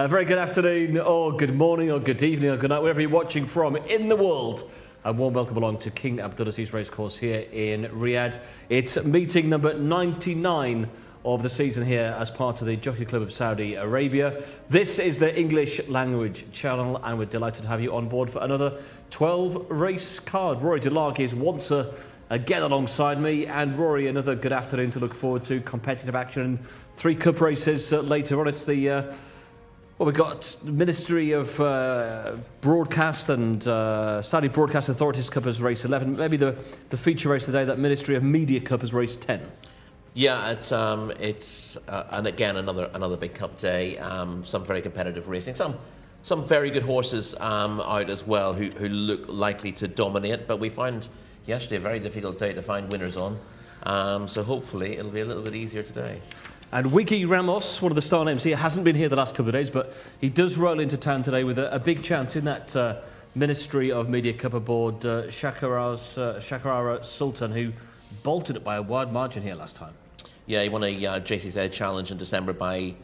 Very good afternoon, or good morning, or good evening, or good night, wherever you're watching from in the world. A warm welcome along to King Abdulaziz Racecourse here in Riyadh. It's meeting number 99 of the season here as part of the Jockey Club of Saudi Arabia. This is the English language channel, and we're delighted to have you on board for another 12 race card. Rory Delargue is once again alongside me, and Rory, another good afternoon to look forward to. Competitive action, 3 cup races later on. It's the we've got Ministry of Broadcast and Saudi Broadcast Authorities Cup as race 11. Maybe the feature race today, that Ministry of Media Cup as race 10. Yeah, it's and again another big cup day. Some very competitive racing. Some very good horses out as well who look likely to dominate. But we find yesterday a very difficult day to find winners on. So hopefully it'll be a little bit easier today. And Wiggy Ramos, one of the star names here, hasn't been here the last couple of days, but he does roll into town today with a big chance in that Ministry of Media Cup aboard Shakarara Sultan, who bolted it by a wide margin here last time. Yeah, he won a Jcsa challenge in December by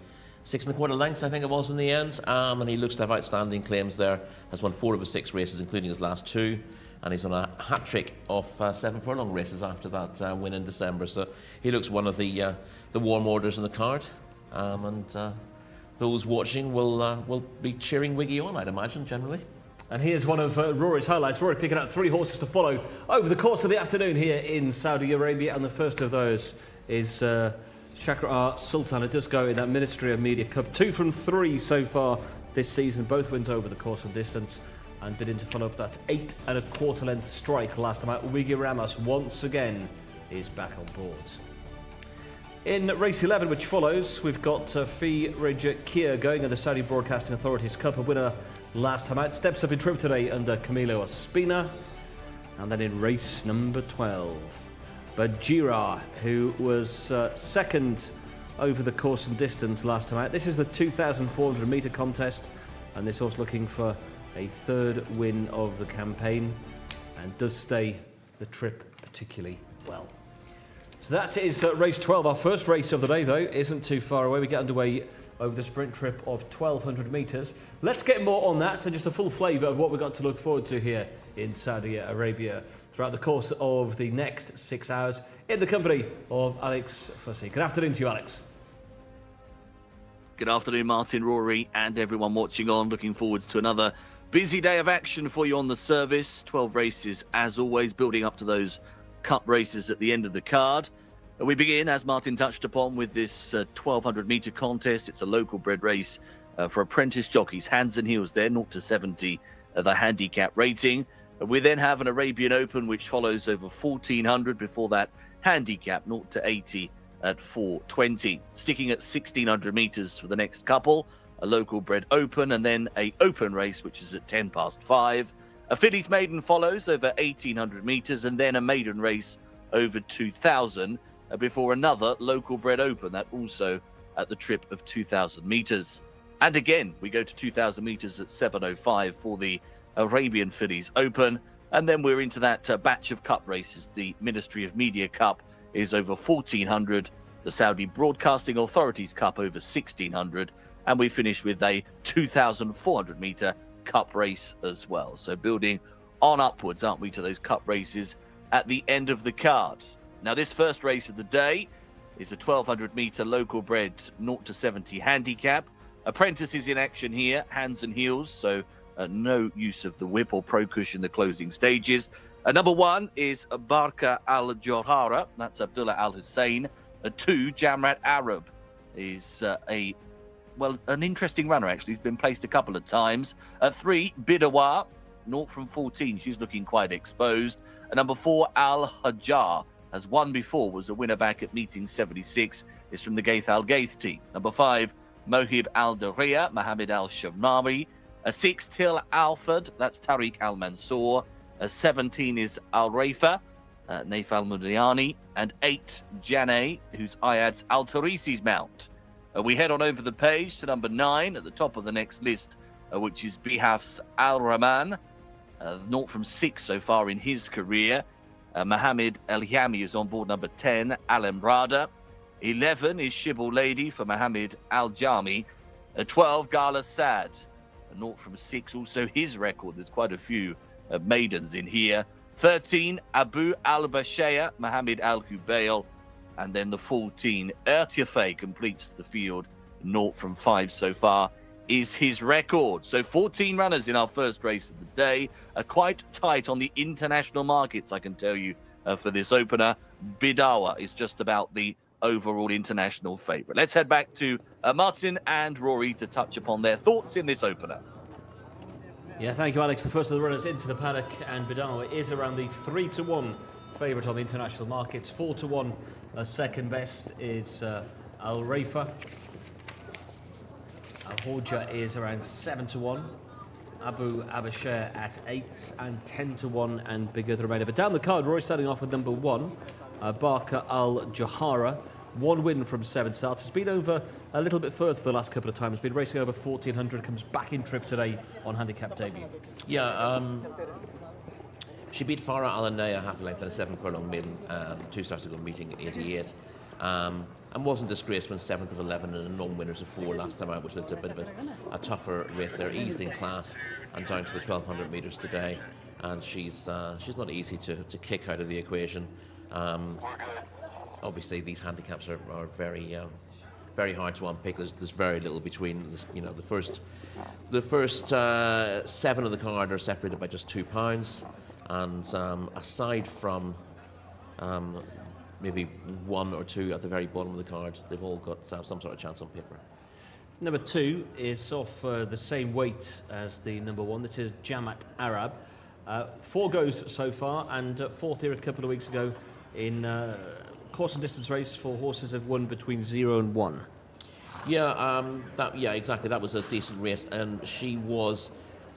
6 1/4 lengths, I think it was in the end. And he looks to have outstanding claims there. Has won 4 of his 6 races, including his last 2. And he's on a hat-trick of 7 furlong races after that win in December. So he looks one of the warm orders in the card. And those watching will be cheering Wiggy on, I'd imagine, generally. And here's one of Rory's highlights. Rory picking out 3 horses to follow over the course of the afternoon here in Saudi Arabia. And the first of those is Shakarara Sultan. It does go in that Ministry of Media Cup. 2 from 3 so far this season. Both wins over the course of distance. And bidding to follow up that 8 1/4 length strike last time out. Wiggy Ramos once again is back on board. In race 11, which follows, we've got Fi Reja Kia going in the Saudi Broadcasting Authorities Cup, a winner last time out. Steps up in trip today under Camilo Ospina. And then in race number 12, Bajira, who was second over the course and distance last time out. This is the 2,400 metre contest, and this horse looking for a 3rd win of the campaign, and does stay the trip particularly well. So that is race 12. Our first race of the day, though, isn't too far away. We get underway over the sprint trip of 1,200 metres. Let's get more on that, so just a full flavour of what we've got to look forward to here in Saudi Arabia throughout the course of the next 6 hours in the company of Alex Fussy. Good afternoon to you, Alex. Good afternoon, Martin, Rory, and everyone watching on. Looking forward to another busy day of action for you on the service. 12 races, as always, building up to those cup races at the end of the card. We begin, as Martin touched upon, with this 1,200 metre contest. It's a local bred race for apprentice jockeys, hands and heels there, 0 to 70, the handicap rating. We then have an Arabian Open, which follows over 1,400 before that handicap, 0 to 80 at 420. Sticking at 1,600 metres for the next couple. A local bred open, and then a open race, which is at 5:10. A fillies maiden follows over 1,800 metres, and then a maiden race over 2,000 before another local bred open, that also at the trip of 2,000 metres. And again, we go to 2,000 metres at 7:05 for the Arabian Fillies Open, and then we're into that batch of cup races. The Ministry of Media Cup is over 1,400, the Saudi Broadcasting Authorities Cup over 1,600, and we finish with a 2,400 metre cup race as well. So building on upwards, aren't we, to those cup races at the end of the card. Now, this first race of the day is a 1,200 metre local bred 0 to 70 handicap. Apprentices in action here, hands and heels, so no use of the whip or pro cush in the closing stages. Number 1 is Barka Al Johara, that's Abdullah Al Hussein. 2, Jamrat Arab, is an interesting runner, actually. He's been placed a couple of times. 3, Bidawa, 0 from 14. She's looking quite exposed. Number 4, Al Hajjar, has won before, was a winner back at meeting 76. Is from the Gaith Al Gaith team. Number 5, Mohib Al Dariya, Mohammed Al Shavnari. 6, Til Alfred, that's Tariq Al Mansour. 17 is Al Raifa, Naif Al Mudiani. And 8, Janay, who's Ayad's Al Tarisi's mount. We head on over the page to number 9 at the top of the next list, which is Bihaf's Al Rahman, 0 from 6 so far in his career. Mohammed El Yami is on board number 10, Al Emrada. 11 is Shibble Lady for Mohammed Al Jami. 12, Gala Sad. A 0 from 6, also his record. There's quite a few maidens in here. 13, Abu Al-Bashaya, Mohammed Al-Hubayl. And then the 14, Ertiafe completes the field. 0 from 5 so far is his record. So 14 runners in our first race of the day. Quite tight on the international markets, I can tell you, for this opener. Bidawa is just about the overall international favourite. Let's head back to Martin and Rory to touch upon their thoughts in this opener. Yeah, thank you, Alex. The first of the runners into the paddock, and Bidawa is around the 3-1 favourite on the international markets. 4-1, second best is Al Raifa. Al Horja is around 7-1. Abu Abashir at 8 and 10-1, and bigger the remainder. But down the card, Roy starting off with number 1, Barker Al Jahara. 1 win from 7 starts. It's been over a little bit further the last couple of times. Been racing over 1400. Comes back in trip today on handicap debut. Yeah, she beat Farah Al-Anaya half a length and a 7 furlong maiden 2 starts ago, meeting 88. And wasn't disgraced when 7th of 11 and a non-winners of 4 last time out, which looked a bit of a tougher race there. Eased in class and down to the 1200 metres today. And she's not easy to kick out of the equation. Obviously, these handicaps are very very hard to unpick. There's very little between. The first 7 of the card are separated by just £2, and aside from maybe 1 or 2 at the very bottom of the card, they've all got some sort of chance on paper. Number 2 is off the same weight as the number 1. This is Jamat Arab. 4 goes so far, and 4th here a couple of weeks ago in course and distance race for horses have won between 0 and 1. Yeah, exactly. That was a decent race, and she was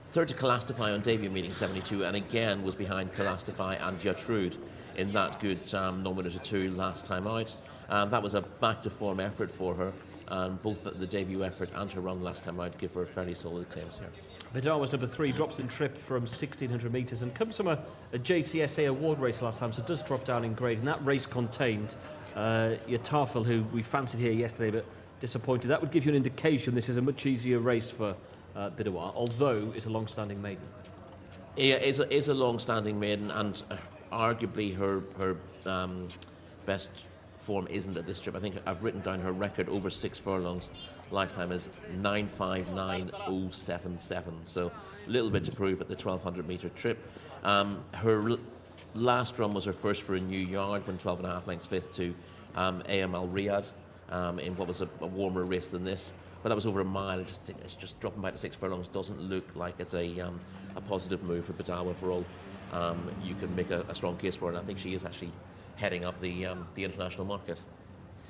third to Calastify on debut, meeting 72, and again was behind Calastify and Gertrude in that good non-winners of 2 last time out. That was a back-to-form effort for her, and both the debut effort and her run last time out give her fairly solid claims here. Vidal was number 3, drops in trip from 1600 metres and comes from a Jcsa award race last time, so does drop down in grade. And that race contained Yatafel, who we fancied here yesterday but disappointed. That would give you an indication this is a much easier race for Bidawa, although it's a long-standing maiden. Yeah, is a long-standing maiden, and arguably her best form isn't at this trip. I think I've written down her record over 6 furlongs lifetime is 959.077, so a little bit to prove at the 1200 metre trip. Her last run was her first for a new yard, when 12.5 lengths 5th to AML Riyadh in what was a warmer race than this, but that was over a mile. I just think it's just dropping back to 6 furlongs doesn't look like it's a positive move for Bidawa for all. You can make a strong case for it, and I think she is actually heading up the international market.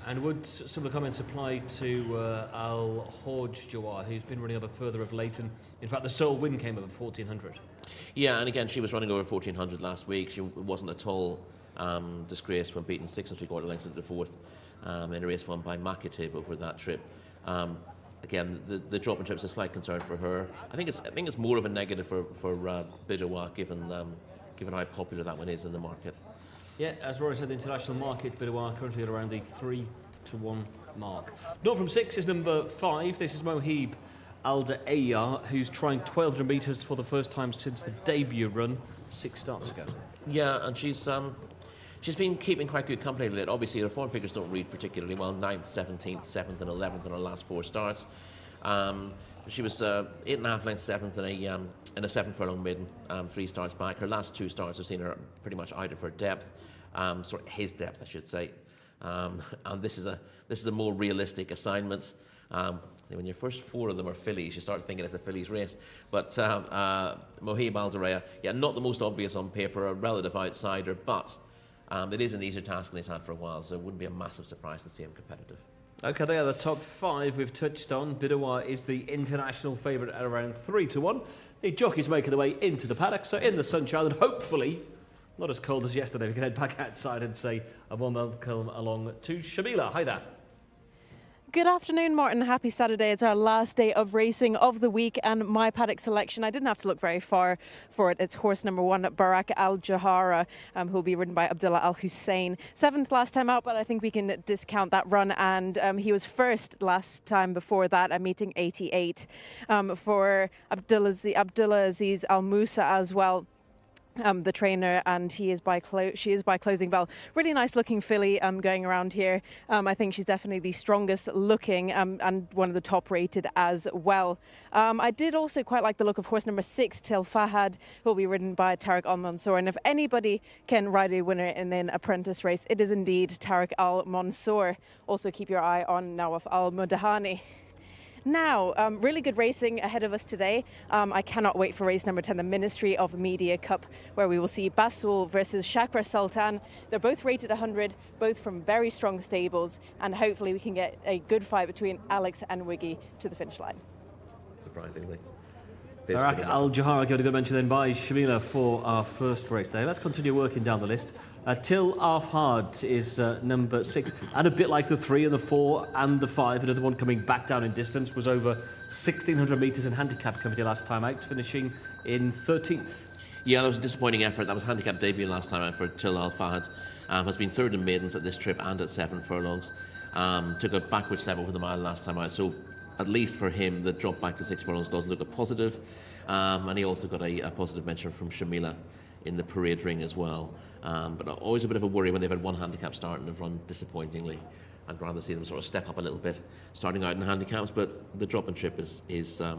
And would similar comments apply to Al Horj Jawar, who's been running over further of late, and in fact the sole win came over 1400? Yeah, and again she was running over 1400 last week. She wasn't at all disgraced when beaten 6 3/4 lengths into the 4th in a race won by Makatib over that trip. Again, the drop in trip is a slight concern for her. I think it's more of a negative for Bidawa, given how popular that one is in the market. Yeah, as Rory said, the international market, Bidawa currently at around the 3-1 mark. 0 from 6 is number 5. This is Mohib Al-Daiyar, who's trying 1200 metres for the first time since the debut run 6 starts ago. Yeah, and she's been keeping quite good company lately. Obviously, her form figures don't read particularly well. 9th, 17th, 7th, and 11th in her last 4 starts. She was 8.5 lengths 7th in a 7 furlong maiden, 3 starts back. Her last 2 starts have seen her pretty much out of her depth, his depth, I should say. And this is a more realistic assignment. When your first 4 of them are fillies, you start thinking it's a fillies race. But Mohib Al-Daiyar, not the most obvious on paper, a relative outsider, but it is an easier task than he's had for a while, so it wouldn't be a massive surprise to see him competitive. Okay, they are the top 5 we've touched on. Bidawa is the international favourite at around 3-1. The jockeys making their way into the paddock, so in the sunshine, and hopefully not as cold as yesterday. We can head back outside and say a warm welcome along to Shamila. Hi there. Good afternoon, Martin. Happy Saturday. It's our last day of racing of the week, and my paddock selection, I didn't have to look very far for it. It's horse number 1, Barak Al Jahara, who will be ridden by Abdullah Al Hussein. 7th last time out, but I think we can discount that run. And he was first last time before that at meeting 88 for Abdulaziz Al Musa as well. The trainer, and she is by Closing Bell. Really nice looking filly going around here. I think she's definitely the strongest looking and one of the top rated as well. I did also quite like the look of horse number 6, Til Fahad, who will be ridden by Tariq Al Mansour. And if anybody can ride a winner in an apprentice race, it is indeed Tariq Al Mansour. Also keep your eye on Nawaf Al Mudahani. Now, really good racing ahead of us today. I cannot wait for race number 10, the Ministry of Media Cup, where we will see Basul versus Shakra Sultan. They're both rated 100, both from very strong stables, and hopefully we can get a good fight between Alex and Wiggy to the finish line. Surprisingly. Barak Al Jahara going to go mentioned then by Shamila for our first race there. Let's continue working down the list. Til Fahad is number 6, and a bit like the 3 and the 4 and the 5, another one coming back down in distance, was over 1,600 metres in handicap committee last time out, finishing in 13th. Yeah, that was a disappointing effort. That was handicap debut last time out for Til Fahad. Has been 3rd in maidens at this trip and at 7 furlongs. Took a backward step over the mile last time out, so at least for him, the drop back to 6 furlongs does look a positive. And he also got a positive mention from Shamila in the parade ring as well. But always a bit of a worry when they've had one handicap start and have run disappointingly. I'd rather see them sort of step up a little bit starting out in handicaps, but the drop and trip is a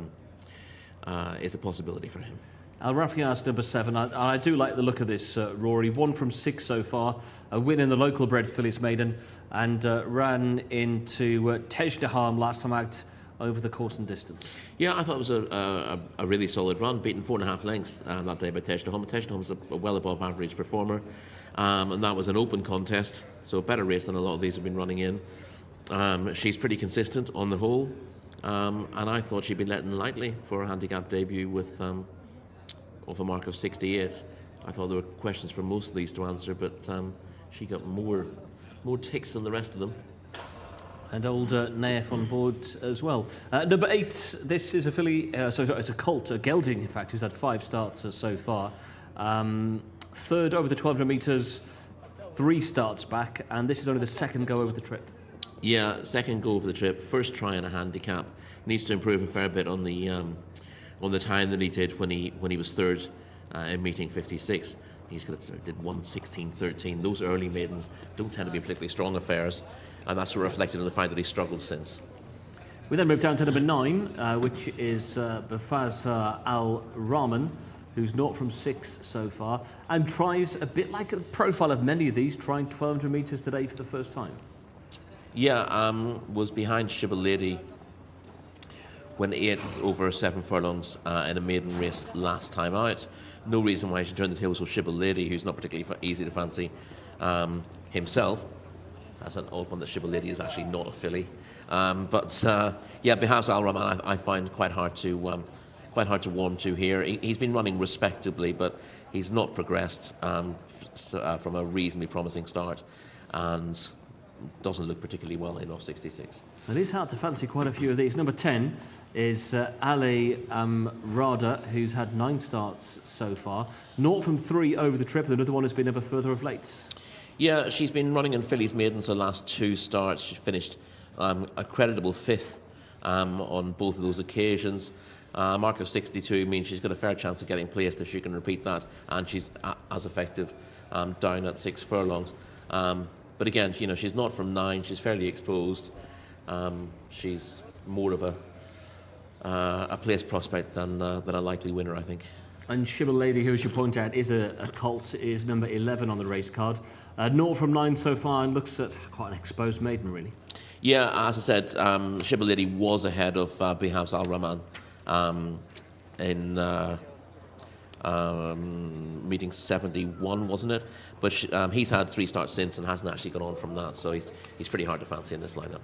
possibility for him. Al Rafia's number 7. I do like the look of this, Rory. 1 from 6 so far. A win in the local bred fillies maiden, and ran into Tejdaham last time out over the course and distance. Yeah, I thought it was a really solid run, beaten 4.5 lengths that day by Tejdaham. Tejdaham a well above average performer, and that was an open contest, so a better race than a lot of these have been running in. She's pretty consistent on the whole, and I thought she'd been letting lightly for a handicap debut with of a mark of 68. I thought there were questions for most of these to answer, but she got more ticks than the rest of them. And old Naif on board as well. Number 8, this is a filly, it's a colt, a gelding in fact, who's had 5 starts so far. 3rd over the 1,200 metres, 3 starts back, and this is only the 2nd go over the trip. Yeah, 2nd go over the trip, 1st try in a handicap. Needs to improve a fair bit on the time that he did when he was 3rd in meeting 56. Did 1:16.13. Those early maidens don't tend to be particularly strong affairs, and that's reflected in the fact that he's struggled since. We then move down to number 9, which is Bafaz Al Rahman, who's 0 from 6 so far, and tries a bit like a profile of many of these, trying 1,200 metres today for the first time. Yeah, was behind Shibboleth Lady when 8th over 7 furlongs in a maiden race last time out. No reason why he should turn the tables with Shibboleth Lady, who's not particularly easy to fancy himself. That's an odd one that Shibboleth Lady is actually not a filly. Behalf Al Rahman, I find quite hard to warm to here. He's been running respectably, but he's not progressed from a reasonably promising start, and doesn't look particularly well in off 66. It is hard to fancy quite a few of these. Number 10 is Ali Rada, who's had 9 starts so far. 0 from 3 over the trip, and another one has been ever further of late. Yeah, she's been running in fillies maidens the last 2 starts. She finished a creditable 5th on both of those occasions. Mark of 62 means she's got a fair chance of getting placed if she can repeat that, and she's as effective down at 6 furlongs. But again, she's not from 9. She's fairly exposed. She's more of a place prospect than a likely winner, I think. And Shibboleth Lady, who, as you point out, is a colt, is number 11 on the race card. 0 from 9 so far, and looks at quite an exposed maiden, really. Yeah, as I said, Shibboleth Lady was ahead of Bihafs Al Rahman in meeting 71, wasn't it? But he's had 3 starts since and hasn't actually gone on from that, so he's pretty hard to fancy in this lineup.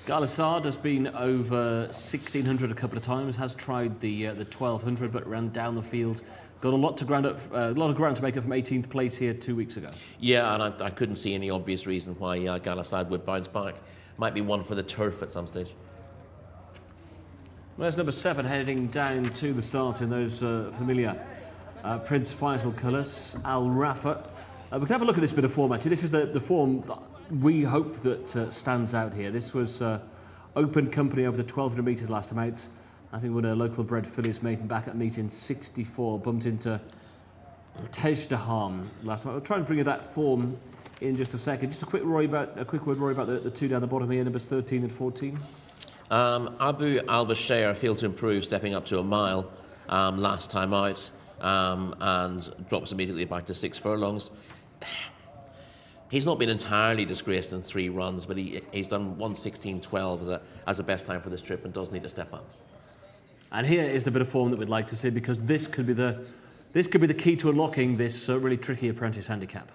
Galasad has been over 1,600 a couple of times, has tried the 1,200, but ran down the field. Got a lot of ground to make up from 18th place here 2 weeks ago. Yeah, and I couldn't see any obvious reason why Galasad would bounce back might be one for the turf at some stage. Well, there's number 7 heading down to the start in those familiar Prince Faisal colours, Al Rafa. We can have a look at this bit of form actually. This is the form that we hope that stands out here. This was open company over the 1200 metres last time out. I think when a local bred filly is making back at meeting 64, bumped into Tejdaham last time. I'll try and bring you that form in just a second. Just a quick word, Rory, about the two down the bottom here, numbers 13 and 14. Abu Al-Bashair failed to improve, stepping up to a mile last time out, and drops immediately back to 6 furlongs. He's not been entirely disgraced in 3 runs, but he's done 1:16.12 as a best time for this trip and does need to step up. And here is the bit of form that we'd like to see, because this could be the key to unlocking this really tricky apprentice handicap.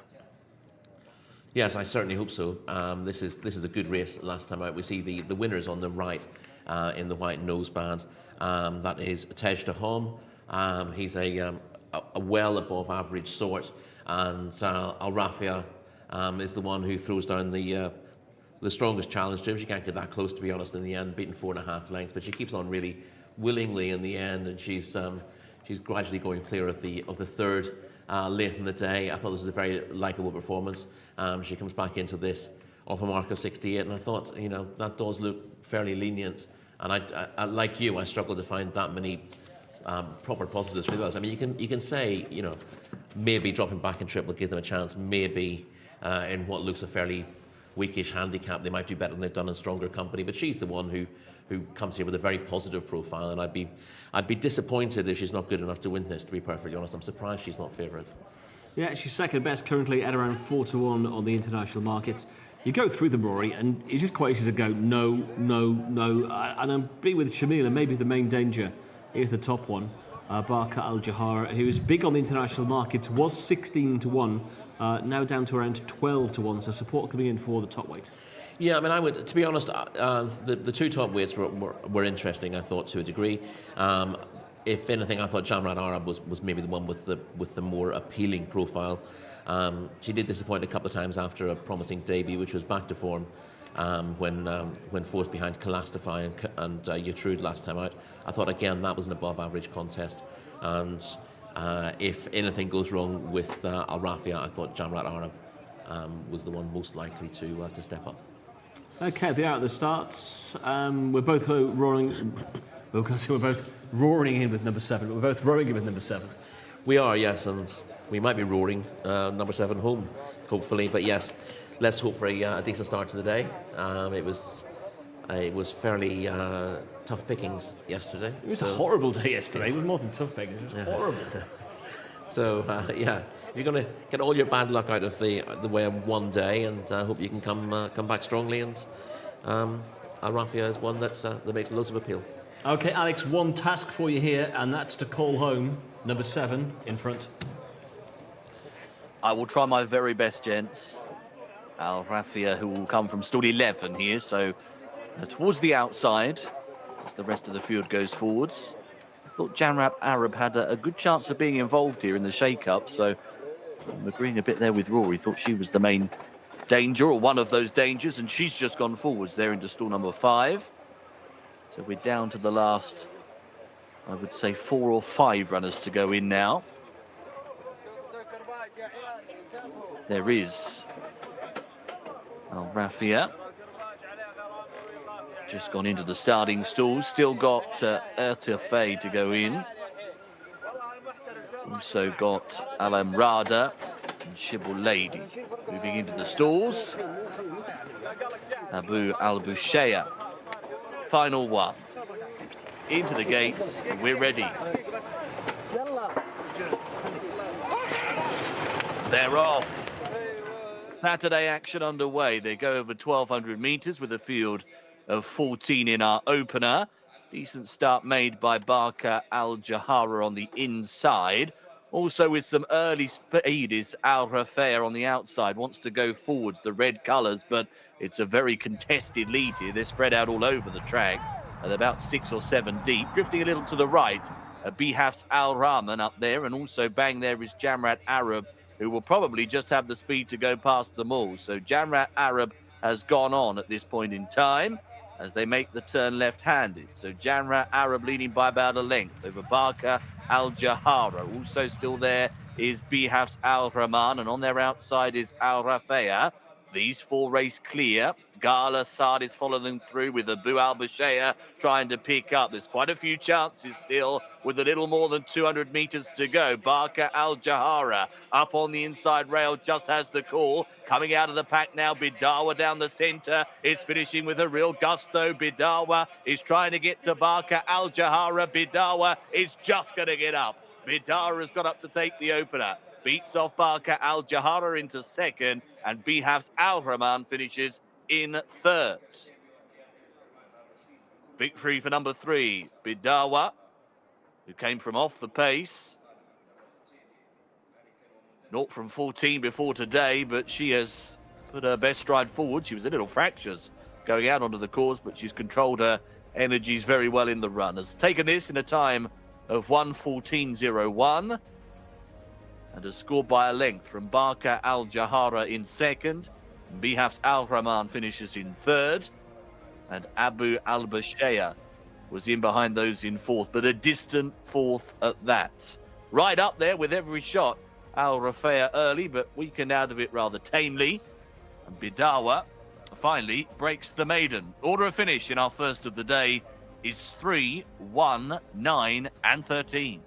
Yes, I certainly hope so. This is a good race last time out. We see the winners on the right in the white noseband. That is Tejdaham. He's a well above average sort, and Al Rafa is the one who throws down the strongest challenge to him. She can't get that close, to be honest, in the end, beaten 4.5 lengths, but she keeps on really willingly in the end, and she's gradually going clear of the third late in the day. I thought this was a very likeable performance. She comes back into this off a mark of 68, and I thought, that does look fairly lenient. And I like you, I struggle to find that many proper positives for those. I mean, you can say, maybe dropping back in trip will give them a chance. Maybe in what looks a fairly weakish handicap, they might do better than they've done in stronger company. But she's the one who comes here with a very positive profile, and I'd be disappointed if she's not good enough to win this, to be perfectly honest. I'm surprised she's not favourite. Yeah, she's second best currently at around 4-1 on the international markets. You go through them, Rory, and it's just quite easy to go no, no, no. And I'm being with Shamila, maybe the main danger is the top one, Barka Al Jahara, who's big on the international markets, was 16-1, now down to around 12-1. So support coming in for the top weight. Yeah, I mean, I would, to be honest, the 2 top weights were interesting, I thought, to a degree. If anything, I thought Jamrat Arab was maybe the one with the more appealing profile. She did disappoint a couple of times after a promising debut, which was back to form when forced behind Kalastify and Yatrude last time out. I thought, again, that was an above-average contest. And if anything goes wrong with Al Rafia, I thought Jamrat Arab was the one most likely to step up. Okay, they are at the starts. We're both roaring. We're both roaring in with number 7. We're both rowing in with number 7. We are, yes, and we might be roaring number 7 home, hopefully. But yes, let's hope for a decent start to the day. It was fairly tough pickings yesterday. It was a horrible day yesterday. It was more than tough pickings. It was horrible. So yeah, if you're going to get all your bad luck out of the way of one day, and hope you can come back strongly. And Al Rafia is one that makes loads of appeal. Okay, Alex, one task for you here, and that's to call home number 7 in front. I will try my very best, gents. Al Rafia, who will come from stall 11 here, so towards the outside as the rest of the field goes forwards. I thought Jamrat Arab had a good chance of being involved here in the shake-up, so I'm agreeing a bit there with Rory. Thought she was the main danger, or one of those dangers, and she's just gone forwards there into stall number 5. So we're down to the last, I would say, 4 or 5 runners to go in now. There is Al Rafia. Just gone into the starting stalls. Still got Ertefay to go in. Also got Alam Rada and Shibble Lady. Moving into the stalls. Abu Al-Busheya. Final one. Into the gates. We're ready. They're off. Saturday action underway. They go over 1,200 metres with a field of 14 in our opener. Decent start made by Barka Al Jahara on the inside. Also with some early speed is Al Rafair on the outside. Wants to go forwards, the red colours, but it's a very contested lead here. They're spread out all over the track at about 6 or 7 deep. Drifting a little to the right, Bihafs Al Rahman up there, and also bang there is Jamrat Arab, who will probably just have the speed to go past them all. So Jamrat Arab has gone on at this point in time as they make the turn left-handed. So Janra Arab leading by about a length over Barka Al Jahara. Also still there is Bihafs Al Rahman, and on their outside is Al Rafea. These four race clear. Gala Saad is following them through with Abu Al Bashaya trying to pick up. There's quite a few chances still with a little more than 200 meters to go. Barka Al Jahara up on the inside rail just has the call. Coming out of the pack now, Bidawa down the center is finishing with a real gusto. Bidawa is trying to get to Barka Al Jahara. Bidawa is just going to get up. Bidawa has got up to take the opener. Beats off Barka Al Jahara into second, and Bihafs Al Rahman finishes in third. Victory for number 3, Bidawa, who came from off the pace. 0 from 14 before today, but she has put her best stride forward. She was a little fractious going out onto the course, but she's controlled her energies very well in the run. Has taken this in a time of 1:14.01. And has scored by a length from Barka Al Jahara in second. Bihafs Al Rahman finishes in third. And Abu Al Bashaya was in behind those in fourth, but a distant fourth at that. Right up there with every shot. Al Rafea early, but weakened out of it rather tamely. And Bidawa finally breaks the maiden. Order of finish in our first of the day is 3, 1, 9, and 13.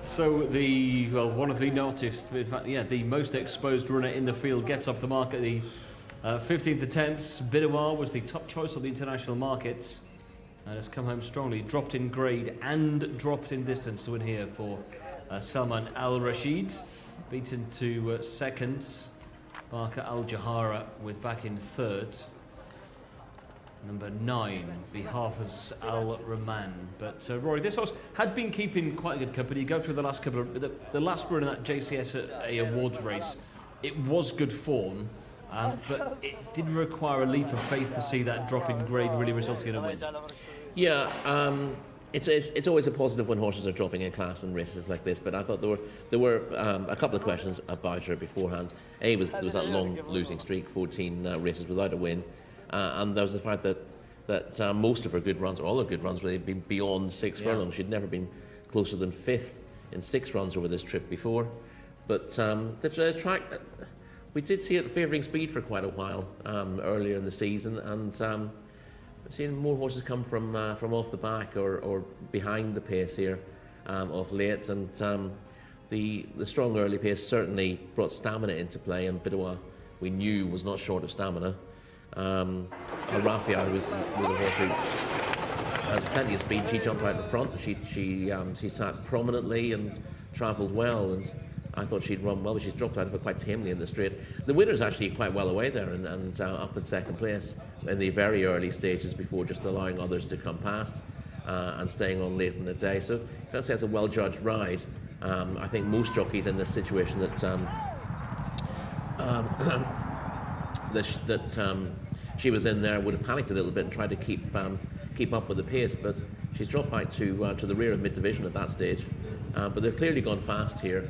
So one of the noticed, in fact, the most exposed runner in the field gets off the mark at the 15th attempts. Bidawa was the top choice on the international markets and has come home strongly. Dropped in grade and dropped in distance to win here for Salman Al Rashid. Beaten to second. Barka Al Jahara with back in third. Number 9, Bihafs Al Rahman. But Rory, this horse had been keeping quite a good company. You go through the last couple of the last run in that Jcsa awards race. It was good form, but it didn't require a leap of faith to see that drop in grade really resulting in a win. Yeah, it's always a positive when horses are dropping in class in races like this. But I thought there were a couple of questions about her beforehand. There was that long losing streak, 14 races without a win. And there was the fact that most of her good runs, or all her good runs, really had been beyond 6 furlongs. She'd never been closer than 5th in 6 runs over this trip before. But the track, we did see it favouring speed for quite a while earlier in the season, and we've seen more horses come from off the back or behind the pace here of late. And the strong early pace certainly brought stamina into play, and Bidawa we knew was not short of stamina. Rafia, who was the horse who has plenty of speed. She jumped out in front. She sat prominently and travelled well, and I thought she'd run well, but she's dropped out of it quite tamely in the straight. The winner's actually quite well away there and up in second place in the very early stages before just allowing others to come past and staying on late in the day. So you can say it's a well-judged ride. I think most jockeys in this situation that she was in there would have panicked a little bit and tried to keep up with the pace, but she's dropped out to the rear of mid-division at that stage. But they've clearly gone fast here.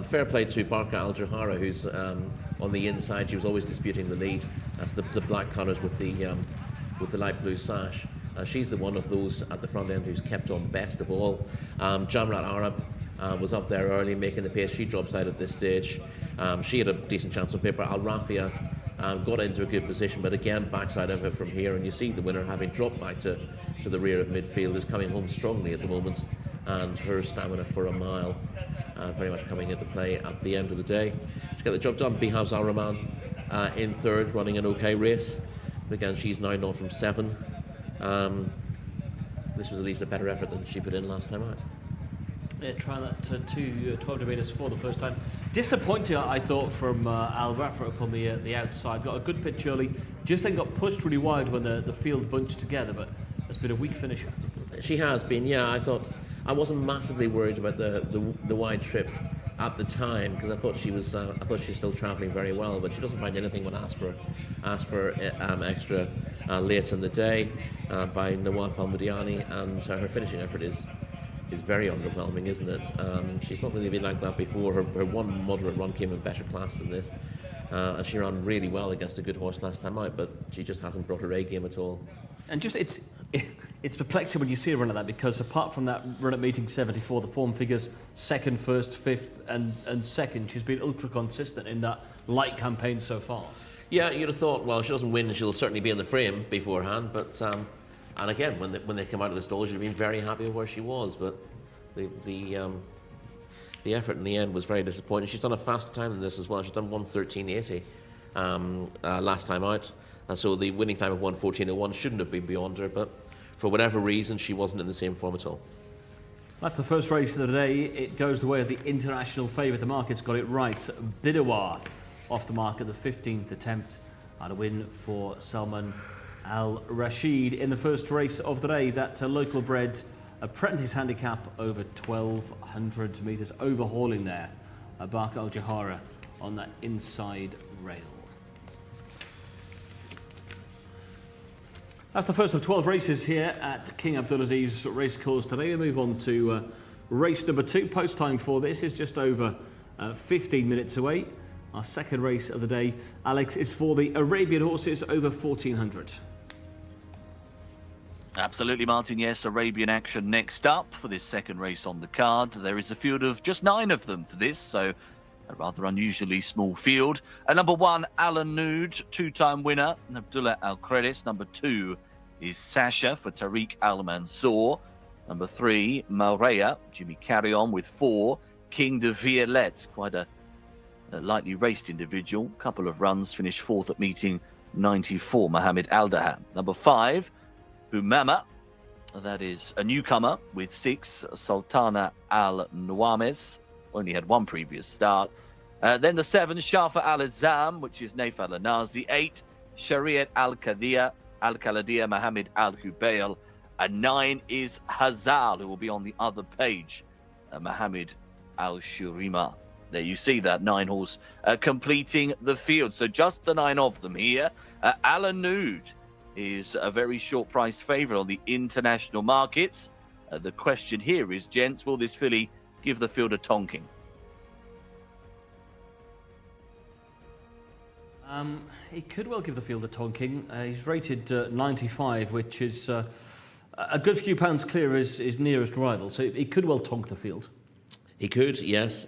Fair play to Barka Al Jahara, who's on the inside. She was always disputing the lead. That's the black colours with the light blue sash. She's the one of those at the front end who's kept on best of all. Jamrat Arab was up there early, making the pace. She drops out at this stage. She had a decent chance on paper. Al Rafia got into a good position, but again backs out of it from here. And you see the winner, having dropped back to the rear of midfield, is coming home strongly at the moment, and her stamina for a mile very much coming into play at the end of the day. To get the job done, Bihaz Al Rahman in third, running an okay race. But again, she's now not from 7. This was at least a better effort than she put in last time out. Yeah, trying that to 12 meters for the first time. Disappointing, I thought, from Al Rafa up on the outside. Got a good pitch early, just then got pushed really wide when the field bunched together, but it's been a weak finisher. She has been, yeah. I wasn't massively worried about the wide trip at the time, because I thought she was still travelling very well, but she doesn't find anything when asked for extra late in the day by Nawaf Al Mudiani, and her finishing effort is very underwhelming, isn't it? She's not really been like that before. Her one moderate run came in better class than this, and she ran really well against a good horse last time out, but she just hasn't brought her A game at all. And just it's perplexing when you see a run like that, because apart from that run at meeting 74, the form figures second, first, fifth and second. She's been ultra consistent in that light campaign so far. Yeah, you'd have thought, well, she doesn't win, she'll certainly be in the frame beforehand, but and again, when they come out of the stalls, you'd have been very happy with where she was, but the effort in the end was very disappointing. She's done a faster time than this as well. She's done 1:13.80 last time out, and so the winning time of 1:14.01 shouldn't have been beyond her, but for whatever reason, she wasn't in the same form at all. That's the first race of the day. It goes the way of the international favourite. The market's got it right. Bidawar off the mark at the 15th attempt at a win for Salman Al Rashid in the first race of the day. That local bred apprentice handicap over 1,200 metres, overhauling there. Barka Al Jahara on that inside rail. That's the first of 12 races here at King Abdulaziz Racecourse today. We move on to race number 2. Post time for this is just over 15 minutes away. Our second race of the day, Alex, is for the Arabian horses over 1,400. Absolutely, Martin. Yes, Arabian action next up for this second race on the card. There is a field of just 9 of them for this, so a rather unusually small field. Number 1, Alan Nood, 2-time winner, Abdullah Al Credis. Number 2 is Sasha for Tariq Al Mansour. Number 3, Maurea, Jimmy Carrion with 4, King de Violette, quite a lightly raced individual. Couple of runs, finished 4th at meeting 94, Mohammed Aldahan. Number 5, Umama, that is a newcomer with 6, Sultana Al Nuames, only had 1 previous start. Then the 7, Shafa Al Azam, which is Naif Al Anazi. 8, Shariat Al Kaladia, Mohammed Al Hubayl. And 9 is Hazal, who will be on the other page, Mohammed Al Shurima. There you see that 9 horse completing the field. So just the 9 of them here. Alan Nood is a very short priced favourite on the international markets. The question here is, gents, will this filly give the field a tonking? He could well give the field a tonking. He's rated 95, which is a good few pounds clear his nearest rival, so he could well tonk the field. He could, yes.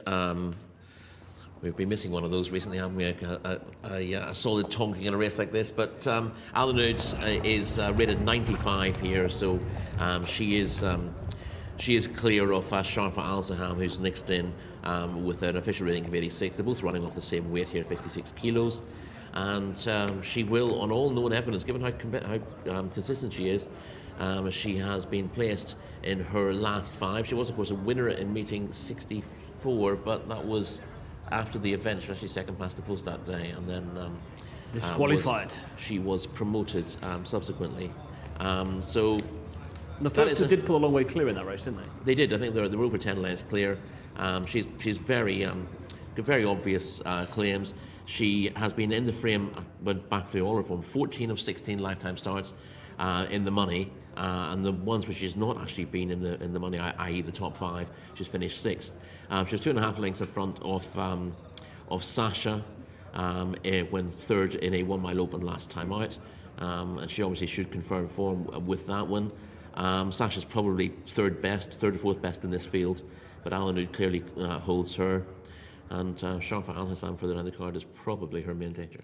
We've been missing one of those recently, haven't we? A solid tonking in a race like this. But Alan Noods is rated 95 here, so she is clear of Sharfa Al Zaham, who's next in with an official rating of 86. They're both running off the same weight here, 56 kilos. And she will, on all known evidence, given how consistent she is, She has been placed in her last 5. She was, of course, a winner in meeting 64, but that was after the event. She was actually second past the post that day, and then Disqualified. she was promoted subsequently. So The first two did pull a long way clear in that race, didn't they? they did. I think they were over 10 lengths clear. She's very obvious claims. She has been in the frame, went back through all of them, 14 of 16 lifetime starts in the money, and the ones which she's not actually been in the money, i.e. the top 5, she's finished 6th. She was 2.5 lengths in front of Jcsa, when 3rd in a 1 mile open last time out, and she obviously should confirm form with that one. Jcsa's probably 3rd or 4th best in this field, but Al-Anud clearly holds her, and Sharfa Al-Hassan further down the card is probably her main danger.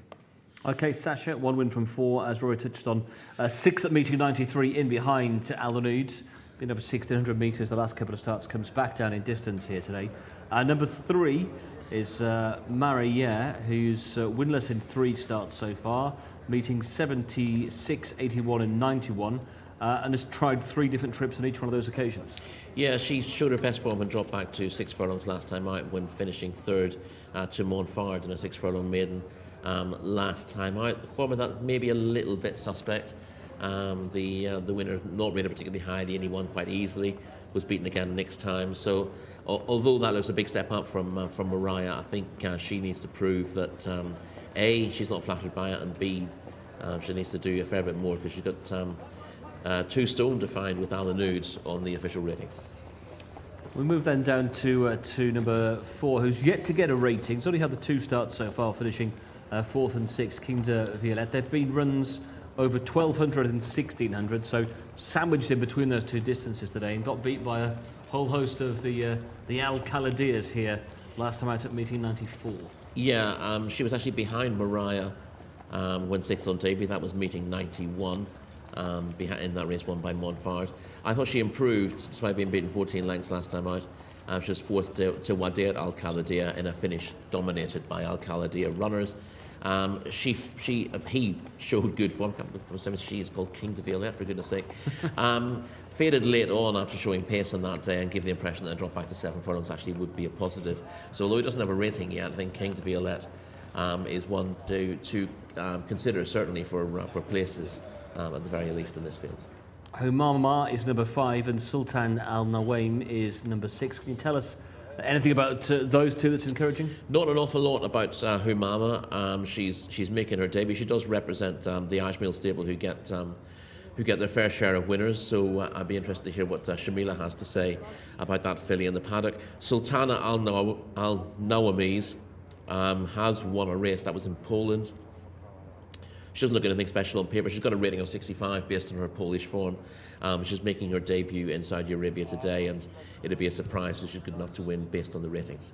Okay, Jcsa, 1 win from 4, as Rory touched on. 6th at meeting 93 in behind Al-Anud. Been over 1,600 metres the last couple of starts, comes back down in distance here today. Number 3 is Maria, who's winless in 3 starts so far, meeting 76, 81 and 91, and has tried 3 different trips on each one of those occasions. Yeah, she showed her best form and dropped back to 6 furlongs last time out when finishing 3rd to Montfort in a 6 furlong maiden last time out. Form of that maybe a little bit suspect. The winner not rated particularly highly, and he won quite easily. Was beaten again next time. So although that looks a big step up from Mariah, I think she needs to prove that A, she's not flattered by it, and B, she needs to do a fair bit more, because she's got 2 stone to find with Al-Anud on the official ratings. We move then down to number 4, who's yet to get a rating. He's only had the 2 starts so far, finishing 4th and 6th, King de Violette. There've been runs over 1,200 and 1,600, so sandwiched in between those 2 distances today, and got beat by a whole host of the Al-Khaladias here last time out at meeting 94. Yeah, she was actually behind Mariah when 6th on debut. That was meeting 91. In that race won by Montfort. I thought she improved despite being beaten 14 lengths last time out. She was 4th to Wadir Al-Khaladia in a finish dominated by Al-Khaladia runners. He showed good form. She is called King de Violette, for goodness sake. Faded late on after showing pace on that day, and gave the impression that a drop back to 7 furlongs actually would be a positive. So although he doesn't have a rating yet, I think King de Violette is one to consider, certainly for places at the very least in this field. Humama is number 5 and Sultan Al Nawaim is number 6. Can you tell us anything about those 2 that's encouraging? Not an awful lot about Humama. She's making her debut. She does represent the Ashmeal stable, who get their fair share of winners. So I'd be interested to hear what Shamila has to say about that filly in the paddock. Sultana Al Nawamis has won a race that was in Poland. She doesn't look anything special on paper. She's got a rating of 65 based on her Polish form. She's making her debut in Saudi Arabia today, and it'd be a surprise if she's good enough to win based on the ratings.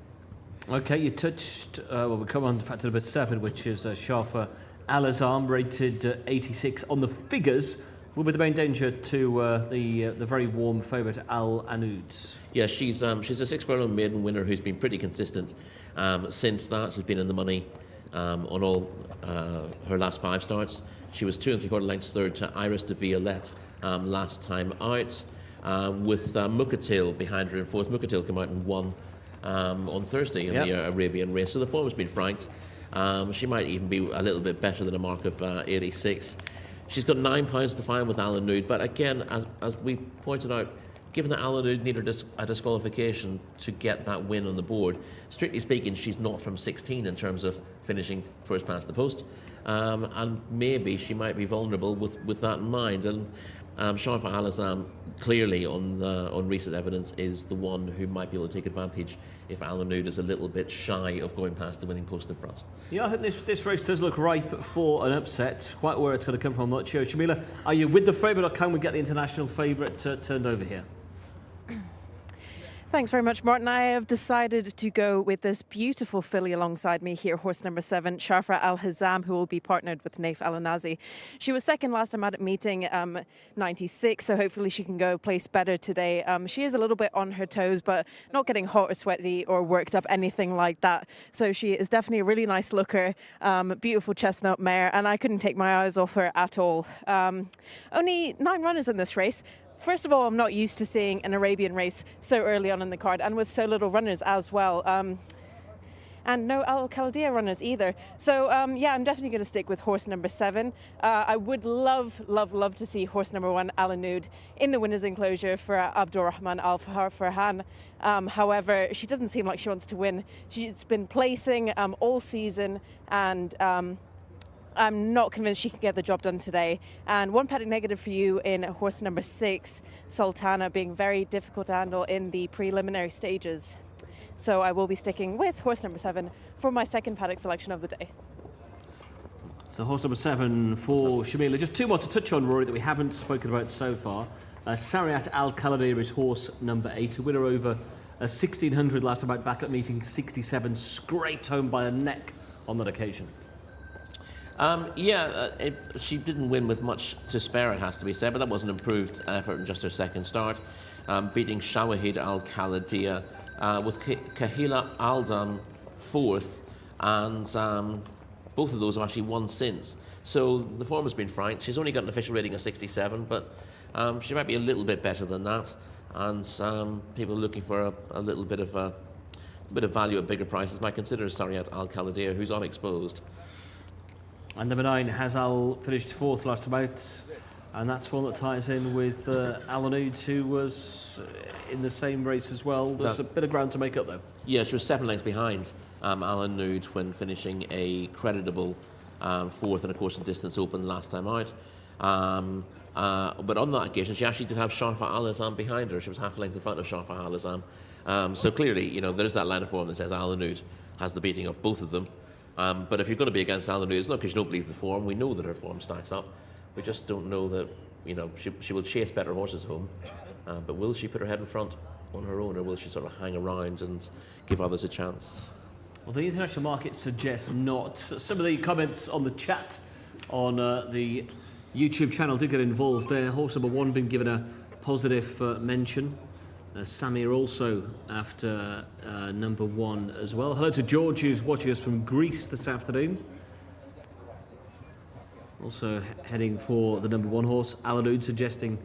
Okay, you touched, we come on to number 7, which is Sharfa Al-Azam, rated 86 on the figures. Will be the main danger to the very warm favourite Al-Anud. Yeah, she's a 6 furlong maiden winner who's been pretty consistent since that. She's been in the money on all her last 5 starts. She was 2 3/4 lengths 3rd to Iris de Violette last time out, with Mukatil behind her in 4th. Mukatil came out and won on Thursday in the Arabian race, so the form has been franked. She might even be a little bit better than a mark of 86. She's got £9 to find with Al-Anud, but again, as we pointed out, given that Al-Anud needed a disqualification to get that win on the board, strictly speaking, she's not from 16 in terms of finishing first past the post, and maybe she might be vulnerable with that in mind. And Sharfa Al-Azam, clearly on recent evidence, is the one who might be able to take advantage if Al-Anud is a little bit shy of going past the winning post in front. Yeah, I think this race does look ripe for an upset. Quite where it's going to come from, I'm not sure. Shamila, are you with the favourite, or can we get the international favourite turned over here? Thanks very much, Martin. I have decided to go with this beautiful filly alongside me here, horse number 7, Sharfa Al Hizam, who will be partnered with Naif Al Anazi. She was second last time out at meeting 96, so hopefully she can go place better today. She is a little bit on her toes, but not getting hot or sweaty or worked up, anything like that. So she is definitely a really nice looker, beautiful chestnut mare, and I couldn't take my eyes off her at all. Only 9 runners in this race. First of all, I'm not used to seeing an Arabian race so early on in the card and with so little runners as well. And no Al Khalidiyah runners either. So, yeah, I'm definitely going to stick with horse number 7. I would love to see horse number 1, Al Anud, in the winner's enclosure for Abdurrahman Al Farhan. However, she doesn't seem like she wants to win. She's been placing all season, and I'm not convinced she can get the job done today. And one paddock negative for you in horse number 6, Sultana, being very difficult to handle in the preliminary stages. So I will be sticking with horse number 7 for my second paddock selection of the day. So horse number 7 for Shamila. Just 2 more to touch on, Rory, that we haven't spoken about so far. Sariat Al Khalidiyah is horse number 8, a winner over 1600 last time out, back at meeting 67, scraped home by a neck on that occasion. She didn't win with much to spare, it has to be said, but that was an improved effort in just her second start, beating Shawahid Al Khalidiyah with Kahila Aldan 4th, and both of those have actually won since. So the form has been fine. She's only got an official rating of 67, but she might be a little bit better than that, and people looking for a little bit of value at bigger prices might consider Sariat Al Khalidiyah, who's unexposed. And number 9, Hazal, finished 4th last time out, and that's one that ties in with Al Anud, who was in the same race as well. There's a bit of ground to make up, though. Yeah, she was 7 lengths behind Al Anud when finishing a creditable 4th in a course and distance open last time out. But on that occasion, she actually did have Sharfa Al Hizam behind her. She was half a length in front of Sharfa Al Hizam. So clearly, there's that line of form that says Al Anud has the beating of both of them. But if you're going to be against Al Anud, it's not because you don't believe the form. We know that her form stacks up. We just don't know that, she will chase better horses home. But will she put her head in front on her own, or will she sort of hang around and give others a chance? Well, the international market suggests not. Some of the comments on the chat on the YouTube channel do get involved there. Horse number 1 been given a positive mention. Samir also after number 1 as well. Hello to George, who's watching us from Greece this afternoon. Also heading for the number 1 horse, Al Anud, suggesting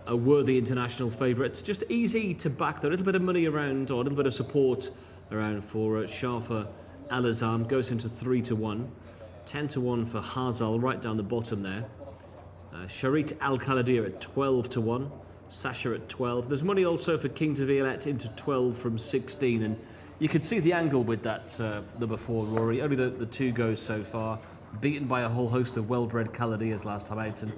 a worthy international favourite. Just easy to back, though. A little bit of money around, or a little bit of support around for Sharfa Al Hizam. Goes into 3-1. 10-1 for Hazal, right down the bottom there. Sharit Al Khalidiyah at 12-1. Sasha at 12. There's money also for King de Violette into 12 from 16, and you could see the angle with that number 4, Rory. Only the 2 goes so far, beaten by a whole host of well-bred Khalidiyahs last time out, and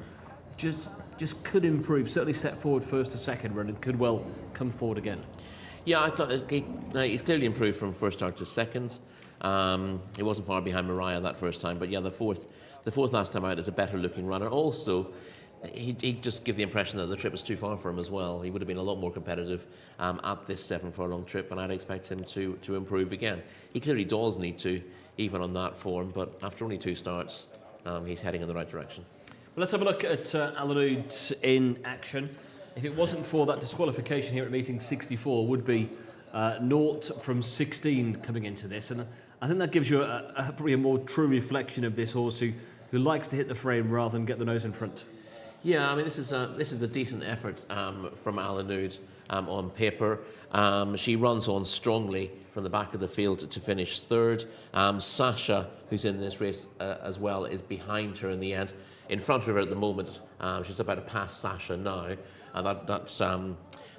just could improve. Certainly set forward first to second run and could well come forward again. Yeah, I thought he's clearly improved from first start to second. He wasn't far behind Mariah that first time, but yeah, the fourth last time out is a better looking runner. Also, he'd just give the impression that the trip was too far for him as well. He would have been a lot more competitive at this 7 furlong trip, and I'd expect him to improve again. He clearly does need to, even on that form, but after only 2 starts, he's heading in the right direction. Well, let's have a look at Al Anud in action. If it wasn't for that disqualification here at meeting 64, would be 0 from 16 coming into this, and I think that gives you probably a more true reflection of this horse who likes to hit the frame rather than get the nose in front. Yeah, I mean, this is a decent effort from Al Anud on paper. She runs on strongly from the back of the field to finish 3rd. Sasha, who's in this race as well, is behind her in the end. In front of her at the moment, she's about to pass Sasha now, and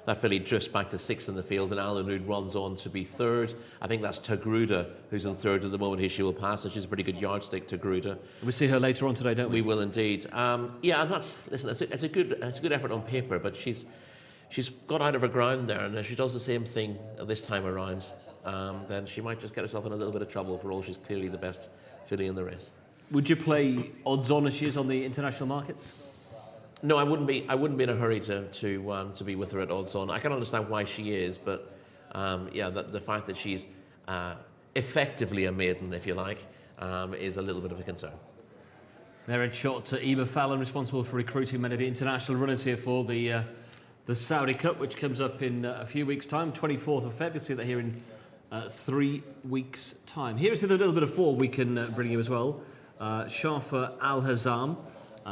that filly drifts back to 6th in the field, and Al Anud runs on to be 3rd. I think that's Tagruda who's in 3rd at the moment, who she will pass, and she's a pretty good yardstick, Tagruda. We see her later on today, don't we? We will indeed. Yeah, and it's a good effort on paper, but she's got out of her ground there, and if she does the same thing this time around, then she might just get herself in a little bit of trouble. For all, she's clearly the best filly in the race. Would you play odds on as she is on the international markets? No, I wouldn't be. I wouldn't be in a hurry to be with her at odds on. I can understand why she is, but yeah, the fact that she's effectively a maiden, if you like, is a little bit of a concern. Their head shot to Ema Fallon, responsible for recruiting many of the international runners here for the Saudi Cup, which comes up in a few weeks' time, 24th of Feb. You'll see that here in 3 weeks' time. Here is a little bit of form we can bring you as well. Shafa Al Hazam.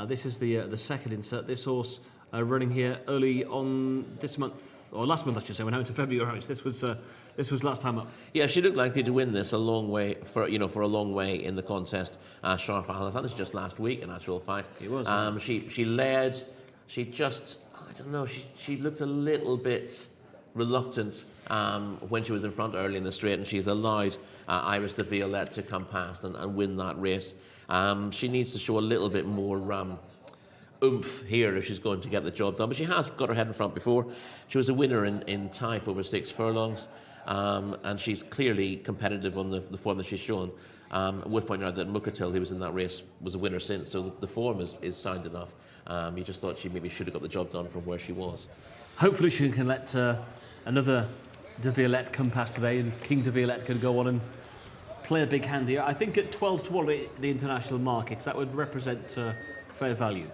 This is the second insert. This horse running here early on this month, or last month I should say, when I went to February. This was last time up. Yeah, she looked likely to win this a long way for a long way in the contest. Shafa Al Hazam. This was just last week, in actual fact. It was. She led. She just, I don't know. She looked a little bit reluctant when she was in front early in the straight, and she's allowed Iris de Violette to come past and win that race. She needs to show a little bit more oomph here if she's going to get the job done. But she has got her head in front before. She was a winner in Taif over 6 furlongs, and she's clearly competitive on the form that she's shown. Worth pointing out that Mukatil, who was in that race, was a winner since, so the form is sound enough. You just thought she maybe should have got the job done from where she was. Hopefully she can let another de Violette come past today, and King de Violette can go on and play a big hand here. I think at 12 to 1 at the international markets, that would represent fair value.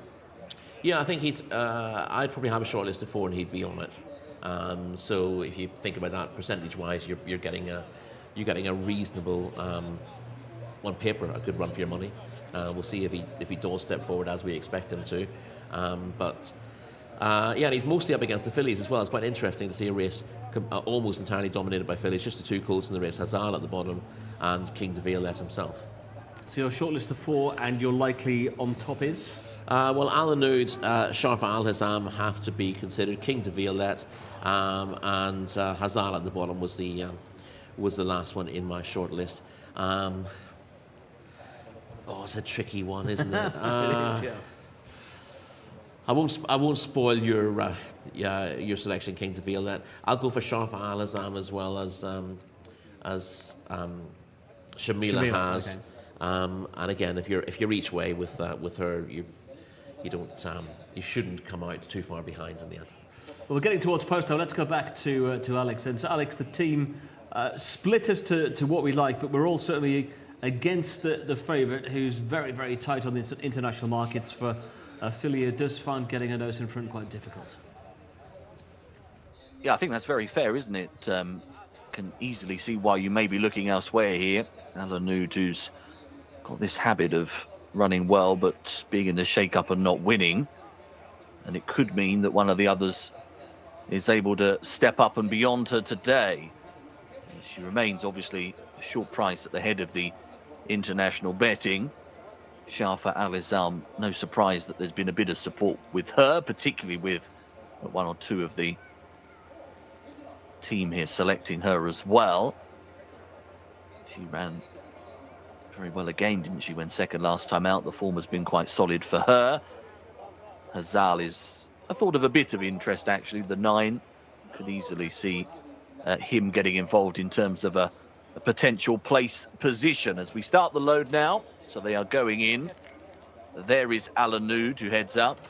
Yeah, I think he's. I'd probably have a short list of 4, and he'd be on it. So if you think about that percentage-wise, you're getting a reasonable, on paper, a good run for your money. We'll see if he does step forward as we expect him to. Yeah, and he's mostly up against the fillies as well. It's quite interesting to see a race almost entirely dominated by fillies. Just the 2 colts in the race, Hazal at the bottom and King de Violette himself. So your short list of 4 and your likely on top is? Well, Al-Anud, Shafa Al Hazam have to be considered. King de Violette and Hazal at the bottom was the last one in my short list. It's a tricky one, isn't it? It is, yeah. I won't spoil your selection, King de Violette. I'll go for Shafa Al Hazam as well as Shamila has. Okay. And again, if you're each way with her, you shouldn't come out too far behind in the end. Well, we're getting towards post time. Let's go back to Alex then. So, Alex, the team split us to what we like, but we're all certainly against the favourite, who's very, very tight on the international markets for Filia. Does find getting a nose in front quite difficult. Yeah, I think that's very fair, isn't it? Can easily see why you may be looking elsewhere here. Al-Anud, who's got this habit of running well but being in the shake-up and not winning, and it could mean that one of the others is able to step up and beyond her today. And she remains obviously a short price at the head of the international betting. Shafa Al Hazam, no surprise that there's been a bit of support with her, particularly with 1 or 2 of the team here selecting her as well. She ran very well again, didn't she, when second last time out? The form has been quite solid for her. Hazal is, I thought, of a bit of interest actually. The 9, could easily see him getting involved in terms of a potential place position as we start the load now. So they are going in. There is Al-Anud, who heads up.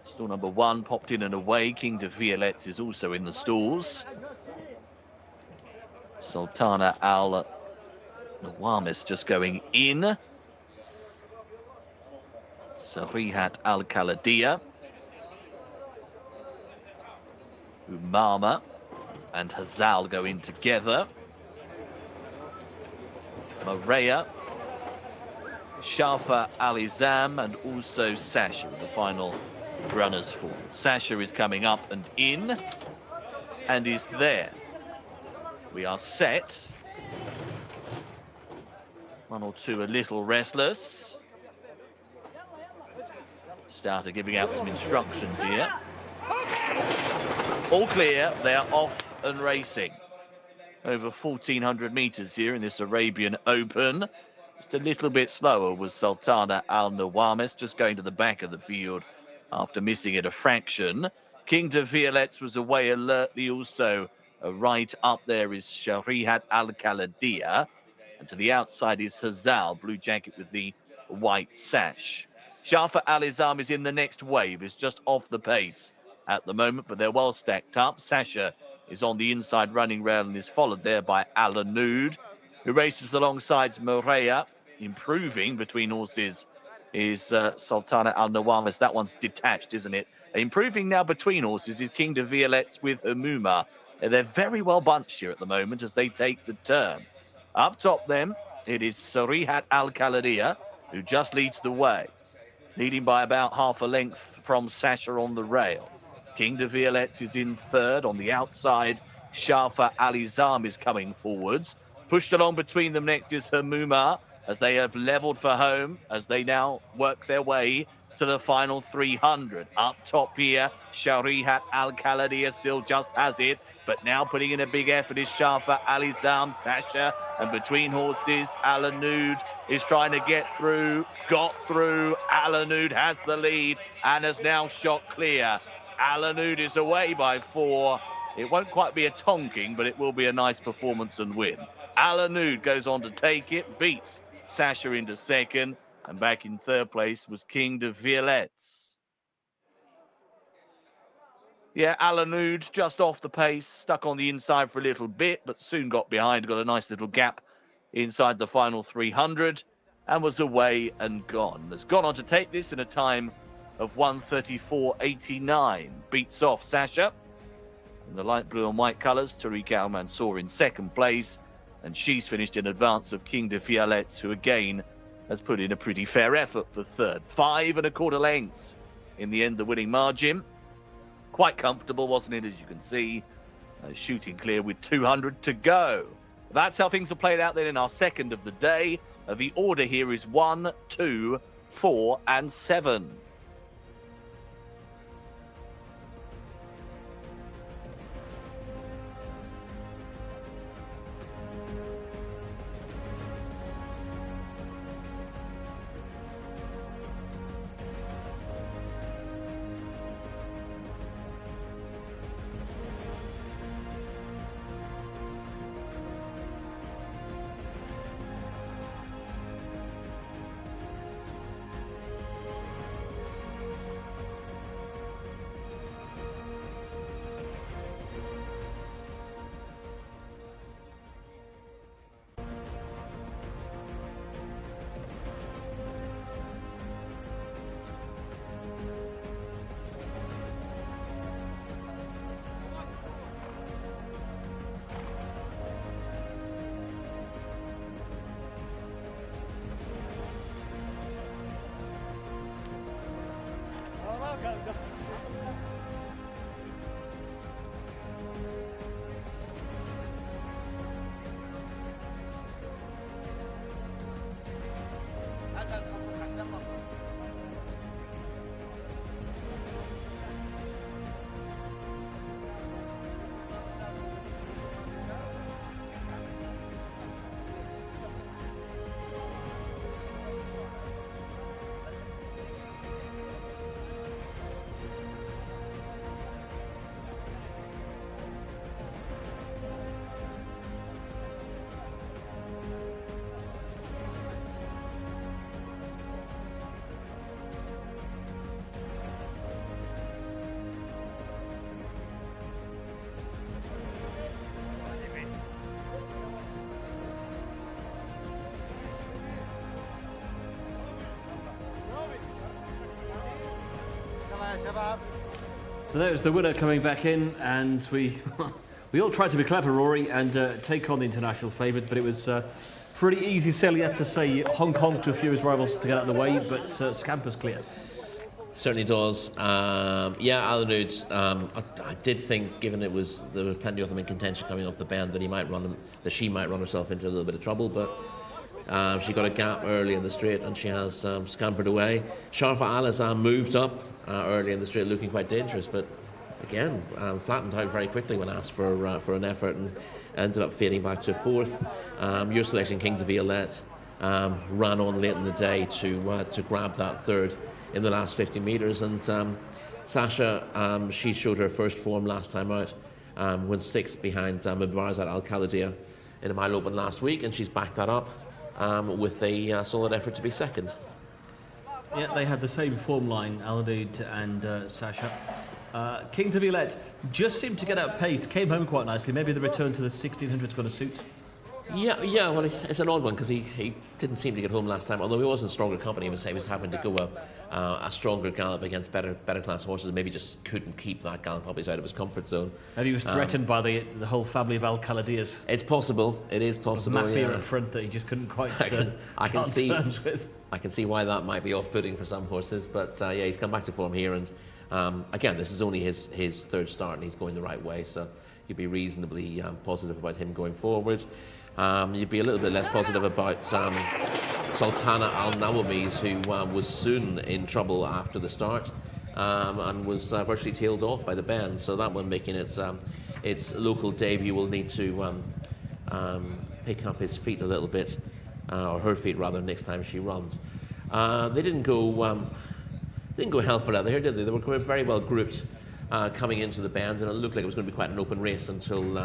Stall number 1 popped in and away. King de Violette is also in the stalls. Sultana Al Nawamis just going in. Sarihat Al Khaladia, Umama and Hazal go in together. Maria, Shafa Al Hazam, and also Sasha, the final runners for. Sasha is coming up and in, and is there. We are set. 1 or 2 a little restless. Starter giving out some instructions here. All clear, they are off and racing. Over 1,400 metres here in this Arabian Open. Just a little bit slower was Sultana Al Nawamis, just going to the back of the field after missing it a fraction. King de Violette was away alertly also. Right up there is Sharihat Al Khaladia. And to the outside is Hazal, blue jacket with the white sash. Shafa Alizam is in the next wave, is just off the pace at the moment, but they're well stacked up. Sasha is on the inside running rail and is followed there by Alanud, who races alongside Morea. Improving between horses is Sultana Al Nawamis. That one's detached, isn't it? Improving now between horses is King de Violettes with Hamuma. They're very well bunched here at the moment as they take the turn. Up top then, it is Sarihat Al Kaladia, who just leads the way, leading by about half a length from Sasha on the rail. King de Violettes is in third. On the outside, Shafa Alizam is coming forwards. Pushed along between them next is Hamuma, as they have levelled for home, as they now work their way to the final 300. Up top here, Sharihat Al-Kaladia still just has it, but now putting in a big effort is Shafa Alizam, Sasha, and between horses, Alanud is trying to get through, got through. Alanud has the lead and has now shot clear. Alanud is away by 4. It won't quite be a tonking, but it will be a nice performance and win. Alanud goes on to take it, beats Sasha into second, and back in third place was King de Violettes. Yeah, Alanud just off the pace, stuck on the inside for a little bit, but soon got behind, got a nice little gap inside the final 300, and was away and gone. Has gone on to take this in a time of 1:34.89. Beats off Sasha in the light blue and white colours. Tariq Al Mansour in second place, and she's finished in advance of King de Violettes, who again has put in a pretty fair effort for third. 5 1/4 lengths in the end, the winning margin. Quite comfortable, wasn't it, as you can see, shooting clear with 200 to go. That's how things are played out then in our second of the day. The order here is 1, 2, 4 and 7. So there's the winner coming back in, and we all tried to be clever, Rory, and take on the international favourite, but it was pretty easy sailing. You had to say Hong Kong to a few of his rivals to get out of the way, but Scamper's clear. Certainly does. Yeah, Alanud, I did think, given there were plenty of them in contention coming off the bend, that she might run herself into a little bit of trouble, but she got a gap early in the straight and she has scampered away. Sharfa Alizam moved up early in the straight, looking quite dangerous, but again flattened out very quickly when asked for an effort and ended up fading back to fourth. Your selection, King de Violettes, ran on late in the day to grab that third in the last 50 metres, and Sasha, she showed her first form last time out, went sixth behind Mbarazat Al-Kaladia in a mile open last week, and she's backed that up with a solid effort to be second. Yeah, they had the same form line, Alanoud and Sasha. King de Villette just seemed to get outpaced, came home quite nicely. Maybe the return to the 1600's got a suit. Yeah. Well, it's an odd one because he didn't seem to get home last time. Although he was in stronger company, he was having to go a stronger gallop against better class horses, and maybe just couldn't keep that gallop up. He's out of his comfort zone. Maybe he was threatened by the whole family of Alcaladias. It's possible. It is possible. Mafia yeah. up front that he just couldn't quite I can see. terms with. I can see why that might be off-putting for some horses, but yeah, he's come back to form here, and again, this is only his third start, and he's going the right way, so you'd be reasonably positive about him going forward. You'd be a little bit less positive about Sultana Al Nawamis, who was soon in trouble after the start and was virtually tailed off by the bend. So that one making its local debut will need to pick up his feet a little bit, or her feet rather, next time she runs. They didn't go hell for leather here, did they? They were very well grouped coming into the bend, and it looked like it was going to be quite an open race until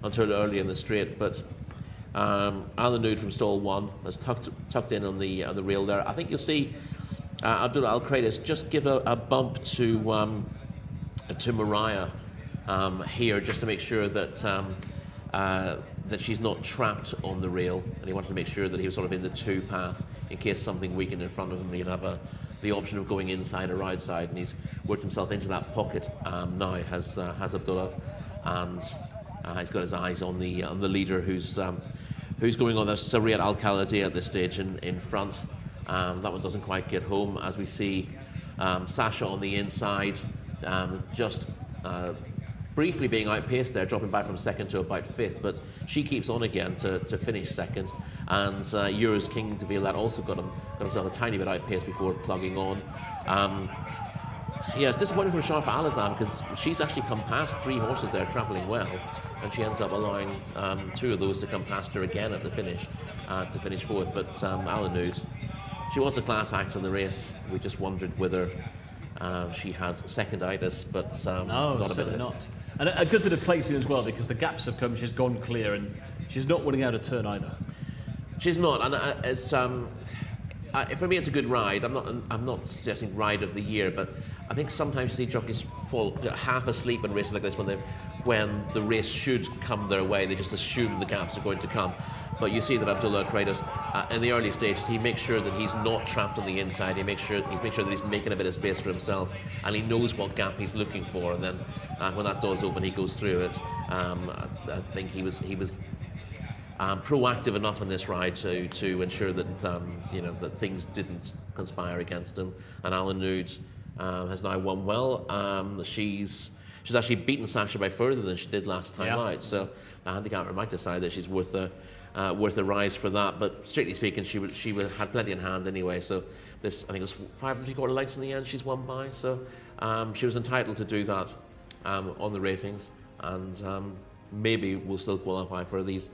early in the straight. But Alanoud from stall 1 was tucked in on the rail there. I think you'll see Abdullah Al Khaydis just give a bump to Mariah here, just to make sure that that she's not trapped on the rail, and he wanted to make sure that he was sort of in the 2 path in case something weakened in front of him. He'd have the option of going inside or outside, and he's worked himself into that pocket now. Has Abdullah, and he's got his eyes on the leader, who's going on. There's Riyadh Al Khalidi at this stage in front. That one doesn't quite get home, as we see Sasha on the inside, just briefly being outpaced there, dropping back from second to about 5th, but she keeps on again to finish second. And Euro's King de Villette also got himself a tiny bit outpaced before plugging on. Yeah, it's disappointing for Sharfa Alazam, because she's actually come past 3 horses there travelling well, and she ends up allowing 2 of those to come past her again at the finish, to finish 4th. But Alanoud, she was a class act in the race. We just wondered whether she had seconditis, but no, not a bit certainly of not. And a good bit of placing as well, because the gaps have come. She's gone clear, and she's not winning out a turn either. She's not, and it's for me it's a good ride. I'm not suggesting ride of the year, but I think sometimes you see jockeys fall half asleep in races like this when the race should come their way. They just assume the gaps are going to come. But you see that Abdullah Kreidas, in the early stages, he makes sure that he's not trapped on the inside. He makes sure that he's making a bit of space for himself, and he knows what gap he's looking for. And then when that does open, he goes through it. I think he was proactive enough in this ride to ensure that that things didn't conspire against him. And Alanoud has now won well. She's actually beaten Sasha by further than she did last time out. So the handicapper might decide that she's worth a rise for that. But strictly speaking, she had plenty in hand anyway. So this, I think it was 5 3/4 lengths in the end she's won by. So she was entitled to do that on the ratings, and maybe will still qualify for these.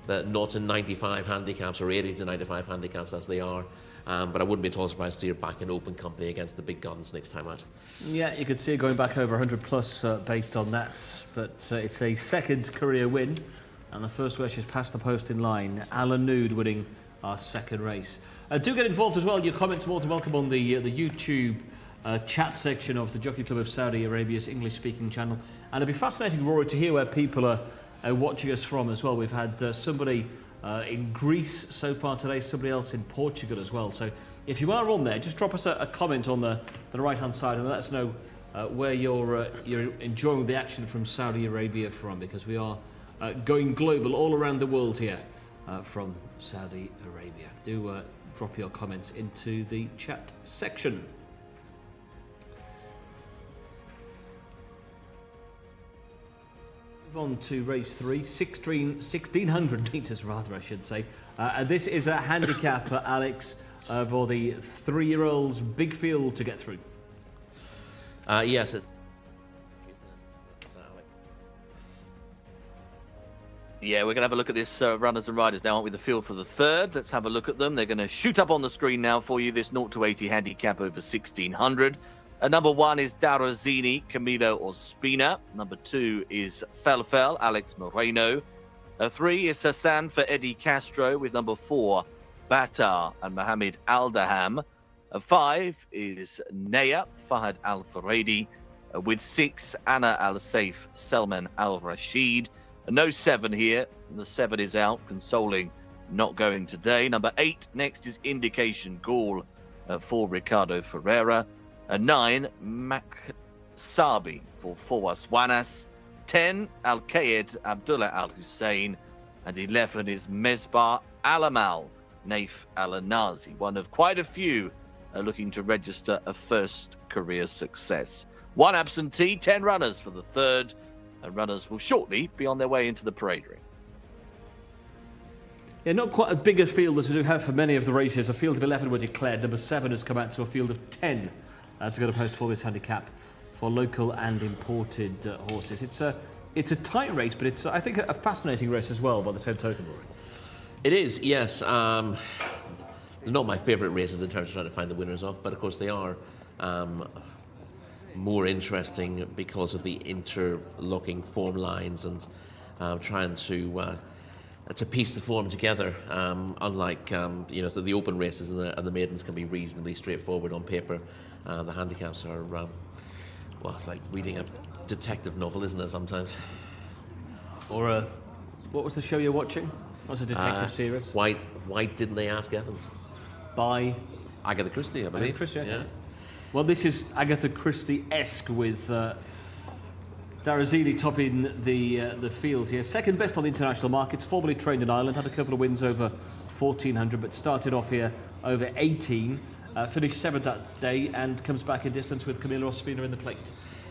Not in 95 handicaps or 80 to 95 handicaps as they are, but I wouldn't be at all surprised to see her back in open company against the big guns next time out. Yeah, you could see her going back over 100 plus based on that, but it's a second career win, and the first where she's passed the post in line. Alanoud winning our second race. Do get involved as well. Your comments are more than welcome on the YouTube chat section of the Jockey Club of Saudi Arabia's English-speaking channel, and it'd be fascinating, Rory, to hear where people are watching us from as well. We've had somebody in Greece so far today, somebody else in Portugal as well. So if you are on there, just drop us a comment on the right-hand side and let us know where you're enjoying the action from Saudi Arabia from, because we are going global all around the world here from Saudi Arabia. Do drop your comments into the chat section. On to race 3, 1600 metres rather, I should say. And this is a handicap, Alex, for the 3-year-olds. Big field to get through. Yes, it's. Yeah, we're going to have a look at this runners and riders now, aren't we? The field for the third. Let's have a look at them. They're going to shoot up on the screen now for you, this 0 to 80 handicap over 1600. Number 1 is Darazini, Camilo Ospina. Number 2 is Felfel, Alex Moreno. 3 is Hassan for Eddie Castro, with number 4, Batar and Mohamed Aldaham. At 5 is Naya Fahad Al Faradi. With 6, Anna Al Saif Selman Al Rashid. No 7 here. The 7 is out, consoling not going today. Number 8 next is Indication Gall for Ricardo Ferreira. 9, Maksabi for Fawaz Wanas. 10, Al Qaed Abdullah Al Hussein. And 11 is Mesbah Al Amal Naif Al Anazi, one of quite a few looking to register a first career success. 1 absentee, 10 runners for the third, and runners will shortly be on their way into the parade ring. Yeah, not quite a bigger field as we do have for many of the races. A field of 11 were declared. Number 7 has come out to a field of 10 to go to post for this handicap for local and imported horses. It's a tight race, but it's, I think, a fascinating race as well by the same token, Rory. It is, yes. They're not my favourite races in terms of trying to find the winners of, but of course they are more interesting because of the interlocking form lines and trying to piece the form together. Unlike so the open races and the maidens can be reasonably straightforward on paper. The handicaps are it's like reading a detective novel, isn't it? Sometimes. Or what was the show you're watching? What was a detective series? Why didn't they ask Evans? By Agatha Christie, I believe. Agatha Christie, yeah. Well, this is Agatha Christie-esque with Darazili topping the field here. Second best on the international markets, formerly trained in Ireland, had a couple of wins over 1400, but started off here over 18, finished 7th that day, and comes back in distance with Camilla Ospina in the plate.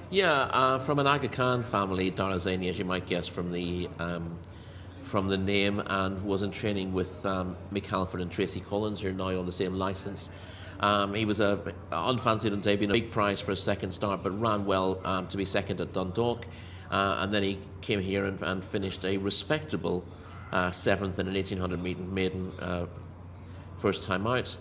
Yeah, from an Aga Khan family, Darazani, as you might guess from the name, and was in training with Mick Halford and Tracy Collins, who are now on the same licence. He was unfancied on debut, a big prize for a second start, but ran well to be second at Dundalk. And then he came here and finished a respectable 7th in an 1800 maiden first time out.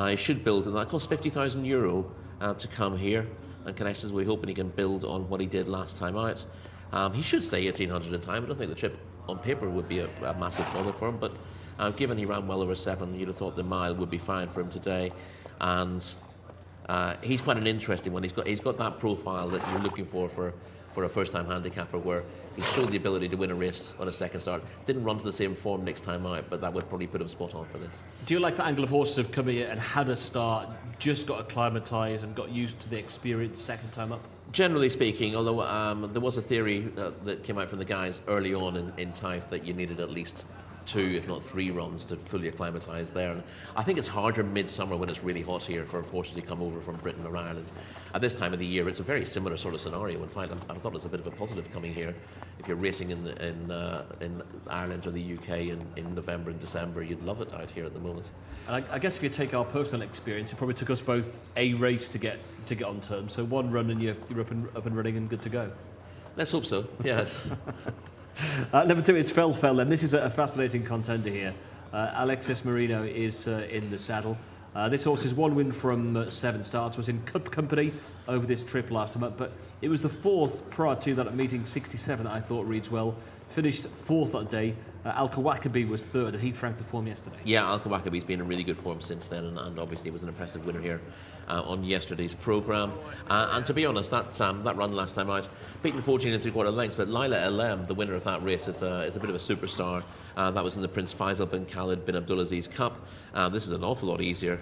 He should build, and that cost €50,000 to come here. And connections, we're hoping he can build on what he did last time out. He should stay 1800 in time. I don't think the trip on paper would be a massive bother for him, but given he ran well over 7, you'd have thought the mile would be fine for him today. And he's quite an interesting one. He's got that profile that you're looking for a first-time handicapper, where he showed the ability to win a race on a second start. Didn't run to the same form next time out, but that would probably put him spot on for this. Do you like the angle of horses have come here and had a start, just got acclimatised and got used to the experience second time up? Generally speaking, although there was a theory that came out from the guys early on in Tythe that you needed at least 2, if not 3 runs to fully acclimatise there. And I think it's harder midsummer when it's really hot here for horses to come over from Britain or Ireland. At this time of the year, it's a very similar sort of scenario. In fact, I thought it's a bit of a positive coming here. If you're racing in Ireland or the UK in November and December, you'd love it out here at the moment. And I guess if you take our personal experience, it probably took us both a race to get on terms. So 1 run and you're up and running and good to go. Let's hope so. Yes. Number 2 is Fel, and this is a fascinating contender here. Alexis Marino is in the saddle. This horse is 1 win from 7 starts, was in Cup company over this trip last time up, but it was the 4th prior to that at meeting 67 that I thought reads well. Finished 4th that day. Al-Kawakabi was 3rd, and he franked the form yesterday. Yeah, Al-Kawakabi's been in really good form since then, and obviously was an impressive winner here on yesterday's programme. And to be honest, that run last time out, beaten 14 3/4 lengths, but Laila Elem, the winner of that race, is a bit of a superstar. That was in the Prince Faisal bin Khalid bin Abdulaziz Cup. This is an awful lot easier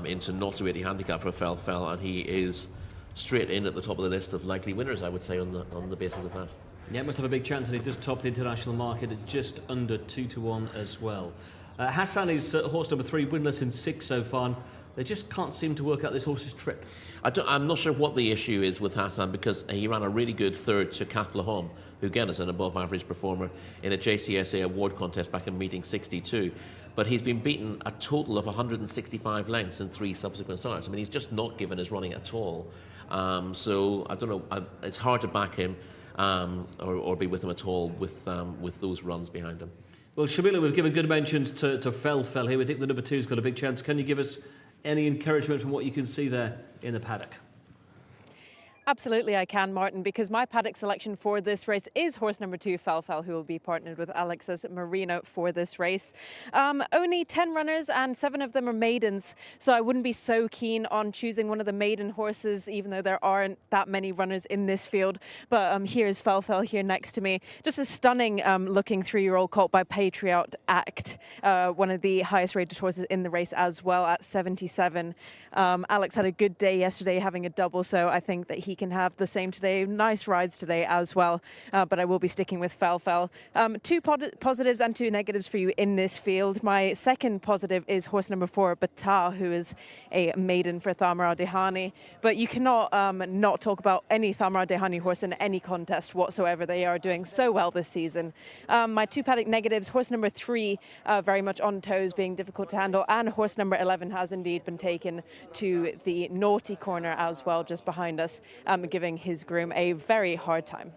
into not to 80 handicap for Fel, and he is straight in at the top of the list of likely winners, I would say, on the basis of that. Yeah, must have a big chance, and he does top the international market at just under 2-1 as well. Hassan is horse number 3, winless in 6 so far. And they just can't seem to work out this horse's trip. I'm not sure what the issue is with Hassan, because he ran a really good 3rd to Cathlahom, who again is an above-average performer in a Jcsa award contest back in meeting 62. But he's been beaten a total of 165 lengths in 3 subsequent starts. I mean, he's just not given his running at all. So I don't know. It's hard to back him. Or be with him at all with those runs behind him. Well, Shamila, we've given good mentions to Fel here. We think the number 2's got a big chance. Can you give us any encouragement from what you can see there in the paddock? Absolutely, I can, Martin, because my paddock selection for this race is horse number 2, Felfel, who will be partnered with Alexis Marino for this race. Only 10 runners and 7 of them are maidens, so I wouldn't be so keen on choosing one of the maiden horses, even though there aren't that many runners in this field. But here's Felfel here next to me. Just a stunning looking 3-year-old colt by Patriot Act, one of the highest rated horses in the race as well at 77. Alex had a good day yesterday having a double, so I think that he can have the same today. Nice rides today as well, but I will be sticking with Felfel. 2 positives and 2 negatives for you in this field. My second positive is horse number 4, Bata, who is a maiden for Thamara Dehani. But you cannot not talk about any Thamara Dehani horse in any contest whatsoever. They are doing so well this season. My 2 paddock negatives, horse number 3, very much on toes, being difficult to handle, and horse number 11 has indeed been taken to the naughty corner as well, just behind us, giving his groom a very hard time.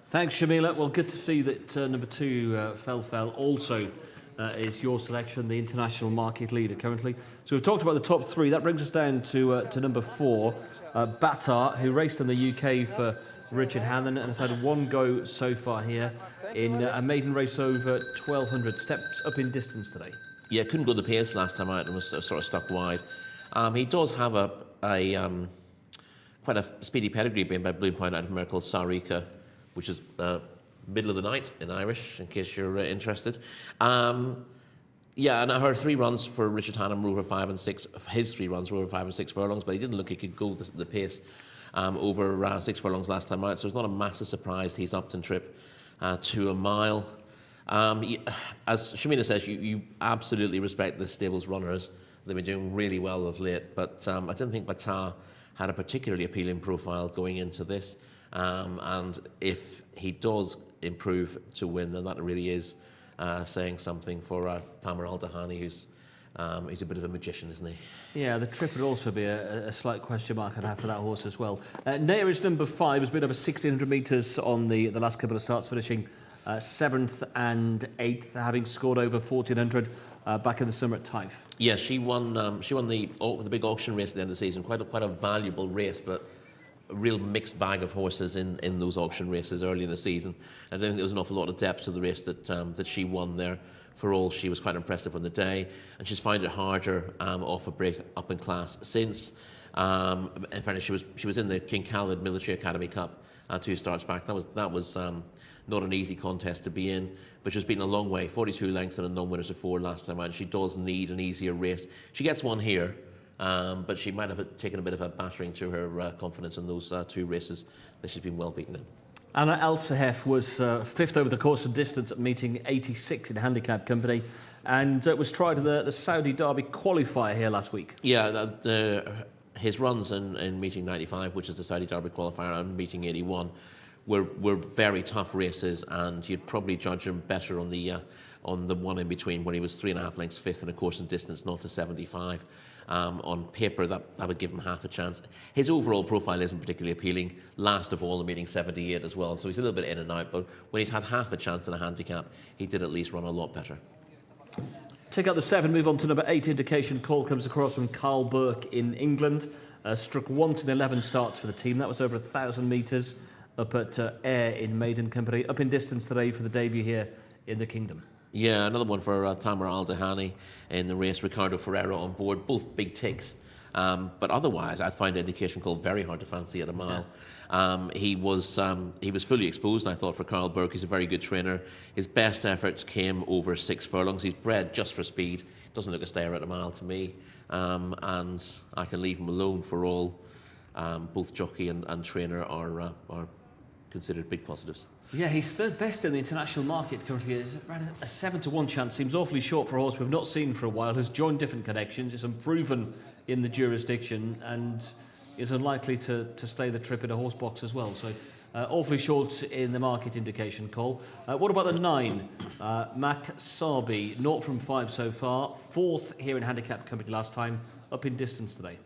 Thanks, Shamila. Well, good to see that number 2, Felfel, also is your selection, the international market leader currently. So we've talked about the top 3. That brings us down to number 4, Bata, who raced in the UK for Richard Hannon and has had 1 go so far here in a maiden race over 1,200. Steps up in distance today. Yeah, couldn't go the pace last time out and was sort of stuck wide. He does have a quite a speedy pedigree being by Blue Point out of Miracle Sarika, which is middle of the night in Irish, in case you're interested. Yeah, and her 3 runs for Richard Hannum were over 5 and 6. His 3 runs were over 5 and 6 furlongs, but he didn't look he could go the pace over 6 furlongs last time out. So it's not a massive surprise he's upped in trip to a mile. As Shamina says, you absolutely respect the stable's runners. They've been doing really well of late, but I didn't think Bata had a particularly appealing profile going into this. And if he does improve to win, then that really is saying something for Tamer Al-Dahani, who's he's a bit of a magician, isn't he? Yeah, the trip would also be a slight question mark I'd have for that horse as well. Nearest number 5 has been over 1,600 metres on the last couple of starts, finishing 7th and 8th, having scored over 1,400 back in the summer at Taif. Yeah, she won the big auction race at the end of the season. Quite a valuable race, but a real mixed bag of horses in those auction races early in the season. I don't think there was an awful lot of depth to the race that she won there. For all, she was quite impressive on the day, and she's found it harder off a break up in class since. In fairness, she was in the King Khalid Military Academy Cup 2 starts back. That was not an easy contest to be in, but she's beaten a long way, 42 lengths and a non-winners of 4 last time out. She does need an easier race. She gets one here, but she might have taken a bit of a battering to her confidence in those 2 races that she's been well beaten in. Anna El Sahef was 5th over the course and distance at meeting 86 in handicap company, and was tried to the Saudi Derby qualifier here last week. Yeah, his runs in meeting 95, which is the Saudi Derby qualifier, and meeting 81 were very tough races, and you'd probably judge him better on the one in between, where he was 3.5 lengths 5th in a course and distance 0 to 75. On paper, that would give him half a chance. His overall profile isn't particularly appealing. Last of all, the meeting 78 as well, so he's a little bit in and out, but when he's had half a chance in a handicap, he did at least run a lot better. Take out the 7, move on to number 8. Indication call comes across from Carl Burke in England. Struck once in 11 starts for the team. That was over 1,000 metres up at Ayr in maiden company. Up in distance today for the debut here in the Kingdom. Yeah, another one for Tamer Al-Dahani in the race. Ricardo Ferreira on board, both big ticks. But otherwise, I find Indication Call very hard to fancy at a mile. Yeah. He was fully exposed, I thought, for Carl Burke. He's a very good trainer. His best efforts came over 6 furlongs. He's bred just for speed. Doesn't look a stayer at a mile to me. And I can leave him alone for all. Both jockey and trainer are considered big positives. Yeah, he's 3rd best in the international market currently. It's around a 7 to 1 chance. Seems awfully short for a horse we've not seen for a while. Has joined different connections. Is unproven in the jurisdiction and is unlikely to stay the trip in a horse box as well. So awfully short in the market. Indication call. What about the 9? Mac Sabi, 0 from 5 so far. 4th here in handicap company last time. Up in distance today.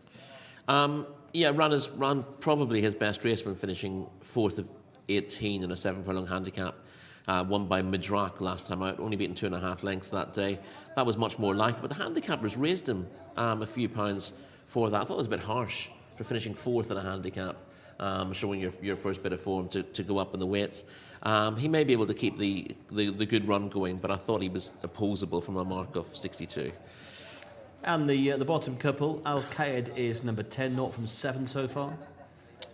Yeah, ran probably his best race when finishing 4th of 18 in a 7 furlong handicap. Won by Midrak last time out, only beaten 2.5 lengths that day. That was much more like it, but the handicappers raised him a few pounds for that. I thought it was a bit harsh for finishing 4th in a handicap, showing your first bit of form to go up in the weights. He may be able to keep the good run going, but I thought he was opposable from a mark of 62. And the bottom couple, Al Qaed is number 10, 0 from 7 so far.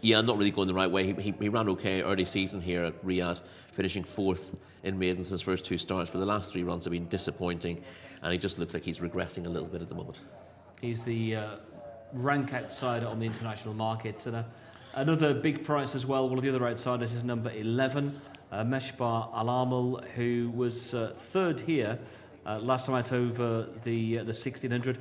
Yeah, not really going the right way. He ran okay early season here at Riyadh, finishing 4th in maidens his first 2 starts, but the last 3 runs have been disappointing, and he just looks like he's regressing a little bit at the moment. He's the rank outsider on the international markets, and another big price as well. One of the other outsiders is number 11, Meshbar Alamal, who was 3rd here last time out over the 1600.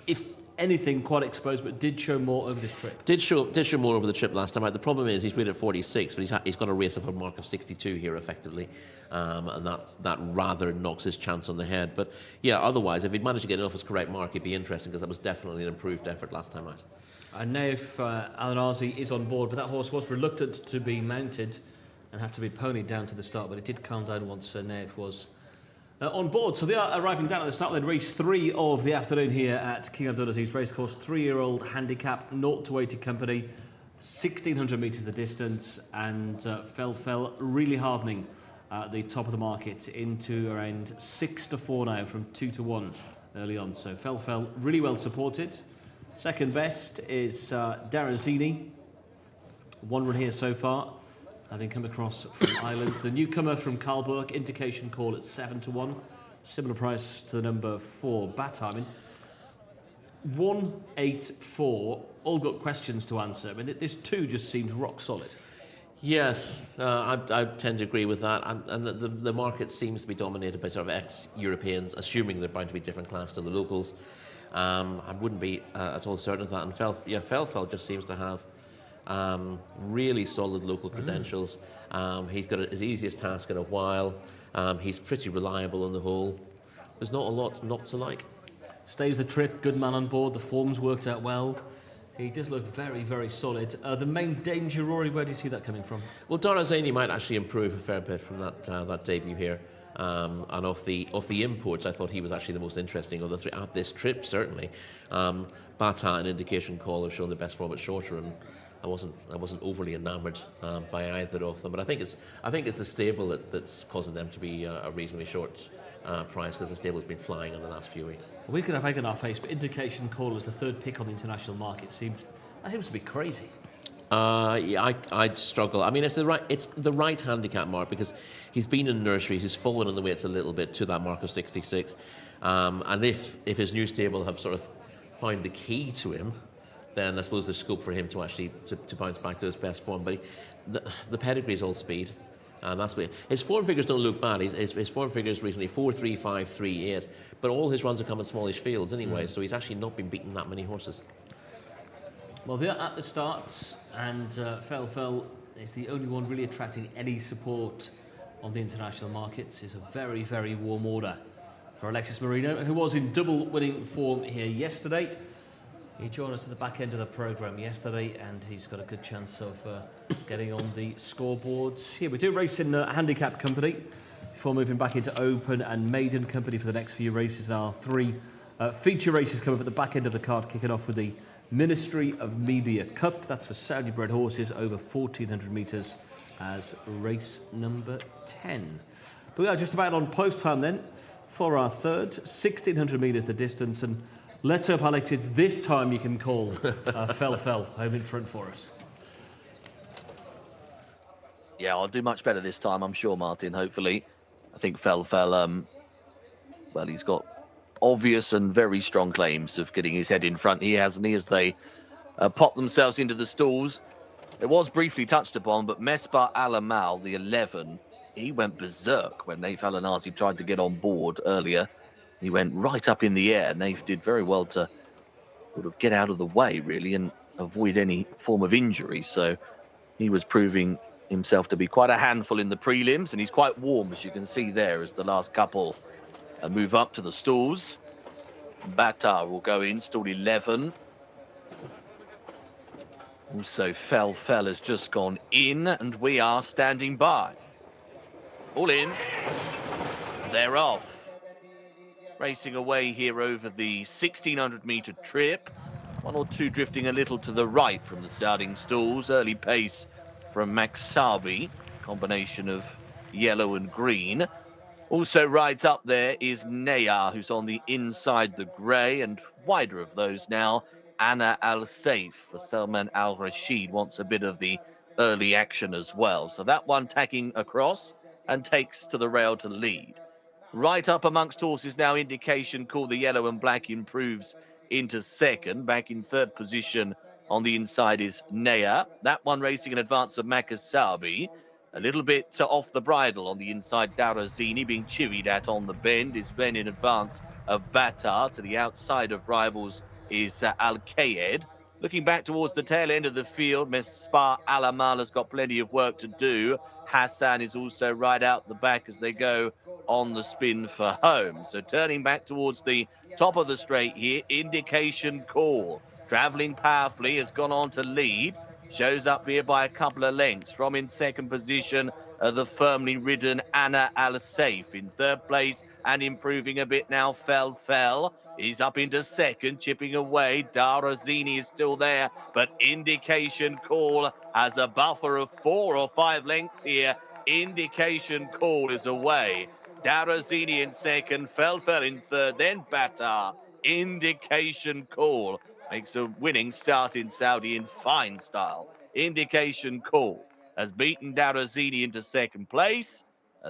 If anything, quite exposed, but did show more over this trip. Did show more over the trip last time out. The problem is he's rated at 46, but he's got a race of a mark of 62 here effectively, and that rather knocks his chance on the head. But yeah, otherwise, if he'd managed to get off his correct mark, it'd be interesting, because that was definitely an improved effort last time out. I know if Al-Nazi is on board, but that horse was reluctant to be mounted and had to be ponied down to the start, but it did calm down once Neif was on board. So they are arriving down at the start. Then race 3 of the afternoon here at King Abdulaziz Racecourse. 3-year-old handicap, 0 to 80 company, 1,600 metres the distance, and fell really hardening at the top of the market into around 6 to 4 now from 2 to 1 early on. So fell really well supported. Second best is Darazini. 1 run here so far, having come across from Ireland. The newcomer from Karlburg, indication call at 7 to 1. Similar price to the number 4, Bata. I mean, 1, 8, 4, all got questions to answer. I mean, this 2 just seems rock solid. Yes, I tend to agree with that. And the market seems to be dominated by sort of ex-Europeans, assuming they're bound to be different class to the locals. I wouldn't be at all certain of that. And Felfel just seems to have really solid local credentials. He's got his easiest task in a while. He's pretty reliable on the whole. There's not a lot not to like. Stays the trip, good man on board. The form's worked out well. He does look very, very solid. The main danger, Rory, where do you see that coming from? Well, Darazini might actually improve a fair bit from that debut here. And off the imports, I thought he was actually the most interesting of the 3 at this trip, certainly. Bata and Indication Call have shown the best form at shorter, and I wasn't overly enamoured by either of them. But I think it's the stable that's causing them to be a reasonably short price, because the stable's been flying in the last few weeks. We could have egg on our face, but Indication Call as the 3rd pick on the international market seems to be crazy. Yeah, I'd struggle. I mean, it's the right handicap mark, because he's been in nurseries, he's fallen on the weights a little bit to that mark of 66, and if his new stable have sort of found the key to him, then I suppose there's scope for him to actually to bounce back to his best form. But the pedigree is all speed, and that's what his form figures don't look bad. His form figures recently 4-3, 5-3, 8, but all his runs have come in smallish fields anyway. So he's actually not been beating that many horses. Well, they're at the start, and Fel is the only one really attracting any support on the international markets. It's a very, very warm order for Alexis Marino, who was in double winning form here yesterday. He joined us at the back end of the programme yesterday, and he's got a good chance of getting on the scoreboards. Here we do race in handicap company before moving back into open and maiden company for the next few races. Now 3 feature races come up at the back end of the card, kicking off with the Ministry of Media Cup. That's for Saudi-bred horses over 1,400 metres as race number 10. But we are just about on post time then for our 3rd, 1,600 metres the distance, and let's hope, Alex, it's this time you can call Fel home in front for us. Yeah, I'll do much better this time, I'm sure, Martin, hopefully. I think Fel, well, he's got obvious and very strong claims of getting his head in front. He hasn't he, as they pop themselves into the stalls. It was briefly touched upon, but Mesbah Alamal, the 11, he went berserk when Naif Al-Nazi tried to get on board earlier. He went right up in the air. Naif did very well to sort of get out of the way, really, and avoid any form of injury. So he was proving himself to be quite a handful in the prelims, and he's quite warm, as you can see there, as the last couple move up to the stalls. Bata will go in, stall 11. Also, Fel has just gone in, and we are standing by. All in. They're off. Racing away here over the 1,600 metre trip. One or two drifting a little to the right from the starting stalls. Early pace from Maxabi, combination of yellow and green. Also right up there is Naya, who's on the inside the grey, and wider of those now, Anna Al-Saif. For Salman Al-Rashid wants a bit of the early action as well. So that one tagging across and takes to the rail to lead. Right up amongst horses now, Indication Call, the yellow and black, improves into second. Back in third position on the inside is Naya. That one racing in advance of Makasabi. A little bit off the bridle on the inside, Darazini being chivied at on the bend is then in advance of Bata. To the outside of rivals is Al-Kayed. Looking back towards the tail end of the field, Mespa Alamal has got plenty of work to do. Hassan is also right out the back as they go on the spin for home. So turning back towards the top of the straight here, Indication Call, travelling powerfully, has gone on to lead. Shows up here by a couple of lengths. From in second position, the firmly ridden Anna Al-Saif. In third place and improving a bit now, Fell. He's up into second, chipping away. Darazini is still there, but Indication Call has a buffer of 4 or 5 lengths here. Indication Call is away. Darazini in second, Fell in third, then Bata. Indication Call makes a winning start in Saudi in fine style. Indication Call has beaten Darazini into second place.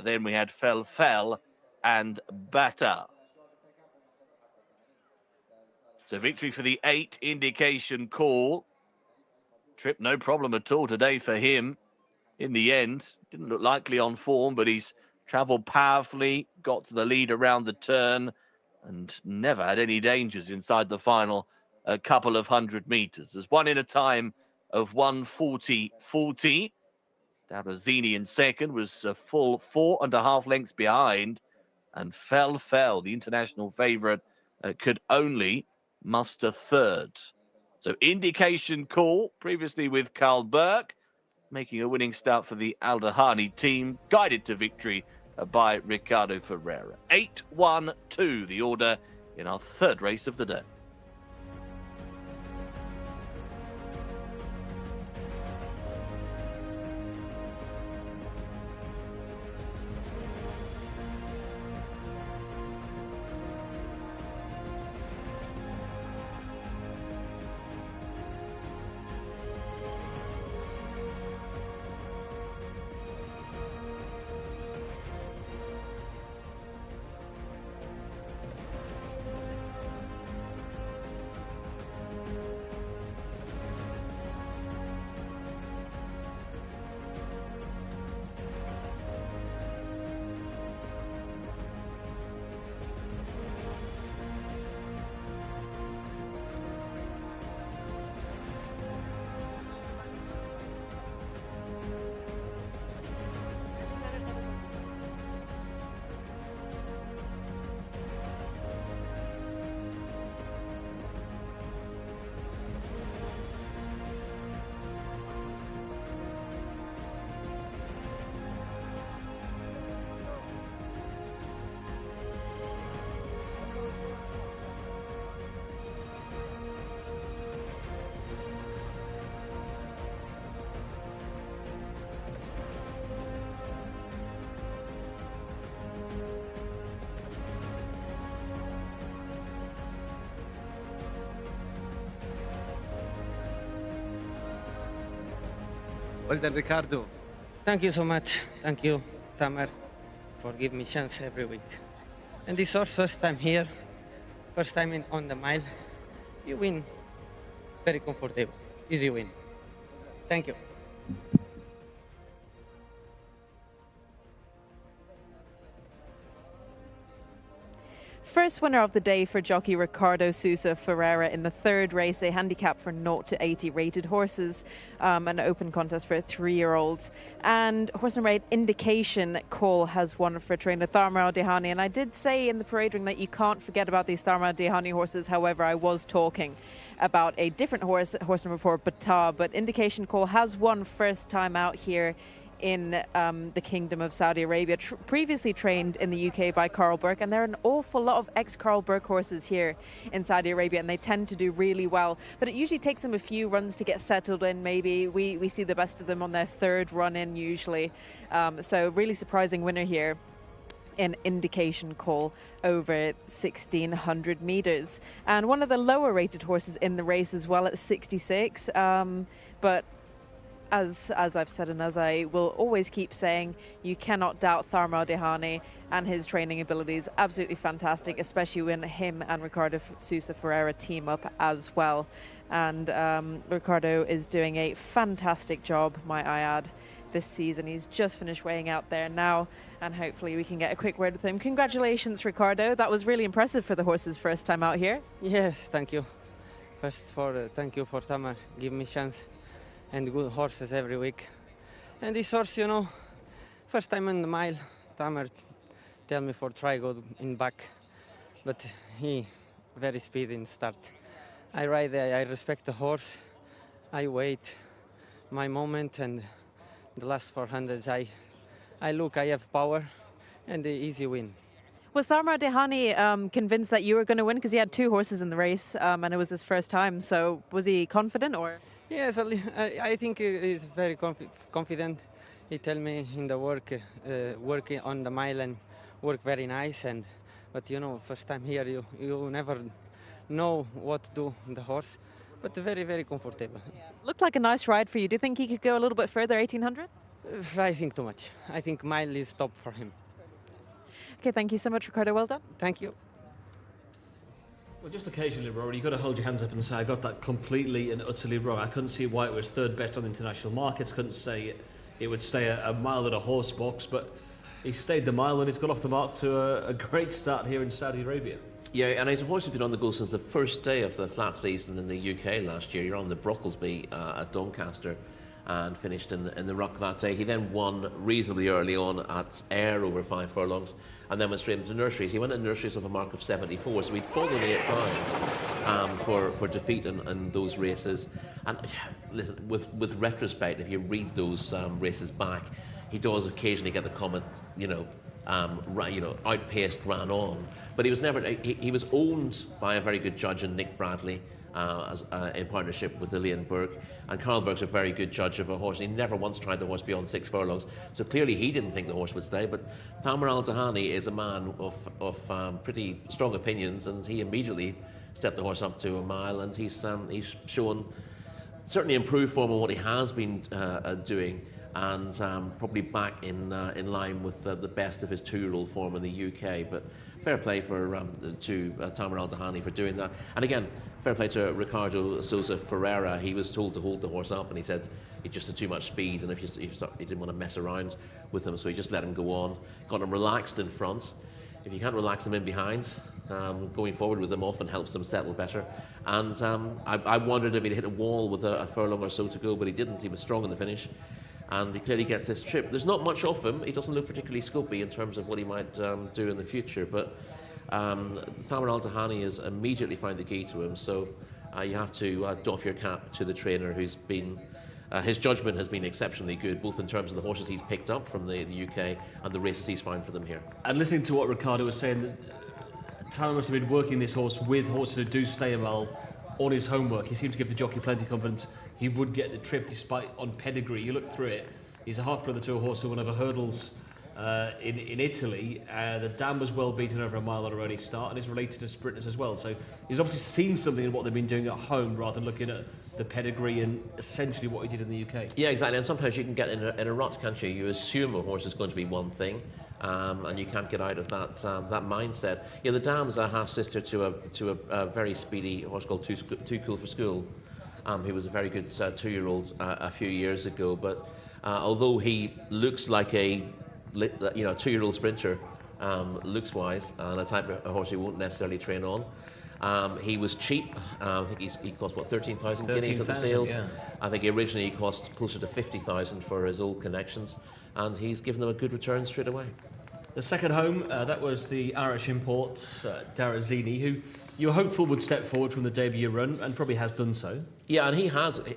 Then we had Fell and Bata. So victory for the 8, Indication Call. Trip no problem at all today for him. In the end, didn't look likely on form, but he's travelled powerfully, got to the lead around the turn, and never had any dangers inside the final a couple of 100 metres. There's one in a time of 1:40.40. Darazini in second was a full 4.5 lengths behind, and Fell, the international favourite, could only muster third. So Indication Call, previously with Carl Burke, making a winning start for the Al-Dahani team, guided to victory by Ricardo Ferreira. 8-1-2, the order in our third race of the day. Well done, Ricardo. Thank you so much. Thank you, Tamer, for giving me chance every week. And this horse, first time here, first time on the mile. You win very comfortable, easy win. Thank you. First winner of the day for jockey Ricardo Sousa Ferreira in the third race, a handicap for 0 to 80 rated horses, an open contest for 3-year-olds. And horse number 8, Indication Call, has won for trainer Tharma Al-Dehani. And I did say in the parade ring that you can't forget about these Tharma Al-Dehani horses. However, I was talking about a different horse, horse number 4, Bata. But Indication Call has won first time out here in the Kingdom of Saudi Arabia, previously trained in the UK by Carl Burke, and there are an awful lot of ex-Carl Burke horses here in Saudi Arabia, and they tend to do really well. But it usually takes them a few runs to get settled in. Maybe we see the best of them on their third run in usually. So really surprising winner here in Indication Call over 1,600 meters, and one of the lower rated horses in the race as well at 66. But as I've said, and as I will always keep saying, you cannot doubt Tharma Dehani and his training abilities. Absolutely fantastic, especially when him and Ricardo Sousa Ferreira team up as well. And Ricardo is doing a fantastic job, might I add, this season. He's just finished weighing out there now, and hopefully we can get a quick word with him. Congratulations, Ricardo. That was really impressive for the horse's first time out here. Yes, thank you. First, thank you for Tamer, give me chance and good horses every week. And this horse, you know, first time in the mile, Tamer tell me for try go in back, but he very speedy in start. I ride there, I respect the horse, I wait my moment, and the last 400s I look, I have power, and the easy win. Was Tharma Dehani convinced that you were going to win, because he had two horses in the race and it was his first time? So was he confident, or? Yes, I think he's very confident. He tell me in the working on the mile and work very nice. But you know, first time here, you never know what to do the horse, but very, very comfortable. Yeah. Looked like a nice ride for you. Do you think he could go a little bit further, 1,800? I think too much. I think mile is top for him. Okay, thank you so much, Ricardo. Well done. Thank you. Well, just occasionally, Rory, you've got to hold your hands up and say, I got that completely and utterly wrong. I couldn't see why it was third best on the international markets. Couldn't say it would stay a mile at a horse box, but he stayed the mile and he's got off the mark to a great start here in Saudi Arabia. Yeah, and his horse has been on the go since the first day of the flat season in the UK last year. You're on the Brocklesby at Doncaster and finished in the ruck that day. He then won reasonably early on at Ayr over 5 furlongs, and then went straight into nurseries. He went into nurseries of a mark of 74, so he'd fallen 8 pounds for defeat in those races. And listen, with retrospect, if you read those races back, he does occasionally get the comment, outpaced, ran on. But he was never. He was owned by a very good judge in Nick Bradley, in partnership with Lillian Burke, and Carl Burke's a very good judge of a horse. He never once tried the horse beyond 6 furlongs, so clearly he didn't think the horse would stay. But Thamar Al Dahani is a man of pretty strong opinions, and he immediately stepped the horse up to a mile, and he's shown certainly improved form on what he has been doing, and probably back in line with the best of his 2-year-old form in the UK. But fair play to Thamar Al Dahani for doing that. And again, fair play to Ricardo Sousa Ferreira. He was told to hold the horse up, and he said he just had too much speed, and he didn't want to mess around with him, so he just let him go on, got him relaxed in front. If you can't relax them in behind, going forward with them often helps them settle better. And I wondered if he'd hit a wall with a furlong or so to go, but he didn't. He was strong in the finish, and he clearly gets this trip. There's not much of him. He doesn't look particularly scopy in terms of what he might do in the future, but Thamar Al Dahani has immediately found the key to him, so you have to doff your cap to the trainer, who's been his judgment has been exceptionally good, both in terms of the horses he's picked up from the UK and the races he's found for them here. And listening to what Ricardo was saying, Thamar must have been working this horse with horses who do stay a mile on his homework. He seemed to give the jockey plenty of confidence he would get the trip despite on pedigree. You look through it, he's a half brother to a horse who won over hurdles in Italy. The dam was well beaten over a mile on a early start, and is related to sprinters as well. So he's obviously seen something in what they've been doing at home rather than looking at the pedigree and essentially what he did in the UK. Yeah, exactly. And sometimes you can get in a rut, can't you? You assume a horse is going to be one thing, and you can't get out of that mindset. Yeah, the dam's a half sister to a very speedy horse called Too Cool for School, who was a very good 2-year-old a few years ago. But although he looks like a 2-year-old sprinter, looks wise, and a type of horse you won't necessarily train on. He was cheap. I think he cost 13,000 guineas at the sales. Yeah. I think originally he cost closer to 50,000 for his old connections, and he's given them a good return straight away. The second home, that was the Irish import, Darazini, who you were hopeful would step forward from the debut run, and probably has done so. Yeah, and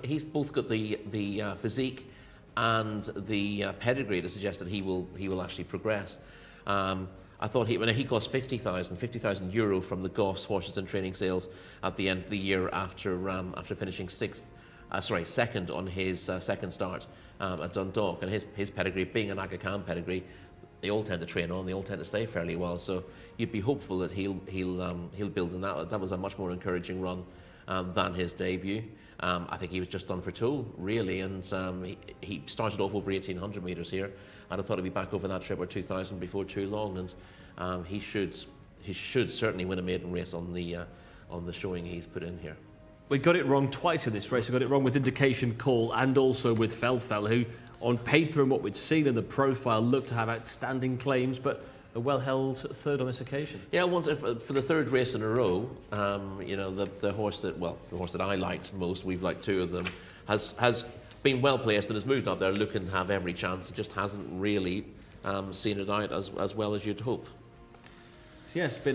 he's both got the physique and the pedigree to suggest that he will actually progress. I thought he cost 50,000 euro from the Goffs Horses and Training Sales at the end of the year after finishing second on his second start at Dundalk, and his pedigree being an Aga Khan pedigree, they all tend to train on, they all tend to stay fairly well. So you'd be hopeful that he'll build on that. That was a much more encouraging run than his debut. I think he was just done for tow, really, and he started off over 1,800 metres here, and I thought he'd be back over that trip or 2,000 before too long, and he should certainly win a maiden race on the showing he's put in here. We got it wrong twice in this race. We got it wrong with Indication Call and also with Felfel, who on paper and what we'd seen in the profile looked to have outstanding claims, but a well-held third on this occasion. Yeah, once for the third race in a row, the horse that I liked most, we've liked two of them, has been well placed and has moved up there looking to have every chance. It just hasn't really seen it out as well as you'd hope. Yes, it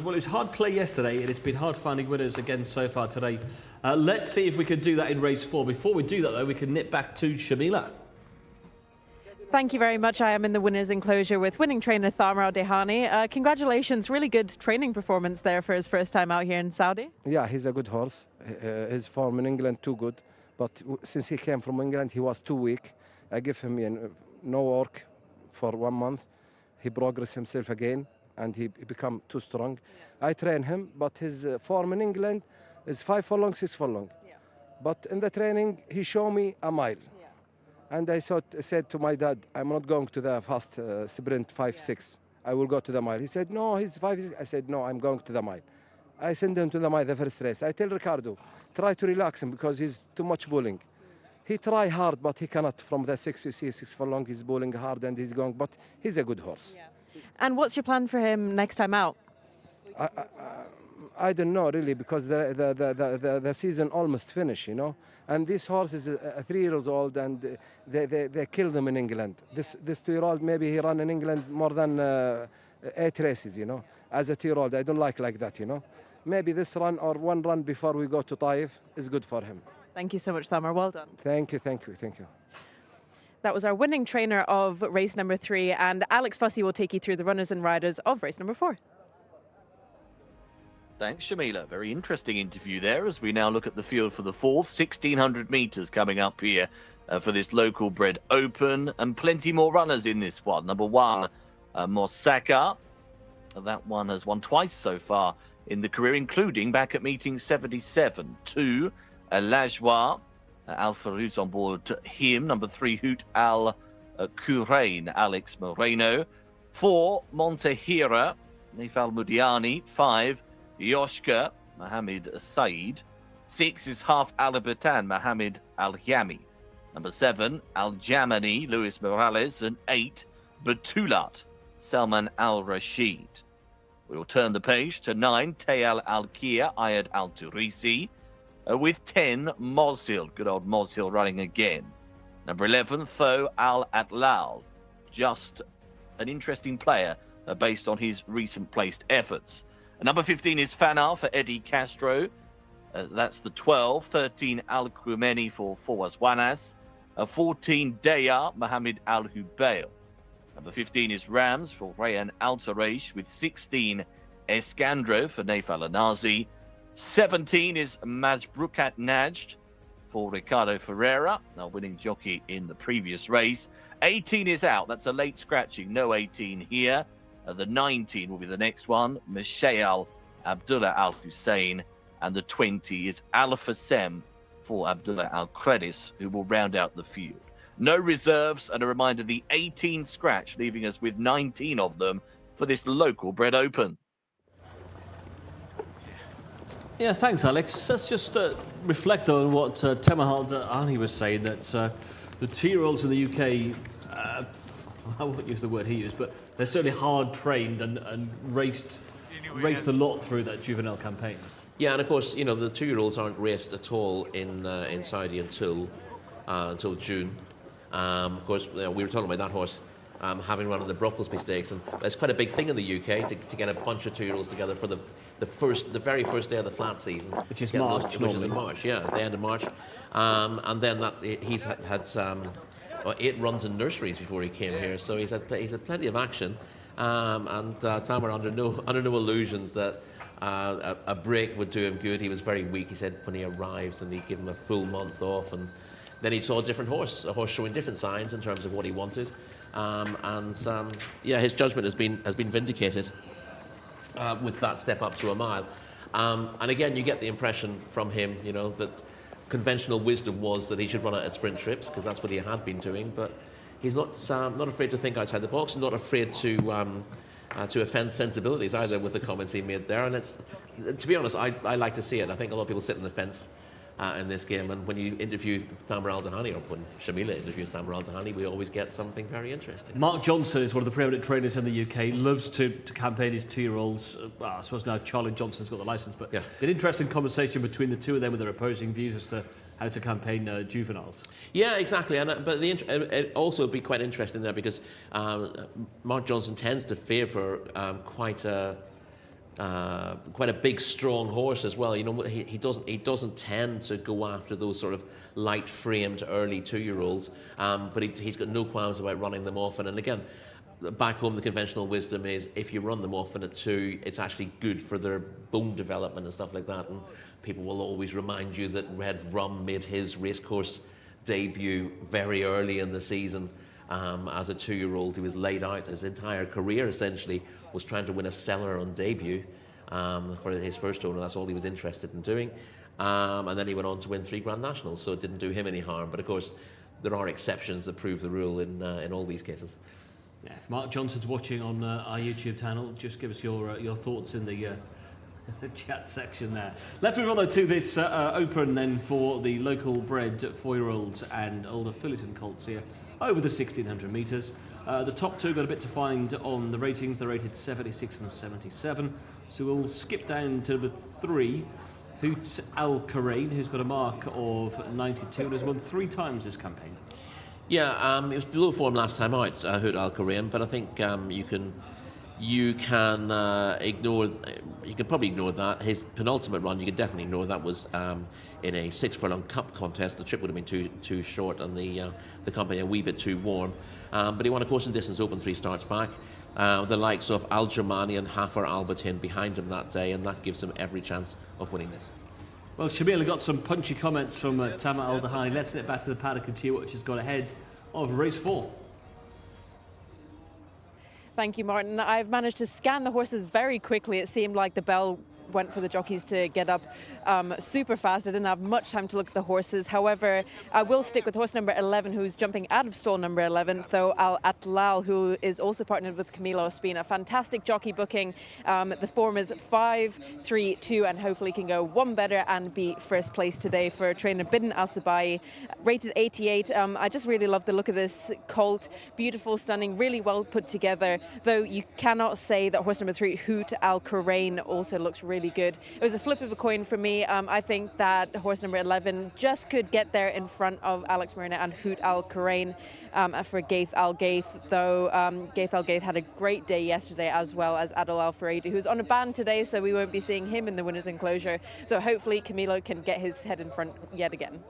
was hard play yesterday, and it's been hard finding winners again so far today. Let's see if we can do that in race 4. Before we do that, though, we can nip back to Shamila. Thank you very much. I am in the winners' enclosure with winning trainer Thamar Al-Dehani. Congratulations, really good training performance there for his first time out here in Saudi. Yeah, he's a good horse. His form in England too good, but since he came from England, he was too weak. I give him no work for 1 month. He progressed himself again, and he become too strong. I train him, but his form in England is 5 furlong, 6 furlong. Yeah. But in the training, he showed me a mile. And I said to my dad, I'm not going to the fast sprint 5-6. I will go to the mile. He said, no, he's 5. I said, no, I'm going to the mile. I sent him to the mile the first race. I tell Ricardo, try to relax him because he's too much bullying. He try hard, but he cannot. From the 6, you see 6 furlong, he's bullying hard and he's going, but he's a good horse. Yeah. And what's your plan for him next time out? I don't know really, because the season almost finished, And this horse is 3 years old, and they kill them in England. This 2-year-old, maybe he run in England more than 8 races, As a 2-year-old, I don't like that, Maybe this run or 1 run before we go to Taif is good for him. Thank you so much, Thamar. Well done. Thank you. That was our winning trainer of race number 3, and Alex Fussy will take you through the runners and riders of race number 4. Thanks, Shamila. Very interesting interview there as we now look at the field for the 4th. 1,600 metres coming up here for this local bred open, and plenty more runners in this one. Number 1, Mosaka. That one has won twice so far in the career, including back at meeting 77. 2, Lajwa. Al Farouz on board him. Number 3, Hoot Al Kurain, Alex Moreno. 4, Montehira, Nifal Mudiani. 5, Yoshka, Mohamed Said. 6 is Half Alabatan, Mohamed Al-Yami. Number 7, Al-Jamani, Luis Morales. And 8, Batulat, Salman Al-Rashid. We will turn the page to 9, Tayal Al-Kia, Ayad Al-Turisi. With 10, Mozhil, good old Mozhil running again. Number 11, Tho Al-Atlal, just an interesting player based on his recent placed efforts. Number 15 is Fanar for Eddie Castro. That's the 12. 13, Al-Khumeni for Fawaz Wanas. 14, Deya, Mohamed Al-Hubayl. Number 15 is Rams for Rayan Al-Tareish, with 16, Eskandro for Naif Al-Anazi. 17 is Majbrukat Najd for Ricardo Ferreira, now winning jockey in the previous race. 18 is out. That's a late scratching. No 18 here. The 19 will be the next one. Mishael Abdullah Al Hussein. And the 20 is Al Fasem for Abdullah Al Kredis, who will round out the field. No reserves, and a reminder, the 18 scratch, leaving us with 19 of them for this local bred open. Yeah, thanks, Alex. Let's just reflect on what Thamar Al-Dehani was saying, that the 2-year-olds in the UK, I won't use the word he used, but they're certainly hard trained and raced a lot through that juvenile campaign. Yeah, and of course, the 2-year-olds aren't raced at all in Saudi until June. Of course, we were talking about that horse having run in the Brocklesby Stakes, and it's quite a big thing in the UK to get a bunch of 2-year-olds together for the very first day of the flat season, which is March, which is in March, yeah, at the end of March, and then that he's had 8 runs in nurseries before he came here, so he's had plenty of action. And Tamer under no illusions that a break would do him good. He was very weak, he said, when he arrived, and he'd give him a full month off, and then he saw a different horse, a horse showing different signs in terms of what he wanted. His judgment has been vindicated with that step up to a mile. And again, you get the impression from him, that conventional wisdom was that he should run it at sprint trips, because that's what he had been doing. But he's not afraid to think outside the box, and not afraid to offend sensibilities either with the comments he made there. And it's, to be honest, I like to see it. I think a lot of people sit on the fence in this game, and when you interview Tamer Al-Dahani, or when Shamila interviews Tamer Al-Dahani, we always get something very interesting. Mark Johnson is one of the preeminent trainers in the UK, loves to campaign his 2-year-olds. I suppose now Charlie Johnson's got the licence, but yeah. An interesting conversation between the two of them with their opposing views as to how to campaign juveniles. Yeah, exactly. And but it also would be quite interesting there, because Mark Johnson tends to favour quite a big, strong horse as well. He doesn't tend to go after those sort of light-framed early 2-year-olds, but he's got no qualms about running them often. And again, back home, the conventional wisdom is if you run them often at 2, it's actually good for their bone development and stuff like that. And people will always remind you that Red Rum made his racecourse debut very early in the season. As a 2-year-old, he was laid out. His entire career essentially was trying to win a Cellar on debut for his first owner. That's all he was interested in doing. And then he went on to win 3 Grand Nationals, so it didn't do him any harm. But of course, there are exceptions that prove the rule in all these cases. Yeah, if Mark Johnson's watching on our YouTube channel, just give us your thoughts in the chat section there. Let's move on though to this open then for the local bred 4-year-olds and older fillies and colts here over the 1600 metres. The top 2 got a bit to find on the ratings. They're rated 76 and 77. So we'll skip down to number 3, Hoot Al Karain, who's got a mark of 92 and has won 3 times this campaign. Yeah, it was below form last time out, Hoot Al Karain, but I think you can probably ignore that. His penultimate run, you can definitely ignore. That was in a 6-furlong cup contest. The trip would have been too short, and the company a wee bit too warm. But he won a course and distance open 3 starts back. The likes of Al Germani and Hafer Albertin behind him that day, and that gives him every chance of winning this. Well, Shamila got some punchy comments from Tamer Al-Dahani. Let's get back to the paddock and see what she's got ahead of race 4. Thank you, Martin. I've managed to scan the horses very quickly. It seemed like the bell went for the jockeys to get up super fast. I didn't have much time to look at the horses. However, I will stick with horse number 11, who's jumping out of stall number 11, though Al Atlal, who is also partnered with Camilo Ospina. Fantastic jockey booking. The form is 5-3-2, and hopefully can go one better and be first place today for trainer Bidden Al-Sabai. Rated 88. I just really love the look of this colt. Beautiful, stunning, really well put together. Though you cannot say that horse number 3, Hoot Al Karain, also looks really good. It was a flip of a coin for me. I think that horse number 11 just could get there in front of Alex Marina and Hoot Al Karain for Gaith Al Gaith, though Gaith Al Gaith had a great day yesterday, as well as Adol Al Faridi, who's on a ban today, so we won't be seeing him in the winner's enclosure. So hopefully Camilo can get his head in front yet again.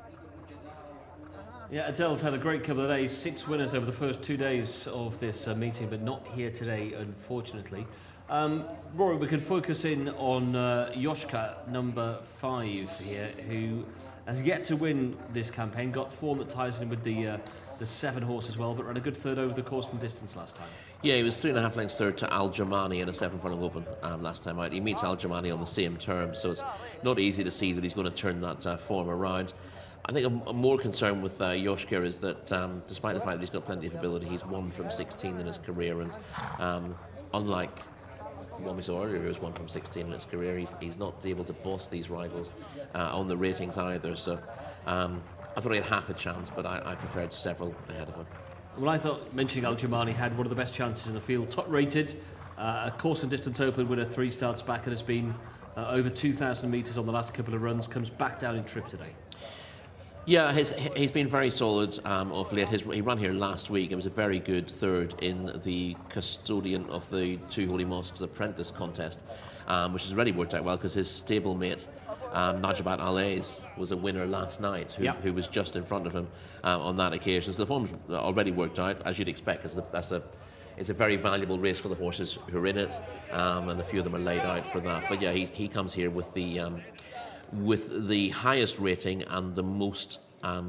Yeah, Adele's had a great couple of days. 6 winners over the first 2 days of this meeting, but not here today, unfortunately. Rory, we can focus in on Jcsa, number 5 here, who has yet to win this campaign. Got form that ties in with the 7 horse as well, but ran a good third over the course and distance last time. Yeah, he was 3.5 lengths third to Al Germani in a 7-furlong open last time out. He meets Al Germani on the same terms, so it's not easy to see that he's going to turn that form around. I think I'm more concerned with Jcsa is that despite the fact that he's got plenty of ability, he's won from 16 in his career, and unlike one we saw earlier, who was 1 from 16 in his career, he's not able to boss these rivals on the ratings either. So I thought he had half a chance, but I preferred several ahead of him. Well, I thought mentioning Al Germani had one of the best chances in the field. Top rated, a course and distance open winner 3 starts back, and has been over 2,000 metres on the last couple of runs. Comes back down in trip today. Yeah, he's been very solid of late. He ran here last week. It was a very good third in the custodian of the Two Holy Mosques Apprentice contest, which has already worked out well because his stablemate Najabat Alaiz was a winner last night, who was just in front of him on that occasion. So the form's already worked out, as you'd expect, because it's a very valuable race for the horses who are in it, and a few of them are laid out for that. But yeah, he comes here with the highest rating and the most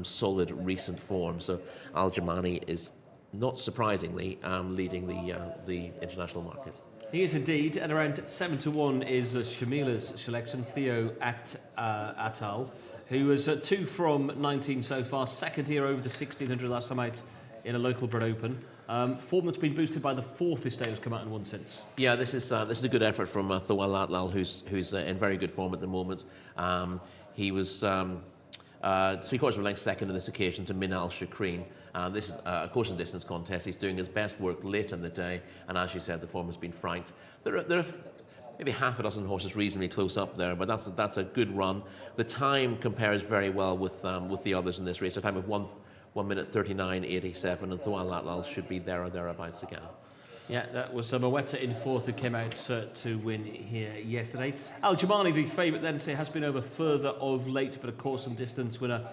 solid recent form. So Al Jamani is, not surprisingly, leading the international market. He is indeed, and around 7-1 is Shamila's selection, Theo Atal, who was 2 from 19 so far, second here over the 1600 last time out in a local bred open. Form that's been boosted by the 4th estate who's come out and won since. Yeah, this is a good effort from Thawal Atlal, who's in very good form at the moment. He was 3/4 of a length second on this occasion to Min Al Shakreen. This is a course and distance contest. He's doing his best work late in the day, and as you said, the form has been franked. There are maybe half a dozen horses reasonably close up there, but that's a good run. The time compares very well with the others in this race. A time of 1 minute 39.87, and Thawal Atlal should be there or thereabouts again. Yeah, that was Maweta in 4th who came out to win here yesterday. Al Jamani, the favourite then, has been over further of late, but of course some distance winner.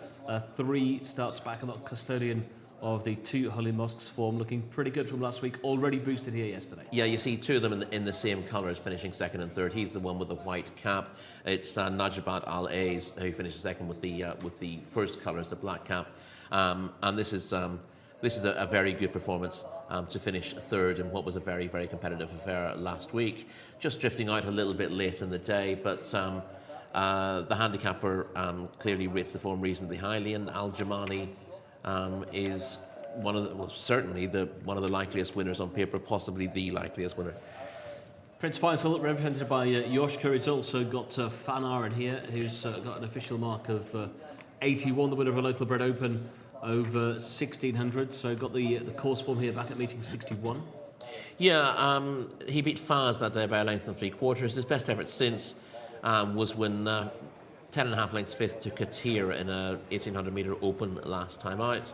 3 starts back, and that custodian of the 2 Holy Mosques form, looking pretty good from last week, already boosted here yesterday. Yeah, you see 2 of them in the same colours, finishing 2nd and 3rd. He's the one with the white cap. It's Najabat Al-Aiz who finishes 2nd with the first colours, the black cap. And this is a very good performance to finish 3rd in what was a very, very competitive affair last week. Just drifting out a little bit late in the day, but the handicapper clearly rates the form reasonably highly, and Al Jamani is certainly one of the likeliest winners on paper, possibly the likeliest winner. Prince Faisal, represented by Yoshka, has also got Fanar in here, who's got an official mark of 81, the winner of a local bred open over 1600. So got the course form here back at meeting 61. Yeah, he beat Faz that day by a length and 3/4. His best effort since was when 10.5 lengths 5th to Katir in a 1800 metre open last time out.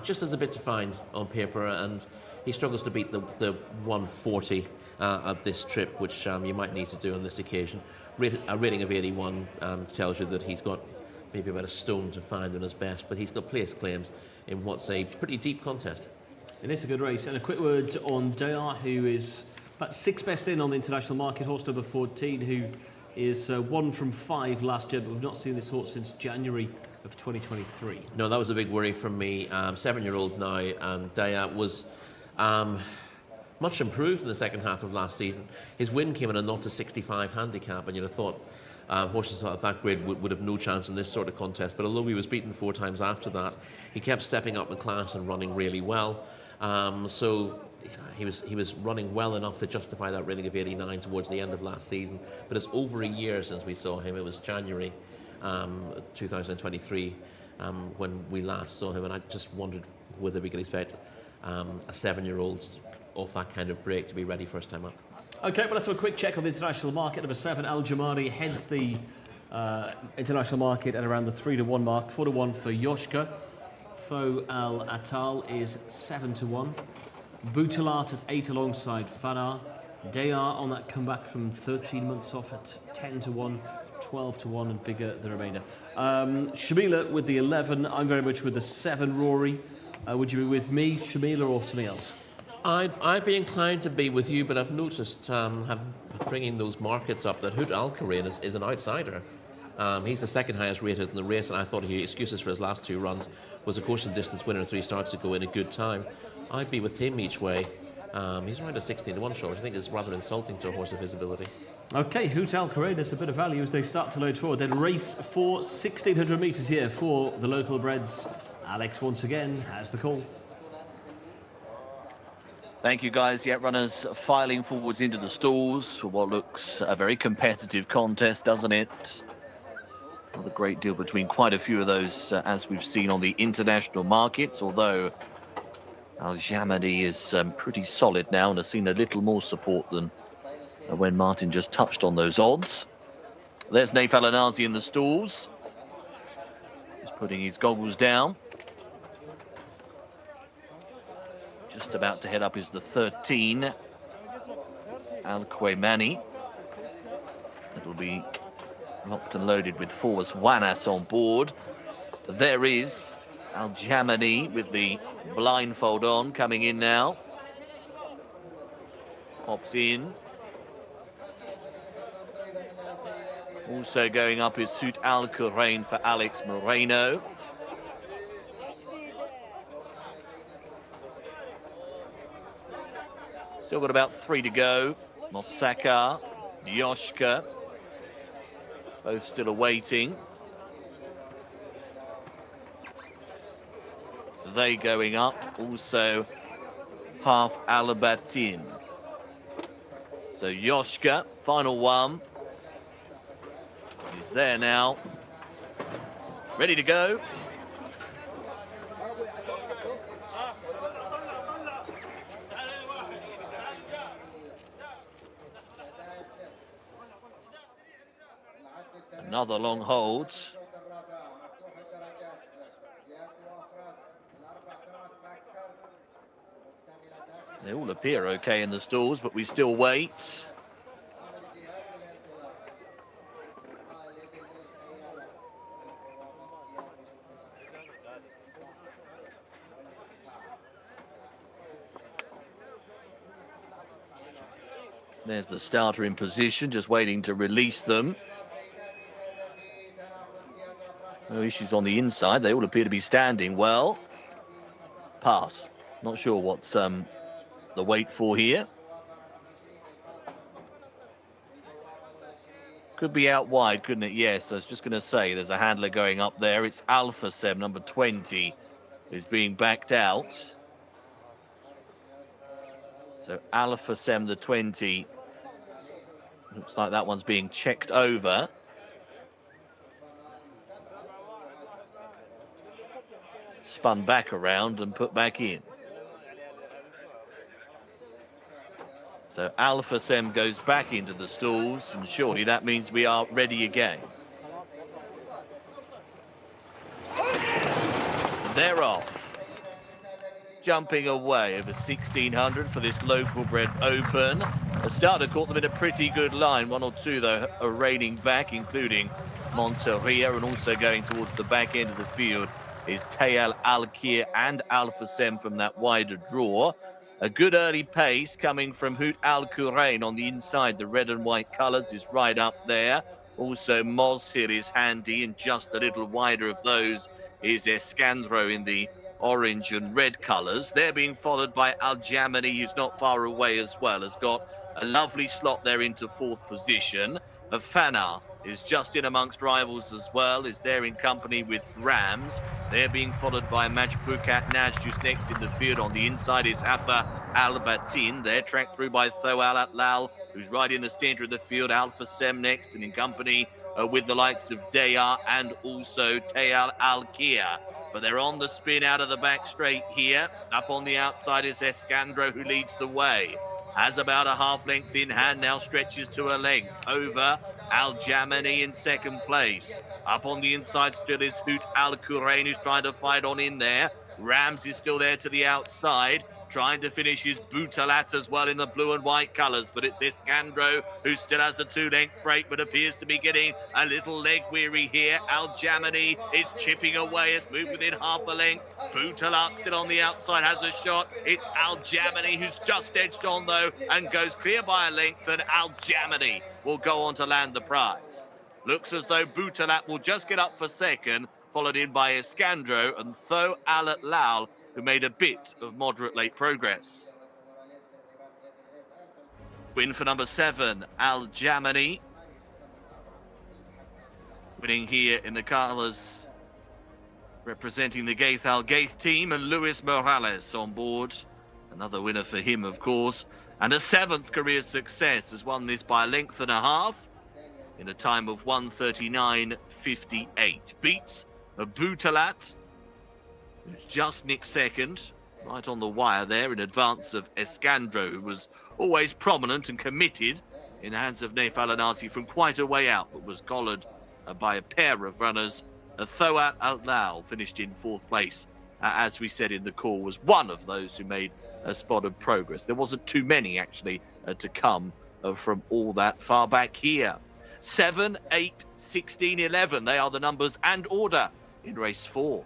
Just as a bit to find on paper, and he struggles to beat the 140 at this trip, which you might need to do on this occasion. A rating of 81 tells you that he's got maybe about a stone to find on his best, but he's got place claims in what's a pretty deep contest. It is a good race. And a quick word on Dayar, who is about 6th best in on the international market, horse number 14, who is 1 from 5 last year, but we've not seen this horse since January of 2023. No, that was a big worry from me. 7-year-old now, Dayar was much improved in the second half of last season. His win came in a 0-65 handicap, and you'd have thought horses at that grade would have no chance in this sort of contest. But although he was beaten 4 times after that, he kept stepping up in class and running really well. So he was running well enough to justify that rating of 89 towards the end of last season. But it's over a year since we saw him. It was January 2023 when we last saw him, and I just wondered whether we could expect a 7-year-old off that kind of break to be ready first time up. Okay, well, let's have a quick check on the international market. Number 7, Al Jamani, heads the international market at around the 3-1 mark. 4-1 for Yoshka. Tho Al Atal is 7-1. Boutalat at 8 alongside Fanar. Dayar on that comeback from 13 months off at 10-1, 12-1, and bigger the remainder. Shamila with the 11. I'm very much with the 7, Rory. Would you be with me, Shamila, or something else? I'd be inclined to be with you, but I've noticed, bringing those markets up, that Hoot Al-Karain is an outsider. He's the 2nd highest rated in the race, and I thought he excuses for his last 2 runs was a course and distance winner 3 starts ago in a good time. I'd be with him each way. He's around a 16-1 shot, which I think is rather insulting to a horse of his ability. Okay, Hoot Al-Karain has a bit of value as they start to load forward. Then race for 1600 metres here for the local breds. Alex once again has the call. Thank you, guys. Yeah, runners filing forwards into the stalls for what looks a very competitive contest, doesn't it? Not a great deal between quite a few of those, as we've seen on the international markets, although Al Jamani is pretty solid now and has seen a little more support than when Martin just touched on those odds. There's Naif Al-Anazi in the stalls. He's putting his goggles down. Just about to head up is the 13, Al Qaymani. It'll be locked and loaded with Force Wanas on board. There is Al-Jamani with the blindfold on, coming in now. Hops in. Also going up is Hoot Al-Qurain for Alex Moreno. Still got about 3 to go. Mosaka, Jcsa, both still awaiting. They going up. Also half Alabatin. So Jcsa, final one. He's there now. Ready to go. Another long hold. They all appear okay in the stalls, but we still wait. There's the starter in position, just waiting to release them. No issues on the inside. They all appear to be standing well. Pass. Not sure what's the wait for here. Could be out wide, couldn't it? Yes, I was just going to say there's a handler going up there. It's Alpha Sem, number 20, who's being backed out. So Alpha Sem, the 20. Looks like that one's being checked over. Spun back around and put back in. So Alpha Sem goes back into the stalls, and surely that means we are ready again. They're off. Jumping away over 1600 for this local bred open. The starter caught them in a pretty good line. 1 or 2 though are reining back, including Monteria, and also going towards the back end of the field is Tayal Al-Kir and Alpha Sem from that wider draw. A good early pace coming from Hoot Al-Qurain on the inside. The red and white colours is right up there. Also Mozhir is handy, and just a little wider of those is Escandro in the orange and red colours. They're being followed by Al-Jamani, who's not far away as well, has got a lovely slot there into 4th position. Fana is just in amongst rivals as well, is there in company with Rams. They're being followed by Majbukat Najd, who's next in the field. On the inside is Hafa Al-Batin. They're tracked through by Thoal Atlal, who's right in the centre of the field. Alpha Sem next, and in company with the likes of Dayar and also Tayal Al-Kir. But they're on the spin out of the back straight here. Up on the outside is Escandro, who leads the way. Has about a half length in hand, now stretches to a length. Over Al-Jamani in 2nd place. Up on the inside still is Hoot Al-Qurain, who's trying to fight on in there. Rams is still there to the outside, trying to finish his Butalat as well in the blue and white colours, but it's Escandro who still has a 2-length break, but appears to be getting a little leg weary here. Al-Jamani is chipping away, has moved within half a length. Butalat still on the outside, has a shot. It's Al-Jamani who's just edged on though and goes clear by a length, and Al-Jamani will go on to land the prize. Looks as though Butalat will just get up for 2nd, followed in by Escandro and Tho Al-Atlal, who made a bit of moderate late progress. Win for number 7, Al-Jamani. Winning here in the colours representing the Gaith Al-Gaith team, and Luis Morales on board. Another winner for him, of course. And a 7th career success, has won this by a length and a half in a time of 1:39.58. Beats Butalat, who's just nicked 2nd, right on the wire there in advance of Escandro, who was always prominent and committed in the hands of Naif Al-Anasi from quite a way out, but was collared by a pair of runners. Thoat Al-Lal finished in 4th place, as we said in the call, was one of those who made a spot of progress. There wasn't too many actually to come from all that far back here. 7, 8, 16-11. They are the numbers and order in race 4.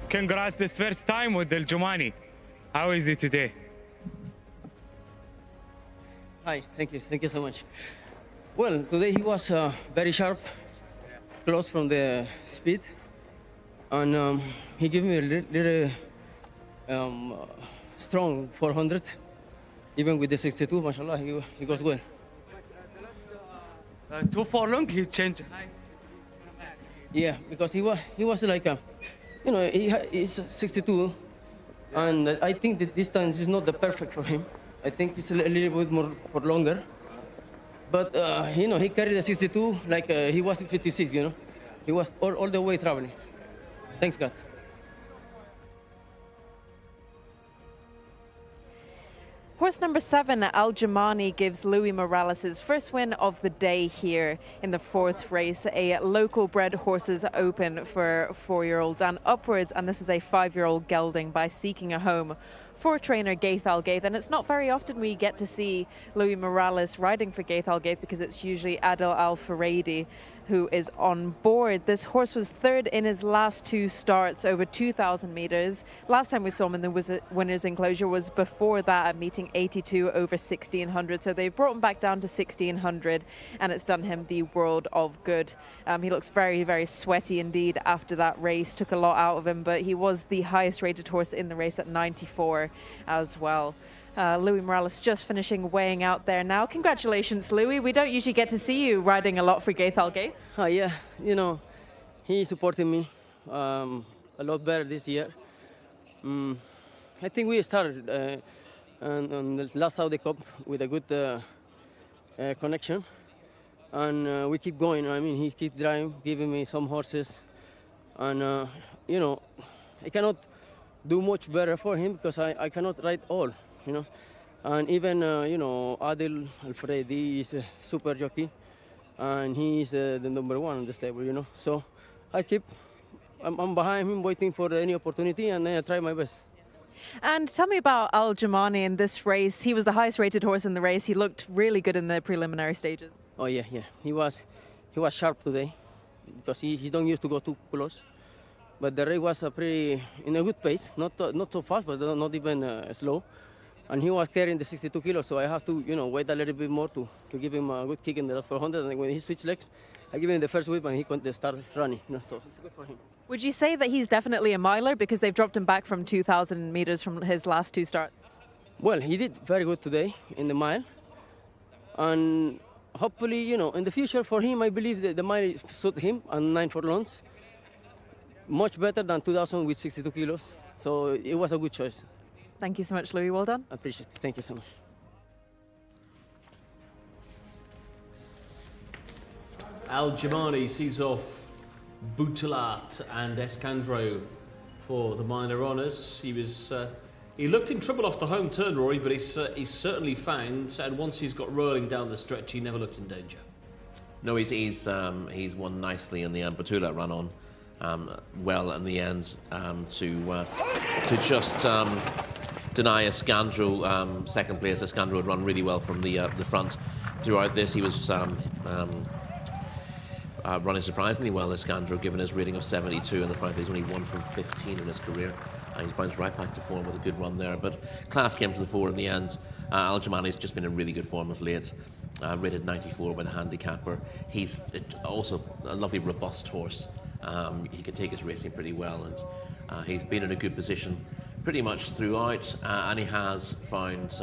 Congrats this first time with Al Jumani. How is it today? Hi, thank you so much. Well, today he was very sharp, close from the speed, and he gave me a little strong 400, even with the 62, mashallah, he goes well. Too furlong, he changed height. Yeah, because he was like he's 62, and I think the distance is not the perfect for him. I think it's a little bit more for longer. But he carried the 62 like he was 56. He was all the way traveling. Thanks God. Horse number 7, Al Jumani, gives Louis Morales his first win of the day here in the 4th race, a local bred horses open for 4-year-olds and upwards, and this is a 5-year-old gelding by Seeking a Home for trainer Gaith Al Gaith. And it's not very often we get to see Louis Morales riding for Gaith Al Gaith, because it's usually Adel Al Faradi who is on board. This horse was 3rd in his last 2 starts over 2,000 meters. Last time we saw him in the winner's enclosure was before that at meeting 82 over 1,600. So they've brought him back down to 1,600, and it's done him the world of good. He looks very, very sweaty indeed after that race. Took a lot out of him, but he was the highest rated horse in the race at 94 as well. Louis Morales just finishing weighing out there now. Congratulations, Louis. We don't usually get to see you riding a lot for Gaith Al Gaith. Yeah, he supported me a lot better this year. I think we started on the last Saudi Cup with a good connection, and we keep going. I mean, he keeps driving, giving me some horses, and I cannot do much better for him because I cannot ride all. And even Adil Al-Faradi is a super jockey, and he is the number 1 in the stable. So I'm behind him, waiting for any opportunity, and then I try my best. And tell me about Al Jumani in this race. He was the highest rated horse in the race. He looked really good in the preliminary stages. Oh yeah. He was sharp today, because he don't used to go too close. But the race was in a good pace, not so fast, but not even slow. And he was carrying the 62 kilos, so I have to, wait a little bit more to give him a good kick in the last 400. And when he switched legs, I give him the first whip, and he couldn't start running. So it's good for him. Would you say that he's definitely a miler, because they've dropped him back from 2,000 meters from his last 2 starts? Well, he did very good today in the mile, and hopefully, in the future for him, I believe that the mile suit him and 9 furlongs. Much better than 2,000 with 62 kilos. So it was a good choice. Thank you so much, Louis. Well done. I appreciate it. Thank you so much. Al Jumani sees off Boutalat and Escandro for the minor honours. He looked in trouble off the home turn, Rory, but he's certainly found, and once he's got rolling down the stretch, he never looked in danger. No, he's won nicely in the end. Boutalat ran on well in the end to just deny Escandro second place. Escandro had run really well from the front throughout this. He was running surprisingly well, Iskandro, given his rating of 72 and the fact that he's only 1 from 15 in his career. He's bounced right back to form with a good run there, but class came to the fore in the end. Al Jamani's just been in really good form of late. Rated 94 by the handicapper. He's also a lovely, robust horse. He can take his racing pretty well, and he's been in a good position pretty much throughout, and he has found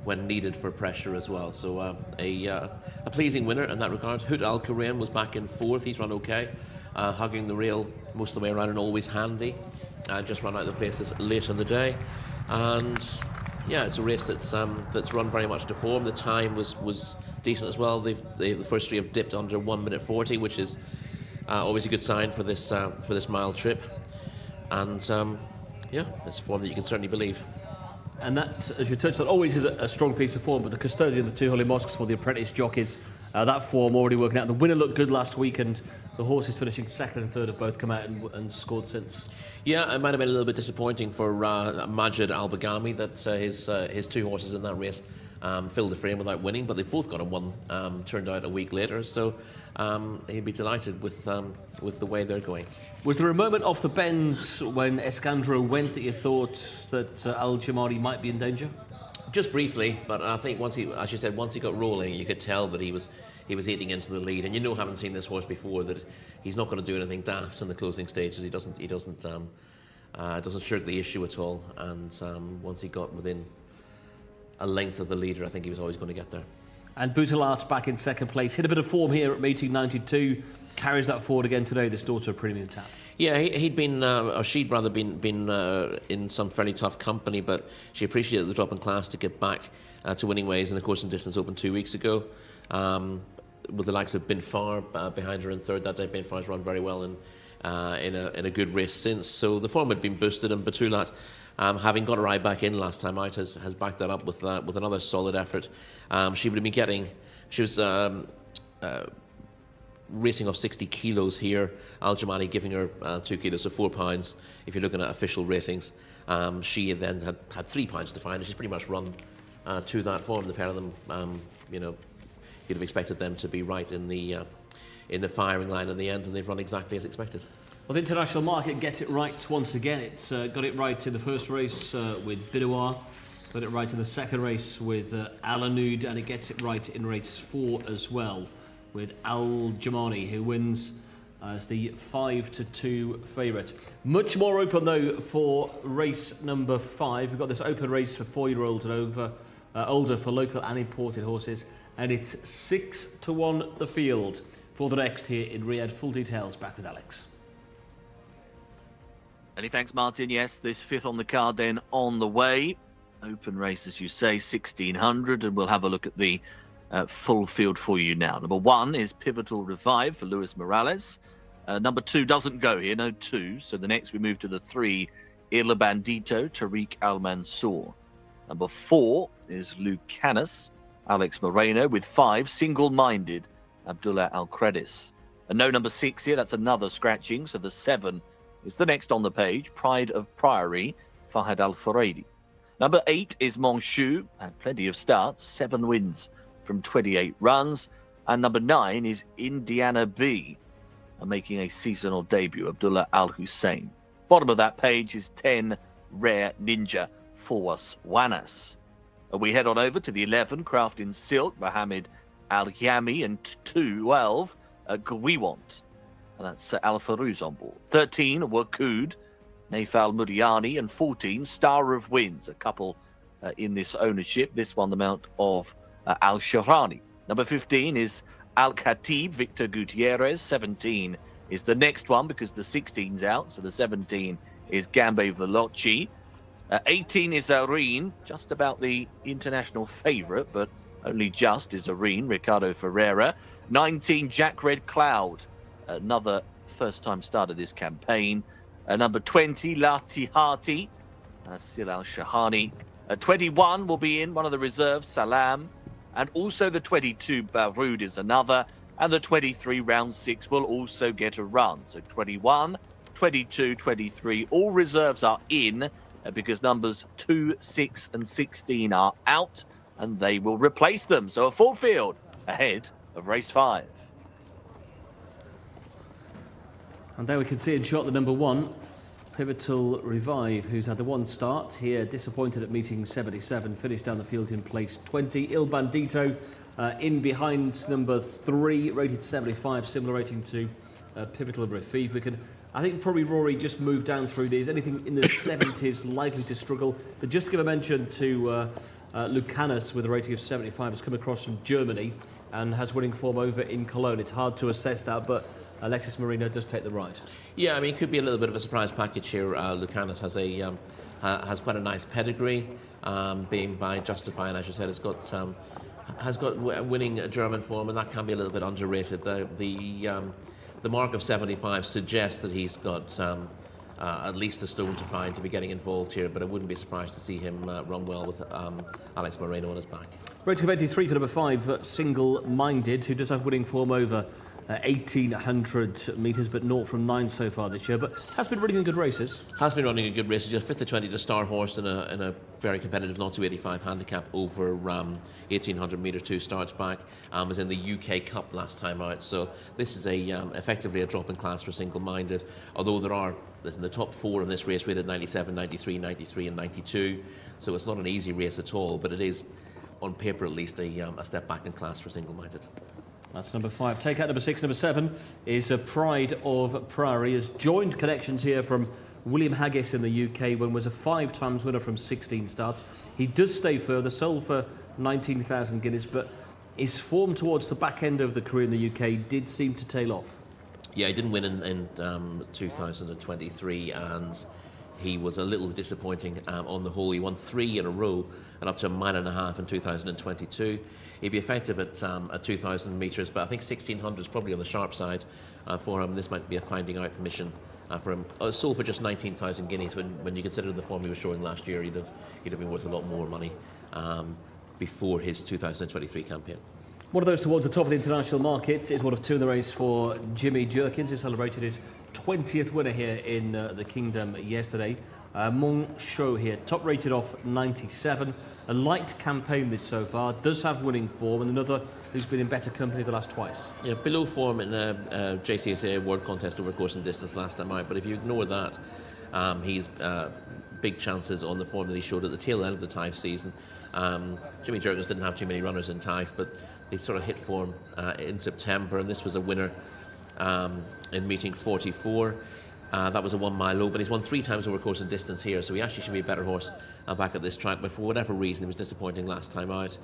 when needed for pressure as well. So a pleasing winner in that regard. Hoot Al Karain was back in 4th. He's run okay, hugging the rail most of the way around and always handy. Just run out of the places late in the day, and yeah, it's a race that's run very much to form. The time was decent as well. The first 3 have dipped under 1 minute 40, which is always a good sign for this mile trip. And yeah, it's a form that you can certainly believe. And that, as you touched on, always is a strong piece of form, but the custodian of the 2 holy mosques for the apprentice jockeys, that form already working out. The winner looked good last week, and the horses finishing 2nd and 3rd have both come out and scored since. Yeah, it might have been a little bit disappointing for Majid Al-Bagami that his 2 horses in that race filled the frame without winning, but they've both got him one turned out a week later, so he'd be delighted with the way they're going. Was there a moment off the bend when Iskandro went that you thought that Al Jamari might be in danger? Just briefly, but I think once he got rolling, you could tell that he was eating into the lead. And having seen this horse before, that he's not going to do anything daft in the closing stages. He doesn't shirk the issue at all. And once he got within a length of the leader, I think he was always going to get there. And Boutalat back in 2nd place, hit a bit of form here at meeting 92, carries that forward again today. This daughter of Premium Tap. Yeah, she'd been in some fairly tough company, but she appreciated the drop in class to get back to winning ways in the Course and Distance Open 2 weeks ago. With the likes of Bin Far behind her in 3rd that day. Bin Far's run very well in a good race since. So the form had been boosted, and Boutalat, having got her eye back in last time out, has backed that up with another solid effort. She was racing off 60 kilos here. Al Jamani giving her 2 kilos, so 4 pounds. If you're looking at official ratings, she then had 3 pounds to find, and she's pretty much run to that form. The pair of them, you'd have expected them to be right in the firing line in the end, and they've run exactly as expected. Well, the international market gets it right once again. It's got it right in the first race with Bidouar, got it right in the second race with Alanud, and it gets it right in race 4 as well with Al Jamani, who wins as the 5-2 favourite. Much more open though for race number 5. We've got this open race for 4-year-olds and older for local and imported horses, and it's 6-1 the field for the next here in Riyadh. Full details back with Alex. Many thanks, Martin. Yes, this 5th on the card then on the way. Open race, as you say, 1600, and we'll have a look at the full field for you now. Number 1 is Pivotal Revive for Luis Morales. Number 2 doesn't go here, no 2. So the next we move to the 3, Irla Bandito, Tariq Al Mansour. Number 4 is Lucanus, Alex Moreno, with 5, Single Minded, Abdullah Al Credis. And no number 6 here, that's another scratching. So the 7 is the next on the page, Pride of Priory, Fahad Al Furedi. Number 8 is Monchou, had plenty of starts, 7 wins from 28 runs. And number 9 is Indiana B, making a seasonal debut, Abdullah Al Hussein. Bottom of that page is 10, Rare Ninja, Forwas Wanas. We head on over to the 11, Craft in Silk, Mohammed Al Yami, and 12, Gwiwant. And that's Al Farouz on board. 13, Wakud, Naifal Muriani, and 14, Star of Winds, a couple in this ownership. This one, the mount of Al Shahrani. Number 15 is Al Khatib, Victor Gutierrez. 17 is the next one because the 16's out. So the 17 is Gambe Veloci. 18 is Areen, just about the international favourite, but only just is Areen, Ricardo Ferreira. 19, Jack Red Cloud, another first-time start of this campaign. Number 20, Latihati, Sil Al-Shahani. 21 will be in, one of the reserves, Salam. And also the 22, Baroud, is another. And the 23, round 6, will also get a run. So 21, 22, 23, all reserves are in because numbers 2, 6 and 16 are out, and they will replace them. So a full field ahead of race 5. And there we can see in shot the number 1, Pivotal Revive, who's had the one start here, disappointed at meeting 77, finished down the field in place 20. Il Bandito in behind number 3, rated 75, similar rating to Pivotal Revive. We can, I think probably Rory just moved down through these. Anything in the 70s likely to struggle. But just to give a mention to Lucanus with a rating of 75, has come across from Germany and has winning form over in Cologne. It's hard to assess that, but Alexis Marino does take the ride. Yeah, I mean, it could be a little bit of a surprise package here. Lucanus has quite a nice pedigree, being by Justify, and as you said, has got winning German form, and that can be a little bit underrated. The mark of 75 suggests that he's got at least a stone to find to be getting involved here, but I wouldn't be surprised to see him run well with Alex Moreno on his back. Rating of 83 for number 5, Single Minded, who does have winning form over 1,800 metres, but 0 from 9 so far this year, but has been running in good races. Has been running a good race. He's a 5th to 20 to star horse in a very competitive 0-85 handicap over 1,800 metre 2 starts back. Was in the UK Cup last time out, so this is effectively a drop in class for Single Minded, although there's in the top 4 in this race rated 97, 93, 93 and 92, so it's not an easy race at all, but it is, on paper at least, a step back in class for Single Minded. That's number 5. Take out number 6. Number 7 is Pride of Priory. Has joined connections here from William Haggis in the UK, when was a 5 times winner from 16 starts. He does stay further, sold for 19,000 guineas, but his form towards the back end of the career in the UK did seem to tail off. Yeah, he didn't win in 2023, and he was a little disappointing on the whole. He won 3 in a row and up to a mile and a half in 2022. He'd be effective at 2,000 metres, but I think 1,600 is probably on the sharp side for him. This might be a finding out mission for him. Sold for just 19,000 guineas. When you consider the form he was showing last year, he'd have been worth a lot more money before his 2023 campaign. One of those towards the top of the international market is one of 2 in the race for Jimmy Jerkins, who celebrated his 20th winner here in the Kingdom yesterday. Mon Show here, top rated off 97. A light campaign this so far, does have winning form, and another who's been in better company the last twice. Yeah, below form in the Jcsa World Contest over course and distance last time out, but if you ignore that, he's big chances on the form that he showed at the tail end of the Taif season. Jimmy Jerkins didn't have too many runners in Taif, but they sort of hit form in September, and this was a winner in meeting 44. That was a 1 mile low, but he's won 3 times over course and distance here, so he actually should be a better horse back at this track, but for whatever reason he was disappointing last time out.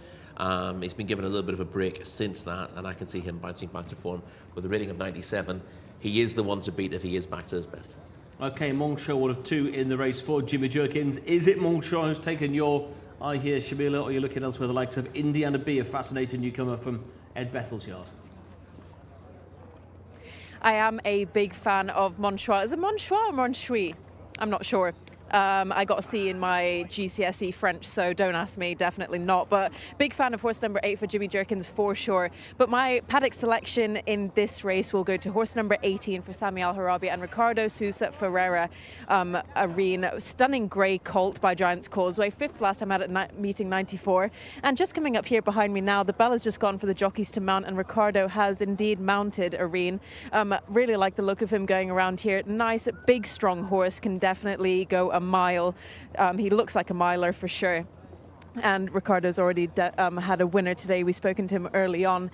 He's been given a little bit of a break since that, and I can see him bouncing back to form with a rating of 97. He is the one to beat if he is back to his best. Okay, Mongshaw, one of 2 in the race for Jimmy Jerkins. Is it Mongshaw who's taken your eye here, Shamila, or are you looking elsewhere, the likes of Indiana B, a fascinating newcomer from Ed Bethel's yard? I am a big fan of Monchois. Is it Monchois or Monchui? I'm not sure. I got a C in my GCSE French, so don't ask me, definitely not. But big fan of horse number 8 for Jimmy Jerkins for sure. But my paddock selection in this race will go to horse number 18 for Sami Al-Harabi and Ricardo Sousa Ferreira. Arene, stunning grey colt by Giant's Causeway, 5th last time out at meeting 94. And just coming up here behind me now, the bell has just gone for the jockeys to mount, and Ricardo has indeed mounted Arene. Really like the look of him going around here. Nice, big, strong horse, can definitely go a mile. He looks like a miler for sure. And Ricardo's already had a winner today. We've spoken to him early on.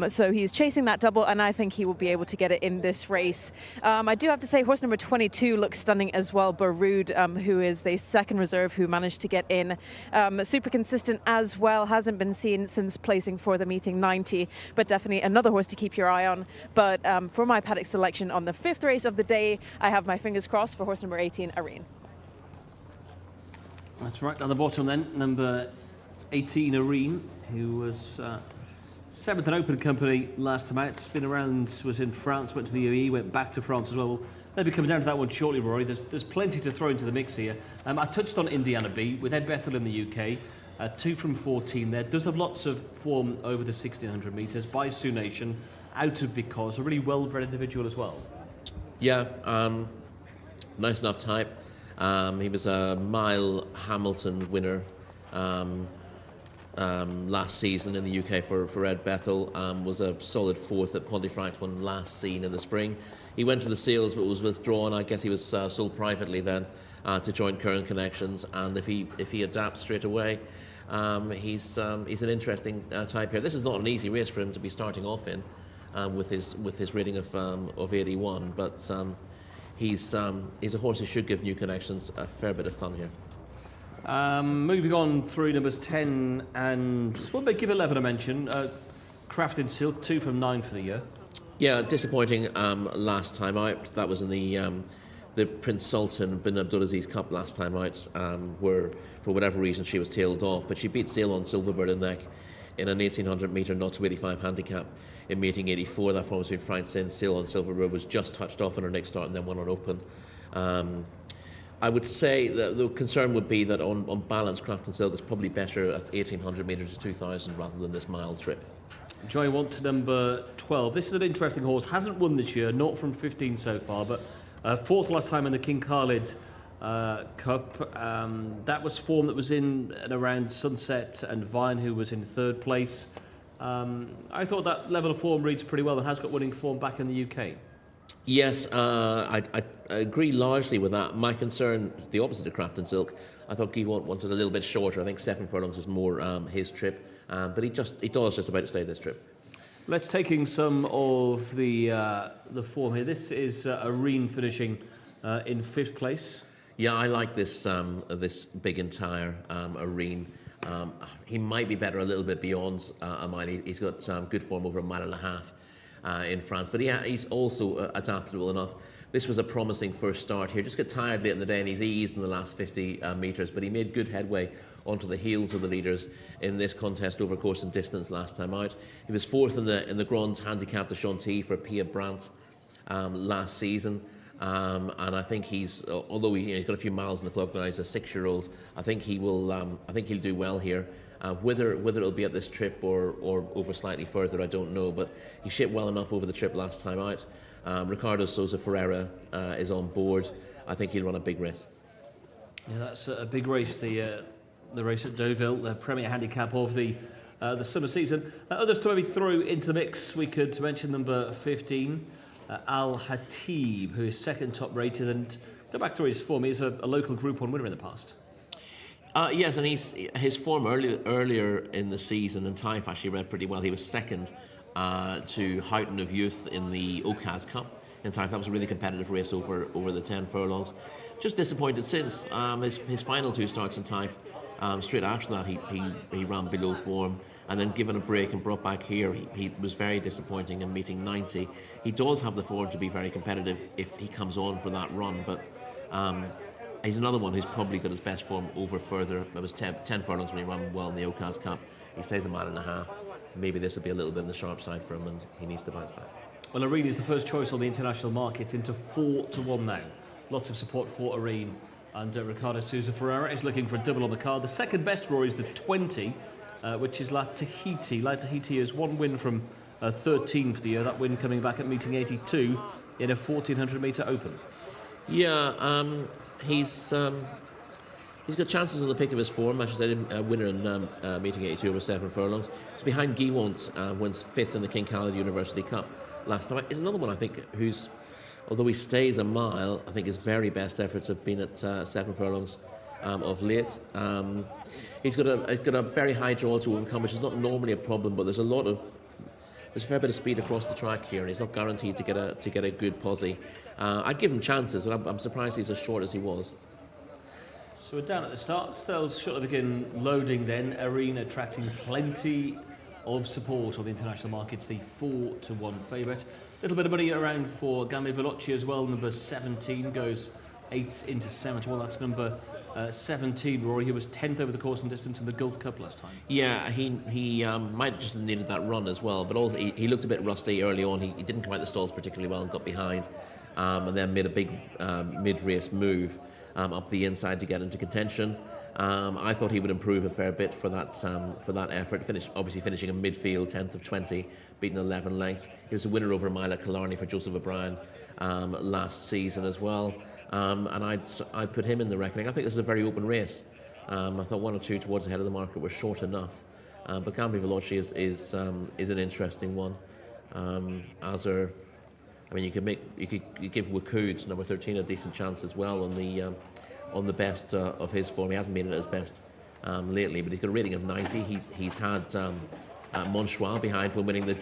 So he's chasing that double, and I think he will be able to get it in this race. I do have to say horse number 22 looks stunning as well. Baroud, who is the second reserve who managed to get in. Super consistent as well. Hasn't been seen since placing for the meeting 90, but definitely another horse to keep your eye on. But for my paddock selection on the 5th race of the day, I have my fingers crossed for horse number 18, Arene. That's right, down the bottom then, number 18, Arene, who was 7th in open company last time out. It's been around, was in France, went to the UAE, went back to France as well. We'll maybe come down to that one shortly, Rory. There's plenty to throw into the mix here. I touched on Indiana B with Ed Bethel in the UK, 2 from 14 there. Does have lots of form over the 1,600 metres by Sioux Nation, out of Because, a really well-bred individual as well. Yeah, nice enough type. He was a mile Hamilton winner last season in the UK for Ed Bethel, was a solid fourth at Pontefract when last seen in the spring. He went to the Seals but was withdrawn. I guess he was sold privately then to join Current Connections, and if he adapts straight away, he's an interesting type here. This is not an easy race for him to be starting off in with his rating of 81, but he's a horse who should give New Connections a fair bit of fun here. Moving on through numbers 10 and what did they give 11 a mention? Craft in Silk, 2 from 9 for the year. Yeah, disappointing last time out. That was in the Prince Sultan bin Abdulaziz Cup last time out, where for whatever reason she was tailed off, but she beat Sail on Silverbird and Neck in an 1800 metre 0 to 85 handicap in meeting 84. That form has been franked since. Sail on Silverbird was just touched off in her next start and then won on open. I would say that the concern would be that on balance, Craft and Silk is probably better at 1800 metres to 2000 rather than this mile trip. Joey want to number 12. This is an interesting horse. Hasn't won this year, not from 15 so far, but fourth last time in the King Khalid Cup. That was form that was in and around Sunset and Vine, who was in third place. I thought that level of form reads pretty well and has got winning form back in the UK. Yes, I agree largely with that. My concern, the opposite of Craft and Silk, I thought Guy wanted a little bit shorter. I think 7 furlongs is more his trip, but he does just about to stay this trip. Let's taking some of the form here. This is Areen finishing in 5th place. Yeah, I like this this big entire Areen. He might be better a little bit beyond a mile. He's got good form over a mile and a half in France, but he's also adaptable enough. This was a promising first start here. Just got tired late in the day and he's eased in the last 50 metres, but he made good headway onto the heels of the leaders in this contest over course and distance last time out. He was 4th in the Grand Handicap de Chantilly for Pia Brandt last season. And I think although he's got a few miles in the clock now, he's a 6-year-old. I think he'll do well here. Whether it'll be at this trip or over slightly further, I don't know. But he shaped well enough over the trip last time out. Ricardo Sousa Ferreira is on board. I think he'll run a big race. Yeah, that's a big race. The race at Deauville, the Premier Handicap of the summer season. Others to maybe throw into the mix, we could mention number 15. Al Hatib, who is second top rated, and go back through his form. He's a local Group 1 winner in the past. Yes, and his form earlier in the season, and Taif actually read pretty well. He was second to Houghton of Youth in the Okaz Cup in Taif. That was a really competitive race over the 10 furlongs. Just disappointed since his final 2 starts in Taif. Straight after that, he ran below form, and then given a break and brought back here, he was very disappointing in meeting 90. He does have the form to be very competitive if he comes on for that run, but he's another one who's probably got his best form over further. It was 10 furlongs when he ran well in the Okaz Cup. He stays a mile and a half. Maybe this will be a little bit on the sharp side for him, and he needs to bounce back. Well, Areen is the first choice on the international market into 4-1 now. Lots of support for Areen. And Ricardo Sousa Ferreira is looking for a double on the card. The second best Rory is the 20, which is La Tahiti. La Tahiti is 1 win from 13 for the year. That win coming back at meeting 82 in a 1400 metre open. Yeah, he's got chances on the pick of his form. As I said, a winner in meeting 82 over 7 furlongs. It's behind Guy Won't, wins 5th in the King Khalid University Cup last time. Is another one I think who's, although he stays a mile, I think his very best efforts have been at 7 furlongs of late. He's got a very high draw to overcome, which is not normally a problem, but there's a fair bit of speed across the track here, and he's not guaranteed to get a good posse. I'd give him chances, but I'm surprised he's as short as he was. So we're down at the start. Stells shortly begin loading then. Areen attracting plenty of support on the international markets. The 4-1 favourite. A little bit of money around for Gambe Veloci as well. Number 17 goes 8 into 71. That's number 17, Rory, who was 10th over the course and distance in the Gulf Cup last time. Yeah, he might have just needed that run as well, but also he looked a bit rusty early on. He didn't come out the stalls particularly well and got behind, and then made a big mid-race move up the inside to get into contention. I thought he would improve a fair bit for that effort. Obviously finishing in midfield, 10th of 20, beating 11 lengths. He was a winner over a mile at Killarney for Joseph O'Brien last season as well. And I'd put him in the reckoning. I think this is a very open race. I thought 1 or 2 towards the head of the market were short enough. But Gambi Veloci is an interesting one. Azar, I mean, you could give Wakud, number 13, a decent chance as well on the best of his form. He hasn't been at his best lately, but he's got a rating of 90. He's had Monchois behind when winning the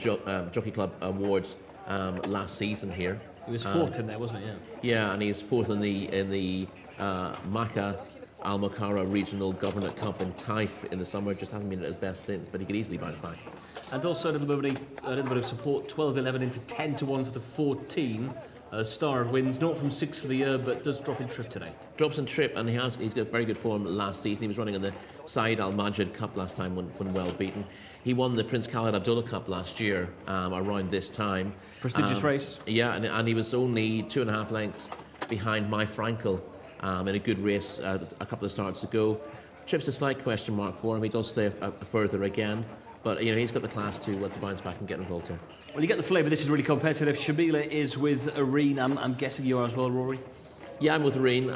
Jockey Club Awards last season here. He was fourth in there, wasn't he? Yeah. Yeah, and he's fourth in the Makkah Al Makara Regional Government Cup in Taif in the summer. Just hasn't been at his best since, but he could easily bounce back. And also a little bit of support, 12-11 into 10-1 for the 14. Star of wins, not from 6 for the year, but does drop in trip today. Drops in trip, and he's got very good form last season. He was running in the Saeed Al Majid Cup last time when well beaten. He won the Prince Khalid Abdullah Cup last year around this time. Prestigious race. Yeah, and he was only 2.5 lengths behind My Frankel in a good race a couple of starts ago. Trip's a slight question mark for him. He does stay further again, but he's got the class to bounce back and get involved here. Well, you get the flavour. This is really competitive. Shamila is with Irene. I'm guessing you are as well, Rory. Yeah, I'm with Irene.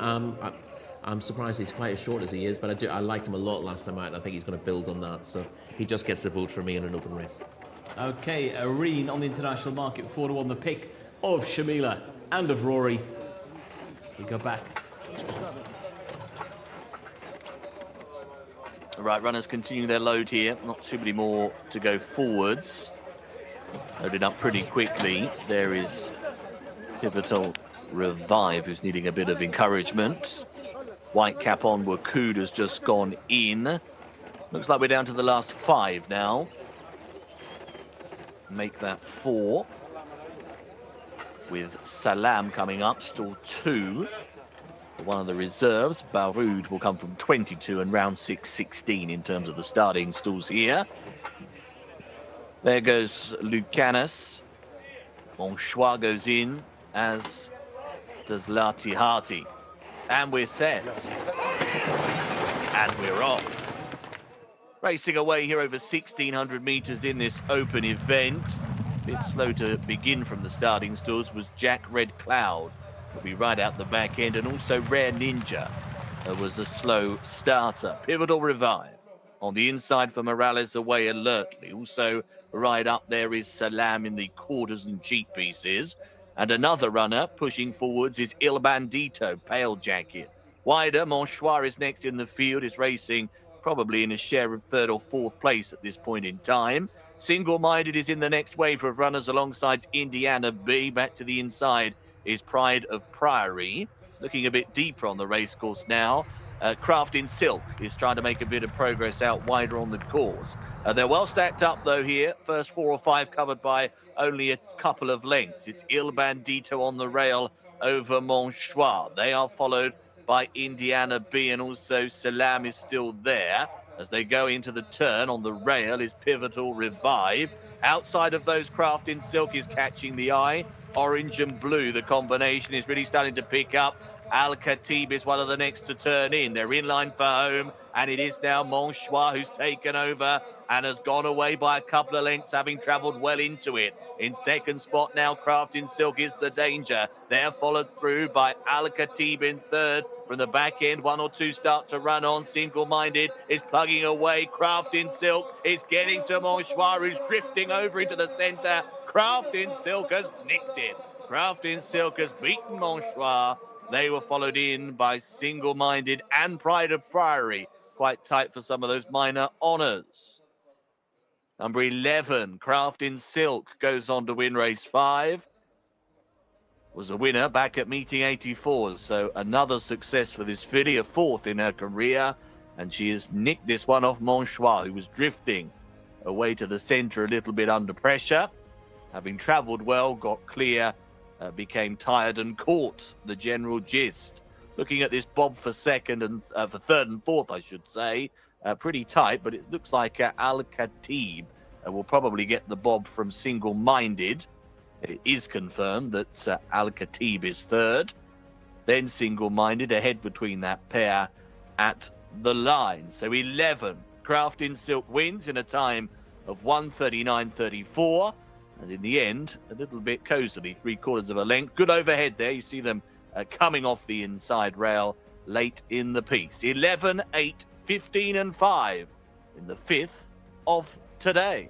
I'm surprised he's quite as short as he is, but I liked him a lot last time out, and I think he's going to build on that. So he just gets the vote for me in an open race. Okay, Irene on the international market, 4-1. The pick of Shamila and of Rory. We go back. Right, runners continuing their load here. Not too many more to go forwards. Loaded up pretty quickly. There is Pivotal Revive, who's needing a bit of encouragement. White cap on, Wakud has just gone in. Looks like we're down to the last 5 now. Make that 4. With Salam coming up, still 2. One of the reserves, Baroud, will come from 22 and round 6, 16 in terms of the starting stalls here. There goes Lucanus. Monchois goes in, as does Latihati. And we're set. And we're off. Racing away here over 1,600 metres in this open event. A bit slow to begin from the starting stalls was Jack Red Cloud. Will be right out the back end, and also Rare Ninja was a slow starter. Pivotal Revive on the inside for Morales away alertly. Also right up there is Salam in the quarters and cheek pieces. And another runner pushing forwards is Il Bandito, pale jacket. Wider, Monchois is next in the field, is racing probably in a share of 3rd or 4th place at this point in time. Single-Minded is in the next wave of runners alongside Indiana B. Back to the inside is Pride of Priory. Looking a bit deeper on the racecourse now. Craft in Silk is trying to make a bit of progress out wider on the course. They're well stacked up though here. First 4 or 5 covered by only a couple of lengths. It's Il Bandito on the rail over Monchois. They are followed by Indiana B, and also Salam is still there. As they go into the turn on the rail is Pivotal Revive. Outside of those, Craft in Silk is catching the eye. Orange and blue, the combination is really starting to pick up. Al Khatib is one of the next to turn in. They're in line for home, and it is now Monchois who's taken over and has gone away by a couple of lengths, having travelled well into it. In second spot now, Craft in Silk is the danger. They're followed through by Al Khatib in 3rd. From the back end, 1 or 2 start to run on. Single-Minded is plugging away. Craft in Silk is getting to Monchois, who's drifting over into the centre. Craft in Silk has nicked it. Craft in Silk has beaten Monchois. They were followed in by Single-Minded and Pride of Priory. Quite tight for some of those minor honours. Number 11, Craft in Silk, goes on to win race 5. Was a winner back at meeting 84. So another success for this filly, a 4th in her career. And she has nicked this one off Monchois, who was drifting away to the centre a little bit under pressure. Having travelled well, got clear, became tired and caught the general gist. Looking at this bob for 2nd and for 3rd and 4th, I should say, pretty tight, but it looks like Al Khatib will probably get the bob from Single-Minded. It is confirmed that Al Khatib is 3rd. Then Single-Minded ahead between that pair at the line. So 11, Craft in Silk wins in a time of 1:39.34. And in the end, a little bit cosily, 3/4 of a length. Good overhead there. You see them coming off the inside rail late in the piece. 11, 8, 15 and 5 in the 5th of today.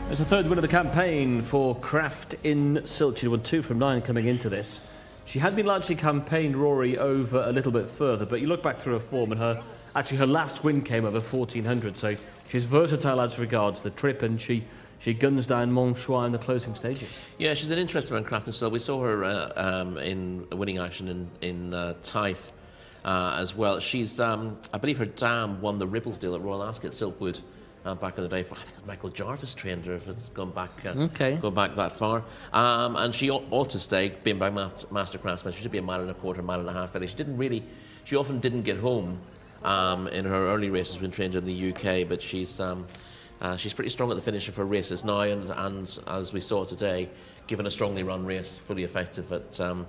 It's the third win of the campaign for Kraft in Silk. She won 2 from 9 coming into this. She had been largely campaigned Rory over a little bit further, but you look back through her form and her last win came over 1400, so she's versatile as regards the trip, and she guns down Monchois in the closing stages. Yeah, she's an interesting one, Kraft and Silk. We saw her in winning action in Taif as well. She's, I believe her dam won the Ripples deal at Royal Ascot Silkwood back in the day. I think Michael Jarvis trained her, if it's gone back that far. And she ought to stay, being by Master Craftsman. She should be a mile and a quarter, mile and a half finish. She often didn't get home in her early races when trained in the UK, but she's pretty strong at the finish of her races now, and as we saw today, given a strongly run race, fully effective at the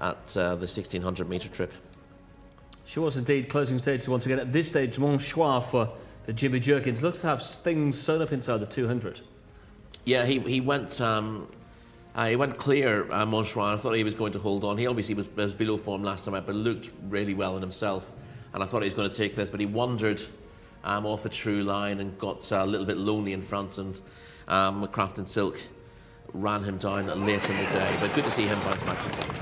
1600 metre trip. She was indeed closing stages once again. At this stage, Monchois for the Jimmy Jerkins looks to have things sewn up inside the 200. Yeah, he went clear, Monchois. I thought he was going to hold on. He obviously was below form last time out, but looked really well in himself, and I thought he was going to take this, but he wandered off a true line and got a little bit lonely in front, and Kraft and Silk ran him down late in the day, but good to see him bounce back to form.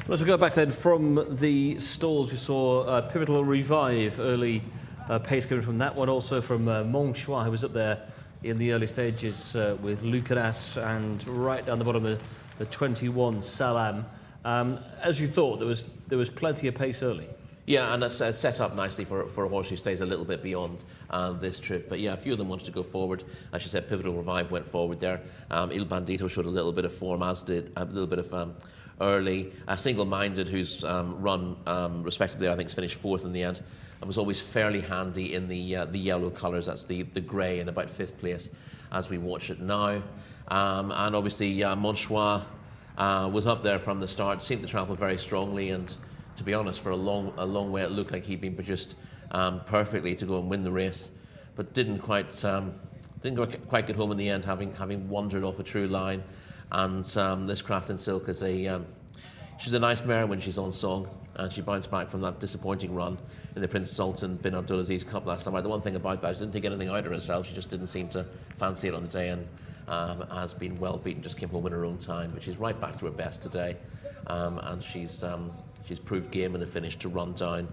Well, as we go back then from the stalls, we saw Pivotal Revive, early pace coming from that one, also from Monchois, who was up there in the early stages with Lucanas, and right down the bottom the 21 Salam. As you thought, there was plenty of pace early. Yeah, and that's set up nicely for a horse who stays a little bit beyond this trip. But yeah, a few of them wanted to go forward. As you said, Pivotal Revive went forward there. Il Bandito showed a little bit of form, as did a little bit of early. Single Minded, who's run respectably, I think, has finished 4th in the end, and was always fairly handy in the yellow colours. That's the grey, in about 5th place as we watch it now. And obviously, Monchois was up there from the start, seemed to travel very strongly, and to be honest, for a long way, it looked like he'd been produced perfectly to go and win the race, but didn't quite get home in the end, having wandered off a true line. And this Kraft and Silk is she's a nice mare when she's on song, and she bounced back from that disappointing run in the Prince Sultan bin Abdulaziz Cup last time. The one thing about that, she didn't take anything out of herself. She just didn't seem to fancy it on the day, and has been well beaten. Just came home in her own time, but she's right back to her best today, and she's proved game in the finish to run down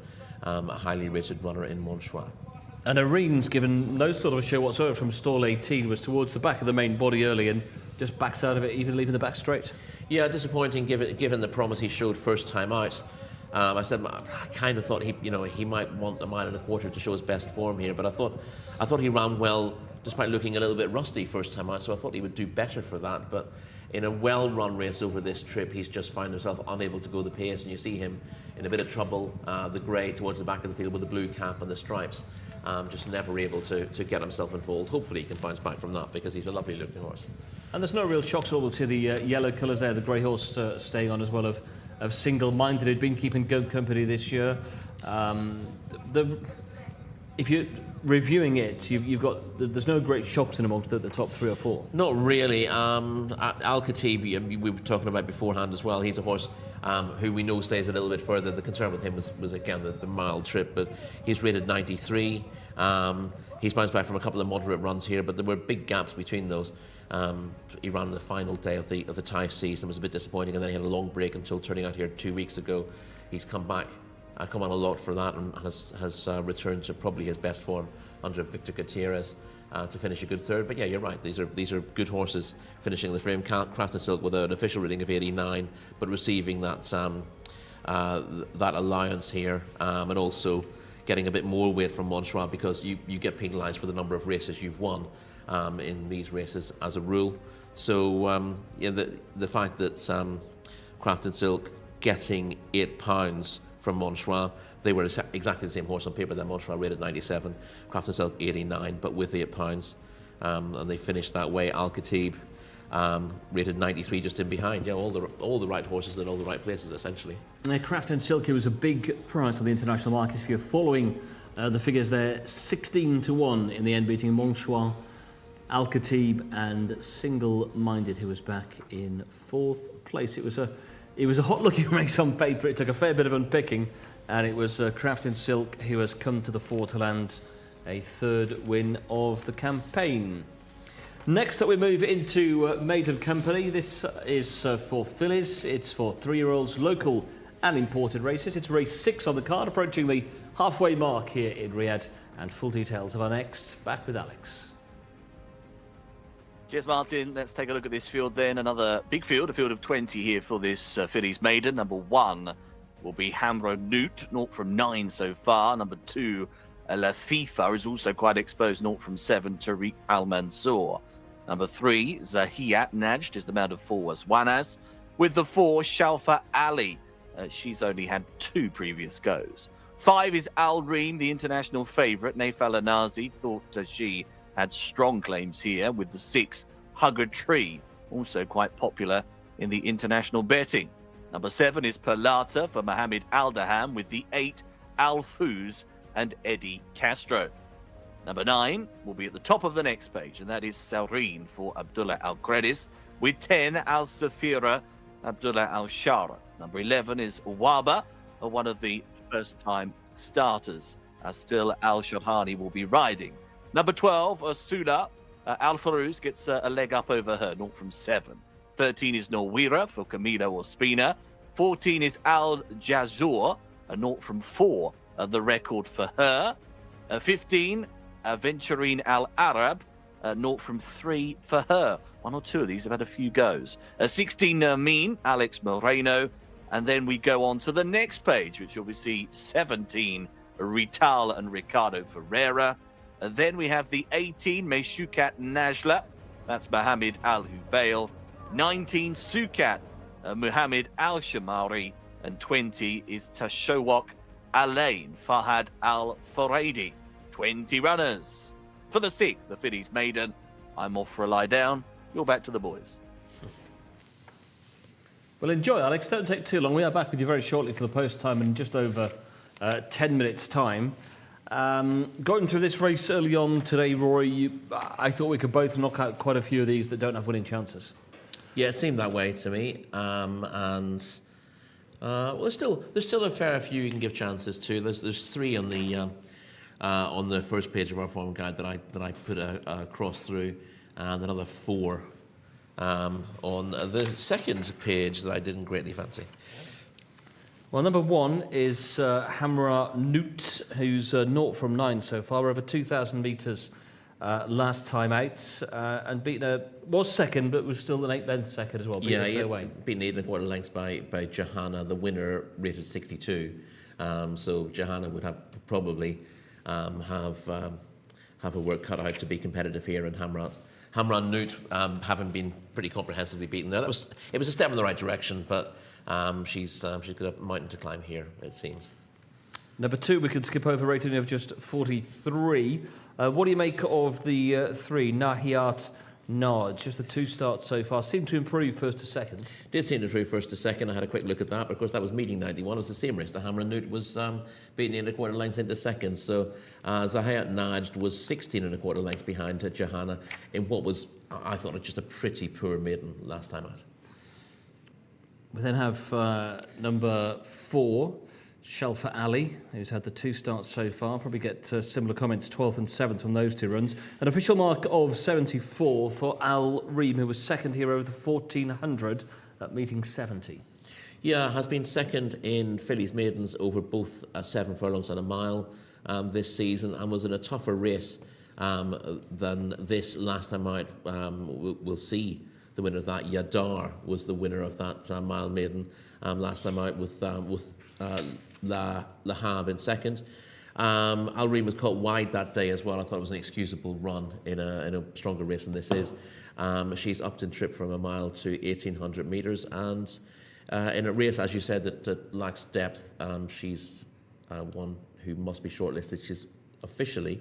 a highly rated runner in Monchois. And Arene's given no sort of a show whatsoever from stall 18, was towards the back of the main body early and just backs out of it, even leaving the back straight. Yeah, disappointing given the promise he showed first time out. I kind of thought he might want a mile and a quarter to show his best form here, but I thought he ran well despite looking a little bit rusty first time out, so I thought he would do better for that. But in a well-run race over this trip, he's just found himself unable to go the pace, and you see him in a bit of trouble, the grey towards the back of the field with the blue cap and the stripes, just never able to get himself involved. Hopefully he can bounce back from that, because he's a lovely looking horse. And there's no real shocks all to the yellow colours there, the grey horse staying on as well of Single-Minded, who'd been keeping good company this year. If you're reviewing it, you've got there's no great shocks in amongst the top 3 or 4. Not really. Al-Khatib, we were talking about beforehand as well. He's a horse who we know stays a little bit further. The concern with him was again the mild trip, but he's rated 93. He's bounced back from a couple of moderate runs here, but there were big gaps between those. He ran the final day of the Taif season, was a bit disappointing, and then he had a long break until turning out here 2 weeks ago. He's come back. Come on a lot for that, and has returned to probably his best form under Victor Gutierrez to finish a good third. But yeah, you're right. These are good horses finishing the frame. Craft and Silk with an official rating of 89, but receiving that allowance here, and also getting a bit more weight from Monchois, because you get penalised for the number of races you've won in these races as a rule. So yeah, the fact that Craft and Silk getting £8 from Monchois. They were exactly the same horse on paper. Then Monchois rated 97, Craft and Silk 89, but with £8, and they finished that way. Al-Khatib rated 93, just in behind. Yeah, all the right horses in all the right places, essentially. Craft and Silk was a big prize on the international markets. If you're following the figures there, 16-1 in the end, beating Monchois, Al-Khatib, and Single-Minded, who was back in 4th place. It was a hot-looking race on paper. It took a fair bit of unpicking, and it was Craft and Silk who has come to the fore to land a 3rd win of the campaign. Next up, we move into Maiden Company. This is for fillies. It's for 3-year-olds, local and imported races. It's race 6 on the card, approaching the halfway mark here in Riyadh. And full details of our next. Back with Alex. Cheers, Martin. Let's take a look at this field then. Another big field, a field of 20 here for this fillies maiden. Number 1 will be Hamra Newt, 0 from 9 so far. Number 2, Latifa, is also quite exposed, 0 from 7, Tariq Al Mansour. Number 3, Zahiyat Najd, is the mount of 4 Waswanas. With the 4, Shalfa Ali. She's only had 2 previous goes. 5 is Al Reem, the international favourite. Naif Al Anazi thought she had strong claims here, with the 6, Hugger Tree, also quite popular in the international betting. Number 7 is Perlata for Mohammed Aldaham, with the 8, Al Fuz and Eddie Castro. Number 9 will be at the top of the next page, and that is Saureen for Abdullah Al Credis, with 10, Al Safira, Abdullah Al Shara. Number 11 is Waba, one of the first-time starters. Still Al Shahani will be riding. Number 12, Sula, Al Farouz gets a leg up over her, 0 from 7. 13 is Norwira for Camilo Ospina. 14 is Al Jazur, 0 from 4, the record for her. 15, Venturine Al Arab, 0 from 3 for her. 1 or 2 of these have had a few goes. 16, Nermeen, Alex Moreno. And then we go on to the next page, which you'll see 17, Rital and Ricardo Ferreira. Then we have the 18, Meshukat Najla, that's Mohammed Al Hubail. 19, Sukat, Muhammad Al Shamari. And 20 is Tashowok Alain, Fahad Al Faradi. 20 runners. For the 6th, the fillies maiden, I'm off for a lie down. You're back to the boys. Well, enjoy, Alex. Don't take too long. We are back with you very shortly for the post time in just over 10 minutes' time. Going through this race early on today, Rory, I thought we could both knock out quite a few of these that don't have winning chances. Yeah, it seemed that way to me. Well, there's still a fair few you can give chances to. There's 3 on the first page of our form guide that I put a cross through, and another 4 on the second page that I didn't greatly fancy. Well, number 1 is Hamra Newt, who's 0 from 9 so far, over 2,000 metres last time out, and was second, but was still an 8-length second as well. Beaten 8 1/4 lengths by Johanna. The winner rated 62, so Johanna would have probably have have her work cut out to be competitive here. And Hamran Nut, having been pretty comprehensively beaten there, it was a step in the right direction, but she's got a mountain to climb here, it seems. Number 2, we can skip over, rating of just 43. What do you make of the 3, Nahiat Naj? Just the 2 starts so far. Seemed to improve first to second. Did seem to improve first to second. I had a quick look at that, but of course that was meeting 91. It was the same race. The Hamran Nut was beating in a quarter lengths into second. So Zahayat Najd was 16 and a quarter lengths behind Johanna in what was, I thought, just a pretty poor maiden last time out. We then have number 4, Shalfa Ali, who's had the 2 starts so far. Probably get similar comments, 12th and 7th from those 2 runs. An official mark of 74 for Al Reem, who was second here over the 1400 at meeting 70. Yeah, has been second in fillies maidens over both 7 furlongs and a mile this season, and was in a tougher race than this last time out. We'll see the winner of that. Yadar was the winner of that mile maiden last time out with Lahab in second. Al Reem was caught wide that day as well. I thought it was an excusable run in a stronger race than this is. She's upped in trip from a mile to 1,800 metres, and in a race, as you said, that lacks depth, she's one who must be shortlisted. She's officially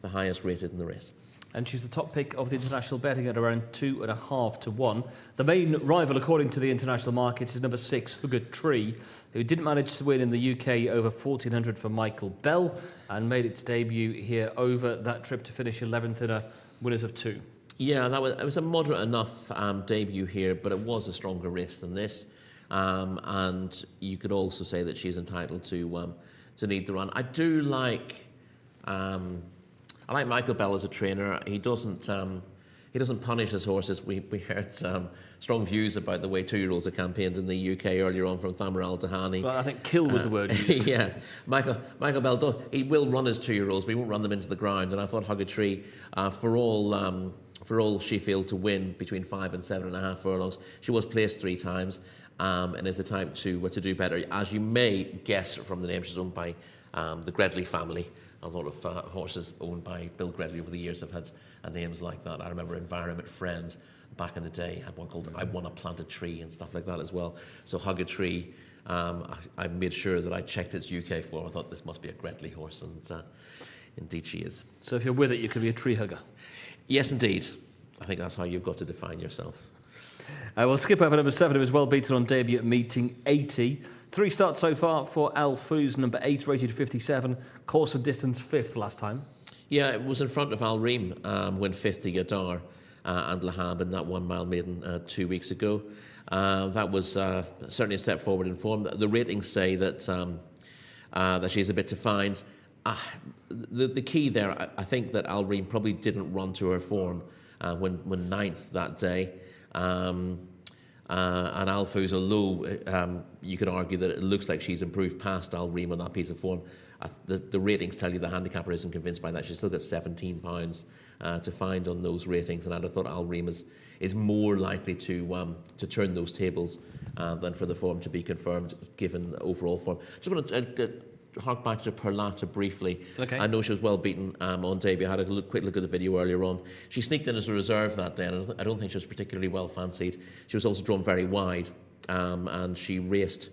the highest rated in the race. And she's the top pick of the international betting at around 2.5 to 1. The main rival, according to the international market, is number 6, Hugger Tree, who didn't manage to win in the UK over 1400 for Michael Bell and made its debut here over that trip to finish 11th in a winners of 2. Yeah, it was a moderate enough debut here, but it was a stronger race than this. And you could also say that she's entitled to lead the run. I do like. I like Michael Bell as a trainer. He doesn't punish his horses. We heard strong views about the way 2-year-olds are campaigned in the UK earlier on from Thamar Al-Dahani. Well, I think kill was the word used. Yes, Michael Bell he will run his 2-year-olds, but he won't run them into the ground. And I thought Hugger Tree, for all she failed to win between 5 and 7.5 furlongs, she was placed 3 times, and is the type to do better. As you may guess from the name, she's owned by the Gredley family. A lot of horses owned by Bill Gredley over the years have had names like that. I remember Environment Friend back in the day had one called I Want a Planted Tree and stuff like that as well. So Hugger Tree, I made sure that I checked its UK form. I thought this must be a Gredley horse, and indeed she is. So if you're with it, you can be a tree hugger. Yes, indeed. I think that's how you've got to define yourself. We'll skip over number 7, who was well beaten on debut at meeting 80. 3 starts so far for Al Fouz, number 8, rated 57. Course and distance 5th last time. Yeah, it was in front of Al Reem when 50 Yadar and Lahab in that 1 mile maiden 2 weeks ago. That was certainly a step forward in form. The ratings say that she's a bit to find. The key there, I think that Al Reem probably didn't run to her form when 9th that day. And Al Fouz, although you could argue that it looks like she's improved past Al Reem on that piece of form, the ratings tell you the handicapper isn't convinced by that. She's still got £17 to find on those ratings, and I'd have thought Al Reem is more likely to turn those tables than for the form to be confirmed, given the overall form. Just want to hark back to Perlata briefly. Okay. I know she was well beaten on debut. I had a quick look at the video earlier on. She sneaked in as a reserve that day, and I don't think she was particularly well fancied. She was also drawn very wide, and she raced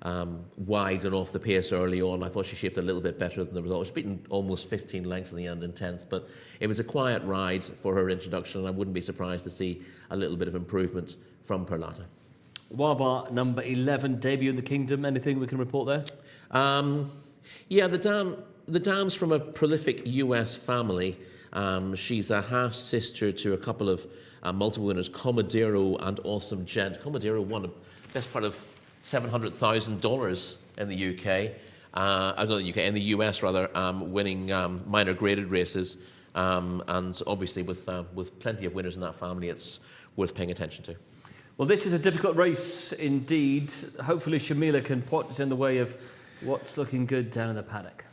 wide and off the pace early on. I thought she shaped a little bit better than the result. She was beaten almost 15 lengths in the end in 10th, but it was a quiet ride for her introduction, and I wouldn't be surprised to see a little bit of improvement from Perlata. Wabar, number 11, debut in the Kingdom. Anything we can report there? Yeah, the dam's from a prolific US family. She's a half-sister to a couple of multiple winners, Commodero and Awesome Gent. Commodero won the best part of $700,000 in the UK. Not the UK, in the US rather, winning minor graded races. And obviously with plenty of winners in that family, it's worth paying attention to. Well, this is a difficult race indeed. Hopefully Shamila can put us in the way of what's looking good down in the paddock.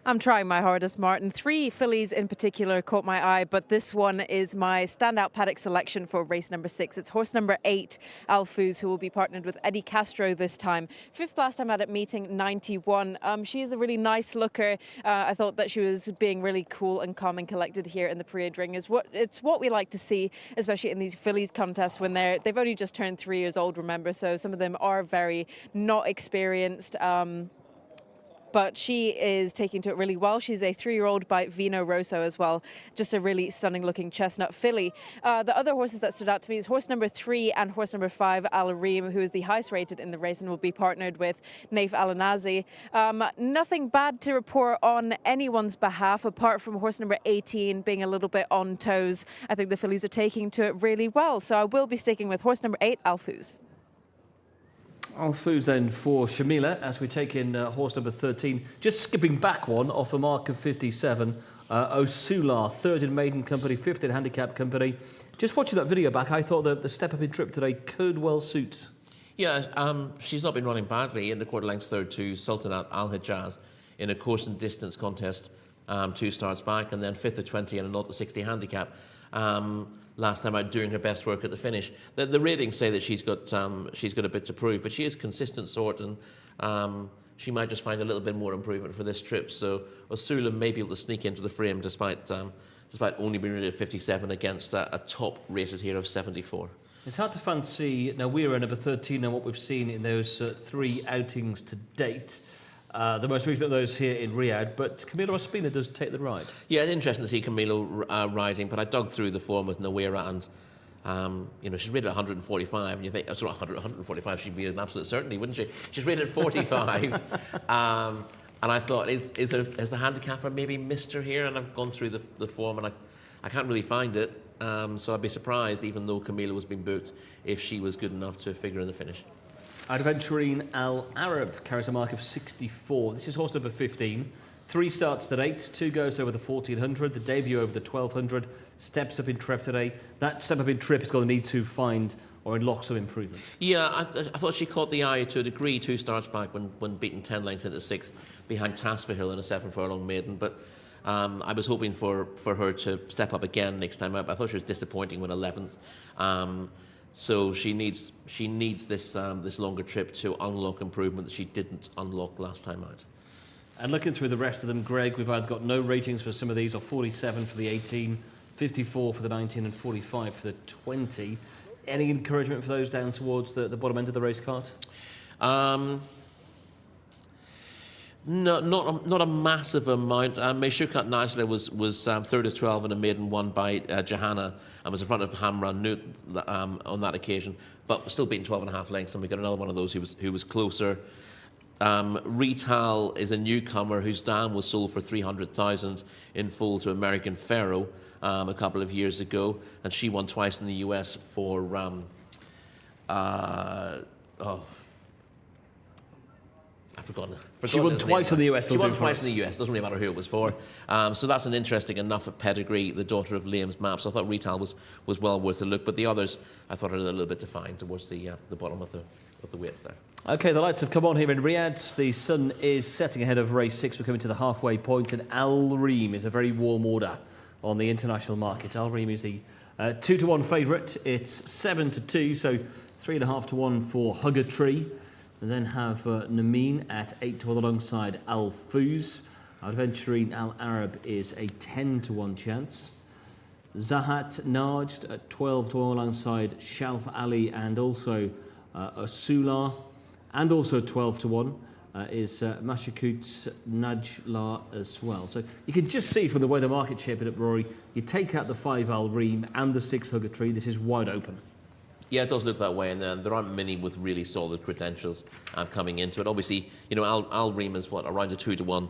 I'm trying my hardest, Martin. 3 fillies in particular caught my eye, but this one is my standout paddock selection for race number 6. It's horse number 8, Alfuz, who will be partnered with Eddie Castro this time. 5th last time out at meeting 91. She is a really nice looker. I thought that she was being really cool and calm and collected here in the parade ring. It's what we like to see, especially in these fillies contests when they've only just turned 3 years old, remember, so some of them are very not experienced. But she is taking to it really well. She's a 3-year-old by Vino Rosso as well. Just a really stunning looking chestnut filly. The other horses that stood out to me is horse number 3 and horse number 5, Al Reem, who is the highest rated in the race and will be partnered with Naif Alanazi. Nothing bad to report on anyone's behalf, apart from horse number 18 being a little bit on toes. I think the fillies are taking to it really well. So I will be sticking with horse number 8, Alfuz. Alfuz then for Shamila as we take in horse number 13. Just skipping back one off a mark of 57. Osula, 3rd in maiden company, 5th in handicap company. Just watching that video back, I thought that the step up in trip today could well suit. Yeah, she's not been running badly in the quarter lengths third to Sultanat Al Hijaz in a course and distance contest 2 starts back, and then 5th at 20 and a 0-60 handicap. Last time out doing her best work at the finish. The ratings say that she's got a bit to prove, but she is consistent sort, and she might just find a little bit more improvement for this trip. So Osula may be able to sneak into the frame despite only being rated at 57 against a top rated here of 74. It's hard to fancy Nawira number 13 and what we've seen in those 3 outings to date. The most recent of those here in Riyadh, but Camilo Ospina does take the ride. Yeah, it's interesting to see Camilo riding, but I dug through the form with Nawira, and she's rated at 145, and you think, 145, she'd be an absolute certainty, wouldn't she? She's rated at 45, and I thought, has the handicapper maybe missed her here? And I've gone through the form, and I can't really find it, so I'd be surprised, even though Camilo was being booked, if she was good enough to figure in the finish. Adventurine Al Arab carries a mark of 64. This is horse number 15. 3 starts to date, 2 goes over the 1400, the debut over the 1200, steps up in trip today. That step up in trip is going to need to find or unlock some improvement. Yeah, I thought she caught the eye to a degree 2 starts back when beaten 10 lengths into 6 behind Tasfahill in a 7 furlong maiden, but I was hoping for her to step up again next time out. I thought she was disappointing when 11th. So she needs this longer trip to unlock improvement that she didn't unlock last time out. And looking through the rest of them, Greg, we've either got no ratings for some of these, or 47 for the 18, 54 for the 19, and 45 for the 20. Any encouragement for those down towards the bottom end of the race card? No, not a massive amount. Meshukat Najla was 3rd of 12 in a maiden won by Johanna and was in front of Hamran Nut on that occasion, but still beaten 12.5 lengths, and we got another one of those who was closer. Rital is a newcomer whose dam was sold for 300,000 in full to American Pharaoh a couple of years ago, and she won twice in the US for I've forgotten. She won twice in the US. She won twice in the US. Doesn't really matter who it was for. So that's an interesting enough pedigree. The daughter of Liam's Map. So I thought Rital was well worth a look. But the others, I thought, are a little bit defined towards the bottom of the weights there. Okay, the lights have come on here in Riyadh. The sun is setting ahead of race 6. We're coming to the halfway point, and Al Reem is a very warm order on the international market. Al Reem is the 2-1 favourite. It's 7-2, so 3.5-1 for Hugger Tree. And then have Namin at 8-1 alongside Alfuz. Adventurine Al Arab is a 10-1 chance. Zahat Najd at 12-1 alongside Shalf Ali and also Osula. And also 12-1 is Mashakut Najla as well. So you can just see from the way the market's shaping up, Rory, you take out the 5 Al Reem and the 6 Hugger Tree, this is wide open. Yeah, it does look that way, and there aren't many with really solid credentials coming into it. Obviously, Al Reem is around a 2-1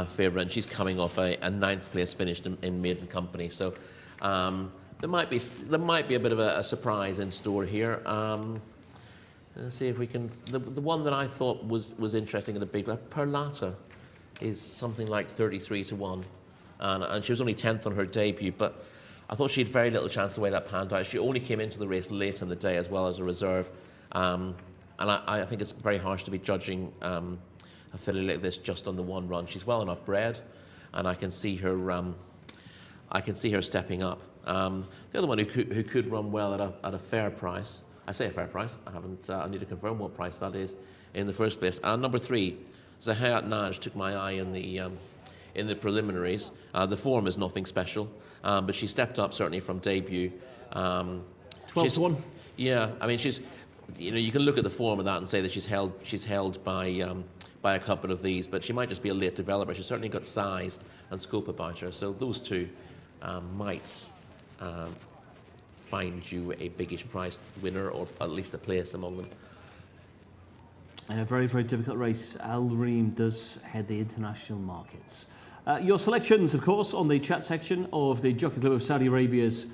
favourite, and she's coming off a 9th place finish in maiden company. So there might be a bit of a surprise in store here. Let's see if we can. The one that I thought was interesting in the big Perlata is something like 33-1, and she was only 10th on her debut, but I thought she had very little chance the way that panned out. She only came into the race late in the day as well as a reserve. And I think it's very harsh to be judging filly like this just on the one run. She's well enough bred, and I can see her stepping up. The other one who could run well at a fair price. I say a fair price. I need to confirm what price that is in the first place. And number 3, Zahayat Naj took my eye in the preliminaries. The form is nothing special, but she stepped up certainly from debut. 12-1. Yeah, I mean you can look at the form of that and say that she's held by a couple of these, but she might just be a late developer. She's certainly got size and scope about her. So those two might find you a biggish priced winner, or at least a place among them. In a very, very difficult race, Al Reem does head the international markets. Your selections, of course, on the chat section of the Jockey Club of Saudi Arabia's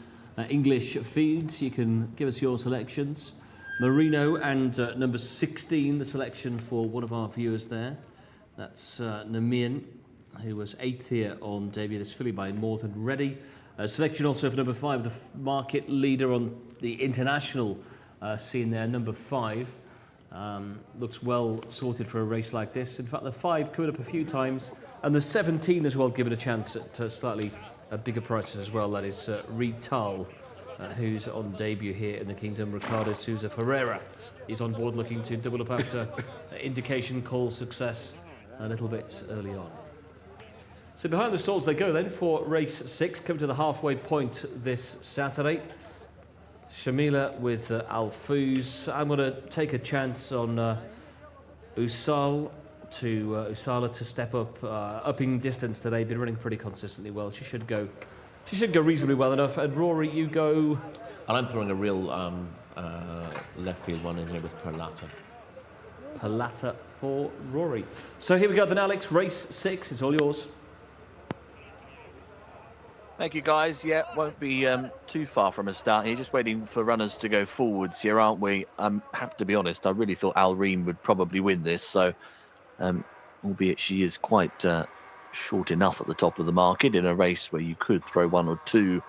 English feeds. You can give us your selections. Marino and number 16, the selection for one of our viewers there. That's Namian, who was 8th here on debut. This filly by More Than Ready. Selection also for number 5, the market leader on the international scene there, number 5. Looks well sorted for a race like this. In fact, the 5 coming up a few times, and the 17 as well given a chance at slightly bigger prices as well. That is Rital, who's on debut here in the Kingdom. Ricardo Souza Ferreira is on board, looking to double up after indication call success a little bit early on. So behind the stalls they go then for race 6, come to the halfway point this Saturday. Shamila with Alfouz. I'm going to take a chance on Usala to step up in distance today. Been running pretty consistently well. She should go reasonably well enough. And Rory, you go. And I'm throwing a real left field one in here with Perlata. Perlata for Rory. So here we go then, Alex. Race 6. It's all yours. Thank you, guys. Yeah, won't be too far from a start here. Just waiting for runners to go forwards here, aren't we? Have to be honest, I really thought Al Reem would probably win this. So, albeit she is quite short enough at the top of the market in a race where you could throw 1 or 2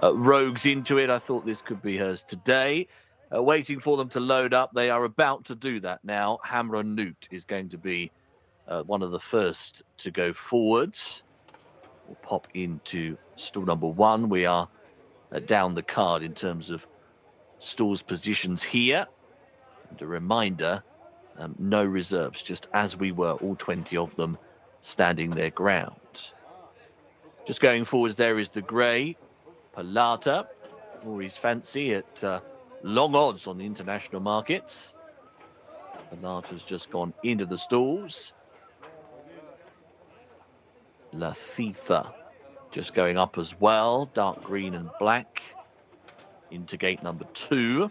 rogues into it, I thought this could be hers today. Waiting for them to load up. They are about to do that now. Hamra Newt is going to be one of the first to go forwards. We'll pop into stall number 1. We are down the card in terms of stalls positions here. And a reminder, no reserves, just as we were, all 20 of them standing their ground. Just going forwards there is the grey, Perlata, Rory's fancy at long odds on the international markets. Perlata's just gone into the stalls. Latifa just going up as well, dark green and black into gate number 2.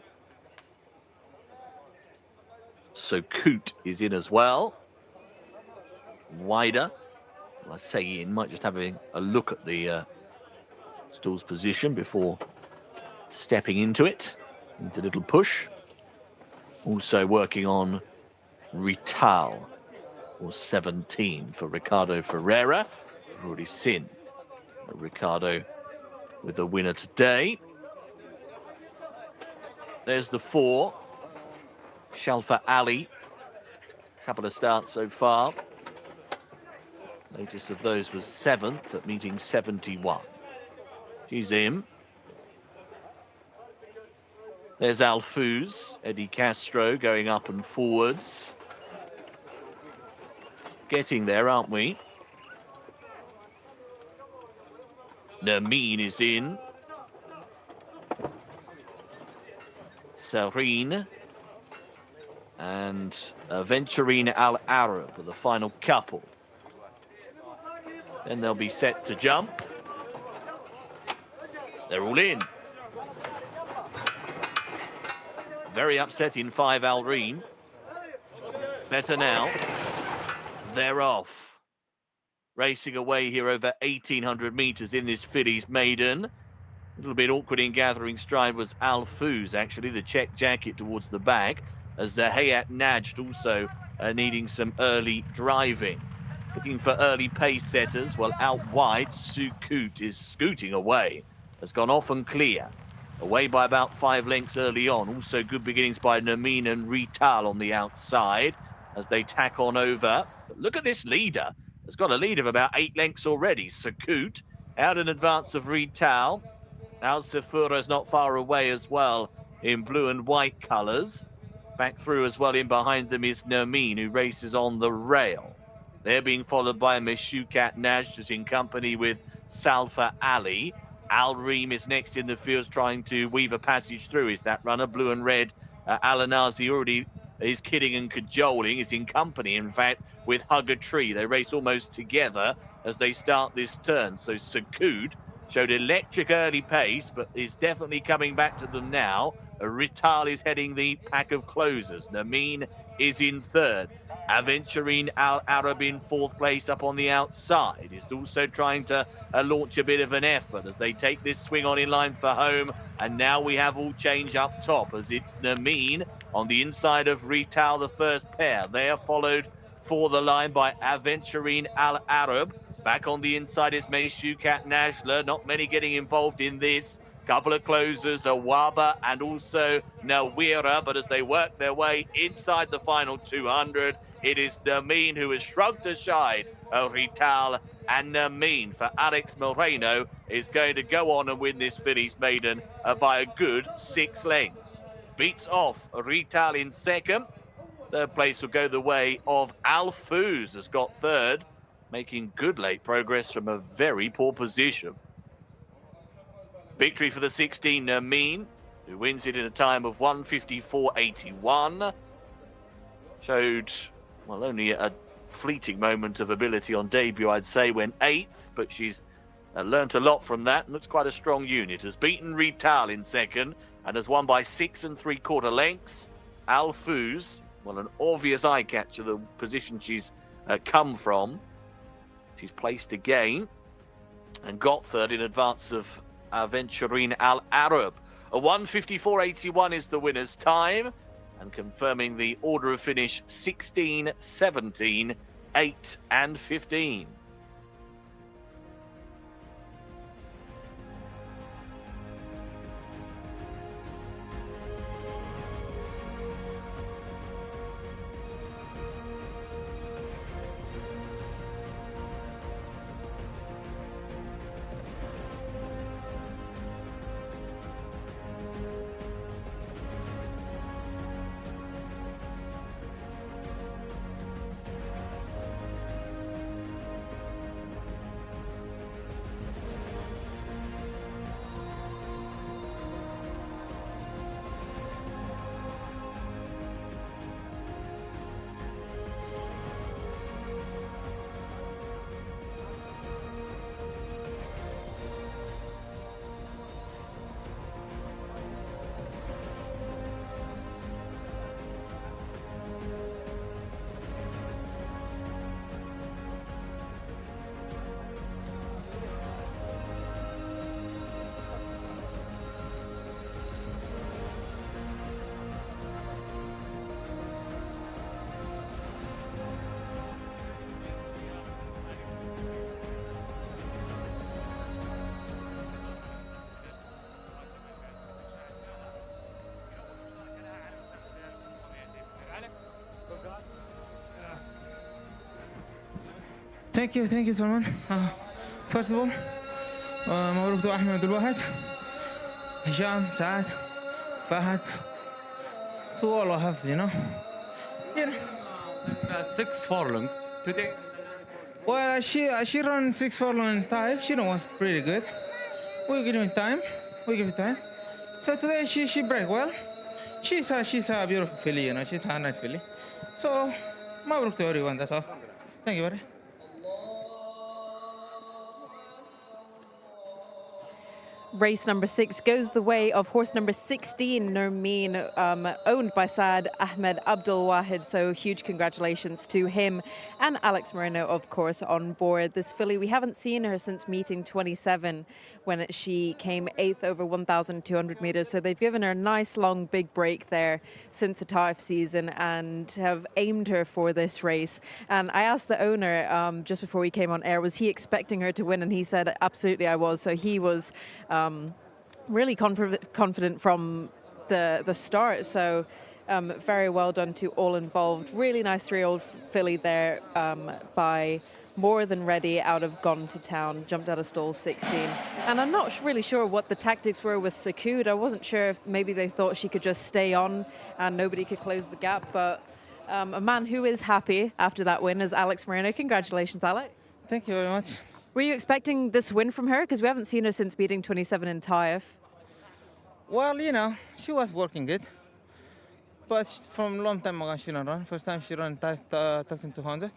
So Coot is in as well. Wider, well, I say in, might just having a look at the stall's position before stepping into it. Into a little push. Also working on Rital, or 17 for Ricardo Ferreira. We've already seen Ricardo with the winner today. There's the 4, Shalfa Ali. Couple of starts so far. Latest of those was 7th at meeting 71. She's in. There's Alfouz, Eddie Castro going up and forwards. Getting there, aren't we? Nermeen is in. Serene. And Venturine Al Arab for the final couple. Then they'll be set to jump. They're all in. Very upsetting 5 Al Reem. Better now. They're off. Racing away here over 1,800 metres in this filly's maiden. A little bit awkward in gathering stride was Alfouz, actually, the check jacket towards the back, as Zahayat Najd also needing some early driving. Looking for early pace setters. Well, out wide, Sukut is scooting away. Has gone off and clear. Away by about 5 lengths early on. Also good beginnings by Nermeen and Rital on the outside. as they tack on over. But look at this leader. Has got a lead of about 8 lengths already. Sakut out in advance of Rital. Al Safura is not far away as well in blue and white colours. Back through as well in behind them is Nermeen, who races on the rail. They're being followed by Meshukat Nash, who's in company with Salfa Ali. Al Reem is next in the field, trying to weave a passage through. Is that runner blue and red? Alanazi already is kidding and cajoling. Is in company, in fact, with Hug a Tree. They race almost together as they start this turn. So Sakud showed electric early pace, but is definitely coming back to them now. Rital is heading the pack of closers. Namin is in third. Aventurine Al Arab in fourth place up on the outside. Is also trying to launch a bit of an effort as they take this swing on in line for home. And now we have all change up top as it's Namin on the inside of Rital, the first pair. They are followed for the line by Aventurine Al Arab. Back on the inside is Meshukat Najla. Not many getting involved in this. Couple of closers, Awaba and also Nawira. But as they work their way inside the final 200, it is Namin who has shrugged aside Rital. And Namin for Alex Moreno is going to go on and win this Fillies maiden by a good 6 lengths. Beats off Rital in second. Third place will go the way of Al Fouz, has got third, making good late progress from a very poor position. Victory for the 16, Nermeen, who wins it in a time of 1:54.81. Showed, well, only a fleeting moment of ability on debut, I'd say, when 8th, but she's learnt a lot from that and looks quite a strong unit. Has beaten Rital in second and has won by 6 3/4 lengths. Al Fouz, well, an obvious eye catcher, the position she's come from. She's placed again and got third in advance of Aventurine Al Arab. A 1:54.81 is the winner's time, and confirming the order of finish 16, 17, 8 and 15. Thank you, Salman. First of all, مبروك to Ahmed Al-Wahid, Hisham, Saad, Fahad, to all of us, you know. 6 furlong today. Well, she ran 6 furlong time. She was pretty good. We give her time. So today she break well. She's a beautiful filly, you know. She's a nice filly. So, مبروك to everyone. That's all. Thank you, buddy. Race number 6 goes the way of horse number 16, Nermeen, owned by Saad Ahmed Abdul Wahid. So huge congratulations to him and Alex Moreno, of course, on board this filly. We haven't seen her since meeting 27 when she came 8th over 1,200 meters. So they've given her a nice long big break there since the Taif season and have aimed her for this race. And I asked the owner just before we came on air, was he expecting her to win? And he said, absolutely I was. So he was really confident from the start. So Very well done to all involved. Really nice 3-year-old filly there by More Than Ready out of Gone to Town, jumped out of stall 16. And I'm not really sure what the tactics were with Sakud. I wasn't sure if maybe they thought she could just stay on and nobody could close the gap, but a man who is happy after that win is Alex Moreno. Congratulations, Alex. Thank you very much. Were you expecting this win from her? Because we haven't seen her since beating 27 in Taif. Well, you know, she was working good. But from a long time ago, she don't run. First time she ran 1,200.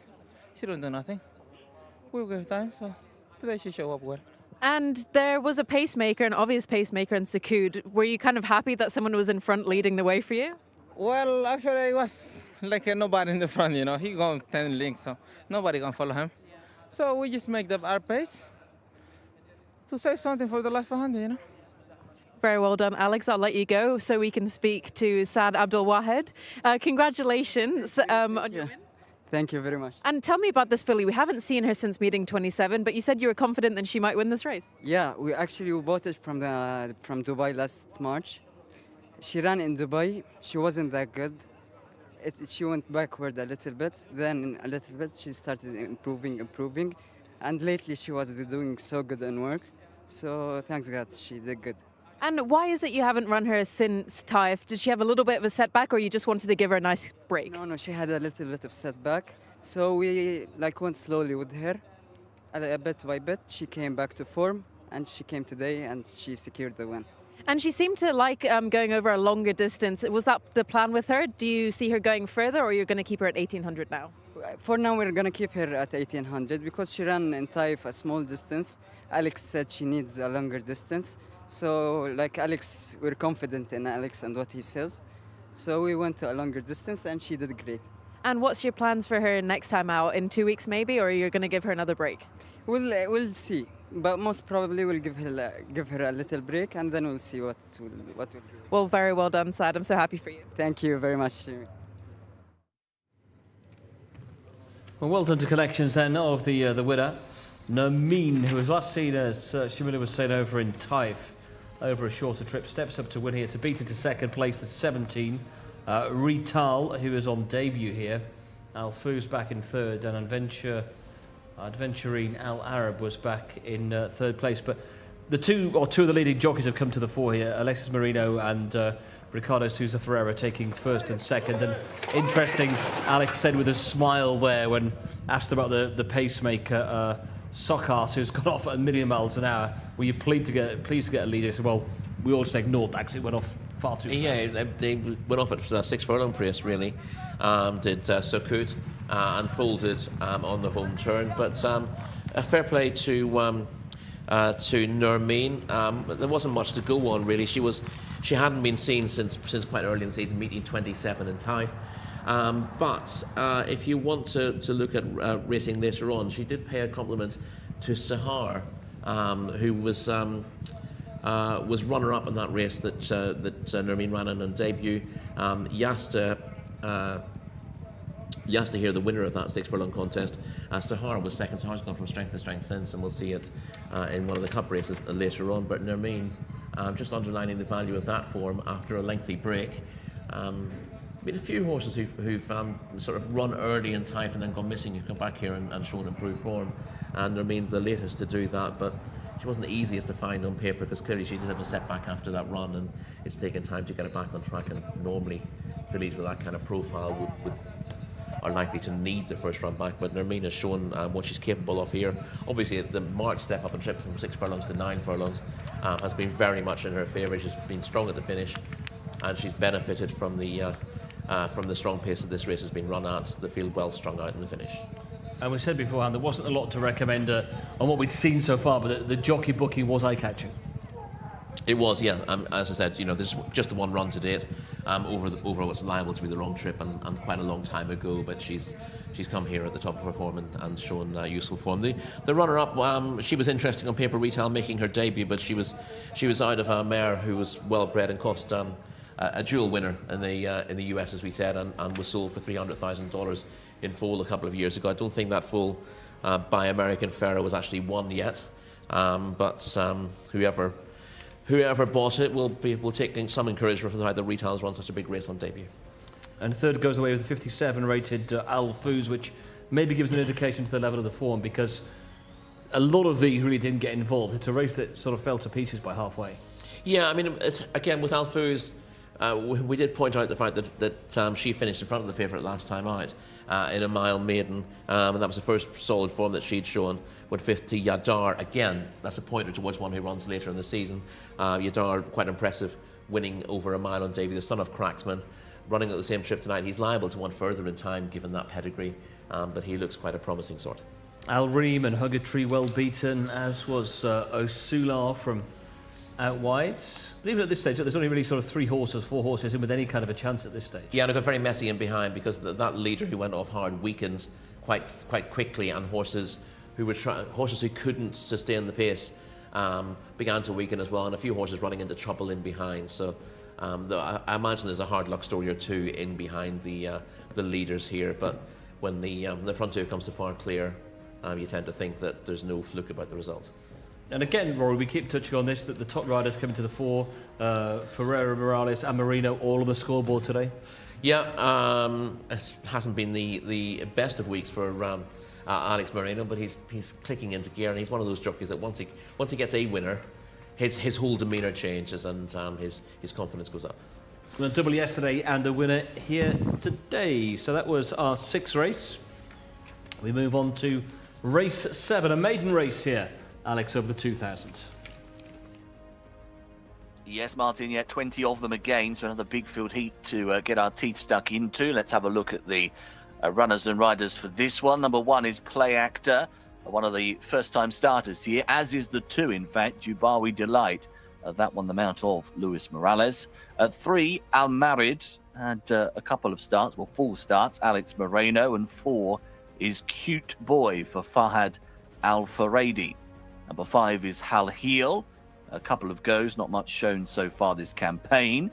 She don't do nothing. We give time, so today she showed up well. And there was a pacemaker, an obvious pacemaker in Sakud. Were you kind of happy that someone was in front leading the way for you? Well, actually, it was like nobody in the front, you know. He going 10 links, so nobody can follow him. So we just make our pace to save something for the last 400, you know. Very well done, Alex. I'll let you go so we can speak to Saad Abdul Wahed. Congratulations on your win. Thank you very much. And tell me about this filly. We haven't seen her since meeting 27, but you said you were confident that she might win this race. Yeah, we bought it from Dubai last March. She ran in Dubai. She wasn't that good. She went backward a little bit. Then a little bit she started improving. And lately she was doing so good in work. So thanks God she did good. And why is it you haven't run her since Taif? Did she have a little bit of a setback or you just wanted to give her a nice break? No, she had a little bit of setback. So we went slowly with her, a bit by bit. She came back to form and she came today and she secured the win. And she seemed to like going over a longer distance. Was that the plan with her? Do you see her going further or you're going to keep her at 1,800 now? For now, we're going to keep her at 1,800 because she ran in Taif a small distance. Alex said she needs a longer distance. So, like Alex, we're confident in Alex and what he says. So we went to a longer distance and she did great. And what's your plans for her next time out? In 2 weeks maybe, or you're going to give her another break? We'll see. But most probably we'll give her a little break and then we'll see what we'll do. Well, very well done, Saad. I'm so happy for you. Thank you very much, Jimmy. Well done to collections then of the winner, Nermeen, who was last seen as Shimona was saying over in Taif, over a shorter trip, steps up to win here to beat into second place, the 17. Rital, who is on debut here. Al-Fuz back in third, and Adventurine Al-Arab was back in third place. But two of the leading jockeys have come to the fore here, Alexis Marino and Ricardo Sousa Ferreira taking first and second. And interesting, Alex said with a smile there when asked about the pacemaker, Sockhart, who's gone off at 1,000,000 miles an hour. Were you pleased to get a lead? He said, well, we all just ignored that because it went off far too fast. Yeah, they went off at 6 furlong pace, really. Did Sakud and folded on the home turn. But a fair play to Nermeen. There wasn't much to go on, really. She hadn't been seen since quite early in the season, meeting 27 in Taif. But if you want to look at racing later on, she did pay a compliment to Sahar, who was runner-up in that race that Nermeen ran in on debut. Jcsa here, the winner of that 6 furlong contest. Sahar was second. Sahar's gone from strength to strength since, and we'll see it in one of the cup races later on. But Nermeen, just underlining the value of that form after a lengthy break. Been a few horses who've sort of run early in Taif and then gone missing, who come back here and shown improved form. And Nermeen's the latest to do that, but she wasn't the easiest to find on paper because clearly she did have a setback after that run, and it's taken time to get her back on track. And normally, fillies with that kind of profile are likely to need the first run back. But Nermeen has shown what she's capable of here. Obviously, the March step up and trip from 6 furlongs to 9 furlongs has been very much in her favour. She's been strong at the finish, and she's benefited from the strong pace that this race has been run at. The field well strung out in the finish. And we said beforehand there wasn't a lot to recommend on what we'd seen so far, but the jockey booking was eye-catching. It was, yes. As I said, there's just the one run to date over what's liable to be the wrong trip, and quite a long time ago. But she's come here at the top of her form and shown useful form. The runner-up, she was interesting on paper. Retail making her debut, but she was out of a mare who was well bred and cost a dual winner in the US, as we said, and was sold for $300,000 in foal a couple of years ago. I don't think that foal by American Pharoah was actually won yet, but whoever bought it will take some encouragement from the fact that Retail's run such a big race on debut. And third goes away with the 57 rated Al Fouz, which maybe gives an indication to the level of the form, because a lot of these really didn't get involved. It's a race that sort of fell to pieces by halfway. Yeah, I mean, again, with Al Fouz, we did point out the fact that she finished in front of the favourite last time out in a mile maiden, and that was the first solid form that she'd shown. Went fifth to Yadar. Again, that's a pointer towards one who runs later in the season. Yadar, quite impressive, winning over a mile on debut, the son of Cracksman, running at the same trip tonight. He's liable to one further in time, given that pedigree, but he looks quite a promising sort. Al Reem and Hugatry well beaten, as was Osular from out wide. But even at this stage, there's only really sort of 4 horses in with any kind of a chance at this stage. Yeah, and it got very messy in behind, because that leader who went off hard weakened quite quickly, and horses who couldn't sustain the pace began to weaken as well, and a few horses running into trouble in behind. So I imagine there's a hard luck story or two in behind the leaders here. But when the front two comes to far clear, you tend to think that there's no fluke about the result. And again, Rory, we keep touching on this, that the top riders coming to the fore, Ferreira, Morales and Marino, all on the scoreboard today. Yeah, it hasn't been the best of weeks for Alex Moreno, but he's clicking into gear, and he's one of those jockeys that once he gets a winner, his whole demeanour changes, and his confidence goes up. A double yesterday and a winner here today. So that was our 6th race. We move on to race 7, a maiden race here, Alex, over the 2000. Yes, Martin, yeah, 20 of them again, so another big field heat to get our teeth stuck into. Let's have a look at the runners and riders for this one. Number 1 is Play Actor, one of the first-time starters here, as is the 2, in fact, Jubawi Delight. That won the mount of Luis Morales. 3, Al Marid, had a couple of starts, well, 4 starts, Alex Moreno, and 4 is Cute Boy for Fahad Al Faradi. Number 5 is Hal Heel, a couple of goes, not much shown so far this campaign.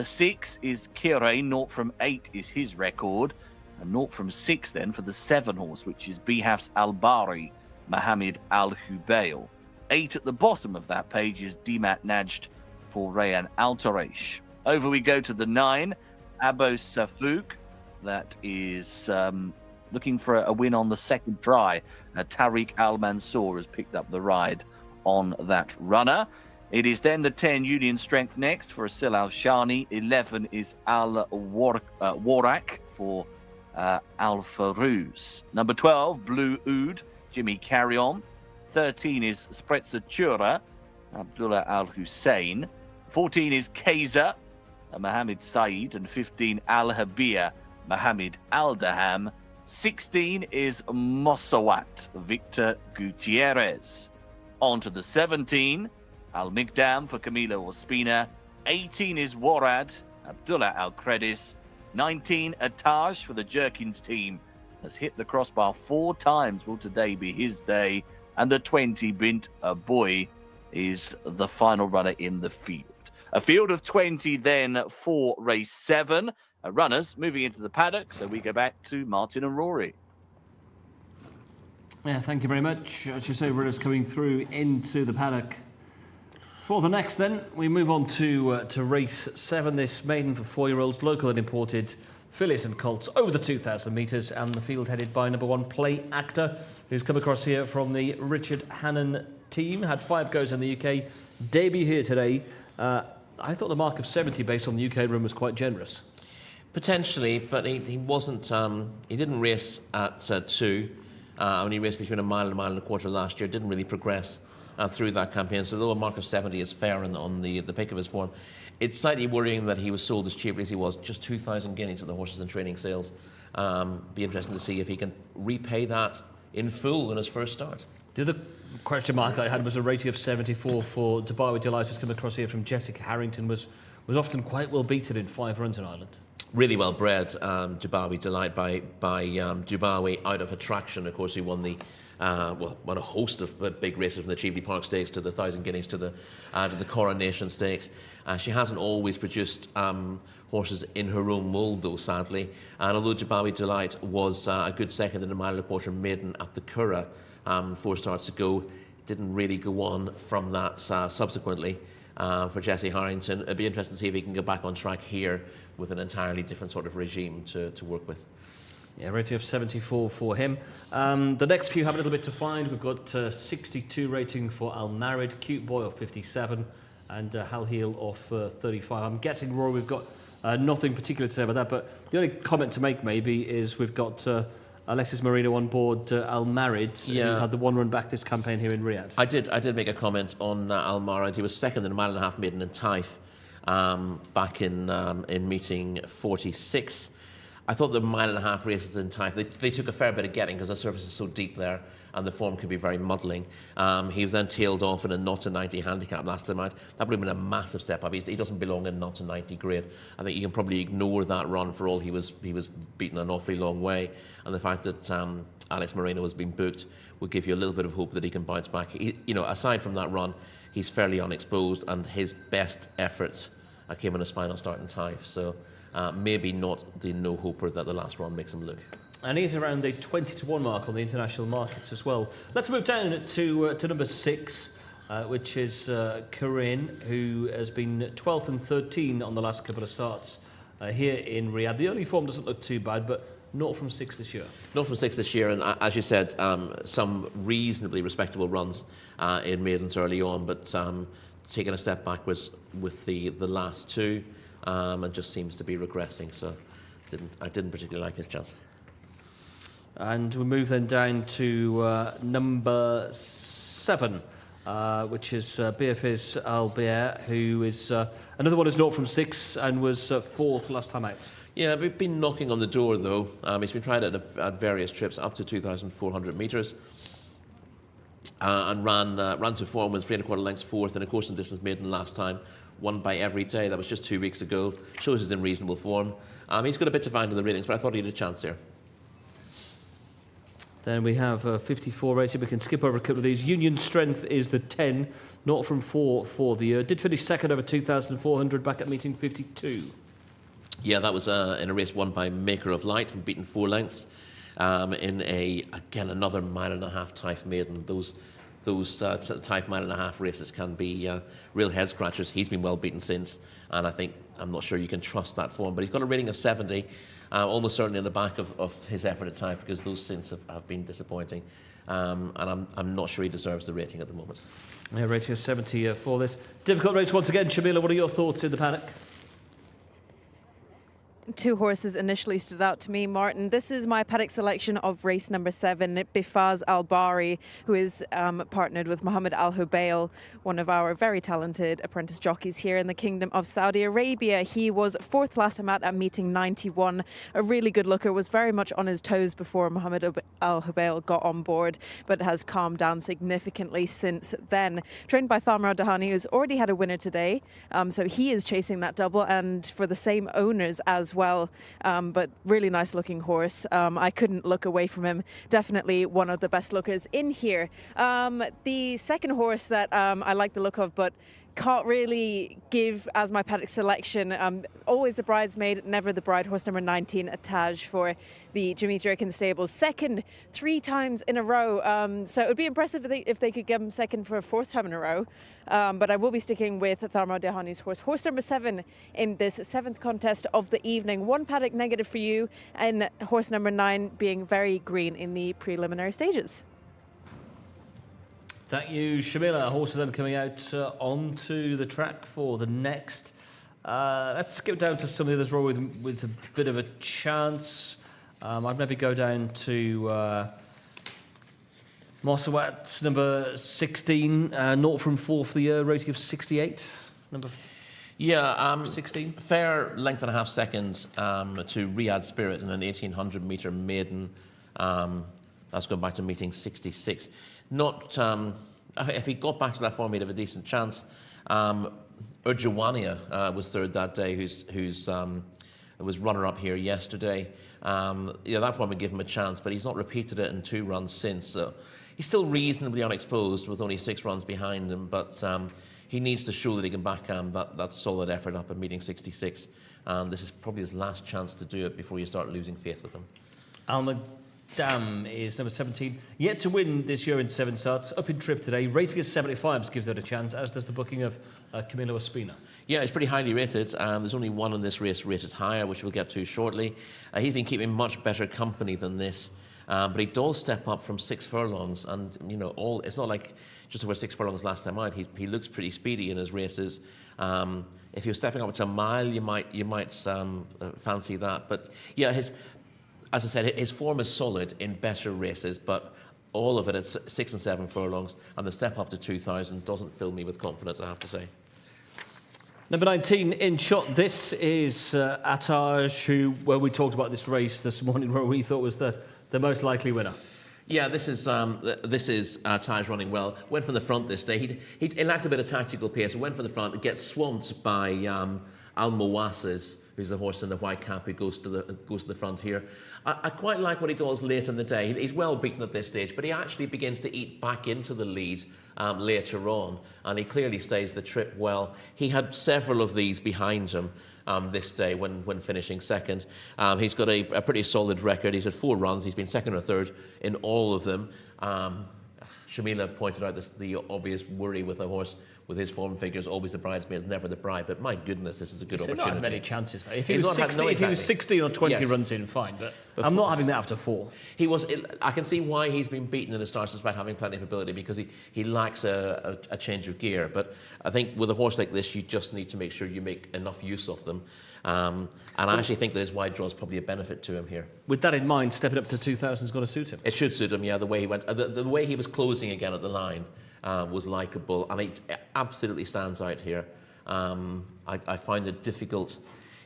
6 is Kire, 0 from 8 is his record, and 0 from 6 then for the 7 horse, which is Bihafs Al Bari, Mohammed Al Hubail. 8 at the bottom of that page is Dimat Najd for Rayan Altaresh. Over we go to the 9, Abos Safouk, that is looking for a win on the second try. Tariq Al Mansour has picked up the ride on that runner. It is then the 10, Union Strength next for Asil Al Shani. 11 is Al Warak for Al Farouz. Number 12, Blue Oud, Jimmy Carrion. 13 is Sprezzatura, Abdullah Al Hussein. 14 is Kaiser, Mohammed Saeed. And 15, Al Habia, Mohammed Al Daham. 16 is Mossawat, Victor Gutierrez. On to the 17, Al Migdam for Camilo Ospina. 18 is Warad, Abdullah Al Credis. 19, Ataj for the Jerkins team, has hit the crossbar 4 times. Will today be his day? And the 20, Bint Boy, is the final runner in the field. A field of 20 then for race 7. Runners moving into the paddock, so we go back to Martin and Rory. Yeah, thank you very much. As you say, runners coming through into the paddock. For the next then, we move on to race 7, this maiden for 4-year-olds, local and imported, fillies and colts over the 2,000 metres, and the field headed by number 1, Play Actor, who's come across here from the Richard Hannon team, had 5 goes in the UK, debut here today. I thought the mark of 70 based on the UK run was quite generous. Potentially, but he wasn't. He didn't race at 2. He raced between a mile and a quarter last year. Didn't really progress through that campaign. So though a mark of 70 is fair on the pick of his form, it's slightly worrying that he was sold as cheaply as he was, just 2,000 guineas at the horses and training sales. Be interesting to see if he can repay that in full in his first start. The other question mark I had was a rating of 74 for Dubai Delight, who's come across here from Jessica Harrington, was often quite well beaten in 5 runs in Ireland. Really well bred, Dubai Delight by Dubai out of attraction. Of course, he won won a host of big races, from the Cheveley Park Stakes to the 1,000 Guineas to the Coronation Stakes. She hasn't always produced horses in her own mould, though, sadly. And although Dubai Delight was a good second in a mile and a quarter maiden at the Curragh 4 starts ago, didn't really go on from that subsequently. For Jesse Harrington, it'd be interesting to see if he can get back on track here with an entirely different sort of regime to work with. Yeah, rating of 74 for him. The next few have a little bit to find. We've got 62 rating for Al Narid, Cute Boy of 57, and Hal Heel of 35. I'm guessing, Roy, we've got nothing particular to say about that, but the only comment to make maybe is we've got Alexis Marino on board Al Narid, who's had the one run back this campaign here in Riyadh. I did make a comment on Al Narid. He was second in a mile-and-a-half maiden in Taif back in meeting 46. I thought the mile-and-a-half races in Taif, they took a fair bit of getting because the surface is so deep there and the form could be very muddling. He was then tailed off in a 0 to 90 handicap last time out. That would have been a massive step up. He doesn't belong in 0 to 90 grade. I think you can probably ignore that run for all he was beaten an awfully long way. And the fact that Alex Moreno has been booked will give you a little bit of hope that he can bounce back. Aside from that run, he's fairly unexposed, and his best efforts came in his final start in Taif. So maybe not the no-hoper that the last run makes him look. And he's around a 20 to 1 mark on the international markets as well. Let's move down to number 6, which is Corinne, who has been 12th and 13 on the last couple of starts here in Riyadh. The early form doesn't look too bad, but not from 6 this year. Not from 6 this year, and as you said, some reasonably respectable runs in maidens early on, but taking a step backwards with the last 2, and just seems to be regressing. So I didn't particularly like his chance. And we move then down to number 7, which is Beatriz Albier, who is another one who's not from 6 and was 4th last time out. Yeah, we've been knocking on the door though. He's been tried at various trips up to 2,400 metres. And ran to form with 3 1/4 lengths 4th in a course and distance maiden last time. Won by Every Day. That was just 2 weeks ago. Shows he's in reasonable form. He's got a bit to find in the ratings, but I thought he had a chance here. Then we have 54 rated. We can skip over a couple of these. Union Strength is the 10, not from 4 for the year. Did finish second over 2,400 back at meeting 52. Yeah, that was in a race won by Maker of Light, beaten 4 lengths in another mile-and-a-half Taif maiden. Those Taif mile-and-a-half races can be real head scratchers. He's been well beaten since, and I'm not sure you can trust that form. But he's got a rating of 70. Almost certainly in the back of his effort at Taif, because those since have been disappointing, and I'm not sure he deserves the rating at the moment. Yeah, rating of 70 for this. Difficult race once again. Shamila, what are your thoughts in the paddock? 2 horses initially stood out to me, Martin. This is my paddock selection of race number 7, Bifaz Al-Bari, who is partnered with Mohammed Al-Hubail, one of our very talented apprentice jockeys here in the Kingdom of Saudi Arabia. He was 4th last time out at meeting 91. A really good looker, was very much on his toes before Mohammed Al-Hubail got on board, but has calmed down significantly since then. Trained by Thamra Dahani, who's already had a winner today, so he is chasing that double, and for the same owners as well, but really nice looking horse. I couldn't look away from him. Definitely one of the best lookers in here. The second horse that I like the look of, but can't really give as my paddock selection. Always a bridesmaid, never the bride. Horse number 19, Ataj, for the Jimmy Jerkin stables. Second 3 times in a row. So it would be impressive if they could get him second for a 4th time in a row. But I will be sticking with Thamra Dahani's horse. Horse number 7 in this 7th contest of the evening. 1 paddock negative for you, and horse number 9 being very green in the preliminary stages. Thank you, Shamila. Horses then coming out onto the track for the next. Let's go down to some of the others with a bit of a chance. I'd maybe go down to Mossawat, number 16, 0 from 4 for the year, rating of 68. Number 16. Fair length and a half seconds to Riyadh Spirit in an 1,800 metre maiden. That's going back to meeting 66. Not if he got back to that form, he'd have a decent chance. Urjawania was 3rd that day, who's was runner-up here yesterday. That form would give him a chance, but he's not repeated it in 2 runs since. So he's still reasonably unexposed with only 6 runs behind him, but he needs to show that he can back that solid effort up at meeting 66. And this is probably his last chance to do it before you start losing faith with him. Dam is number 17. Yet to win this year in 7 starts. Up in trip today. Rating is 75, gives it a chance, as does the booking of Camilo Ospina. Yeah, it's pretty highly rated. There's only one in this race rated higher, which we'll get to shortly. He's been keeping much better company than this. But he does step up from 6 furlongs, and it's not like just over 6 furlongs last time out. He looks pretty speedy in his races. If you're stepping up to a mile, you might fancy that. But yeah, as I said, his form is solid in better races, but all of it at 6 and 7 furlongs, and the step up to 2,000 doesn't fill me with confidence, I have to say. Number 19 in shot. This is Ataj, well, we talked about this race this morning, where we thought was the most likely winner. Yeah, this is Taj running well. Went from the front this day. He lacks a bit of tactical pace. Went from the front. Gets swamped by Al Mowasis, who's the horse in the white cap who goes to the front here. I quite like what he does late in the day. He's well beaten at this stage, but he actually begins to eat back into the lead later on, and he clearly stays the trip well. He had several of these behind him this day when finishing second. He's got a pretty solid record. He's had 4 runs. He's been second or third in all of them. Shamila pointed out the obvious worry with a horse with his form figures, always the bridesmaid, never the bride. But my goodness, this is a good opportunity. Not had many chances. If he was 16 or 20 runs in, fine. But I'm not having that after 4. I can see why he's been beaten in the starts despite having plenty of ability, because he lacks a change of gear. But I think with a horse like this, you just need to make sure you make enough use of them. And I actually think that his wide draw is probably a benefit to him here. With that in mind, stepping up to 2,000 is going to suit him. It should suit him, yeah. The way he went, the way he was closing again at the line was likeable, and it absolutely stands out here. I find it difficult,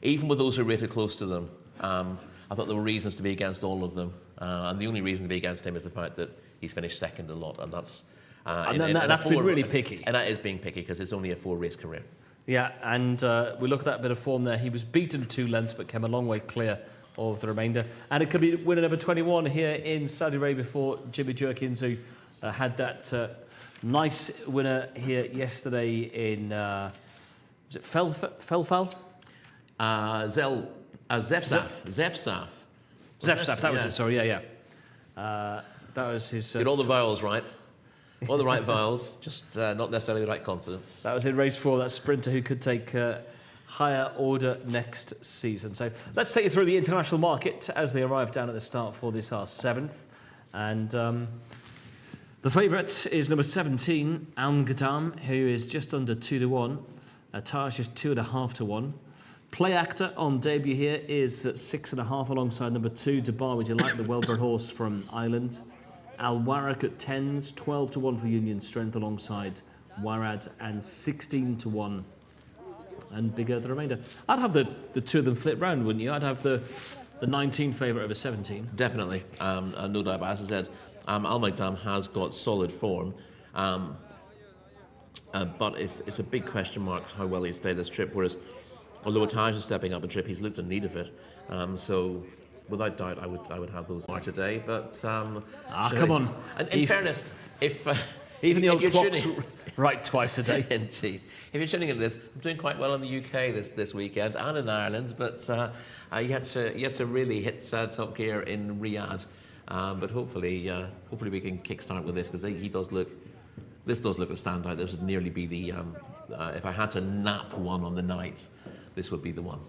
even with those who rated close to them. I thought there were reasons to be against all of them, and the only reason to be against him is the fact that he's finished second a lot, and that's that's been really picky. And that is being picky because it's only a 4-race career. Yeah, and we look at that bit of form there. He was beaten 2 lengths, but came a long way clear of the remainder. And it could be winner number 21 here in Saudi Arabia for Jimmy Jerkins, who had that nice winner here yesterday in is it Felfal? Zefsaf. Zefsaf, that was it, sorry, yeah. That was his... Get all the vowels right. All the right vowels, just not necessarily the right consonants. That was in race 4, that sprinter who could take higher order next season. So let's take you through the international market as they arrive down at the start for this, our 7th. And the favourite is number 17, Al-Gadam, who is just under 2-1. Taj is 2.5 to 1. Play Actor on debut here is at 6.5 alongside number 2, Dubai. Would you like the well-bred horse from Ireland? Al Warak at 10s, 12 to 1 for Union Strength alongside Warad, and 16 to 1. And bigger the remainder. I'd have the 2 of them flip round, wouldn't you? I'd have the 19 favourite over 17. Definitely, no doubt. But as I said, Al-Magdam has got solid form, but it's a big question mark how well he stayed this trip. Whereas, although Taj is stepping up a trip, he's looked in need of it. So, without doubt, I would have those more today. But come on. And in fairness, even the old clock's right twice a day. Indeed. If you're tuning into this, I'm doing quite well in the UK this weekend and in Ireland, but yet to really hit top gear in Riyadh. But hopefully we can kickstart with this, because this does look a standout. This would nearly be the if I had to nap one on the night, this would be the one.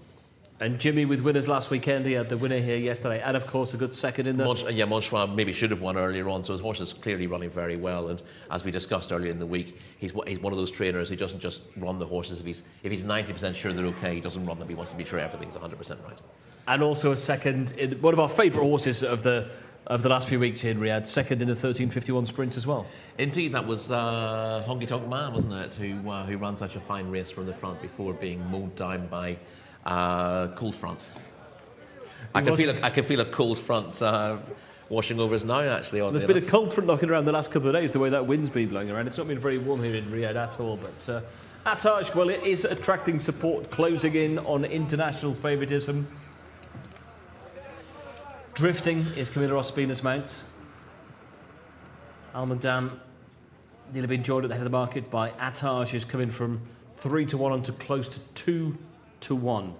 And Jimmy with winners last weekend. He had the winner here yesterday, and of course a good second in the... Monchwa maybe should have won earlier on, so his horse is clearly running very well. And as we discussed earlier in the week, he's one of those trainers who doesn't just run the horses. If he's 90% sure they're okay, he doesn't run them. He wants to be sure everything's 100% right. And also a second in one of our favourite horses of the last few weeks here in Riyadh, second in the 1351 sprint as well. Indeed, that was Honky Tonk Man, wasn't it, who ran such a fine race from the front before being mowed down by cold front. I can feel a cold front washing over us now, actually. There's been a cold front knocking around the last couple of days, the way that wind's been blowing around. It's not been very warm here in Riyadh at all, but Ataj, well, it is attracting support, closing in on international favouritism. Drifting is Camilo Ospina's mount. Al-Magdam nearly been joined at the head of the market by Ataj, who's coming from 3 to 1 on to close to 2 to 1.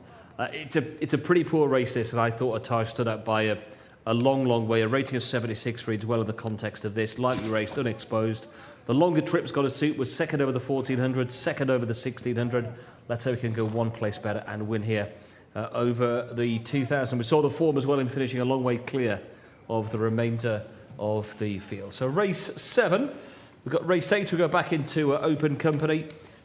It's a pretty poor race, this, and I thought Ataj stood out by a a long way. A rating of 76 reads well in the context of this. Lightly raced, unexposed. The longer trip's got a suit, was second over the 1400, second over the 1600. Let's hope we can go one place better and win here over the 2000. We saw the form as well in finishing a long way clear of the remainder of the field. So race 7, we've got race 8, we go back into open company,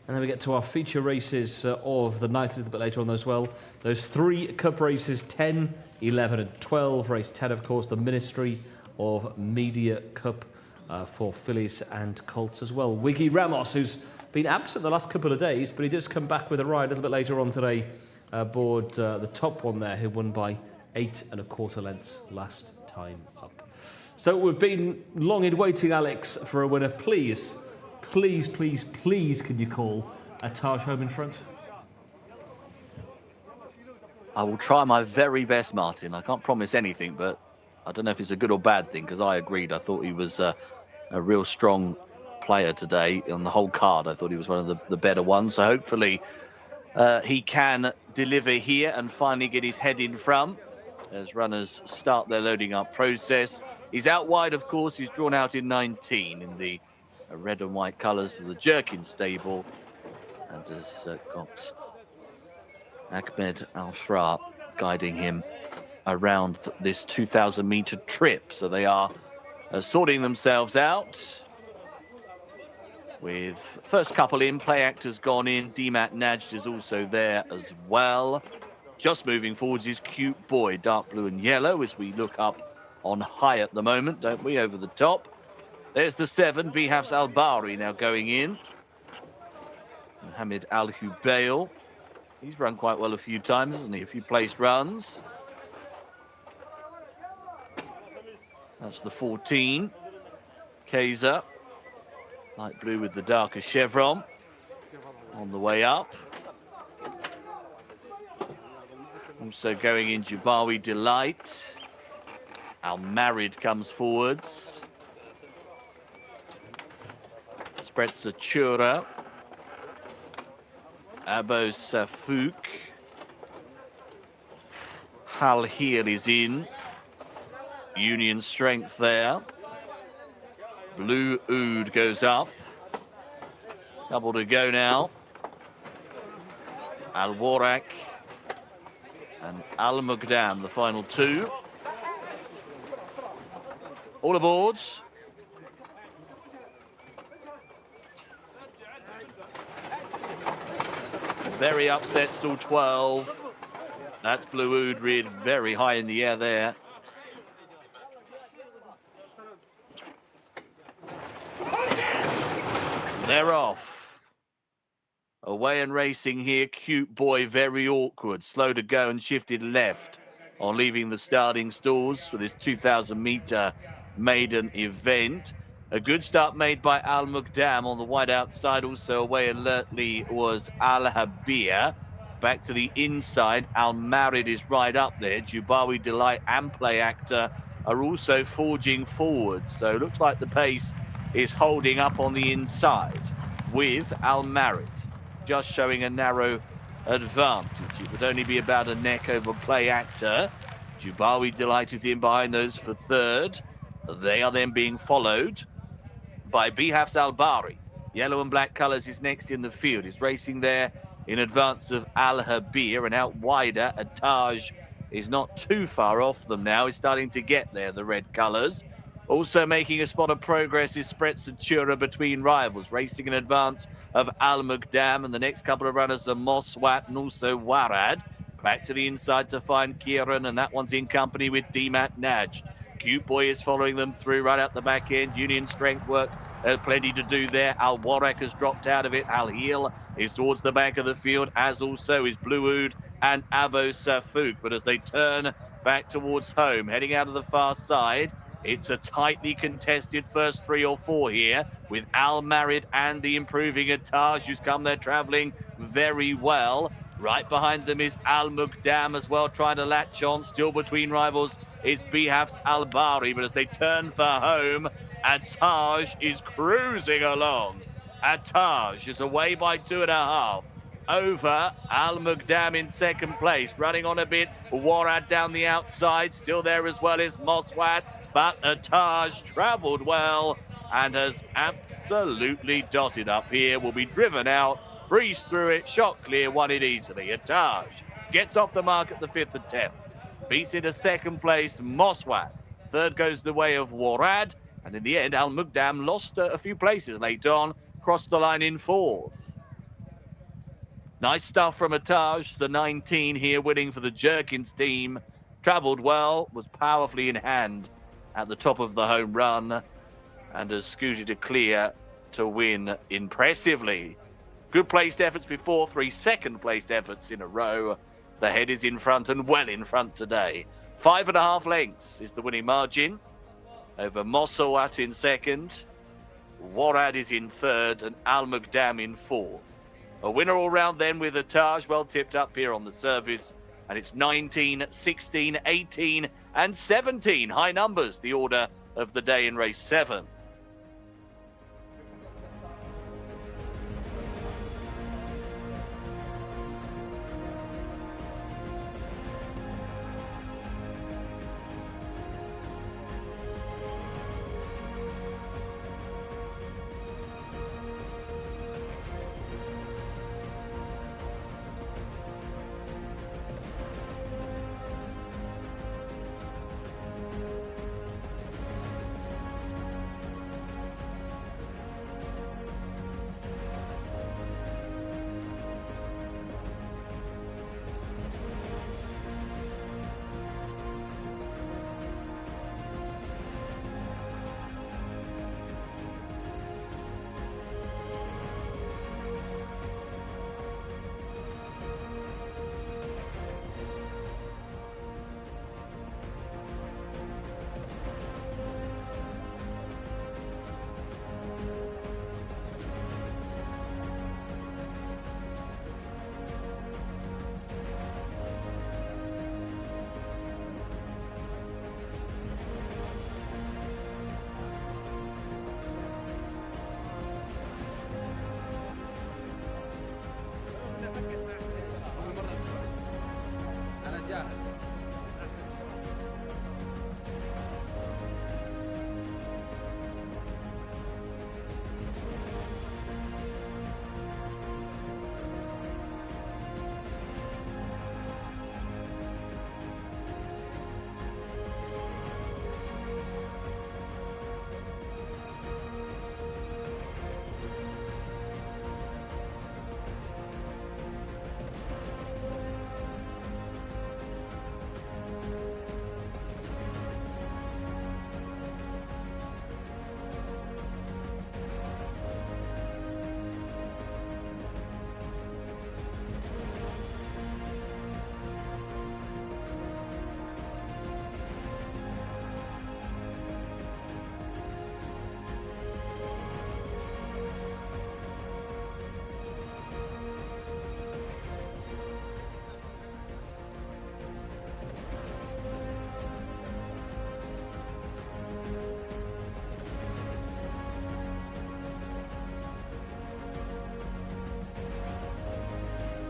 and then we get to our feature races of the night a little bit later on as well. Those 3 cup races, 10, 11 and 12. Race 10, of course, the Ministry of Media Cup for fillies and colts as well. Wiggy Ramos, who's been absent the last couple of days, but he does come back with a ride a little bit later on today aboard the top one there, who won by 8 1/4 lengths last time up. So we've been long in waiting, Alex, for a winner. Please, can you call a Taj home in front? I will try my very best, Martin. I can't promise anything, but I don't know if it's a good or bad thing, because I agreed. I thought he was a real strong player today on the whole card. I thought he was one of the better ones. So hopefully he can deliver here and finally get his head in front as runners start their loading up process. He's out wide, of course. He's drawn out in 19 in the red and white colours of the Jerkin stable, and has got Ahmed Al-Shra guiding him around this 2,000 metre trip. So they are sorting themselves out, with first couple in. Play Actor's gone in. Demat Najd is also there as well. Just moving forwards is Cute Boy, dark blue and yellow, as we look up on high at the moment, don't we, over the top. There's the 7, Bihafs Al-Bari now going in. Mohammed Al-Hubail. He's run quite well a few times, hasn't he? A few placed runs. That's the 14. Kaiser. Light blue with the darker chevron. On the way up. Also going in Jubawi Delight. Al-Marid comes forwards. Sprezza Chura. Abo Safouk. Hal Heel is in. Union Strength there. Blue Oud goes up. Couple to go now. Al Warak and Al Muqdam, the final 2. All aboard. Very upset, still 12. That's Blue Oud reared very high in the air there. They're off. Away and racing here. Cute Boy, very awkward. Slow to go and shifted left on leaving the starting stalls for this 2,000 metre maiden event. A good start made by Al Muqdam on the wide outside. Also away alertly was Al Habir. Back to the inside. Al Marid is right up there. Jubawi Delight and Play Actor are also forging forwards. So it looks like the pace is holding up on the inside with Al Marid just showing a narrow advantage. It would only be about a neck over Play Actor. Jubawi Delight is in behind those for third. They are then being followed by Bihafs Al-Bari. Yellow and black colours is next in the field. He's racing there in advance of Al Habir, and out wider, Ataj is not too far off them now. He's starting to get there, the red colours. Also making a spot of progress is Sprezza Chura between rivals, racing in advance of Al Muqdam, and the next couple of runners are Moswat and also Warad. Back to the inside to find Kieran, and that one's in company with Demat Najd. Cute Boy is following them through right out the back end. Union Strength work, plenty to do there. Al Warak has dropped out of it. Al Heel is towards the back of the field, as also is Blue Oud and Abo Safouk. But as they turn back towards home, heading out of the far side, it's a tightly contested first 3 or 4 here, with Al Marid and the improving Ataj, who's come there travelling very well. Right behind them is Al Muqdam as well, trying to latch on. Still between rivals is Bihafs Al-Bari, but as they turn for home, Ataj is cruising along. Ataj is away by 2.5. over. Al Muqdam in second place, running on a bit. Warad down the outside, still there as well as Moswat, but Ataj travelled well and has absolutely dotted up here. Will be driven out, breezed through it, shot clear, won it easily. Ataj gets off the mark at the 5th attempt, beats into second place Moswat. Third goes the way of Warad, and in the end Al Muqdam lost a few places late on, crossed the line in 4th. Nice stuff from Ataj, the 19 here, winning for the Jerkins team. Travelled well, was powerfully in hand at the top of the home run, and has scooted a clear to win impressively. Good placed efforts before, 3 second placed efforts in a row. The head is in front and well in front today. 5.5 lengths is the winning margin over Mosawat in second. Warad is in third and Al Muqdam in fourth. A winner all round then with Ataj well tipped up here on the service. And it's 19, 16, 18 and 17. High numbers, the order of the day in race 7.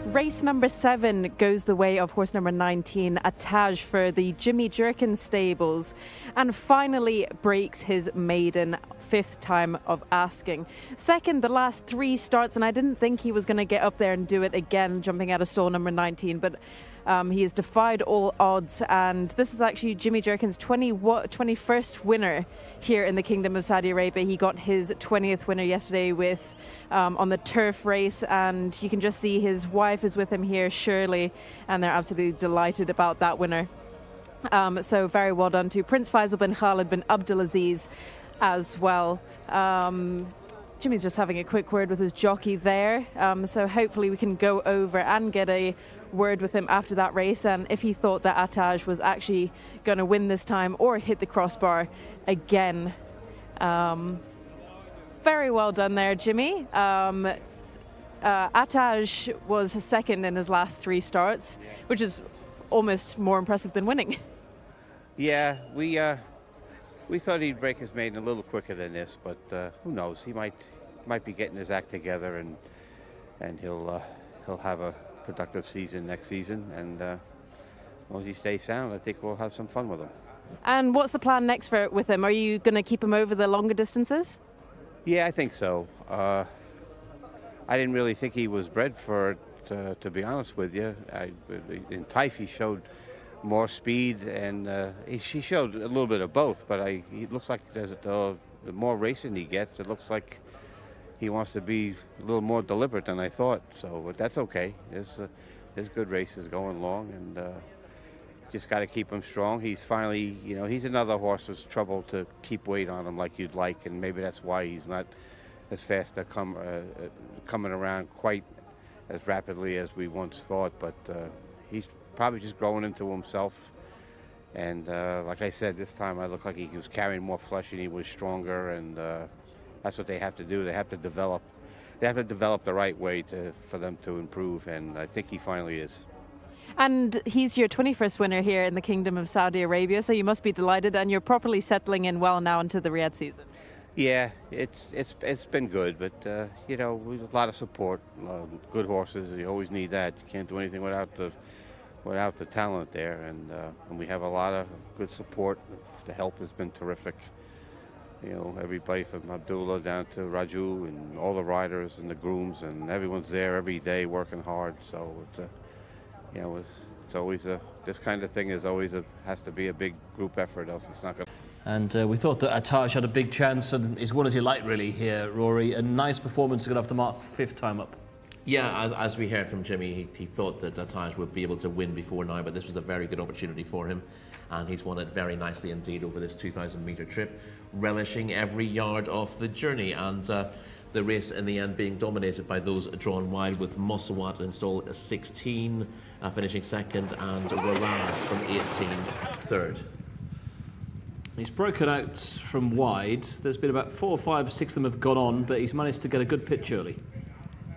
Race number 7 goes the way of horse number 19, Ataj, for the Jimmy Jerkins stables, and finally breaks his maiden 5th time of asking. Second the last 3 starts, and I didn't think he was going to get up there and do it again, jumping out of stall number 19, but he has defied all odds, and this is actually Jimmy Jerkins' 21st winner here in the Kingdom of Saudi Arabia. He got his 20th winner yesterday with on the turf race, and you can just see his wife is with him here, Shirley, and they're absolutely delighted about that winner. So very well done to Prince Faisal bin Khalid bin Abdulaziz as well. Jimmy's just having a quick word with his jockey there, so hopefully we can go over and get a word with him after that race, and if he thought that Ataj was actually going to win this time or hit the crossbar again. Very well done there, Jimmy. Ataj was second in his last 3 starts, which is almost more impressive than winning. Yeah, we thought he'd break his maiden a little quicker than this, but who knows? He might be getting his act together, and he'll he'll have a productive season next season, and as long as he stays sound, I think we'll have some fun with him. And what's the plan next with him? Are you going to keep him over the longer distances? Yeah, I think so. I didn't really think he was bred for it, to be honest with you. In Taif, he showed more speed, and he showed a little bit of both, but he looks like the more racing he gets, it looks like he wants to be a little more deliberate than I thought. So, but that's okay. There's good races going along, and just got to keep him strong. He's finally, he's another horse that's trouble to keep weight on him like you'd like, and maybe that's why he's not as fast to coming around quite as rapidly as we once thought. But he's probably just growing into himself. And like I said, this time I looked like he was carrying more flesh and he was stronger, and that's what they have to do. They have to develop the right way for them to improve, and I think he finally is. And he's your 21st winner here in the Kingdom of Saudi Arabia, so you must be delighted, and you're properly settling in well now into the Riyadh season. Yeah, it's been good, but a lot of support, good horses. You always need that. You can't do anything without the talent there, and we have a lot of good support. The help has been terrific. Everybody from Abdullah down to Raju and all the riders and the grooms, and everyone's there every day working hard. So it's always this kind of thing has to be a big group effort, else it's not going to. And we thought that Ataj had a big chance, and he's won as he liked really here, Rory. A nice performance to get off the mark, 5th time up. Yeah, as we heard from Jimmy, he thought that Ataj would be able to win before now, but this was a very good opportunity for him, and he's won it very nicely indeed over this 2,000-metre trip, relishing every yard of the journey, and the race in the end being dominated by those drawn wide, with Mosawat installed 16, finishing 2nd, and Warad from 18, 3rd. He's broken out from wide. There's been about 4, 5, 6 of them have gone on, but he's managed to get a good pitch early.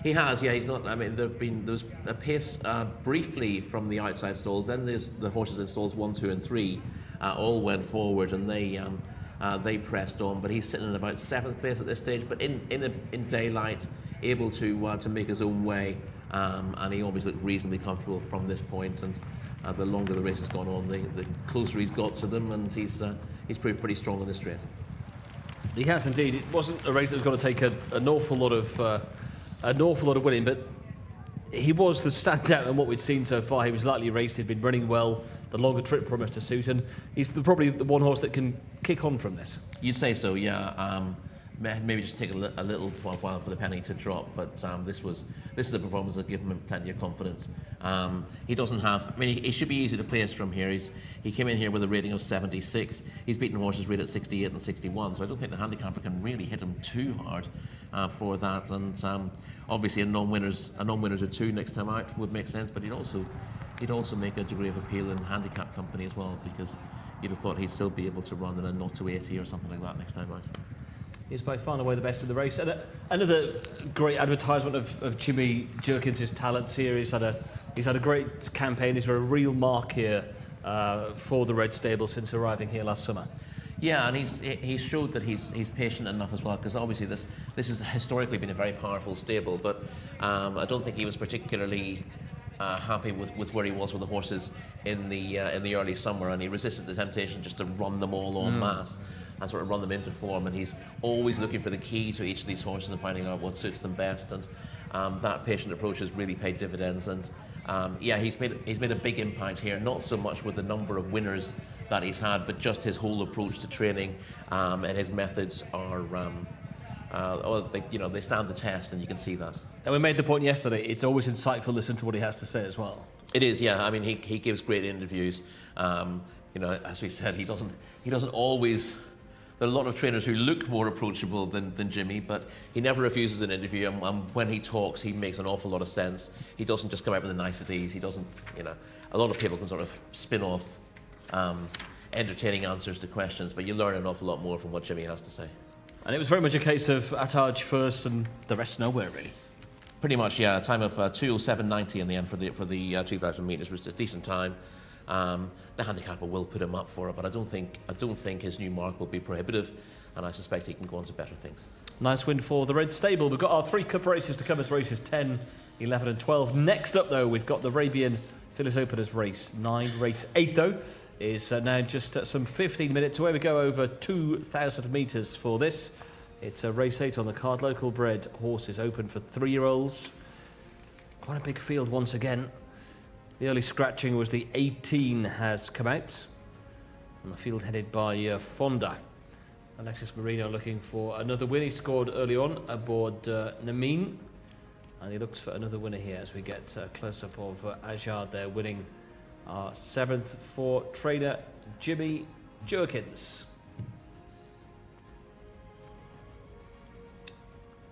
He has, yeah. He's not. I mean, there was a pace briefly from the outside stalls. Then there's the horses in stalls 1, 2, and 3 all went forward, and they pressed on. But he's sitting in about 7th place at this stage. But in daylight, able to make his own way, and he always looked reasonably comfortable from this point. And the longer the race has gone on, the closer he's got to them, and he's proved pretty strong in this straight. He has indeed. It wasn't a race that was going to take an awful lot of winning, but he was the standout in what we'd seen so far. He was lightly raced. He'd been running well. The longer trip promised to suit, and he's probably the one horse that can kick on from this. You'd say so, yeah. Maybe just take a little while for the penny to drop, but this is a performance that gives him plenty of confidence. He doesn't have. I mean, he should be easy to place from here. He came in here with a rating of 76. He's beaten horses rated 68 and 61, so I don't think the handicapper can really hit him too hard for that. And obviously, a non-winners or 2 next time out would make sense, but he'd also make a degree of appeal in handicap company as well, because you'd have thought he'd still be able to run in a 0 to 80 or something like that next time out. He's by far and away the best of the race. And another great advertisement of Jimmy Jerkins' talents here. He's had a great campaign. He's a real mark here for the Red Stable since arriving here last summer. Yeah, and he's showed that he's patient enough as well, because obviously this has historically been a very powerful stable, but I don't think he was particularly happy with where he was with the horses in the early summer, and he resisted the temptation just to run them all en masse and sort of run them into form, and he's always looking for the key to each of these horses and finding out what suits them best, and that patient approach has really paid dividends. And he's made a big impact here, not so much with the number of winners that he's had, but just his whole approach to training, and his methods are they stand the test, and you can see that. And we made the point yesterday, it's always insightful to listen to what he has to say as well. It is, yeah. I mean, he gives great interviews. As we said, he doesn't always. There are a lot of trainers who look more approachable than Jimmy, but he never refuses an interview, and when he talks, he makes an awful lot of sense. He doesn't just come out with the niceties. He doesn't, a lot of people can sort of spin off entertaining answers to questions, but you learn an awful lot more from what Jimmy has to say. And it was very much a case of Ataj first and the rest nowhere, really. Pretty much, yeah. A time of 2:07.90 in the end for the 2,000 metres, which is a decent time. The handicapper will put him up for it, but I don't think his new mark will be prohibitive, and I suspect he can go on to better things. Nice win for the Red Stable. We've got our 3 Cup races to come as races 10, 11 and 12. Next up, though, we've got the Arabian Phyllis Open as race 9. Race 8, though, is now just some 15 minutes away. We go over 2,000 metres for this. It's a race 8 on the card. Local bred horses open for 3-year-olds. Quite a big field once again. The early scratching was the 18 has come out. And the field headed by Fonda. Alexis Marino looking for another win. He scored early on aboard Namin. And he looks for another winner here as we get a close-up of Ajard there winning our 7th for trainer Jimmy Jerkins.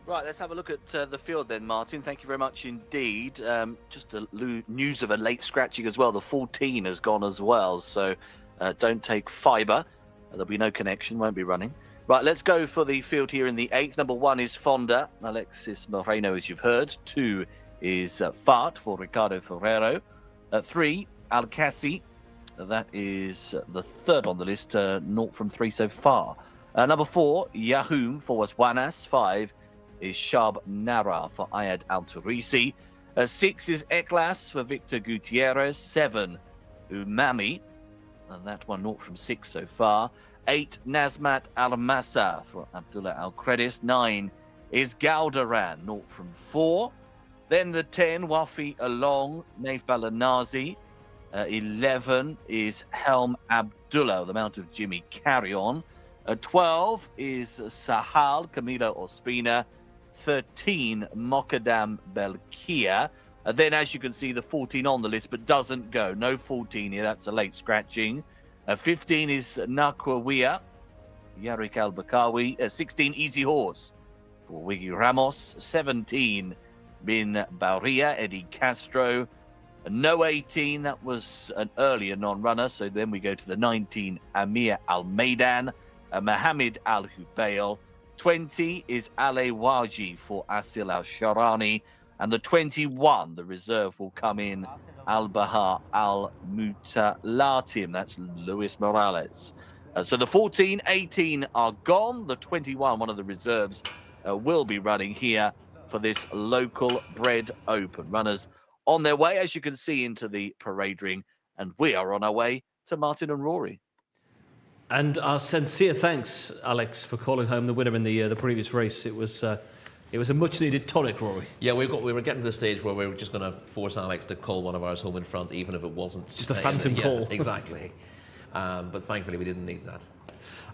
Right, let's have a look at the field then, Martin. Thank you very much indeed. Just news of a late scratching as well. The 14 has gone as well, so don't take fibre. There'll be no connection, won't be running. Right, let's go for the field here in the 8th. Number 1 is Fonda, Alexis Moreno, as you've heard. 2 is Fart for Ricardo Ferrero. 3, Alcassi. That is the 3rd on the list, 0 from 3 so far. Number 4, Yahoum for Waswanas. 5 is Shab Nara for Ayad Al-Turisi. 6 is Eklas for Victor Gutierrez. 7, Umami. And that one 0 from 6 so far. 8, Nazmat Al-Massa for Abdullah Al-Credis. 9 is Galdaran, 0 from 4. Then the 10, Wafi Along, Naif Balanazi. 11 is Helm Abdullah, the mount of Jimmy Carrion. 12 is Sahal, Camilo Ospina. 13, Mokadam Belkia. Then, as you can see, the 14 on the list, but doesn't go. No 14 here. That's a late scratching. 15 is Nakwawia, Yarik Al-Bakawi. 16, Easy Horse for Wiggy Ramos. 17, Bin Bauria, Eddie Castro. No 18, that was an earlier non-runner. So then we go to the 19, Amir Al-Maidan, Mohammed Al-Hubail. 20 is Ale Waji for Asil Al-Sharani. And the 21, the reserve, will come in Al-Bahar Al-Mutalatim. That's Luis Morales. So the 14, 18 are gone. The 21, one of the reserves, will be running here for this local bred open. Runners on their way, as you can see, into the parade ring. And we are on our way to Martin and Rory. And our sincere thanks, Alex, for calling home the winner in the previous race. It was a much-needed tonic, Rory. Yeah, we were getting to the stage where we were just going to force Alex to call one of ours home in front, even if it wasn't. Just a phantom call. Yeah, exactly. But thankfully, we didn't need that.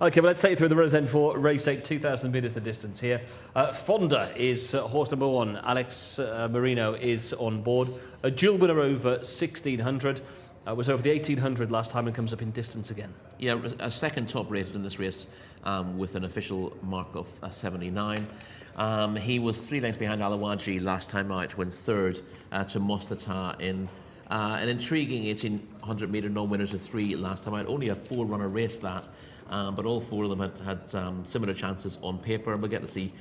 OK, well, let's take you through the runners then for race 8, 2,000 metres the distance here. Fonda is horse number 1. Alex Marino is on board. A dual winner over 1,600. Was over the 1,800 last time and comes up in distance again. Yeah, a second top rated in this race with an official mark of 79. He was 3 lengths behind Alawaji last time out, when 3rd to Mostata in an intriguing 1,800 metre non-winners of 3 last time out. Only a 4-runner race that, but all 4 of them had similar chances on paper, and we'll get to see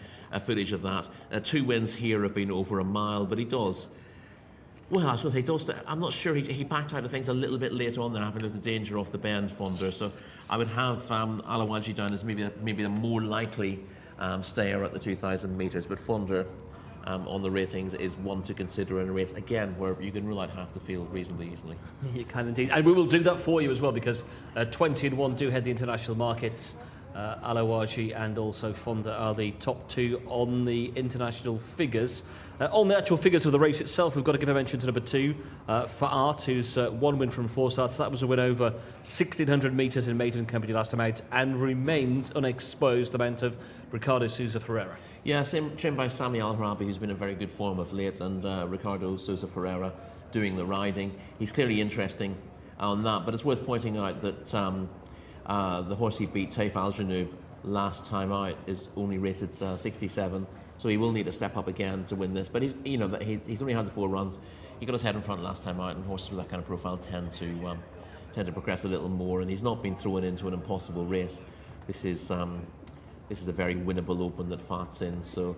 footage of that. 2 wins here have been over a mile, but he does. Well, I was going to say, I'm not sure. He backed out of things a little bit later on there, having the danger off the bend, Fonda. So I would have Alawaji down as maybe the more likely stayer at the 2,000 metres. But Fonda on the ratings is one to consider in a race, again, where you can rule out half the field reasonably easily. You can indeed. And we will do that for you as well, because 20 and 1 do head the international markets. Alawaji and also Fonda are the top 2 on the international figures. On the actual figures of the race itself, we've got to give a mention to number 2, Fa'at, who's 1 win from 4 starts. That was a win over 1,600 metres in maiden company last time out, and remains unexposed, the mount of Ricardo Sousa Ferreira. Yeah, trained by Sami Al-Harabi, who's been in very good form of late, and Ricardo Sousa Ferreira doing the riding. He's clearly interesting on that, but it's worth pointing out that the horse he beat, Taif Al-Janoub, last time out is only rated 67, so he will need to step up again to win this. But he's only had the 4 runs. He got his head in front last time out, and horses with that kind of profile tend to progress a little more. And he's not been thrown into an impossible race. This is a very winnable open that Fat's in. So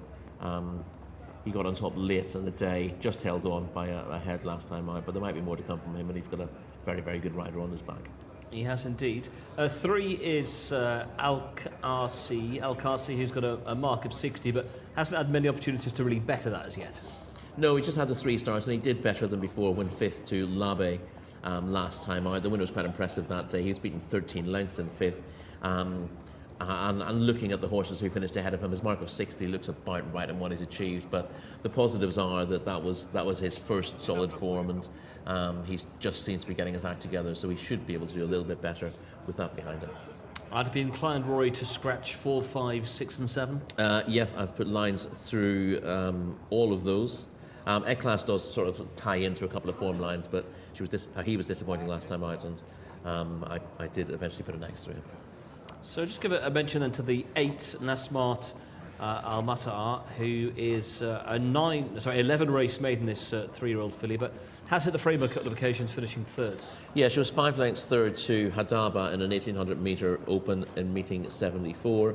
he got on top late in the day, just held on by a head last time out. But there might be more to come from him, and he's got a very, very good rider on his back. He has indeed. 3 is Al-Kasi, who's got a mark of 60, but hasn't had many opportunities to really better that as yet. No, he just had the 3 stars, and he did better than before, went 5th to Labe last time out. The winner was quite impressive that day. He was beaten 13 lengths in 5th. And looking at the horses who finished ahead of him, his mark of 60 looks about right in what he's achieved. But the positives are that was his first solid form, and he just seems to be getting his act together. So he should be able to do a little bit better with that behind him. I'd be inclined, Rory, to scratch 4, 5, 6, and 7. Yeah, I've put lines through all of those. Eklas does sort of tie into a couple of form lines, but he was disappointing last time out, and I did eventually put an X through him. So just give a mention then to the 8, Nasmat Al-Matar, who is a 11 race maiden, this 3-year-old filly, but has hit the frame a couple of occasions, finishing 3rd. Yeah, she was 5 lengths 3rd to Hadaba in an 1800 metre open in meeting 74.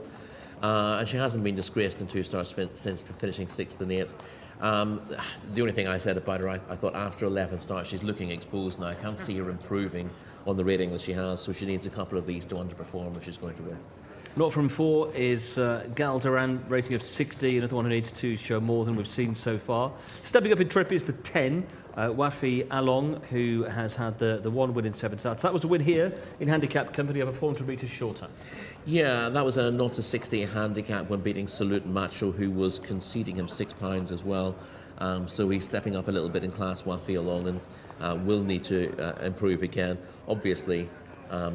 And she hasn't been disgraced in 2 stars since finishing 6th and 8th. The only thing I said about her, I thought after 11 starts, she's looking exposed now. I can't see her improving on the rating that she has, so she needs a couple of these to underperform if she's going to win. Not from 4 is Gal Duran, rating of 60, another one who needs to show more than we've seen so far. Stepping up in trip is the 10, Wafi Along, who has had the 1 win in 7 starts. That was a win here in handicap company over 400 metres shorter. Yeah, that was a 0-60 handicap when beating Salute Macho, who was conceding him £6 as well. So he's stepping up a little bit in class, Wafi Along, and will need to improve again. Obviously,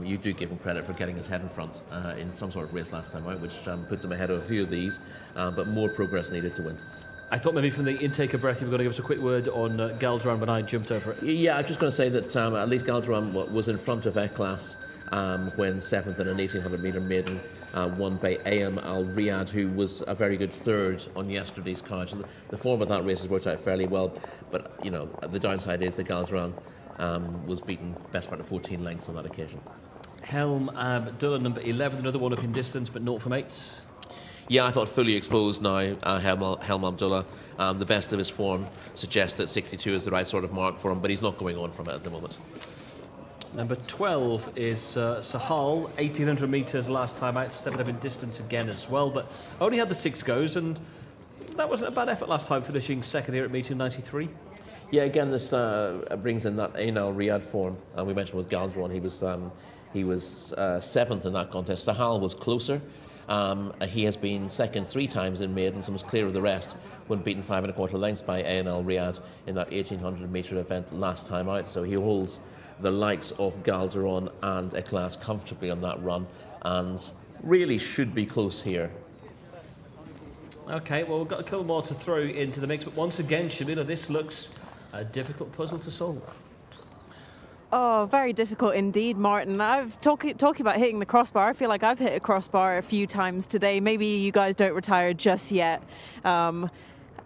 you do give him credit for getting his head in front in some sort of race last time out, which puts him ahead of a few of these, but more progress needed to win. I thought maybe from the intake of breath you were going to give us a quick word on Galduran, but I jumped over it. Yeah, I'm just going to say that at least Galduran was in front of Eklas when 7th in an 1800 metre maiden, won by Ayam Al Riyadh, who was a very good 3rd on yesterday's card. So the form of that race has worked out fairly well, but you know the downside is that Galduran was beaten best part of 14 lengths on that occasion. Helm Abdullah, number 11, another one up in distance, but 0 from 8. Yeah, I thought fully exposed now, Helm Abdullah. The best of his form suggests that 62 is the right sort of mark for him, but he's not going on from it at the moment. Number 12 is Sahal, 1800 metres last time out, stepping up in distance again as well, but only had the 6 goes, and that wasn't a bad effort last time, finishing 2nd here at meeting 93. Yeah, again, this brings in that Ainal Riyadh form, and we mentioned with Galdron, he was 7th in that contest. Sahal was closer. He has been 2nd 3 times in maidens and was clear of the rest when beaten 5 1/4 lengths by Ainal Riyadh in that 1800 metre event last time out. So he holds the likes of Galderon and Eklas comfortably on that run, and really should be close here. Okay, well, we've got a couple more to throw into the mix, but once again, Shamila, this looks a difficult puzzle to solve. Oh, very difficult indeed, Martin. I've talking about hitting the crossbar. I feel like I've hit a crossbar a few times today. Maybe you guys don't retire just yet.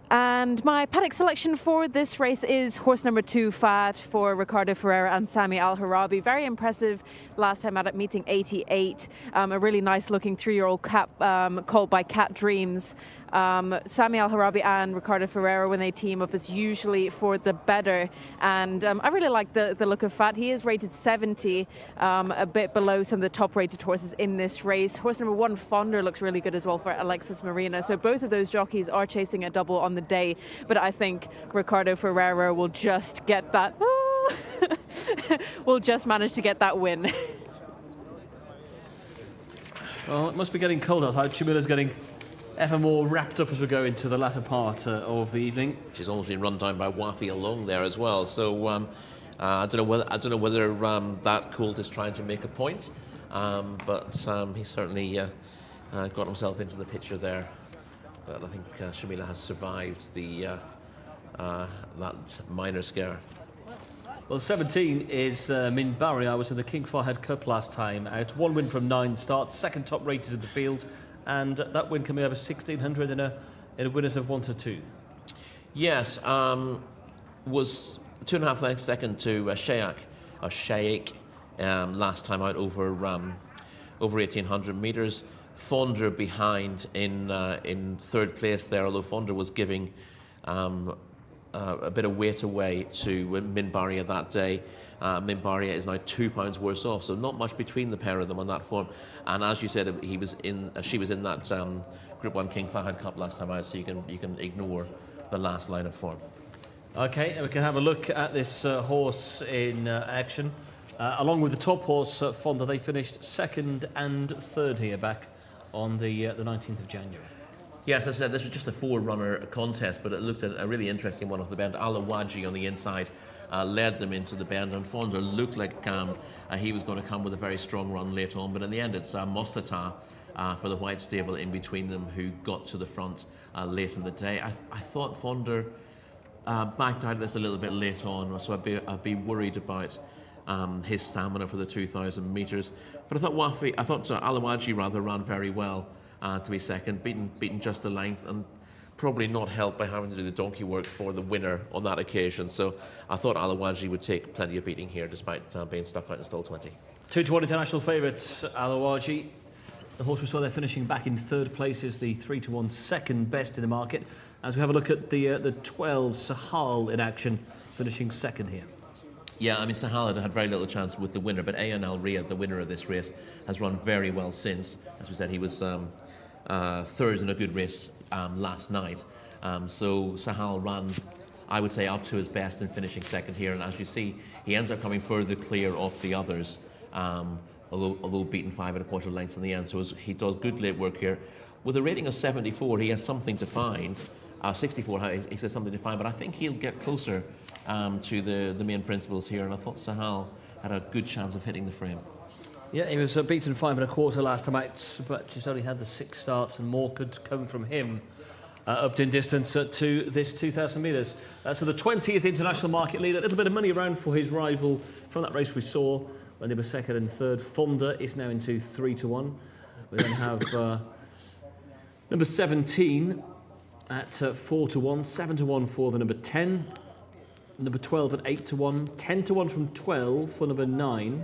And my paddock selection for this race is horse number 2, Fat, for Ricardo Ferreira and Sami Al-Harabi. Very impressive last time out at meeting 88. A really nice looking 3-year-old colt by Cat Dreams. Sami Al-Harabi and Ricardo Ferreira, when they team up, is usually for the better. And I really like the look of Fat. He is rated 70, a bit below some of the top rated horses in this race. Horse number 1, Fonder, looks really good as well for Alexis Marina. So both of those jockeys are chasing a double on the day. But I think Ricardo Ferreira will just get that. Will just manage to get that win. Well, it must be getting cold outside. Shamila's getting ever more wrapped up as we go into the latter part of the evening. She's almost been run down by Wafi Along there as well. So I don't know whether that colt is trying to make a point, but he's certainly got himself into the picture there. But I think Shamila has survived that minor scare. Well, 17 is Min Barry. I was in the King Fahd Cup last time out. 1 win from 9 starts, 2nd top rated in the field, and that win coming over 1600 in a winners of 1 to 2. Yes, was 2.5 lengths second to Shaykh last time out over 1800 metres. Fonder behind in 3rd place there, although Fonder was giving a bit of weight away to Minbaria that day. Minbaria is now 2 pounds worse off, so not much between the pair of them on that form. And as you said, she was in that Group 1 King Fahad Cup last time out, so you can ignore the last line of form. Okay, and we can have a look at this horse in action. Along with the top horse, Fonda, they finished 2nd and 3rd here back on the 19th of January. Yes, as I said, this was just a 4-runner contest, but it looked at a really interesting one off the bend. Alawaji on the inside led them into the bend, and Fonda looked like he was going to come with a very strong run late on, but in the end it's Mostata for the white stable in between them who got to the front late in the day. I thought Fonda backed out of this a little bit late on, so I'd be worried about his stamina for the 2,000 metres. But I thought Alawaji rather ran very well to be second, beaten just the length, and probably not helped by having to do the donkey work for the winner on that occasion. So I thought Alawaji would take plenty of beating here, despite being stuck out in stall 20. 2-to-1 international favourite, Alawaji. The horse we saw there finishing back in 3rd place is the 3-to-1 second best in the market. As we have a look at the 12, Sahal in action, finishing 2nd here. Yeah, I mean, Sahal had very little chance with the winner, but ANL Riyadh, the winner of this race, has run very well since. As we said, he was 3rd in a good race last night. So Sahal ran, I would say, up to his best in finishing 2nd here. And as you see, he ends up coming further clear off the others, although beaten 5 1/4 lengths in the end. So he does good late work here. With a rating of 74, he has something to find. 64, he says something to find, but I think he'll get closer to the main principles here. And I thought Sahal had a good chance of hitting the frame. Yeah, he was beaten 5 1/4 last time out, but he's only had the 6 starts, and more could come from him up in distance to this 2,000 metres. So the 20 is the international market leader. A little bit of money around for his rival from that race we saw when they were 2nd and 3rd. Fonda is now into 3-to-1. We then have number 17 at 4-to-1, 7-to-1 for the number 10, number 12 at 8-to-1, 10-to-1 from 12 for number 9,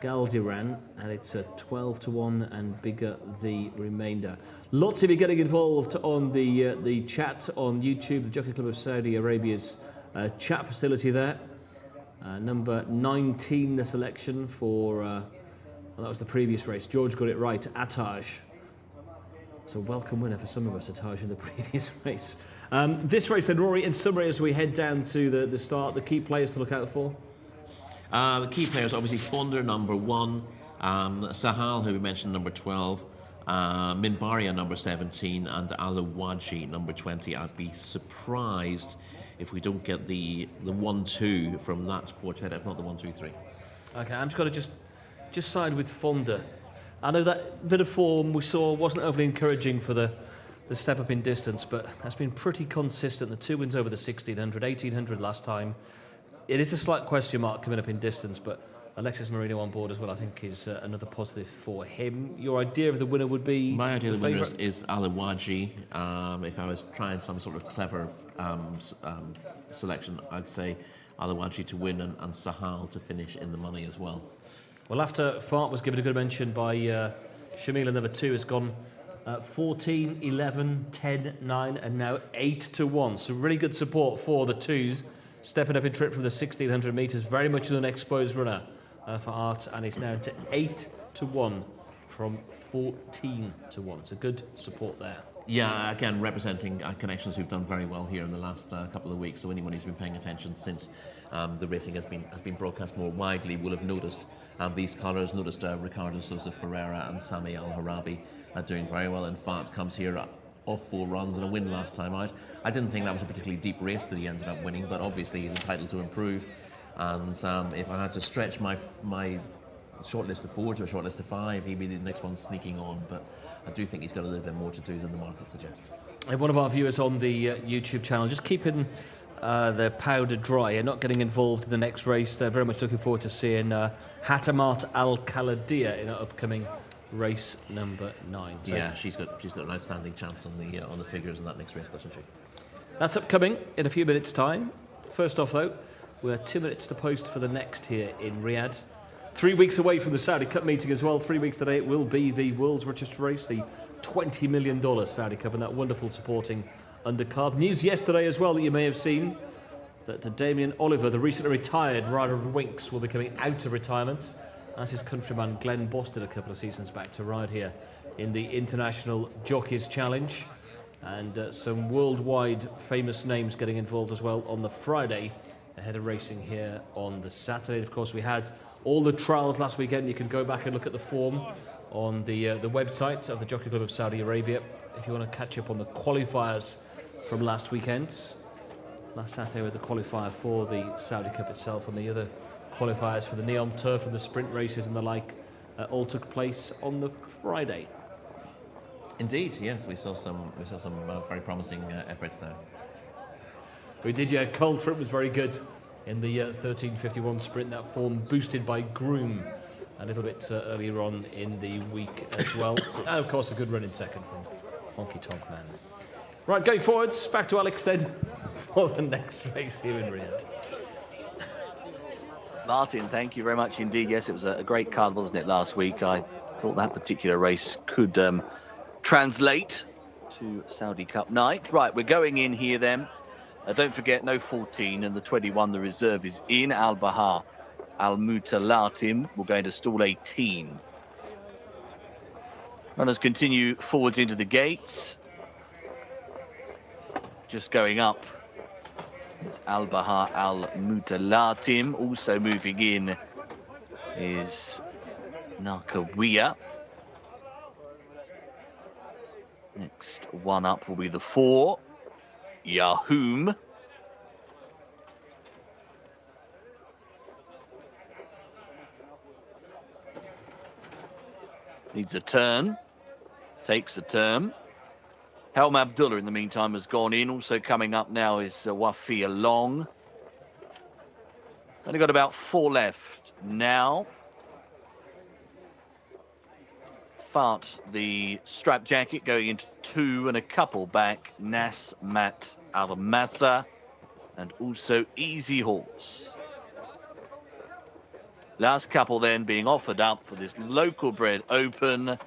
Galdiran, and it's a 12-to-1 and bigger the remainder. Lots of you getting involved on the chat on YouTube, the Jockey Club of Saudi Arabia's chat facility there. Number 19, the selection for, well, that was the previous race. George got it right, Attaj. So welcome winner for some of us, Attaj, in the previous race. This race then, Rory, in summary, as we head down to the start, the key players to look out for? The key players, obviously, Fonda, number 1, Sahal, who we mentioned, number 12, Minbaria, number 17, and Alawaji, number 20. I'd be surprised if we don't get the 1-2 from that quartet, if not the 1-2-3. Okay, I'm just going to just side with Fonda. I know that bit of form we saw wasn't overly encouraging for the step up in distance, but has been pretty consistent. The 2 wins over the 1600, 1800 last time. It is a slight question mark coming up in distance, but Alexis Marino on board as well, I think, is another positive for him. Your idea of the winner would be? My idea of the winner is Alawaji. If I was trying some sort of clever selection, I'd say Alawaji to win and Sahal to finish in the money as well. Well, after Fart was given a good mention by Shamila, number 2 has gone 14, 11, 10, 9, and now 8-to-1. So really good support for the 2s, stepping up in trip from the 1600 metres, very much an exposed runner for Art, and it's now to 8-to-1 from 14-to-1. It's a good support there. Yeah, again, representing connections who've done very well here in the last couple of weeks. So anyone who's been paying attention since the racing has been broadcast more widely will have noticed these colours, noticed Ricardo Sosa Ferreira and Sami Al-Harabi doing very well. And Fart comes here off 4 runs and a win last time out. I didn't think that was a particularly deep race that he ended up winning, but obviously he's entitled to improve. And if I had to stretch my short list of 4 to a short list of 5, he'd be the next one sneaking on. But I do think he's got a little bit more to do than the market suggests. And one of our viewers on the YouTube channel, just keeping their powder dry and not getting involved in the next race. They're very much looking forward to seeing Hatamat Al-Khaladia in our upcoming race number 9. So yeah, she's got an outstanding chance on the figures in that next race, doesn't she? That's upcoming in a few minutes' time. First off, though, we're 2 minutes to post for the next here in Riyadh. 3 weeks away from the Saudi Cup meeting as well. 3 weeks today it will be the world's richest race, the $20 million Saudi Cup, and that wonderful supporting undercard. News yesterday as well that you may have seen that Damien Oliver, the recently retired rider of Winx, will be coming out of retirement, as his countryman Glenn Boss did a couple of seasons back, to ride here in the International Jockeys Challenge. And some worldwide famous names getting involved as well on the Friday ahead of racing here on the Saturday. Of course, we had all the trials last weekend. You can go back and look at the form on the website of the Jockey Club of Saudi Arabia if you want to catch up on the qualifiers from last weekend. Last Saturday with the qualifier for the Saudi Cup itself, and the other qualifiers for the Neom Turf and the sprint races and the like all took place on the Friday. Indeed, yes, we saw some very promising efforts there. We did, yeah. Coldfoot was very good in the 13:51 sprint. That form boosted by Groom a little bit earlier on in the week as well. And of course, a good run in second from Honky Tonk Man. Right, going forwards, back to Alex then for the next race here in Riyadh. Martin, thank you very much indeed. Yes, it was a great card, wasn't it, last week? I thought that particular race could translate to Saudi Cup night. Right, we're going in here then. Don't forget, no 14 and the 21, the reserve is in. Al-Bahar Al-Mutalatim will go into stall 18. Runners continue forwards into the gates. Just going up is Al-Bahar Al-Mutalatim. Also moving in is Narkawiya. Next one up will be the 4, Yahoom. Needs a turn, takes a turn. Helm Abdullah in the meantime has gone in. Also coming up now is Wafia Long. Only got about 4 left now. Fart, the strap jacket, going into 2 and a couple back. Nas Mat Al Massa and also Easy Horse. Last couple then being offered up for this local bred open,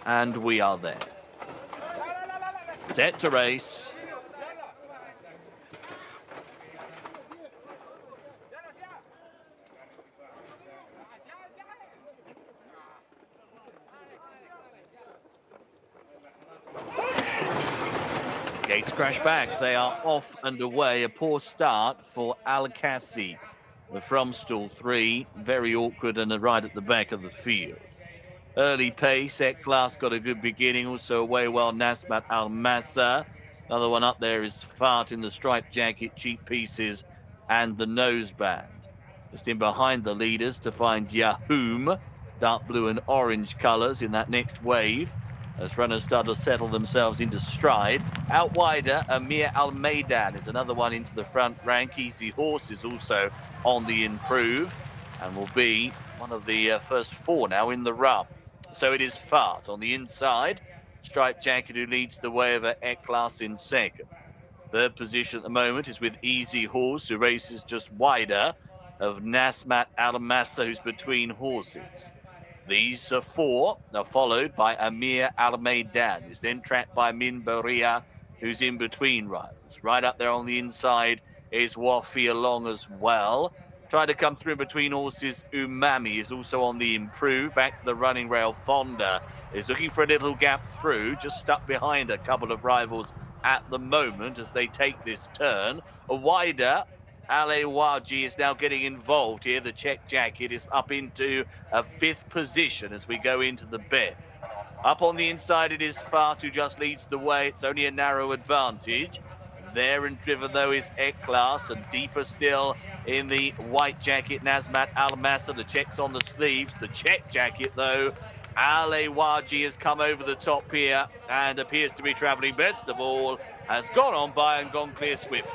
and we are there. Set to race. Gates crash back. They are off and away. A poor start for Al-Kassi. From stall 3, very awkward and right at the back of the field. Early pace, Eklas got a good beginning, also away well Nasmat Al-Massa. Another one up there is Fart in the striped jacket, cheap pieces and the noseband. Just in behind the leaders to find Yahoom, dark blue and orange colours in that next wave, as runners start to settle themselves into stride. Out wider, Amir Al-Maidan is another one into the front rank. Easy Horse is also on the improve and will be one of the first 4 now in the run. So it is Fart on the inside. Striped jacket who leads the way over Eklas in second. Third position at the moment is with Easy Horse, who races just wider of Nasmat Al-Massa, who's between horses. These 4 are followed by Amir Al-Maidan, who's then tracked by Min Baria, who's in between rivals. Right up there on the inside is Wafia Long as well. Trying to come through between horses, Umami is also on the improve. Back to the running rail, Fonda is looking for a little gap through, just stuck behind a couple of rivals at the moment as they take this turn. A wider, Ale Waji is now getting involved here. The check jacket is up into a 5th position as we go into the bend. Up on the inside it is Fart who just leads the way. It's only a narrow advantage. There and driven though is Eklas, and deeper still in the white jacket Nasmat Al-Massa. The checks on the sleeves. The check jacket though, Ale Waji has come over the top here and appears to be travelling best of all. Has gone on by and gone clear swiftly.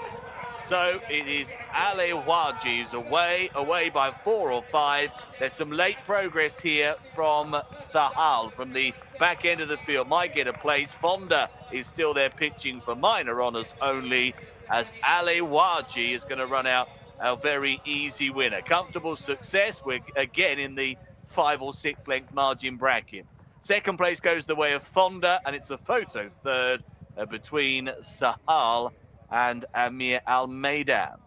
So it is Ale Waji who's away by 4 or 5. There's some late progress here from Sahal from the back end of the field. Might get a place. Fonda is still there pitching for minor honours only, as Ale Waji is going to run out a very easy winner. Comfortable success. We're again in the 5 or 6 length margin bracket. Second place goes the way of Fonda, and it's a photo third between Sahal and Amir Al-Maidan.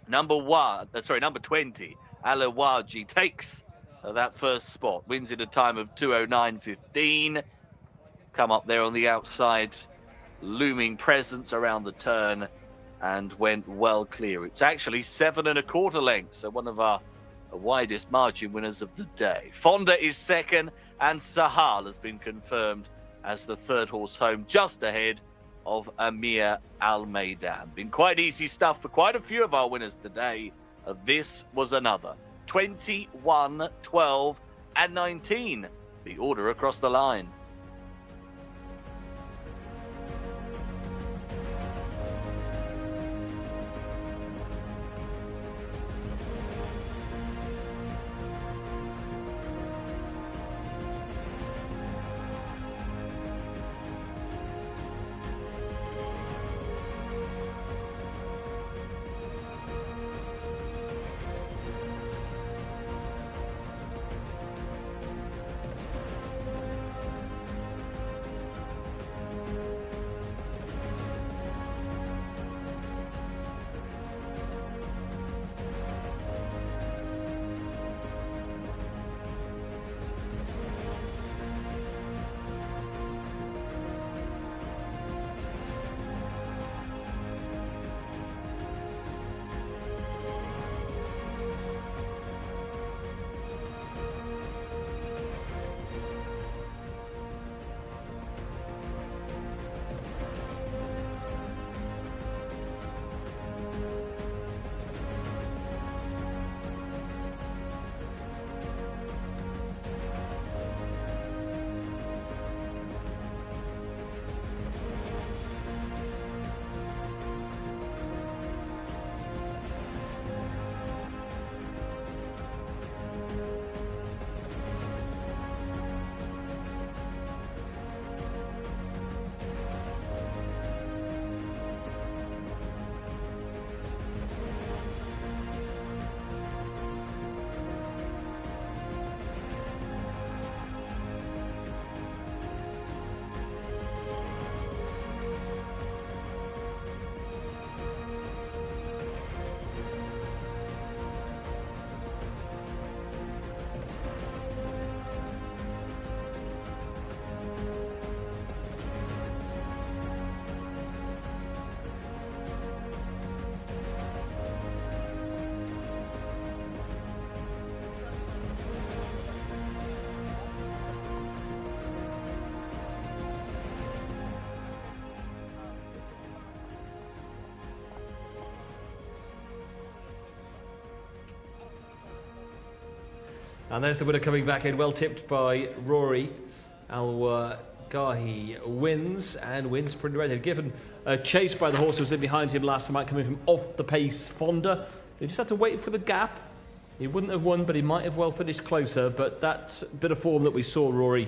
Number 20, Alawaji takes that first spot, wins in a time of 2:09.15. Come up there on the outside, looming presence around the turn, and went well clear. It's actually 7 1/4 lengths, so one of our widest margin winners of the day. Fonda is second, and Sahal has been confirmed as the third horse home, just ahead of Amir Al-Maidan. Been quite easy stuff for quite a few of our winners today. This was another. 21, 12, and 19. The order across the line. And there's the winner coming back in, well tipped by Rory. Al-Gahi wins, and wins pretty ready. Given a chase by the horse who was in behind him last time, coming from off the pace, Fonda. He just had to wait for the gap. He wouldn't have won, but he might have well finished closer. But that bit of form that we saw, Rory,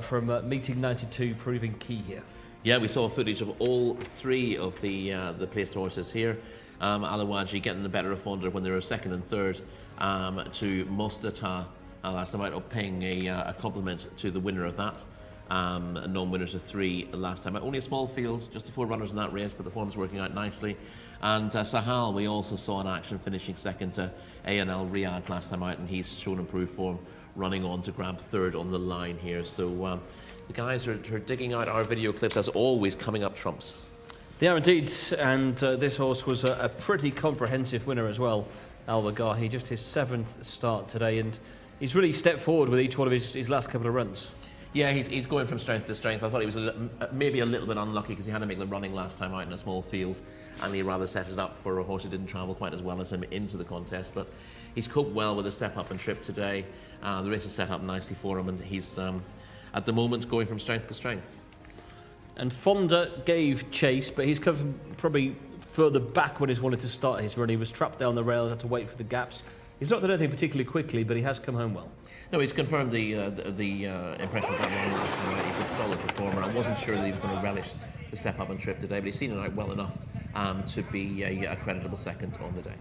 from meeting 92 proving key here. Yeah, we saw footage of all three of the placed horses here. Alawaji getting the better of Fonda when they were second and third to Mostata last time out, paying a compliment to the winner of that. Non-winners of 3 last time out. Only a small field, just the 4 runners in that race, but the form's working out nicely. And Sahal, we also saw in action, finishing second to A&L Riyadh last time out, and he's shown improved form, running on to grab third on the line here. So the guys are digging out our video clips, as always, coming up trumps. They are indeed, and this horse was a pretty comprehensive winner as well, Al-Gahi, just his 7th start today, and he's really stepped forward with each one of his last couple of runs. Yeah, he's going from strength to strength. I thought he was maybe a little bit unlucky because he had to make the running last time out in a small field, and he rather set it up for a horse who didn't travel quite as well as him into the contest. But he's coped well with the step up and trip today. The race is set up nicely for him, and he's at the moment going from strength to strength. And Fonda gave chase, but he's come probably further back when he's wanted to start his run. He was trapped down the rails, had to wait for the gaps. He's not done anything particularly quickly, but he has come home well. No, he's confirmed the impression of that run last time out. He's a solid performer. I wasn't sure that he was going to relish the step up and trip today, but he's seen it out well enough to be a creditable second on the day.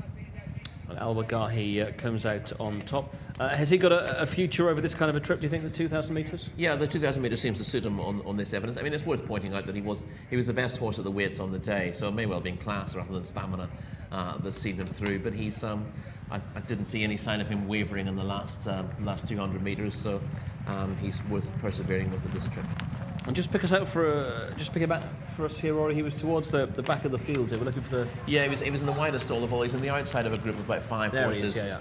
And Al-Wagahi comes out on top. Has he got a future over this kind of a trip, do you think, the 2,000 metres? Yeah, the 2,000 metres seems to suit him on this evidence. I mean, it's worth pointing out that he was the best horse at the weights on the day, so it may well have been class rather than stamina that's seen him through. But he's, I didn't see any sign of him wavering in the last 200 metres, so he's worth persevering with at this trip. And just pick us out pick it back for us here, Rory. He was towards the back of the field here. We're looking for the... Yeah, he was in the widest stall of all. He's on the outside of a group of about 5 there horses, he is,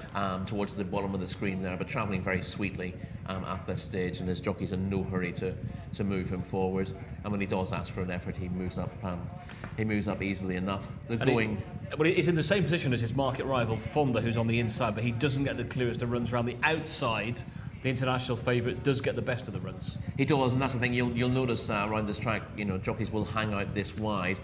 towards the bottom of the screen there, but travelling very sweetly at this stage, and his jockey's in no hurry to move him forward. And when he does ask for an effort, he moves up easily enough. But he's in the same position as his market rival Fonda, who's on the inside, but he doesn't get the clearest of runs around the outside. The international favourite does get the best of the runs. He does, and that's the thing. You'll notice around this track, jockeys will hang out this wide.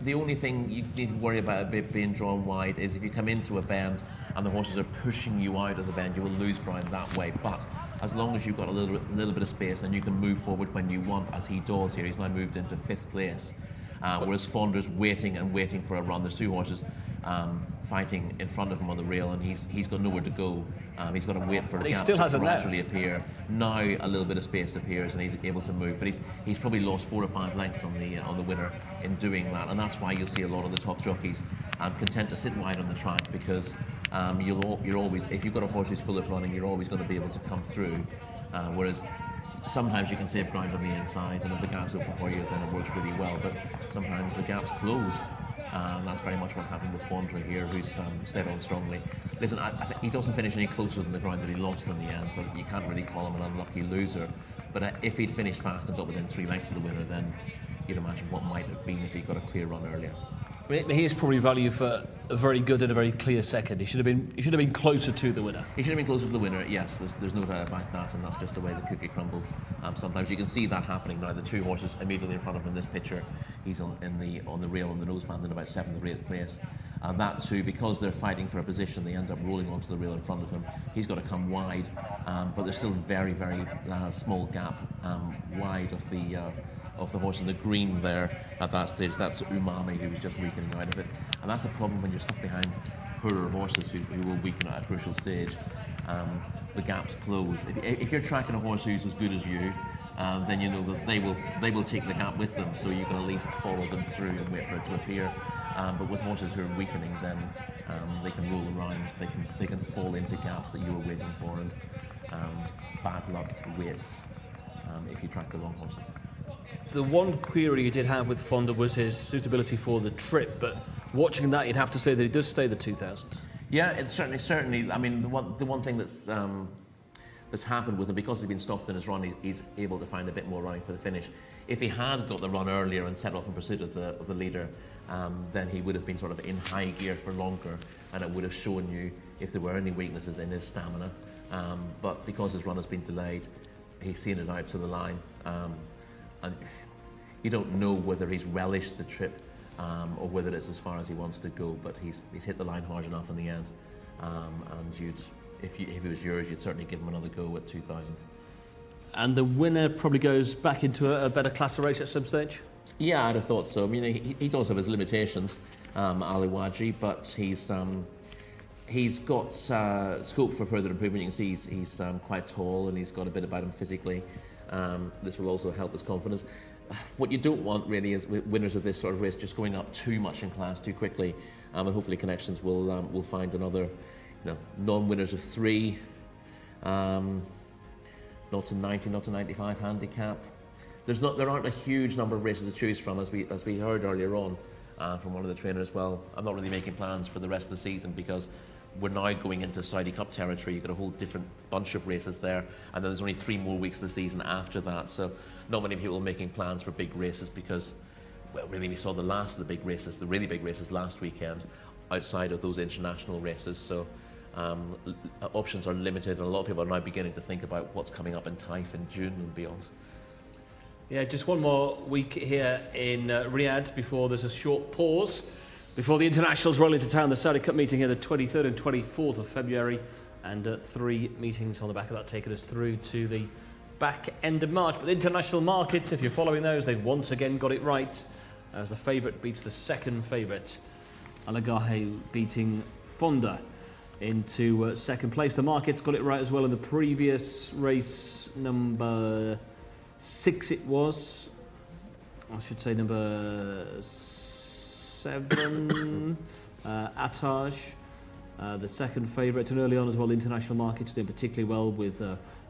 The only thing you need to worry about a bit being drawn wide is if you come into a bend and the horses are pushing you out of the bend, you will lose ground that way. But as long as you've got a little bit of space and you can move forward when you want, as he does here, he's now moved into 5th place. Whereas Fonda's waiting for a run. There's 2 horses fighting in front of him on the rail, and he's got nowhere to go. He's got to wait for the gaps to gradually appear. Now a little bit of space appears, and he's able to move. But he's probably lost 4 or 5 lengths on the winner in doing that, and that's why you'll see a lot of the top jockeys content to sit wide on the track, because you're always, if you've got a horse who's full of running, you're always going to be able to come through. Whereas sometimes you can save ground on the inside, and if the gap's open for you, then it works really well. But sometimes the gaps close. That's very much what happened with Fonda here, who's stayed on strongly. Listen, I think he doesn't finish any closer than the ground that he lost in the end, so you can't really call him an unlucky loser. But if he'd finished fast and got within 3 lengths of the winner, then you'd imagine what might have been if he got a clear run earlier. He is probably value for a very good and a very clear second. He should have been closer to the winner. He should have been closer to the winner. Yes, there's no doubt about that, and that's just the way the cookie crumbles. Sometimes you can see that happening now. The 2 horses immediately in front of him in this picture, he's on the rail on the noseband in about 7th or 8th place. And that too, because they're fighting for a position, they end up rolling onto the rail in front of him. He's got to come wide, but there's still a very, very small gap wide of the horse in the green there at that stage. That's Umami, who was just weakening out of it, and that's a problem when you're stuck behind poorer horses who will weaken at a crucial stage. The gaps close. If you're tracking a horse who's as good as you, then you know that they will take the gap with them, so you can at least follow them through and wait for it to appear. But with horses who are weakening, then they can roll around, they can fall into gaps that you were waiting for, and bad luck waits if you track the wrong horses. The one query you did have with Fonda was his suitability for the trip, but watching that, you'd have to say that he does stay the 2,000. Yeah, it's certainly. I mean, the one thing that's happened with him, because he's been stopped in his run, he's able to find a bit more running for the finish. If he had got the run earlier and set off in pursuit of the leader, then he would have been sort of in high gear for longer, and it would have shown you if there were any weaknesses in his stamina. But because his run has been delayed, he's seen it out to the line. And you don't know whether he's relished the trip or whether it's as far as he wants to go, but he's hit the line hard enough in the end. And if it was yours, you'd certainly give him another go at 2,000. And the winner probably goes back into a better class of race at some stage? Yeah, I'd have thought so. I mean, he does have his limitations, Aliwaji, but he's got scope for further improvement. You can see he's quite tall, and he's got a bit about him physically. This will also help his confidence. What you don't want really is winners of this sort of race just going up too much in class too quickly, and hopefully Connections will find another, non-winners of 3, not to 90, not to 95 handicap. There aren't a huge number of races to choose from, as we heard earlier on from one of the trainers. Well, I'm not really making plans for the rest of the season because we're now going into Saudi Cup territory. You've got a whole different bunch of races there, and then there's only 3 more weeks of the season after that. So not many people are making plans for big races because, well, really we saw the last of the big races, the really big races last weekend, outside of those international races. So options are limited, and a lot of people are now beginning to think about what's coming up in Taif in June and beyond. Yeah, just one more week here in Riyadh before there's a short pause. Before the internationals roll into town, the Saudi Cup meeting here the 23rd and 24th of February, and 3 meetings on the back of that taking us through to the back end of March. But the international markets, if you're following those, they've once again got it right, as the favourite beats the second favourite. Al-Wagahi beating Fonda into second place. The market's got it right as well in the previous race, number 6 it was. I should say number 7, Attaj, the second favourite, and early on as well, the international markets doing particularly well with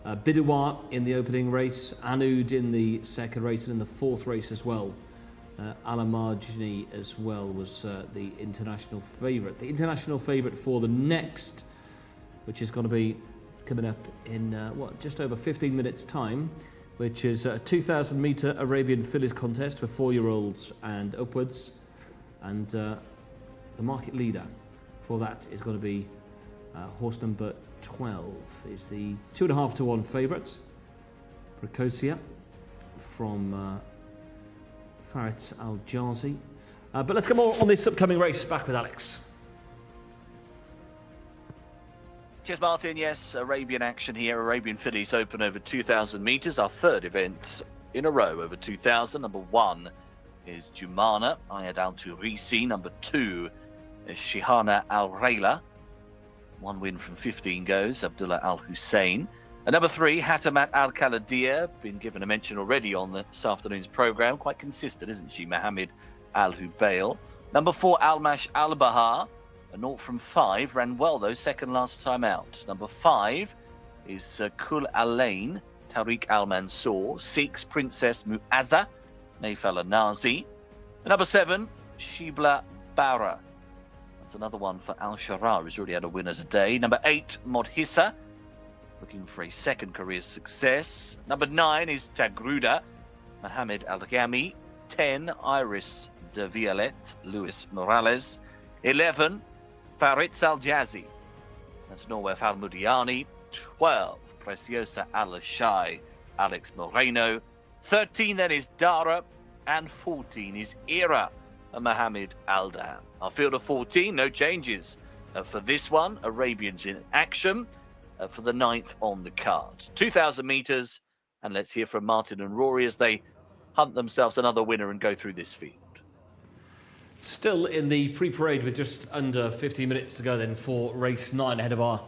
Bidouar in the opening race, Anud in the second race, and in the fourth race as well. Alamarjani as well was the international favourite. The international favourite for the next, which is going to be coming up in just over 15 minutes time, which is a 2,000 metre Arabian Fillies contest for 4-year-olds and upwards. And the market leader for that is going to be horse number 12, is the 2.5 to 1 favourite, Prakosia from Farid Al-Jazi. But let's get more on this upcoming race. Back with Alex. Cheers, Martin. Yes, Arabian action here. Arabian Fillies Open over 2,000 metres. Our third event in a row over 2,000. Number 1 is Jumana Ayad Al-Turisi. Number 2 is Shihana Al-Rayla. 1 win from 15 goes, Abdullah Al-Hussein. And number 3, Hatamat Al-Kaladia, been given a mention already on this afternoon's programme. Quite consistent, isn't she? Mohammed Al-Hubail. Number 4, Almash Al-Bahar. A 0 from 5, ran well though, second last time out. Number 5 is Kul Alain, Tariq Al-Mansour. 6, Princess Mu'azza, Naifal Al-Nazi. And number 7, Shibla Bara. That's another one for Al-Sharar, who's already had a winner today. Number 8, Modhissa, looking for a second career success. Number 9 is Tagruda, Mohamed Al-Ghami. 10, Iris de Violette, Luis Morales. 11, Farid Al-Jazi, that's Norway Al-Mudiani. 12, Preciosa Al-Shai, Alex Moreno. 13 then is Dara, and 14 is Ira, Mohamed Al-Dam. Our field of 14, no changes. For this one, Arabians in action for the 9th on the card. 2,000 metres, and let's hear from Martin and Rory as they hunt themselves another winner and go through this field. Still in the pre-parade with just under 15 minutes to go then for race 9 ahead of our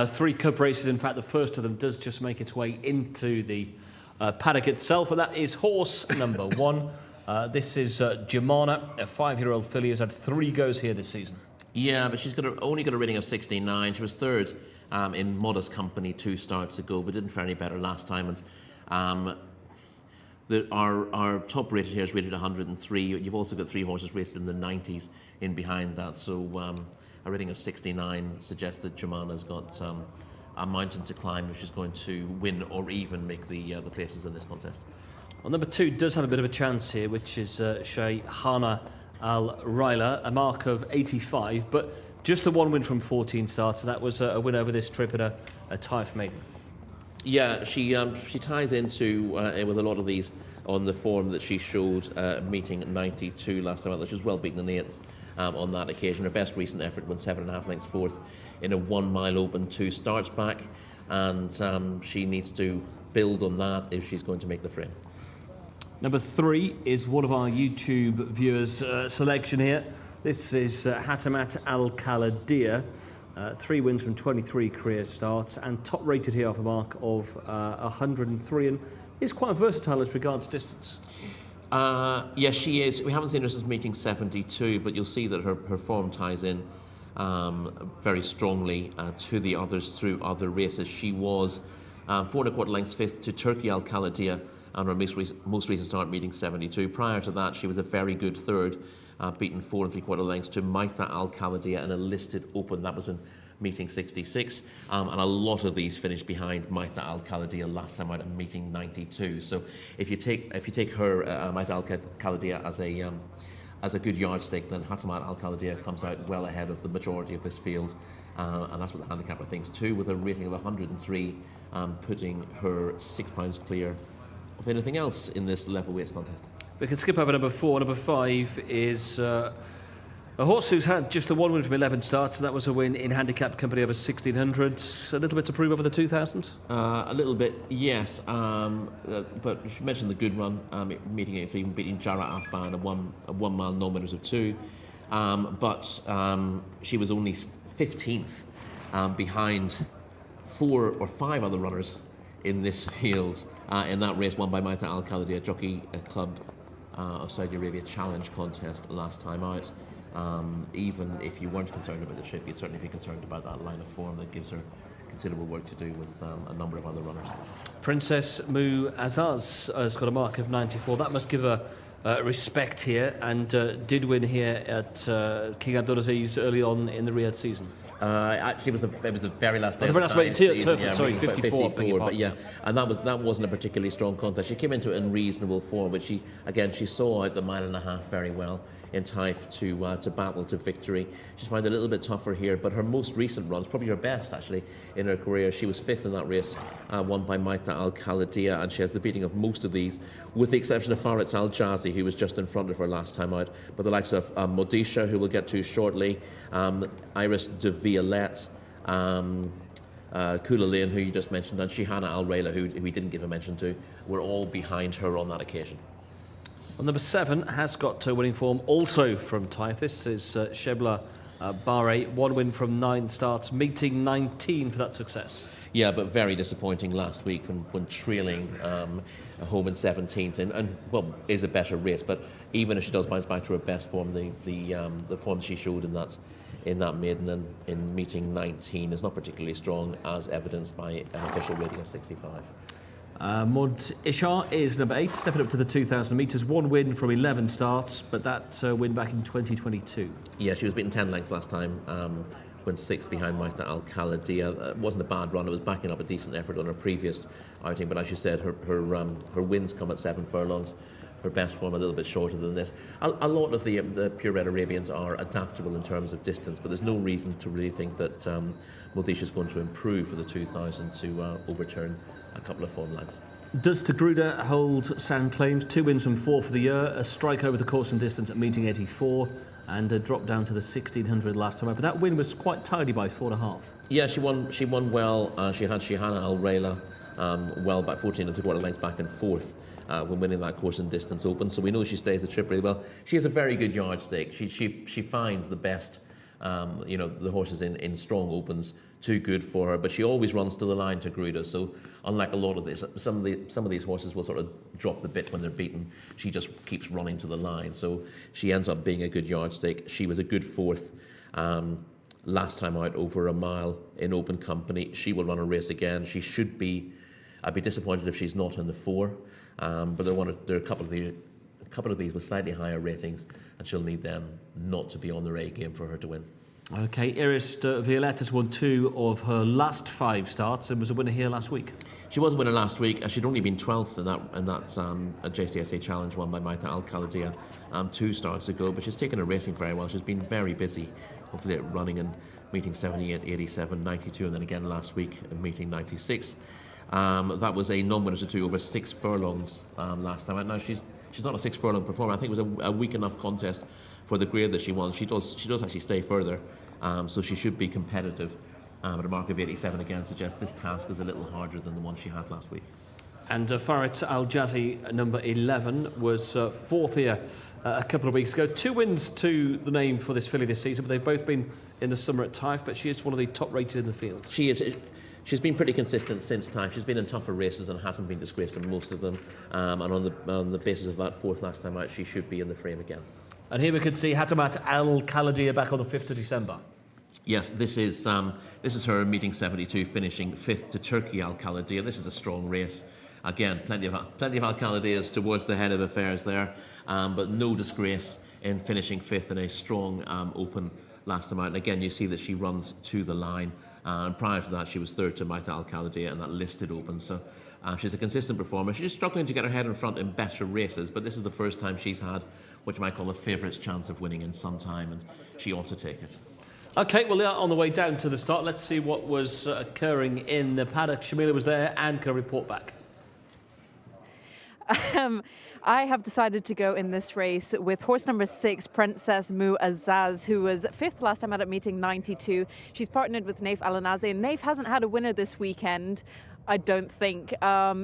3 cup races. In fact, the first of them does just make its way into the paddock itself, and that is horse number 1. This is Jumana, a 5-year-old filly who's had 3 goes here this season. Yeah, but she's only got a rating of 69. She was third in modest company 2 starts ago, but didn't fare any better last time. And our top rated here is rated 103. You've also got 3 horses rated in the 90s in behind that. So a rating of 69 suggests that Jumana's got a mountain to climb if she's going to win or even make the places in this contest. Well, number 2 does have a bit of a chance here, which is Shayhana Al-Raila, a mark of 85, but just the 1 win from 14 starts. So that was a win over this trip at a Taif Maiden. Yeah, she ties into with a lot of these on the form that she showed meeting 92 last time out. She was well beaten in the 8th on that occasion. Her best recent effort went 7.5 lengths 4th in a 1 mile open 2 starts back, and she needs to build on that if she's going to make the frame. Number 3 is one of our YouTube viewers' selection here. This is Hatamat Al-Kaladia. 3 wins from 23 career starts, and top rated here off a mark of 103, and is quite versatile as regards distance. Yes, she is. We haven't seen her since meeting 72, but you'll see that her form ties in very strongly to the others through other races. She was 4 1/4 lengths 5th to Turkey Al-Kaladia on her most recent start meeting 72. Prior to that, she was a very good 3rd, beaten 4 3/4 lengths to Maitha Al-Kaladia in a listed open. That was in meeting 66, and a lot of these finished behind Maitha Al-Kaladia last time out at meeting 92. So if you take her Maitha Al-Kaladia as a good yardstick, then Hatamat Al-Kaladia comes out well ahead of the majority of this field, and that's what the handicapper thinks too, with a rating of 103, putting her £6 clear of anything else in this level weights contest. We can skip over number 4. Number 5 is a horse who's had just the 1 win from 11 starts. That was a win in handicap company over 1600. A little bit to prove over the 2000. A little bit, yes. But you mentioned the good run, meeting 83, beating Jara Afban, a 1 mile no winners of 2. But she was only 15th, behind 4 or 5 other runners in this field in that race won by Maita Al Khalidi, Jockey Club of Saudi Arabia Challenge contest last time out. Even if you weren't concerned about the trip, you'd certainly be concerned about that line of form that gives her considerable work to do with a number of other runners. Princess Muazzaz has got a mark of 94. That must give her respect here, and did win here at King Abdulaziz early on in the Riyadh season. Actually, it was the very last day. The very last day, sorry, 54. But yeah, and that wasn't a particularly strong contest. She came into it in reasonable form, but she saw out the 1.5 miles very well in Taif to battle to victory. She's found it a little bit tougher here, but her most recent runs, probably her best actually in her career. She was 5th in that race, won by Maita Al Khalidiyah, and she has the beating of most of these, with the exception of Farid Al Jazi, who was just in front of her last time out. But the likes of Modisha, who we'll get to shortly, Iris de Violette, Kula Lane, who you just mentioned, and Shihana Al Rayla, who we didn't give a mention to, were all behind her on that occasion. Well, number 7 has got winning form also from Taif. This is Shebla Bahre, 1 win from 9 starts, meeting 19 for that success. Yeah, but very disappointing last week when trailing home in 17th, and well, is a better race. But even if she does bounce back to her best form, the form she showed in that maiden in meeting 19 is not particularly strong, as evidenced by an official rating of 65. Mod Ishar is number 8, stepping up to the 2,000 metres. 1 win from 11 starts, but that win back in 2022. Yeah, she was beaten 10 lengths last time, went 6th behind Maita Al Khalidiyah. It wasn't a bad run, it was backing up a decent effort on her previous outing, but as you said, her wins come at 7 furlongs. Her best form a little bit shorter than this. A lot of the purebred Arabians are adaptable in terms of distance, but there's no reason to really think that Modisha is going to improve for the 2,000 to overturn a couple of form lads. Does Tagruda hold sound claims? 2 wins from 4 for the year, a strike over the course and distance at meeting 84, and a drop down to the 1,600 last time out. But that win was quite tidy by 4.5. Yeah, she won well. She had Shihana Al Rayla well back 14 3/4 lengths back and forth when winning that course and distance open. So we know she stays the trip really well. She has a very good yardstick. She finds the best, the horses in strong opens too good for her, but she always runs to the line to Gruda. So unlike a lot of this, some of these horses will sort of drop the bit when they're beaten. She just keeps running to the line. So she ends up being a good yardstick. She was a good 4th last time out over a mile in open company. She will run a race again. She should be. I'd be disappointed if she's not in the 4, but there are a couple of these with slightly higher ratings, and she'll need them not to be on their A game for her to win. Okay, Iris de Violette has won 2 of her last 5 starts and was a winner here last week. She was a winner last week. She'd only been 12th in that Jcsa challenge won by Maita Al Khalidiyah 2 starts ago, but she's taken her racing very well. She's been very busy, hopefully running and meeting 78, 87, 92, and then again last week meeting 96. That was a non-winner to 2 over 6 furlongs last time. Now she's not a 6 furlong performer. I think it was a weak enough contest for the grade that she won. She does actually stay further, so she should be competitive. But a mark of 87 again suggests this task is a little harder than the one she had last week. And Farid Al Jazi, number 11, was 4th here a couple of weeks ago. 2 wins to the name for this filly this season, but they've both been in the summer at Taif, but she is one of the top rated in the field. She is. She's been pretty consistent since time. She's been in tougher races and hasn't been disgraced in most of them. And on the basis of that 4th last time out, she should be in the frame again. And here we could see Hatamat Al Khalidiyah back on the 5th of December. Yes, this is her meeting 72, finishing 5th to Turkey Al Khalidiyah. This is a strong race. Again, plenty of Al Khalidiyahs towards the head of affairs there, but no disgrace in finishing 5th in a strong open last time out. And again, you see that she runs to the line. And prior to that, she was 3rd to Maita Al Khalidiyah in that listed open. So she's a consistent performer. She's struggling to get her head in front in better races, but this is the first time she's had what you might call a favourite's chance of winning in some time, and she ought to take it. Okay, well, they are on the way down to the start. Let's see what was occurring in the paddock. Shamila was there and can report back. I have decided to go in this race with horse number 6, Princess Muazzaz, who was 5th last time out at meeting 92. She's partnered with Naif Alanazi, and Naif hasn't had a winner this weekend, I don't think.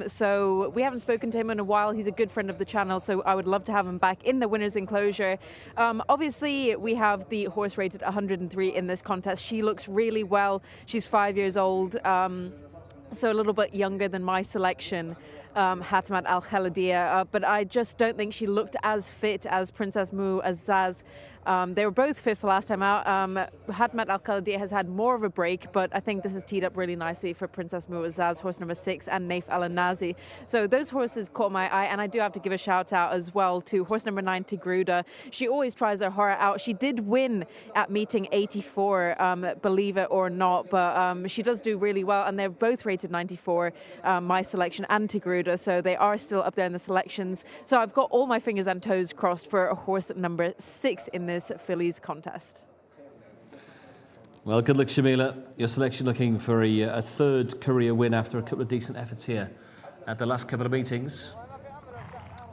So we haven't spoken to him in a while. He's a good friend of the channel, so I would love to have him back in the winner's enclosure. Obviously, we have the horse rated 103 in this contest. She looks really well. She's 5 years old, so a little bit younger than my selection. Hatamat Al Khaladia, but I just don't think she looked as fit as Princess Muazzaz. They were both 5th last time out. Hatamat Al Khaladia has had more of a break, but I think this is teed up really nicely for Princess Muazzaz, horse number 6, and Naif Al Nazi. So those horses caught my eye, and I do have to give a shout out as well to horse number 9, Tigruda. She always tries her heart out. She did win at meeting 84, believe it or not, but she does do really well, and they're both rated 94, my selection and Tigruda, so they are still up there in the selections. So I've got all my fingers and toes crossed for a horse number 6 in this fillies contest. Well, good luck, Shamila. Your selection looking for a third career win after a couple of decent efforts here at the last couple of meetings.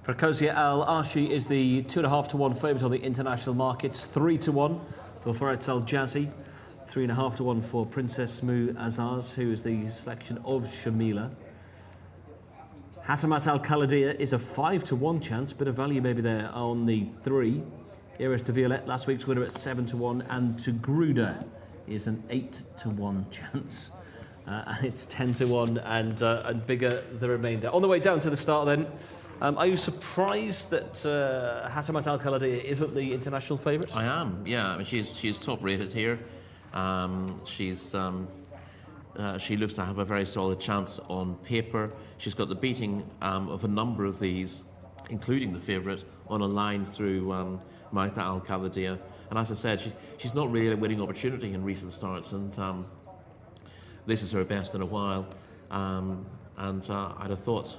Prakosia Al Arshi is the 2.5 to 1 favourite on the international markets, 3 to 1 for Faraz Al Jazzy, 3.5 to 1 for Princess Muazzaz, who is the selection of Shamila. Hatamat Al Khaladia is a 5 to 1 chance, bit of value maybe there on the 3. Iris de Violette, last week's winner, at 7 to 1, and Tigruda is an 8 to 1 chance. And it's 10 to 1 and bigger the remainder. On the way down to the start then, are you surprised that Hatamat Al Khaladia isn't the international favourite? I am, yeah. I mean, she's top rated here. She looks to have a very solid chance on paper. She's got the beating of a number of these, including the favourite, on a line through Maita Al Khaladia. And as I said, she's not really a winning opportunity in recent starts, and this is her best in a while. And I'd have thought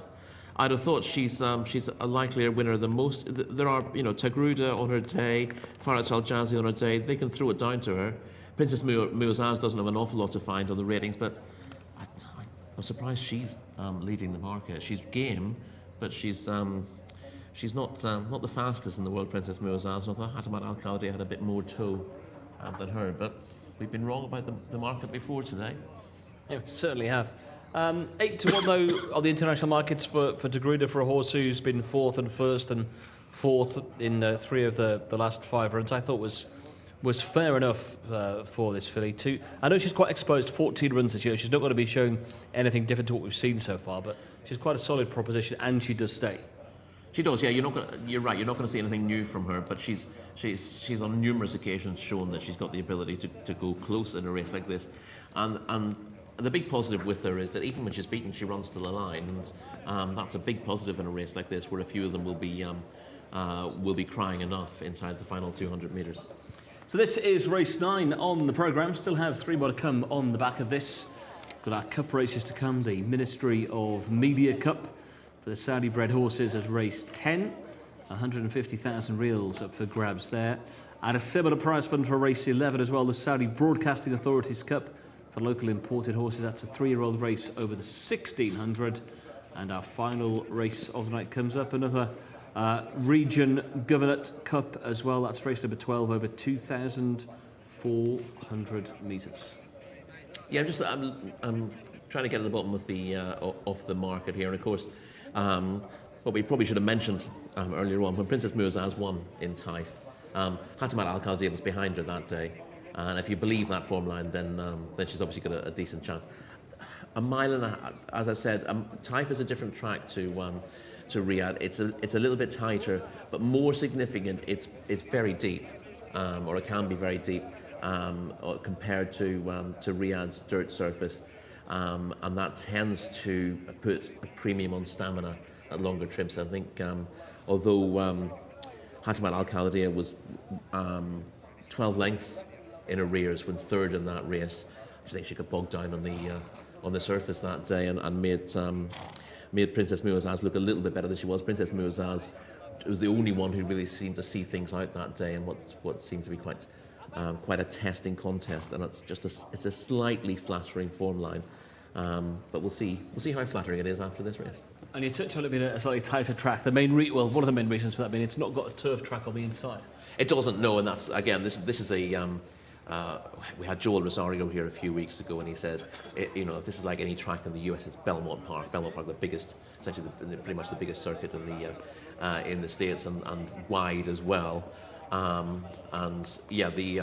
she's a likelier winner than most. There are, Tigruda on her day, Faraz Al Jazzy on her day. They can throw it down to her. Princess Muazzaz doesn't have an awful lot to find on the ratings, but I'm surprised she's leading the market. She's game, but she's not the fastest in the world, Princess Muazzaz. And I thought Hatamat Al Khaladia had a bit more toe than her, but we've been wrong about the market before today. Yeah, we certainly have. 8 to 1 though on the international markets for Tigruda, for a horse who's been 4th and 1st and 4th in 3 of the last 5 runs. I thought was fair enough for this filly. I know she's quite exposed, 14 runs this year. She's not going to be showing anything different to what we've seen so far, but she's quite a solid proposition, and she does stay. She does, yeah. You're right. You're not going to see anything new from her, but she's on numerous occasions shown that she's got the ability to go close in a race like this, and the big positive with her is that even when she's beaten, she runs to the line, and that's a big positive in a race like this, where a few of them will be crying enough inside the final 200 metres. So this is race 9 on the programme. Still have 3 more to come on the back of this. Got our cup races to come. The Ministry of Media Cup for the Saudi-bred horses as race 10. 150,000 reals up for grabs there. And a similar prize fund for race 11 as well. The Saudi Broadcasting Authorities Cup for local imported horses. That's a 3-year-old race over the 1600. And our final race of the night comes up. Another Region Governorate Cup as well. That's race number 12 over 2,400 metres. Yeah, I'm trying to get to the bottom of the market here, and of course, what we probably should have mentioned earlier on, when Princess Muazzaz won in Taif, Hatamat Al Khaladia was behind her that day, and if you believe that form line, then she's obviously got a decent chance. A mile and as I said, Taif is a different track to Riyadh. It's a little bit tighter, but more significant, it's very deep, or it can be very deep. Compared to Riyadh's dirt surface, and that tends to put a premium on stamina at longer trips. I think although Hatamat Al Khaladia was 12 lengths in arrears when 3rd in that race, I think she got bogged down on the surface that day and made Princess Muazzaz look a little bit better than she was. Princess Muazzaz was the only one who really seemed to see things out that day, and what seemed to be quite a testing contest, and it's a slightly flattering form line, but we'll see how flattering it is after this race. And you touched on it being a slightly tighter track. The main one of the main reasons for that being it's not got a turf track on the inside. It doesn't, no, and that's, again, this is a, we had Joel Rosario here a few weeks ago, and he said, you know, if this is like any track in the US, it's Belmont Park. Belmont Park, the biggest, essentially pretty much the biggest circuit in the States, and wide as well. And yeah, the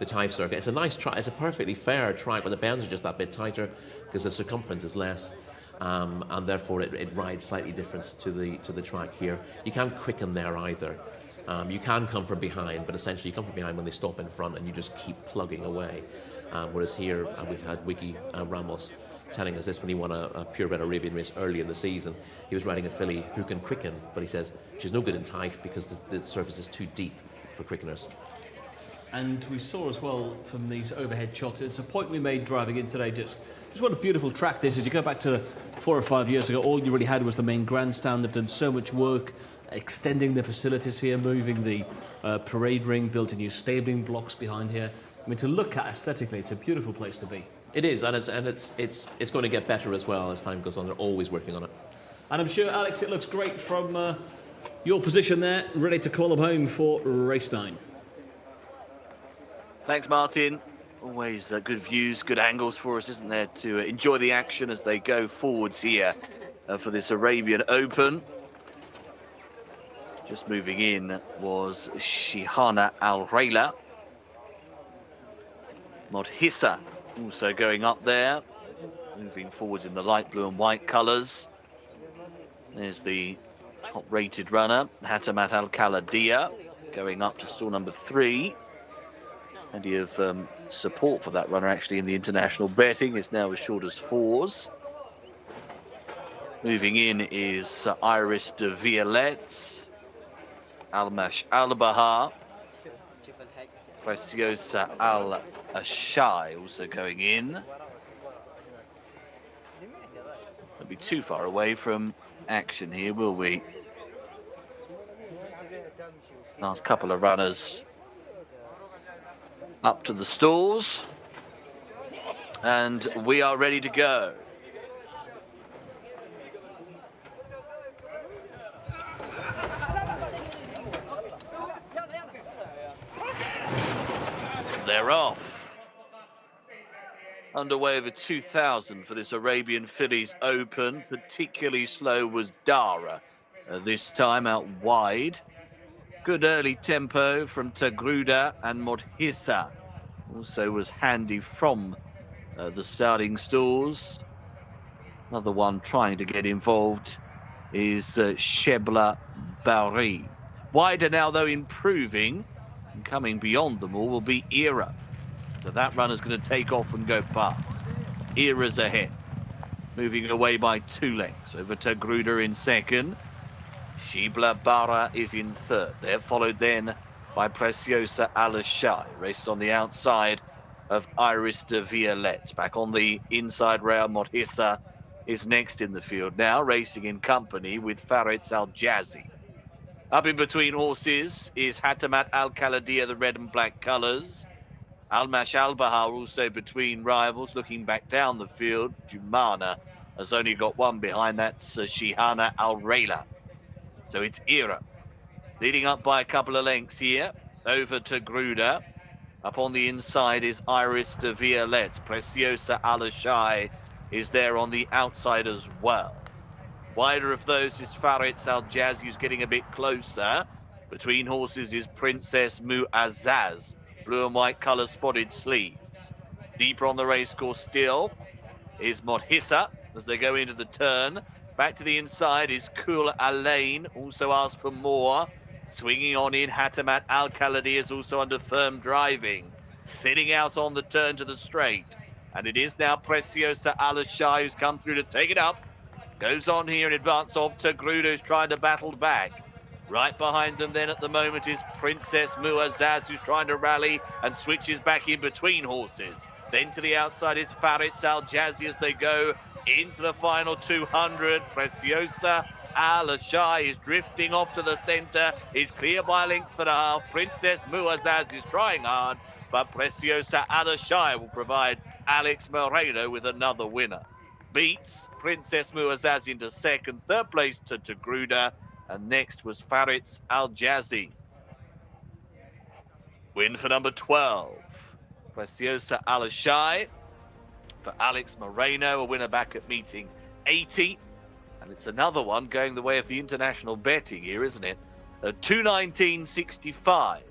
Taif circuit, it's a nice track, it's a perfectly fair track, but the bends are just that bit tighter because the circumference is less. And therefore it rides slightly different to the track here. You can't quicken there either. You can come from behind, but essentially you come from behind when they stop in front and you just keep plugging away. Whereas here, we've had Wiggy Ramos telling us this when he won a purebred Arabian race early in the season. He was riding a filly who can quicken, but he says she's no good in Taif because the surface is too deep for quickeners. And we saw as well from these overhead shots, it's a point we made driving in today, just what a beautiful track this is. You go back to 4 or 5 years ago, all you really had was the main grandstand. They've done so much work extending the facilities here, moving the parade ring, building new stabling blocks behind here. I mean, to look at aesthetically, it's a beautiful place to be. It is, and it's going to get better as well as time goes on. They're always working on it. And I'm sure, Alex, it looks great from your position there, ready to call them home for race 9. Thanks, Martin. Always good views, good angles for us, isn't there, to enjoy the action as they go forwards here for this Arabian Open. Just moving in was Shihana Al-Rayla. Modhissa also going up there, moving forwards in the light blue and white colours. There's the top-rated runner, Hatamat Al-Kaladia, going up to stall number 3. Plenty of support for that runner actually in the international betting. It's now as short as 4s. Moving in is Iris de Violette, Almash Al-Bahar, Preciosa Al-Ashai also going in. Won't be too far away from action here, will we? Last couple of runners up to the stalls, and we are ready to go. They're off. Underway over 2,000 for this Arabian Fillies Open. Particularly slow was Dara, this time out wide. Good early tempo from Tagruda, and Modhissa also was handy from the starting stalls. Another one trying to get involved is Shebla Bari. Wider now, though, improving, and coming beyond them all will be Era. So that runner's going to take off and go past. Era's ahead, moving away by 2 lengths over Tagruda in second. Shibla Bara is in third. They're followed then by Preciosa Al-Ashai, raced on the outside of Iris de Violette. Back on the inside rail, Modhissa is next in the field now, racing in company with Farid Al-Jazi. Up in between horses is Hatamat Al-Kaladia, the red and black colours. Almash Al-Bahar also between rivals, looking back down the field. Jumana has only got one behind, that's Shihana Al-Rayla. So it's Era, leading up by a couple of lengths here, over to Gruda. Up on the inside is Iris de Violette. Preciosa Al-Ashai is there on the outside as well. Wider of those is Farid Al-Jaz, who's getting a bit closer. Between horses is Princess Muazzaz, blue and white colour spotted sleeves. Deeper on the racecourse still is Modhissa as they go into the turn. Back to the inside is Kul Alain, also asked for more. Swinging on in, Hatamat Al-Khalidi is also under firm driving. Thinning out on the turn to the straight. And it is now Preciosa Al-Ashai who's come through to take it up. Goes on here in advance of Tagruda, who's trying to battle back. Right behind them then at the moment is Princess Muazzaz, who's trying to rally and switches back in between horses. Then to the outside is Farid Al-Jazi as they go into the final 200. Preciosa Al-Ashai is drifting off to the centre. Is clear by a length and a half. Princess Muazzaz is trying hard, but Preciosa Al-Ashai will provide Alex Moreno with another winner. beats Princess Muazzaz into second. Third place to Tagruda, and next was Faritz Al-Jazi. Win for number 12, Preciosa Alashai. For Alex Moreno, a winner back at meeting 80. And it's another one going the way of the international betting here, isn't it? 2:19.65.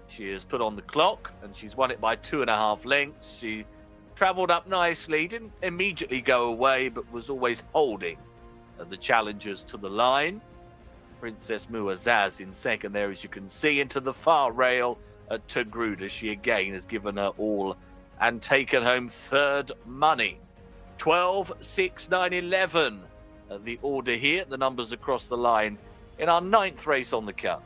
She has put on the clock, and she's won it by 2.5 lengths. She travelled up nicely, didn't immediately go away, but was always holding the challengers to the line. Princess Muazzaz in second there, as you can see, into the far rail at Tagruda. She again has given her all and taken home third money. 12, 6, 9, 11. The order here, the numbers across the line in our 9th race on the card.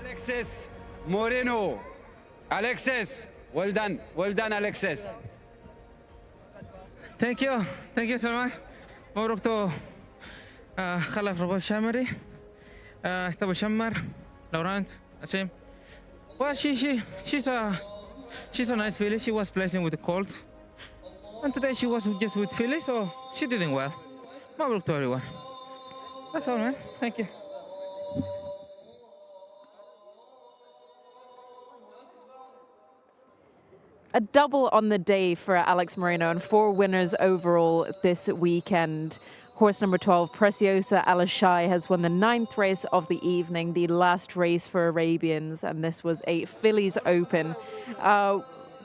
Alexis Moreno. Alexis, well done. Well done, Alexis. Thank you Salman. مبروك تو خلف رباط شامري تبو شمر Laurent Asim. Well, she's a nice filly. She was placing with the colt, and today she was just with filly, so she did well. مبروك to everyone. That's all, man. Thank you. A double on the day for Alex Moreno and 4 winners overall this weekend. Horse number 12, Preciosa Alashai, has won the 9th race of the evening, the last race for Arabians, and this was a Fillies Open.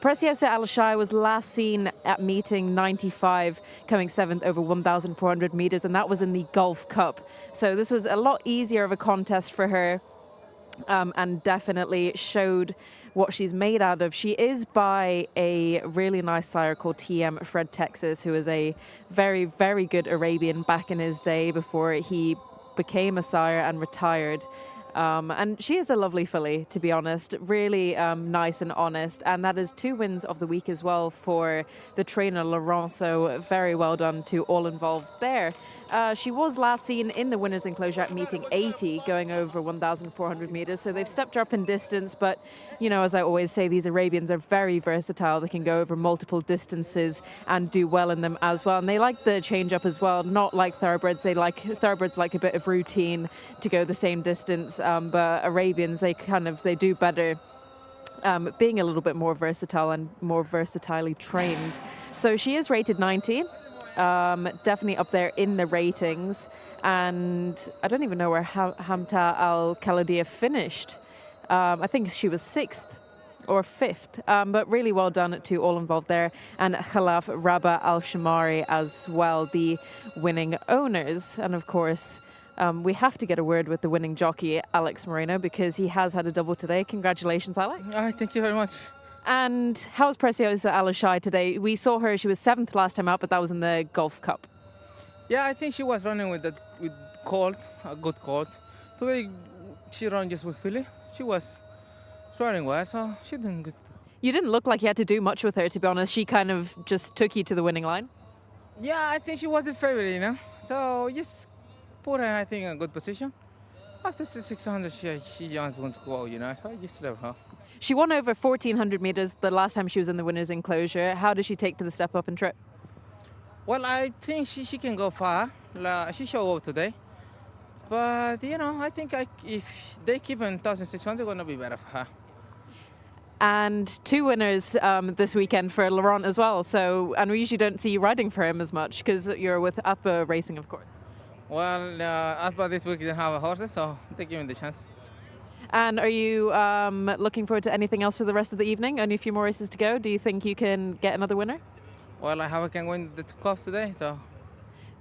Preciosa Alashai was last seen at meeting 95, coming 7th over 1,400 meters, and that was in the Gulf Cup. So this was a lot easier of a contest for her, and definitely showed what she's made out of. She is by a really nice sire called TM Fred Texas, who is a very, very good Arabian back in his day before he became a sire and retired. And she is a lovely filly, to be honest, really nice and honest. And that is 2 wins of the week as well for the trainer Laurent, so very well done to all involved there. She was last seen in the winners enclosure at meeting 80, going over 1,400 meters. So they've stepped her up in distance. But, you know, as I always say, these Arabians are very versatile. They can go over multiple distances and do well in them as well. And they like the change up as well, not like thoroughbreds. Thoroughbreds like a bit of routine to go the same distance. But Arabians, they do better being a little bit more versatile and more versatilely trained. So she is rated 90. Definitely up there in the ratings, and I don't even know where Hamta Al Khaladia finished. I think she was 6th or 5th, but really well done to all involved there, and Khalaf Rabah Al Shamari as well, the winning owners. And of course, we have to get a word with the winning jockey, Alex Moreno, because he has had a double today. Congratulations, Alex. Thank you very much. And how's Preciosa Alashai today? We saw her, she was 7th last time out, but that was in the Gulf Cup. Yeah, I think she was running with colt, a good colt. Today she ran just with filly. She was riding well, so she doing good. You didn't look like you had to do much with her, to be honest. She kind of just took you to the winning line. Yeah, I think she was the favorite, you know. So just put her, I think, in a good position. After 600, she just wants to go, you know. So I just left her. She won over 1,400 meters the last time she was in the winners' enclosure. How does she take to the step up and trip? Well, I think she can go far. She showed up today. But, you know, I think if they keep in 1,600, it's going to be better for her. And 2 winners this weekend for Laurent as well. So, and we usually don't see you riding for him as much because you're with Atba Racing, of course. Well, Atba this week didn't have horses, so they give him the chance. And are you looking forward to anything else for the rest of the evening? Only a few more races to go. Do you think you can get another winner? Well, I hope I can win the 2 cups today, so.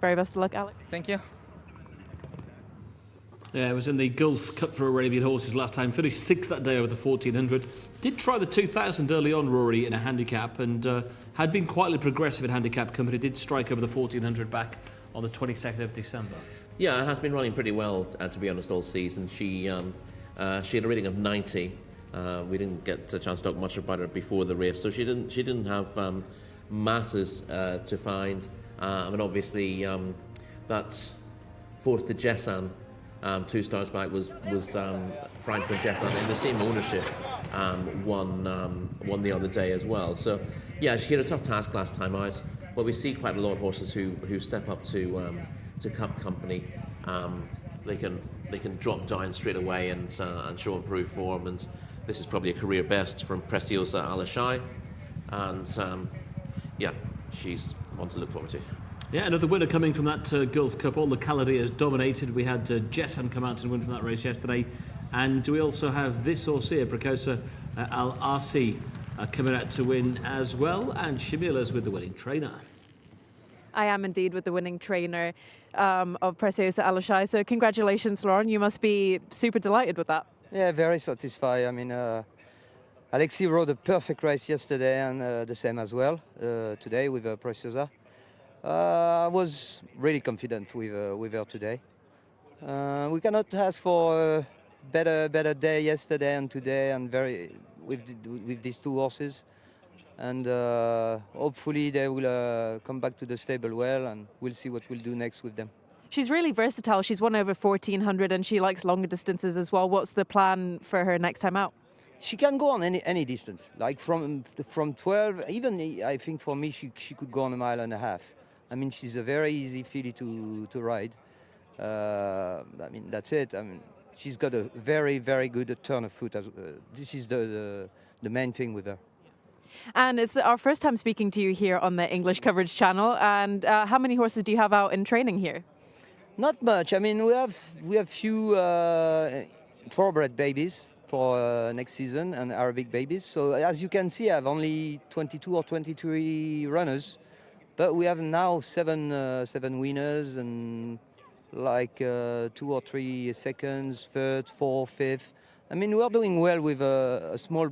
Very best of luck, Alex. Thank you. Yeah, it was in the Gulf Cup for Arabian horses last time. Finished 6th that day over the 1,400. Did try the 2,000 early on, Rory, in a handicap, and had been quietly progressive in handicap company. Did strike over the 1,400 back on the 22nd of December. Yeah, it has been running pretty well, to be honest, all season. She had a rating of 90. We didn't get a chance to talk much about her before the race, so she didn't have masses to find. And obviously, that's 4th to Jcsa. 2 starts back was Frank and Jcsa in the same ownership, won the other day as well. So yeah, she had a tough task last time out, but we see quite a lot of horses who step up to Cup company. They can drop down straight away and show improved form, and this is probably a career best from Preciosa Alashai, and yeah, she's one to look forward to. Yeah, another winner coming from that Gulf Cup. All the Caladias dominated. We had Jcsa come out and win from that race yesterday. And we also have this horse here, Preciosa Al-Arsi, coming out to win as well. And Shamila's with the winning trainer. I am indeed with the winning trainer of Preciosa Alashai. So congratulations, Lauren. You must be super delighted with that. Yeah, very satisfied. I mean, Alexi rode a perfect race yesterday and the same as well today with Preciosa. I was really confident with her today. We cannot ask for a better day yesterday and today, and with these 2 horses. And hopefully they will come back to the stable well, and we'll see what we'll do next with them. She's really versatile. She's won over 1,400 and she likes longer distances as well. What's the plan for her next time out? She can go on any distance, like from 12. Even I think for me, she could go on 1.5 miles. I mean, she's a very easy filly to ride. I mean, that's it. I mean, she's got a very, very good turn of foot. This is the main thing with her. And it's our first time speaking to you here on the English Coverage Channel. And how many horses do you have out in training here? Not much. I mean, we have few thoroughbred babies for next season and Arabic babies. So as you can see, I have only 22 or 23 runners. But we have now seven winners and like 2 or 3 seconds, 3rd, 4th, 5th. I mean, we are doing well with a small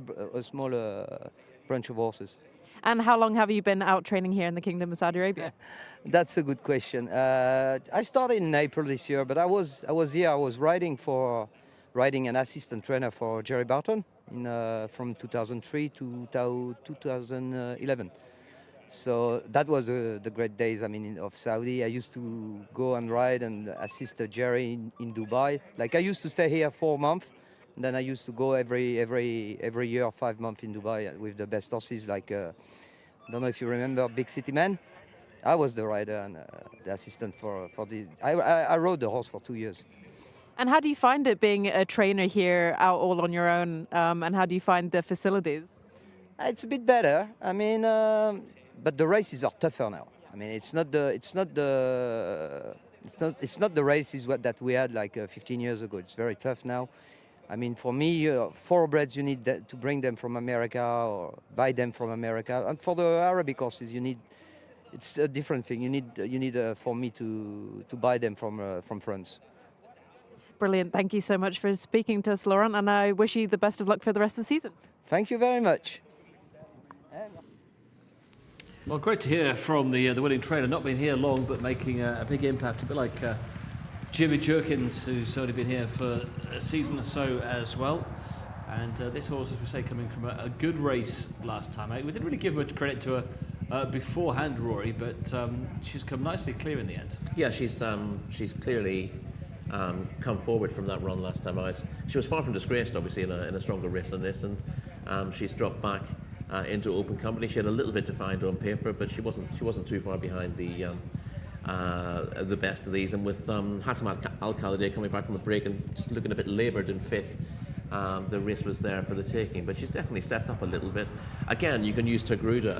bunch of horses. And how long have you been out training here in the Kingdom of Saudi Arabia? That's a good question. I started in April this year, but I was here. I was riding an assistant trainer for Jerry Barton from 2003 to 2011. So that was the great days. I mean, of Saudi. I used to go and ride and assist Jerry in Dubai. Like I used to stay here 4 months, and then I used to go every year 5 months in Dubai with the best horses. Like I don't know if you remember Big City Man. I was the rider and the assistant for the. I rode the horse for 2 years. And how do you find it being a trainer here out all on your own? And how do you find the facilities? It's a bit better. I mean. But the races are tougher now. I mean, it's not the races that we had like 15 years ago. It's very tough now. I mean, for me, thoroughbreds you need to bring them from America or buy them from America. And for the Arabic horses, it's a different thing. You need for me to buy them from France. Brilliant. Thank you so much for speaking to us, Laurent, and I wish you the best of luck for the rest of the season. Thank you very much. Well, great to hear from the winning trainer. Not been here long, but making a big impact. A bit like Jimmy Jerkins, who's only been here for a season or so as well. And this horse, as we say, coming from a good race last time out. We didn't really give much credit to her beforehand, Rory, but she's come nicely clear in the end. Yeah, she's clearly come forward from that run last time out. She was far from disgraced, obviously, in a stronger race than this, and she's dropped back into open company. She had a little bit to find on paper, but she wasn't too far behind the best of these. And with Hatamat Al-Khalideh coming back from a break and just looking a bit laboured in fifth, the race was there for the taking. But she's definitely stepped up a little bit. Again, you can use Tagruda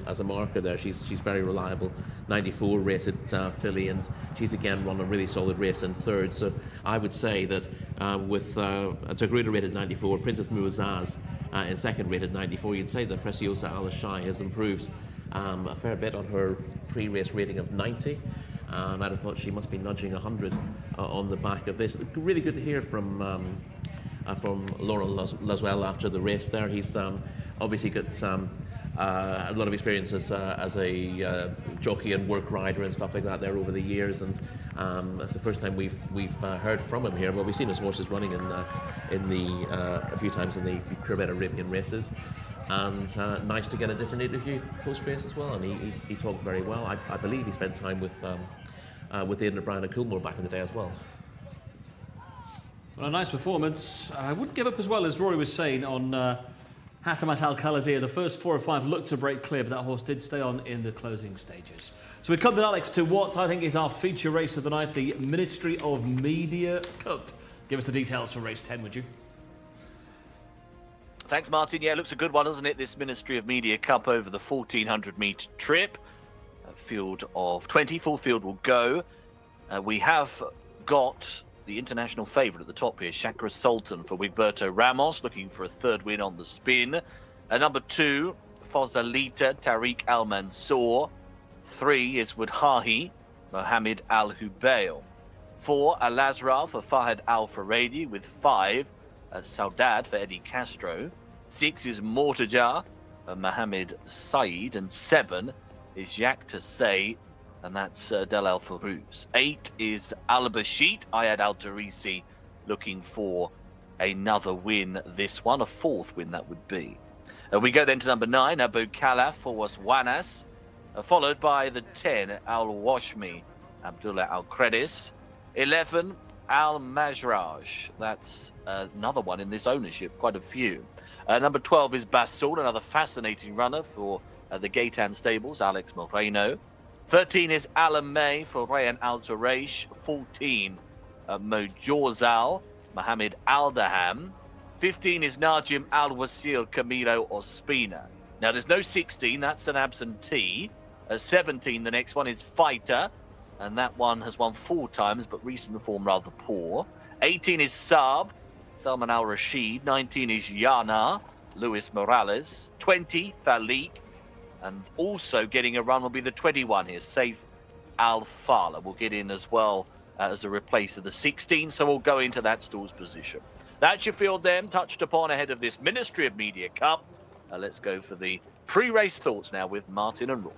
as a marker there. She's very reliable. 94 rated filly, and she's again run a really solid race in third. So I would say that with Tagruda rated 94, Princess Muazzaz in second rated 94, you'd say that Preciosa Al-Shai has improved a fair bit on her pre-race rating of 90. I'd have thought she must be nudging 100 on the back of this. Really good to hear from Laurent Laswell after the race there. He's obviously got a lot of experience as a jockey and work rider and stuff like that there over the years, and that's the first time we've heard from him here. Well, we've seen his horses running a few times in the Pure Bet Arabian races, and nice to get a different interview post-race as well. And he talked very well. I believe he spent time with Aidan O'Brien and Coolmore back in the day as well. Well, a nice performance. I wouldn't give up as well, as Rory was saying, on Hatamat Al-Khalideh. The first 4 or 5 looked to break clear, but that horse did stay on in the closing stages. So we come then, Alex, to what I think is our feature race of the night, the Ministry of Media Cup. Give us the details for race 10, would you? Thanks, Martin. Yeah, it looks a good one, doesn't it? This Ministry of Media Cup over the 1,400-metre trip. A field of 20, full field will go. We have got the international favourite at the top here, Chakra Sultan for Wigberto Ramos, looking for a third win on the spin. Number 2, Fozalita Tariq Al Mansour. 3 is Wadhahi Mohammed Al Hubayl. 4, Al Azra for Fahad Al Faradi, with 5 Saudad for Eddie Castro. 6 is Mortaja for Mohammed Saeed, and 7 is Jcsa, and that's Del Al Farouz. 8 is Al Bashit Ayad Al Tarisi, looking for another win this one, a 4th win that would be. We go then to number 9, Abu Khalaf for Waswanas, followed by the 10, Al Washmi Abdullah Al Credis. 11, Al Majraj, that's another one in this ownership, quite a few. Number 12 is Basul, another fascinating runner for the Gaetan Stables, Alex Moreno. 13 is Alam May for Rayan Al Taraish. 14, Mojawzal Mohammed Al Daham. 15 is Najim Al Wasil Camilo Ospina. Now there's no 16, that's an absentee. 17, the next one is Fighter, and that one has won 4 times, but recent form rather poor. 18 is Saab, Salman Al Rashid. 19 is Yana, Luis Morales. 20, Thalik. And also getting a run will be the 21 here, Saif Al Fala. Will get in as well as a replacer, the 16, so we'll go into that stall's position. That's your field then, touched upon ahead of this Ministry of Media Cup. Let's go for the pre-race thoughts now with Martin and Roy.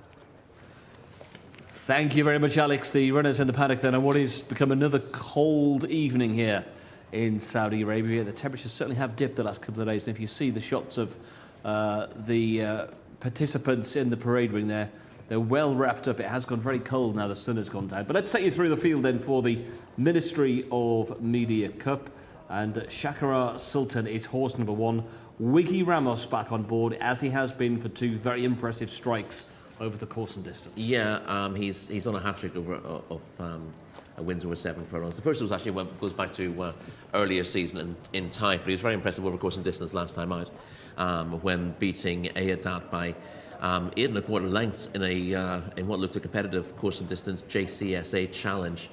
Thank you very much, Alex. The runners in the paddock then, and what has become another cold evening here in Saudi Arabia. The temperatures certainly have dipped the last couple of days, and if you see the shots of the participants in the parade ring there, they're well wrapped up. It has gone very cold now, the sun has gone down. But let's take you through the field then for the Ministry of Media Cup. And Chakra Sultan is horse number 1. Wiggy Ramos back on board, as he has been for 2 very impressive strikes over the course and distance. Yeah, he's on a hat-trick of wins over 7 furlongs. The first was actually goes back to earlier season in Taif, but he was very impressive over course and distance last time out, when beating Ayadat by 8 1/4 lengths in what looked a competitive course and distance Jcsa challenge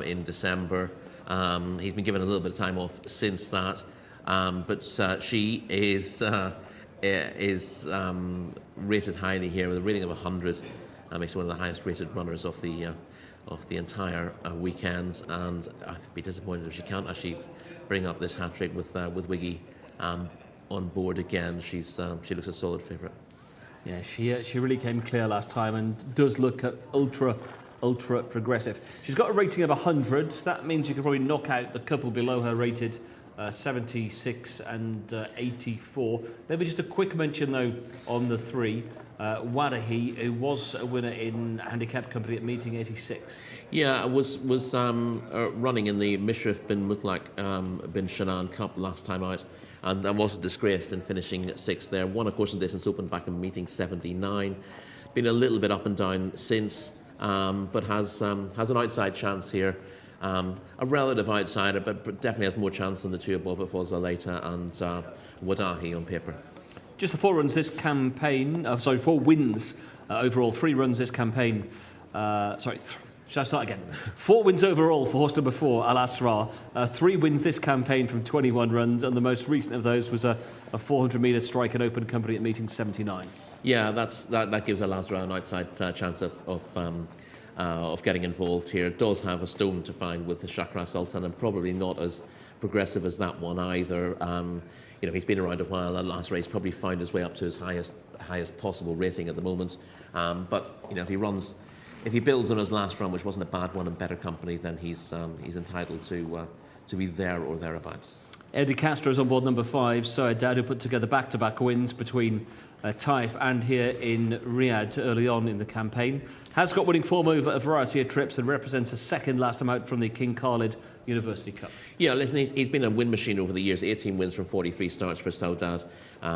in December. He's been given a little bit of time off since that, but she is rated highly here with a rating of 100. Makes one of the highest rated runners of the entire weekend, and I think be disappointed if she can't actually bring up this hat trick with Wiggy on board again. She looks a solid favourite. Yeah, she really came clear last time and does look ultra progressive. She's got a rating of 100. That means you could probably knock out the couple below her rated 76 and 84. Maybe just a quick mention though on the three. Wadahi, who was a winner in handicap company at meeting 86. Yeah, was running in the Mishrif bin Mutlaq bin Shanan Cup last time out, and wasn't disgraced in finishing sixth there. Won a course and distance open back in meeting 79. Been a little bit up and down since, but has an outside chance here. A relative outsider, but definitely has more chance than the two above it, Zaleta and Wadahi on paper. Just the 4 runs this campaign, 4 wins overall, 3 runs this campaign. Shall I start again? 4 wins overall for horse number 4, Al Asrar. 3 wins this campaign from 21 runs, and the most recent of those was a 400-metre strike at open company at meeting 79. Yeah, that gives Al Asrar an outside chance of getting involved here. It does have a stone to find with the Jcsa Sultan, and probably not as progressive as that one either. He's been around a while. That last race probably found his way up to his highest possible rating at the moment. But if he builds on his last run, which wasn't a bad one, in better company, then he's entitled to be there or thereabouts. Eddie Castro is on board number 5. So Dad, who put together back-to-back wins between Taif and here in Riyadh early on in the campaign. Has got winning form over a variety of trips and represents a second last time out from the King Khalid University Cup. Yeah, listen, he's been a win machine over the years. 18 wins from 43 starts for Saudade.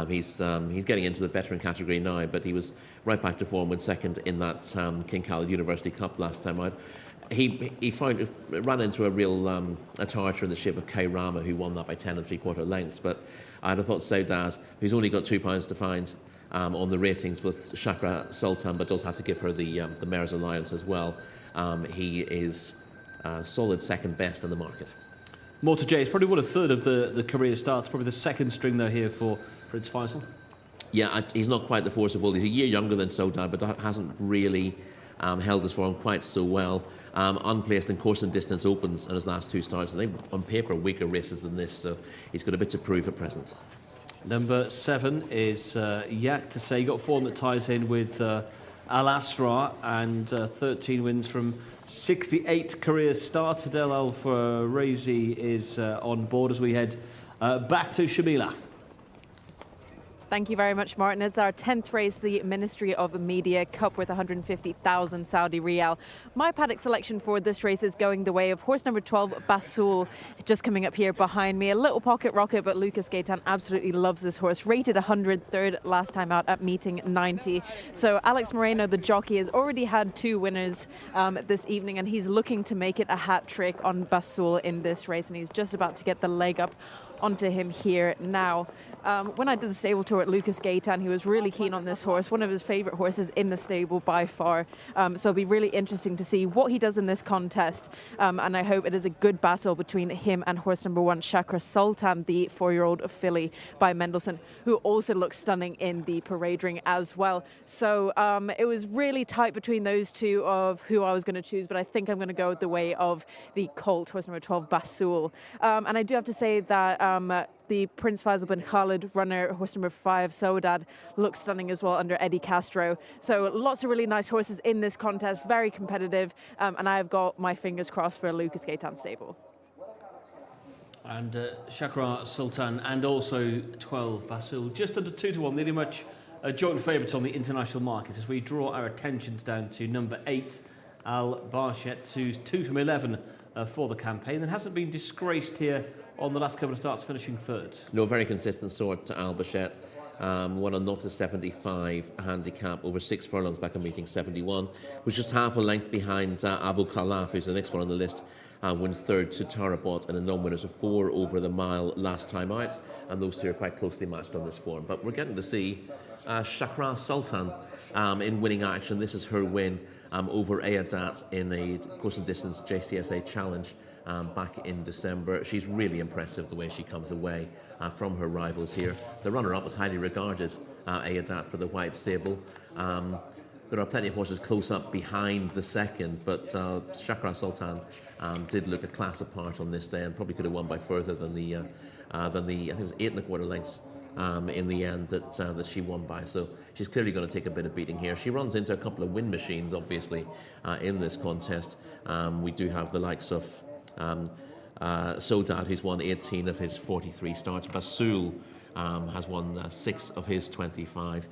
He's getting into the veteran category now, but he was right back to form when second in that King Khalid University Cup last time out. He ran into a real a tartar in the shape of Kay Rama, who won that by 10 3/4 lengths. But I'd have thought Saudade, who's only got £2 to find on the ratings with Jcsa Sultan, but does have to give her the Mares Alliance as well. He is solid second best in the market. Mortar J is probably one a third of the career starts, probably the second string though here for Prince Faisal. Yeah, he's not quite the force of old. He's a year younger than Saudade, but hasn't really held his form quite so well. Unplaced in course and distance opens in his last 2 starts. I think on paper weaker races than this, so he's got a bit to prove at present. Number 7 is Jcsa. He got form that ties in with Al Asrar and 13 wins from 68 career starts. Adel Al-Farazi is on board as we head back to Shamila. Thank you very much, Martin. It's our 10th race, the Ministry of Media Cup worth 150,000 Saudi Riyal. My paddock selection for this race is going the way of horse number 12, Basul, just coming up here behind me. A little pocket rocket, but Lucas Gaitan absolutely loves this horse. Rated 100, third last time out at meeting 90. So Alex Moreno, the jockey, has already had 2 winners this evening, and he's looking to make it a hat trick on Basul in this race, and he's just about to get the leg up onto him here now. When I did the stable tour at Lucas Gaitan, he was really keen on this horse, one of his favourite horses in the stable by far. So it'll be really interesting to see what he does in this contest. And I hope it is a good battle between him and horse number 1, Jcsa Sultan, the 4-year-old filly by Mendelssohn, who also looks stunning in the parade ring as well. So it was really tight between those two of who I was going to choose, but I think I'm going to go the way of the colt, horse number 12, Basul. And I do have to say that the Prince Faisal bin Khalid runner, horse number 5, Saudade, looks stunning as well under Eddie Castro. So lots of really nice horses in this contest, very competitive, and I've got my fingers crossed for Lucas Gaitan stable. And Jcsa Sultan and also 12, Basul, just under 2-1, nearly much joint favourites on the international market as we draw our attentions down to number 8, Al Barshet, who's 2 from 11 for the campaign and hasn't been disgraced here on the last couple of starts, finishing 3rd. No, very consistent sort to Al Bashet. Won a 0-75 handicap over 6 furlongs back in meeting 71. Was just half a length behind Abu Khalaf, who's the next one on the list. Wins 3rd to Tarabot and a non-winners of 4 over the mile last time out. And those two are quite closely matched on this form. But we're getting to see Jcsa Sultan in winning action. This is her win over Ayadat in a course and distance Jcsa challenge. Back in December. She's really impressive the way she comes away from her rivals here. The runner-up was highly regarded, Ayadat, for the white stable. There are plenty of horses close up behind the second, but Jcsa Sultan did look a class apart on this day and probably could have won by further than the I think it was 8 1/4 lengths in the end that she won by. So she's clearly going to take a bit of beating here. She runs into a couple of win machines, obviously, in this contest. We do have the likes of Sodad, who's won 18 of his 43 starts. Basul has won 6 of his 25.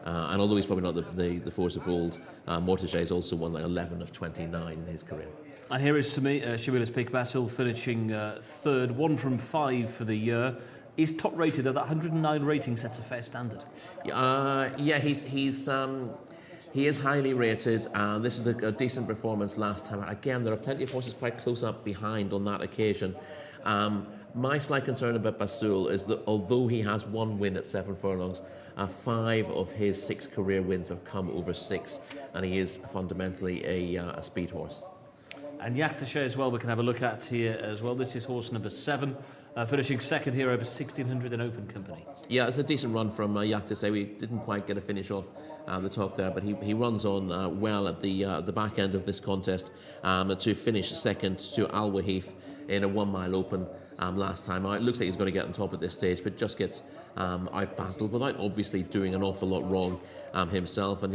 And although he's probably not the force of old, Mortgage has also won like 11 of 29 in his career. And here is Shamila's pick. Basul finishing third, 1 from 5 for the year. He's top rated, though. That 109 rating sets a fair standard. Yeah, he is highly rated. This was a decent performance last time. Again, there are plenty of horses quite close up behind on that occasion. My slight concern about Basul is that although he has 1 win at 7 furlongs, 5 of his 6 career wins have come over 6, and he is fundamentally a speed horse. And Jcsa as well, we can have a look at here as well. This is horse number 7, finishing second here over 1600 in open company. Yeah, it's a decent run from Jcsa. We didn't quite get a finish off the top there, but he runs on well at the back end of this contest to finish second to Al Wahif in a 1 mile open last time out. It looks like he's going to get on top at this stage, but just gets out-battled without obviously doing an awful lot wrong himself. And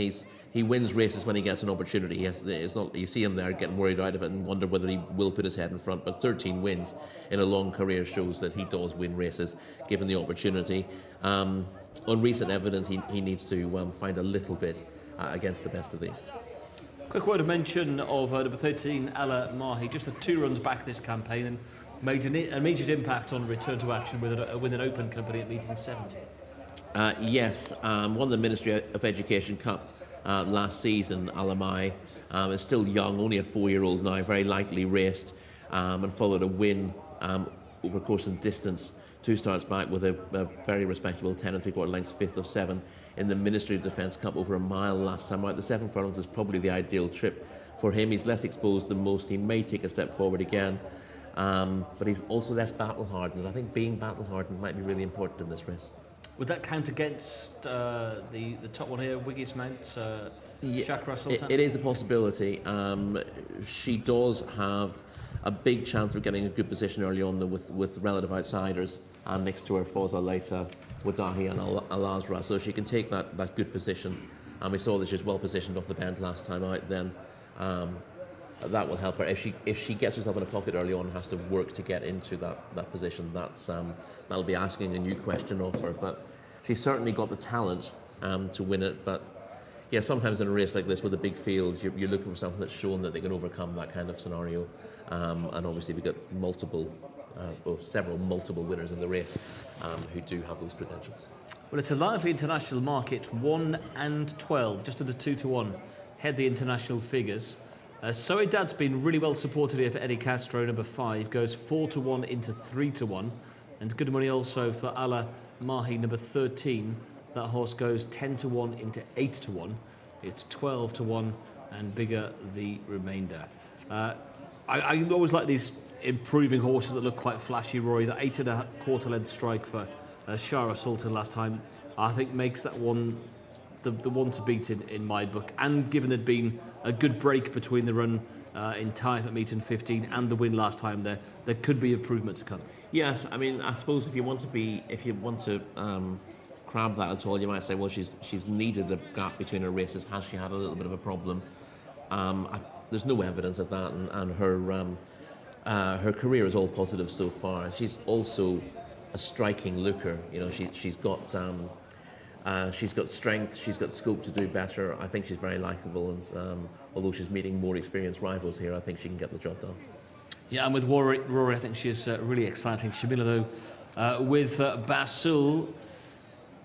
he wins races when he gets an opportunity. It's not, you see him there getting worried out of it and wonder whether he will put his head in front. But 13 wins in a long career shows that he does win races given the opportunity. On recent evidence, he needs to find a little bit against the best of these. Quick word of mention of number 13, Ala Mahi. Just the 2 runs back this campaign and made an immediate impact on return to action with an open company at meeting 70. Yes, won the Ministry of Education Cup last season. Ala Mahi is still young, only a 4-year-old now, very lightly raced, and followed a win over course and distance 2 starts back with a very respectable 10 3/4 lengths, 5th of 7 in the Ministry of Defence Cup over a mile last time out. The 7 furlongs is probably the ideal trip for him. He's less exposed than most. He may take a step forward again, but he's also less battle hardened. I think being battle hardened might be really important in this race. Would that count against the top one here, Wiggy's Mount, Chakra Sultan? It is a possibility. She does have a big chance of getting a good position early on with relative outsiders, and next to her Fawza Later, Wadahi and Al-Azra, so she can take that good position. And we saw that she was well positioned off the bend last time out. Then that will help her. If she gets herself in a pocket early on and has to work to get into that position, that'll be asking a new question of her. But she's certainly got the talent to win it. But yeah, sometimes in a race like this with a big field, you're looking for something that's shown that they can overcome that kind of scenario. And obviously we've got several multiple winners in the race who do have those credentials. Well, it's a lively international market. 1 and 12, just under 2 to 1, head the international figures. Soedad's been really well supported here for Eddie Castro, number 5, goes 4 to 1 into 3 to 1, and good money also for Ala Mahi, number 13. That horse goes 10 to 1 into 8 to 1. It's 12 to 1 and bigger the remainder. I always like these improving horses that look quite flashy, Rory. The 8 1/4 length strike for Shara Sultan last time, I think makes that one the one to beat in my book. And given there'd been a good break between the run in Taif at meeting 15 and the win last time, there could be improvement to come. Yes, I mean, I suppose if you want to crab that at all, you might say, well, she's needed a gap between her races. Has she had a little bit of a problem? There's no evidence of that, and her career is all positive so far. She's also a striking looker. You know, she's got strength. She's got scope to do better. I think she's very likeable, and although she's meeting more experienced rivals here, I think she can get the job done. Yeah, and with Rory, I think she is really exciting. Shamila, though, with Basul,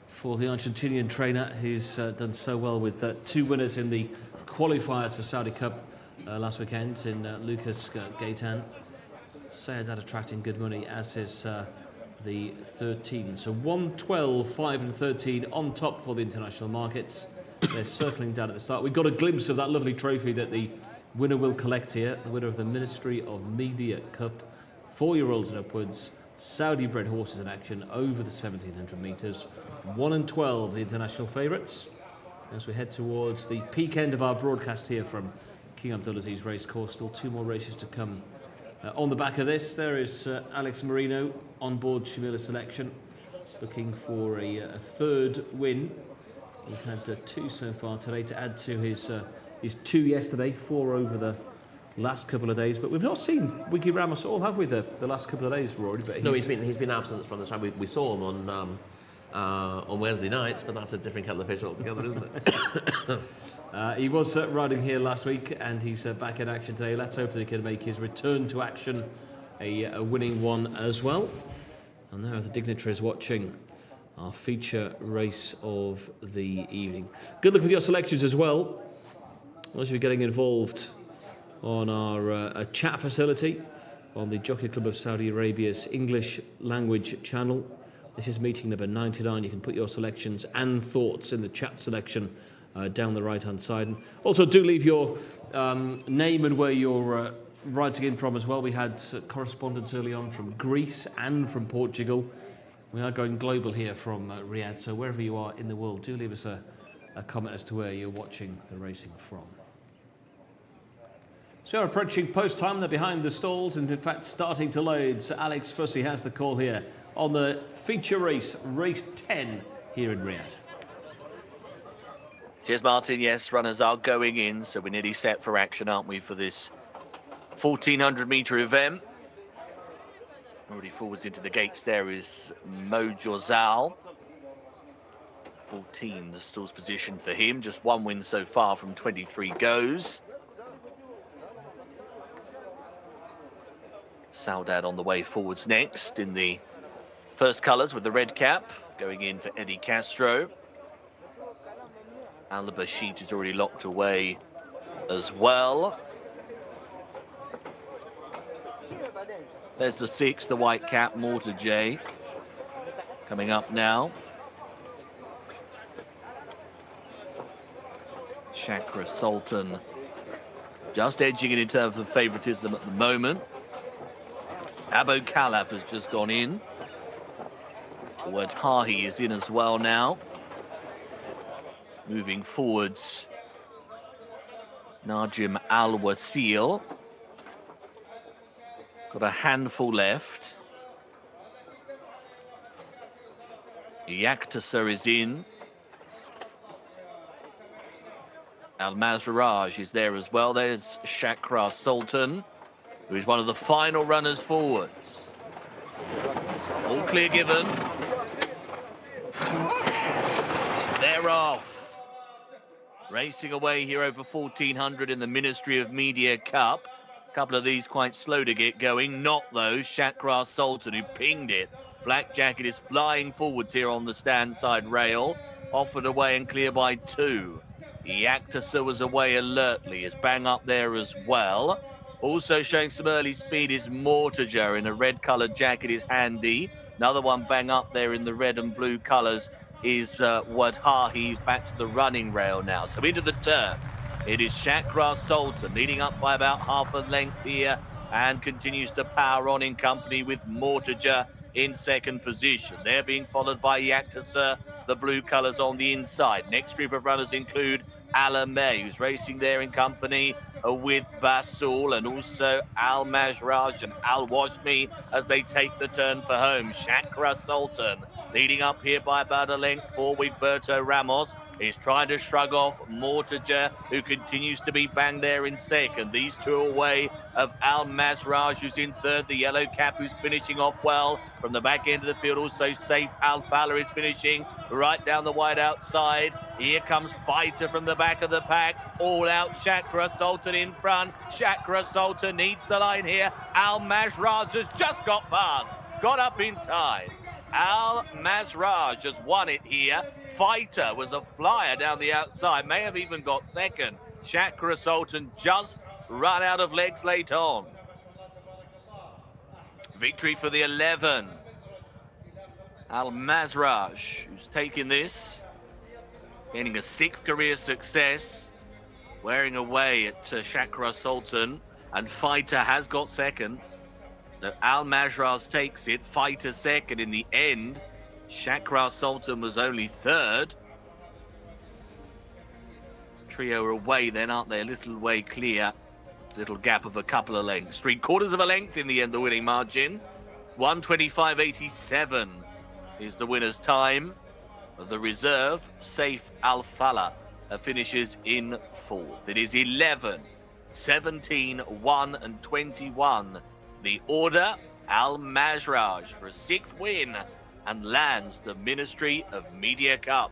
for the Argentinian trainer, who's done so well with 2 winners in the qualifiers for Saudi Cup last weekend in Lucas Gaitan. Soedad attracting good money, as is the 13. So 1, 12, 5 and 13 on top for the international markets. They're circling down at the start. We got a glimpse of that lovely trophy that the winner will collect here, the winner of the Ministry of Media Cup, 4-year-olds and upwards, Saudi-bred horses in action over the 1700 metres. 1 and 12, the international favourites. As we head towards the peak end of our broadcast here from King Abdulaziz Racecourse, still 2 more races to come. On the back of this, there is Alex Marino on board Shamila's selection, looking for a 3rd win. He's had 2 so far today to add to his 2 yesterday, 4 over the last couple of days, but we've not seen Wiki Ramos at all, have we, the last couple of days, Rory? But No, he's been absent from the time we saw him on Wednesday night, but that's a different kettle of fish altogether, isn't it? He was riding here last week, and he's back in action today. Let's hope that he can make his return to action a winning one as well. And there are the dignitaries watching our feature race of the evening. Good luck with your selections as well. Once you're getting involved on our chat facility on the Jockey Club of Saudi Arabia's English language channel. This is meeting number 99. You can put your selections and thoughts in the chat selection down the right-hand side. And also, do leave your name and where you're writing in from as well. We had correspondence early on from Greece and from Portugal. We are going global here from Riyadh, so wherever you are in the world, do leave us a comment as to where you're watching the racing from. So we're approaching post time. They're behind the stalls and in fact starting to load. So Alex Fussy has the call here on the feature race, race 10 here in Riyadh. Cheers, Martin. Yes, runners are going in, so we're nearly set for action, aren't we, for this 1400-metre event. Already forwards into the gates there is Mo Jozal. 14, the stalls position for him. Just one win so far from 23 goes. Saudade on the way forwards next in the first colours with the red cap, going in for Eddie Castro. Al-Bashir is already locked away as well. There's the 6, the white cap, Mortar J, coming up now. Chakra Sultan just edging it in terms of favouritism at the moment. Abu Khalaf has just gone in. Wadhahi is in as well now. Moving forwards, Najim Al-Wasil. Got a handful left. Jcsa is in. Al-Mazraj is there as well. There's Chakra Sultan, who is one of the final runners forwards. All clear given. They're off. Racing away here over 1400 in the Ministry of Media Cup. A couple of these quite slow to get going. Not those. Chakra Sultan, who pinged it. Black Jacket is flying forwards here on the stand side rail. Offered away and clear by 2. Jcsa was away alertly. Is bang up there as well. Also showing some early speed is Mortaja in a red-coloured jacket is handy. Another one bang up there in the red and blue colours is Wadhahi. He's back to the running rail now. So into the turn. It is Chakra Sultan leading up by about half a length here and continues to power on in company with Mortaja in second position. They're being followed by Jcsa, the blue colours on the inside. Next group of runners include Alameh, who's racing there in company with Basul and also Al-Mazraj and Al-Washmi as they take the turn for home. Chakra Sultan leading up here by about a length for Wigberto Ramos. He's trying to shrug off Mortaja, who continues to be banged there in second. These two away of Al-Mazraj, who's in third. The yellow cap, who's finishing off well from the back end of the field. Also safe Al-Fala is finishing right down the wide outside. Here comes Fighter from the back of the pack. All out Chakra Sultan in front. Chakra Sultan needs the line here. Al-Mazraj has just got past. Got up in time. Al-Mazraj has won it here. Fighter was a flyer down the outside, may have even got second. Chakra Sultan just run out of legs late on. Victory for the 11. Al-Mazraj, who's taken this, gaining a 6th career success, wearing away at Chakra Sultan, and Fighter has got second. So Al-Mazraj takes it, Fighter second in the end. Chakra Sultan was only third. Trio are away then, aren't they? A little way clear. Little gap of a couple of lengths. 3/4 of a length in the end, the winning margin. 1:25.87 is the winner's time. The reserve, Saif Al-Fala, finishes in 4th. It is 11 17, 1 and 21. The order, Al Mazraj for a 6th win and lands the Ministry of Media Cup.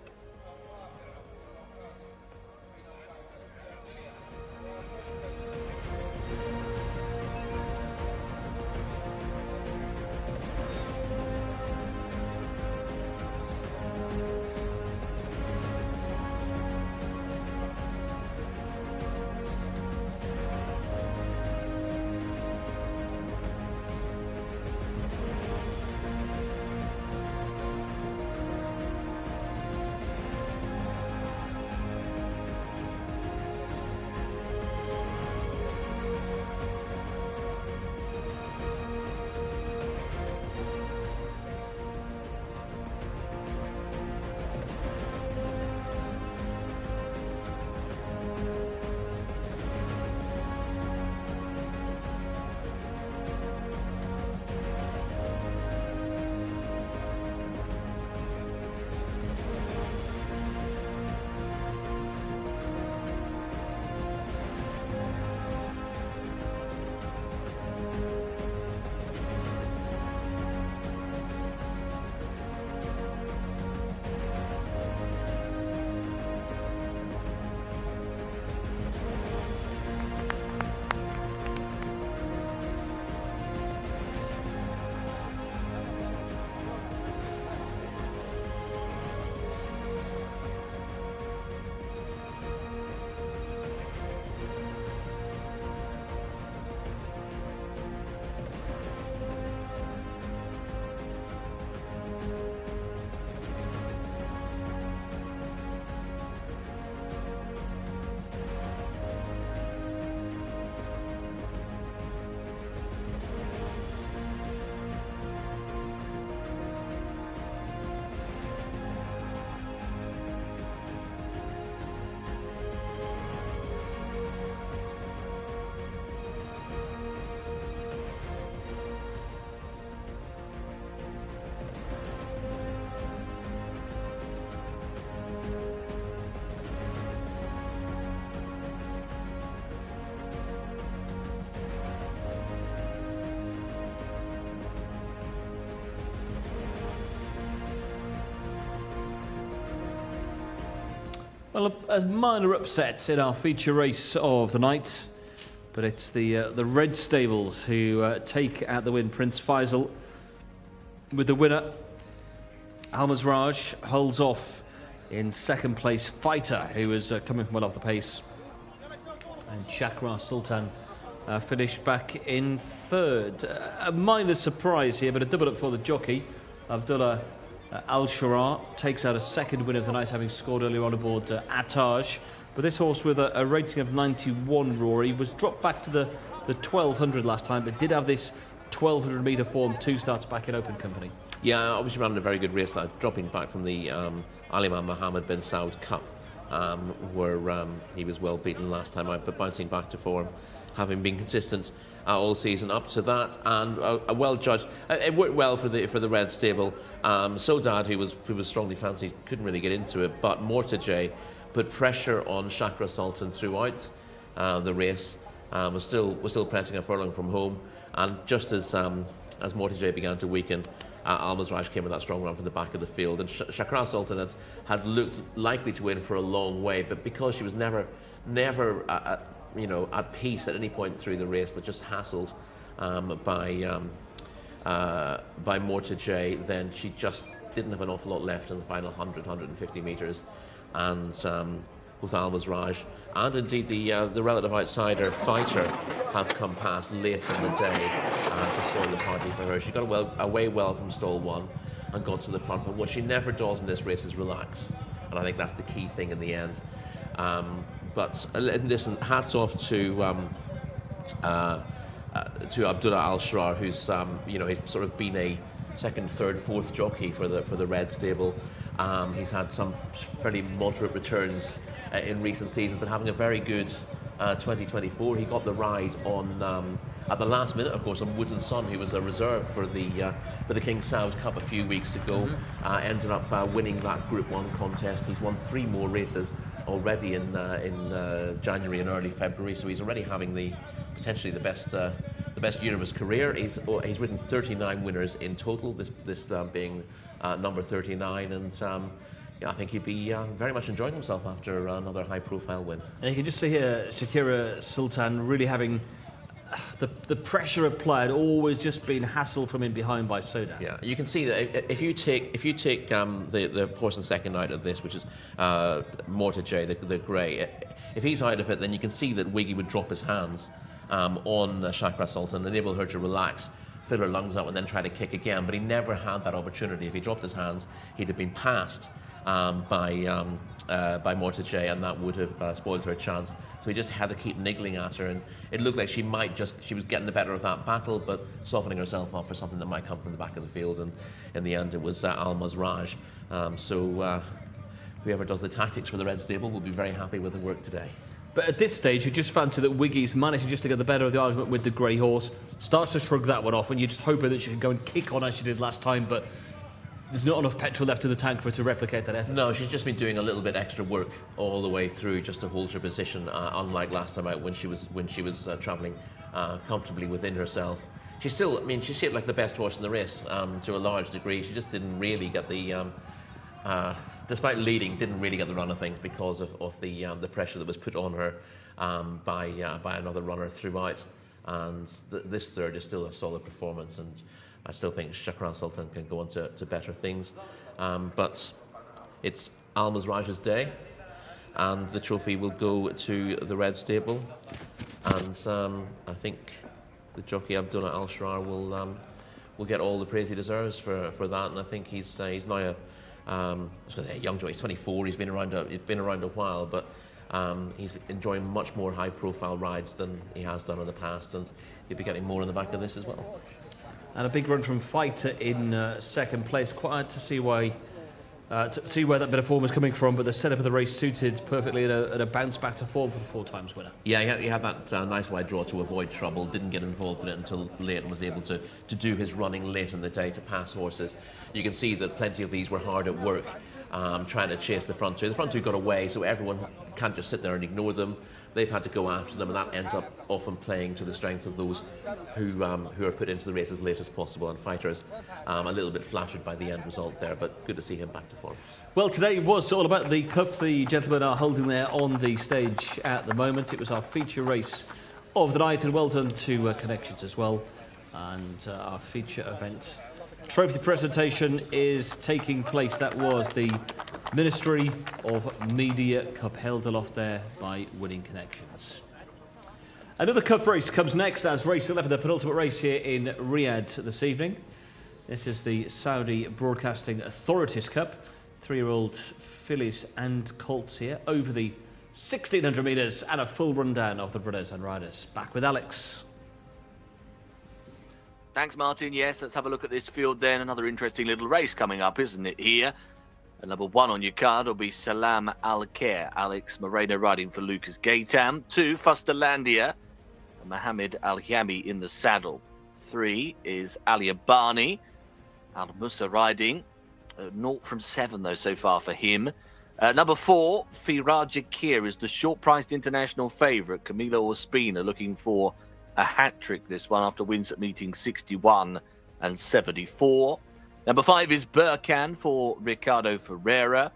Well, a minor upset in our feature race of the night, but it's the Red Stables who take out the win. Prince Faisal with the winner. Al Mazraj holds off in second place. Fighter, who was coming from well off the pace, and Chakra Sultan finished back in third. A minor surprise here, but a double up for the jockey. Abdullah Al-Sharar takes out a second win of the night, having scored earlier on aboard Attaj. But this horse with a rating of 91, Rory, was dropped back to the 1200 last time, but did have this 1200 metre form 2 starts back in open company. Yeah, obviously ran a very good race, dropping back from the Aliman Mohammed bin Saud Cup, where he was well beaten last time out, but bouncing back to form, having been consistent all season up to that, and a well judged. It worked well for the Red Stable. Sodad, who was strongly fancied, couldn't really get into it, but Mortajay put pressure on Chakra Sultan throughout the race. Was still pressing a furlong from home, and just as Mortajay began to weaken, Al Mazraj came with that strong run from the back of the field, and Chakra Sultan had looked likely to win for a long way, but because she was never at peace at any point through the race, but just hassled by Mortajay, then she just didn't have an awful lot left in the final 150 metres, and both Al Mazraj and indeed the relative outsider Fighter have come past late in the day to spoil the party for her. She got away well from stall 1 and got to the front, but what she never does in this race is relax, and I think that's the key thing in the end. But listen, hats off to Abdullah Al-Sharar, who's he's sort of been a second, third, fourth jockey for the Red Stable. He's had some fairly moderate returns in recent seasons, but having a very good 2024. He got the ride on at the last minute, of course, on Wooden Sun, who was a reserve for the King Saud Cup a few weeks ago. Ended up winning that Group 1 contest. He's won 3 more races already in January and early February, so he's already having potentially the best year of his career. He's ridden 39 winners in total, this being number 39, and yeah, I think he'd be very much enjoying himself after another high-profile win. And you can just see here Shakira Sultan really having the pressure applied, always just being hassled from in behind by Soda. Yeah, you can see that if you take the horse in second out of this, which is Mortgage, the grey, if he's out of it, then you can see that Wiggy would drop his hands on Shakira Sultan, enable her to relax, fill her lungs up, and then try to kick again. But he never had that opportunity. If he dropped his hands, he'd have been passed by Mortgage, and that would have spoiled her chance. So he just had to keep niggling at her, and it looked like she was getting the better of that battle, but softening herself up for something that might come from the back of the field. And in the end, it was Almaz Raj. So whoever does the tactics for the Red Stable will be very happy with the work today. But at this stage, you just fancy that Wiggy's managing just to get the better of the argument with the grey horse, starts to shrug that one off, and you're just hoping that she can go and kick on as she did last time, but there's not enough petrol left in the tank for her to replicate that effort. No, she's just been doing a little bit extra work all the way through just to hold her position, unlike last time out when she was travelling comfortably within herself. She's still, I mean, she's shaped like the best horse in the race to a large degree. She just didn't really get the, despite leading, didn't really get the run of things because of the pressure that was put on her by another runner throughout. And this third is still a solid performance, and I still think Shakira Sultan can go on to better things. But it's Almaz Raj's day, and the trophy will go to the Red Stable. And I think the jockey Abdullah Al Shrar will get all the praise he deserves for that. And I think he's now I was going to say a young jockey. He's 24. He's been around a while, but he's enjoying much more high-profile rides than he has done in the past, and he'll be getting more on the back of this as well. And a big run from Fighter in second place. Quite to see why, to see where that bit of form is coming from, but the setup of the race suited perfectly at a bounce back to form for the 4 times winner. Yeah, he had that nice wide draw to avoid trouble, didn't get involved in it until late, and was able to do his running late in the day to pass horses. You can see that plenty of these were hard at work, trying to chase the front two. The front two got away, so everyone can't just sit there and ignore them. They've had to go after them, and that ends up often playing to the strength of those who are put into the race as late as possible. And Fighters a little bit flattered by the end result there, but good to see him back to form. Well, today was all about the cup the gentlemen are holding there on the stage at the moment. It was our feature race of the night, and well done to Connections as well. And our feature event trophy presentation is taking place. That was the Ministry of Media Cup, held aloft there by Winning Connections. Another cup race comes next as race 11, the penultimate race here in Riyadh this evening. This is the Saudi Broadcasting Authorities Cup. 3-year-old fillies and colts here over the 1,600 metres, and a full rundown of the runners and riders. Back with Alex. Thanks, Martin. Yes, let's have a look at this field then. Another interesting little race coming up, isn't it, here? And number 1 on your card will be Salam Al-Khair. Alex Moreno riding for Lucas Gaitam. 2, Fusterlandia. And Mohammed Al-Yami in the saddle. 3 is Ali Abani. Al-Musa riding. 0 from 7, though, so far for him. Number 4, Firaja Kir is the short-priced international favourite. Camilo Ospina looking for a hat-trick this one after wins at meetings 61 and 74. Number 5 is Burkan for Ricardo Ferreira.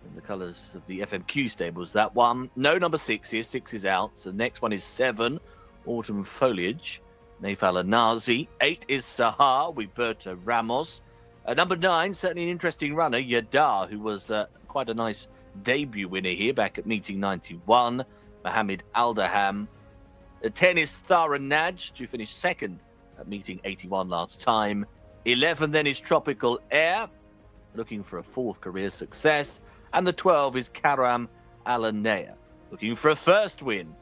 In the colours of the FMQ stables, that one. No number 6 here. 6 is out. So the next one is 7, Autumn Foliage. Naif Al-Anazi. 8 is Sahar with Berta Ramos. Number 9, certainly an interesting runner, Yadar, who was quite a nice debut winner here back at meeting 91. Mohammed Aldaham. 10 is Thara Naj, to finish 2nd at meeting 81 last time. 11 then is Tropical Air, looking for a 4th career success. And the 12 is Karam Alanea, looking for a first win,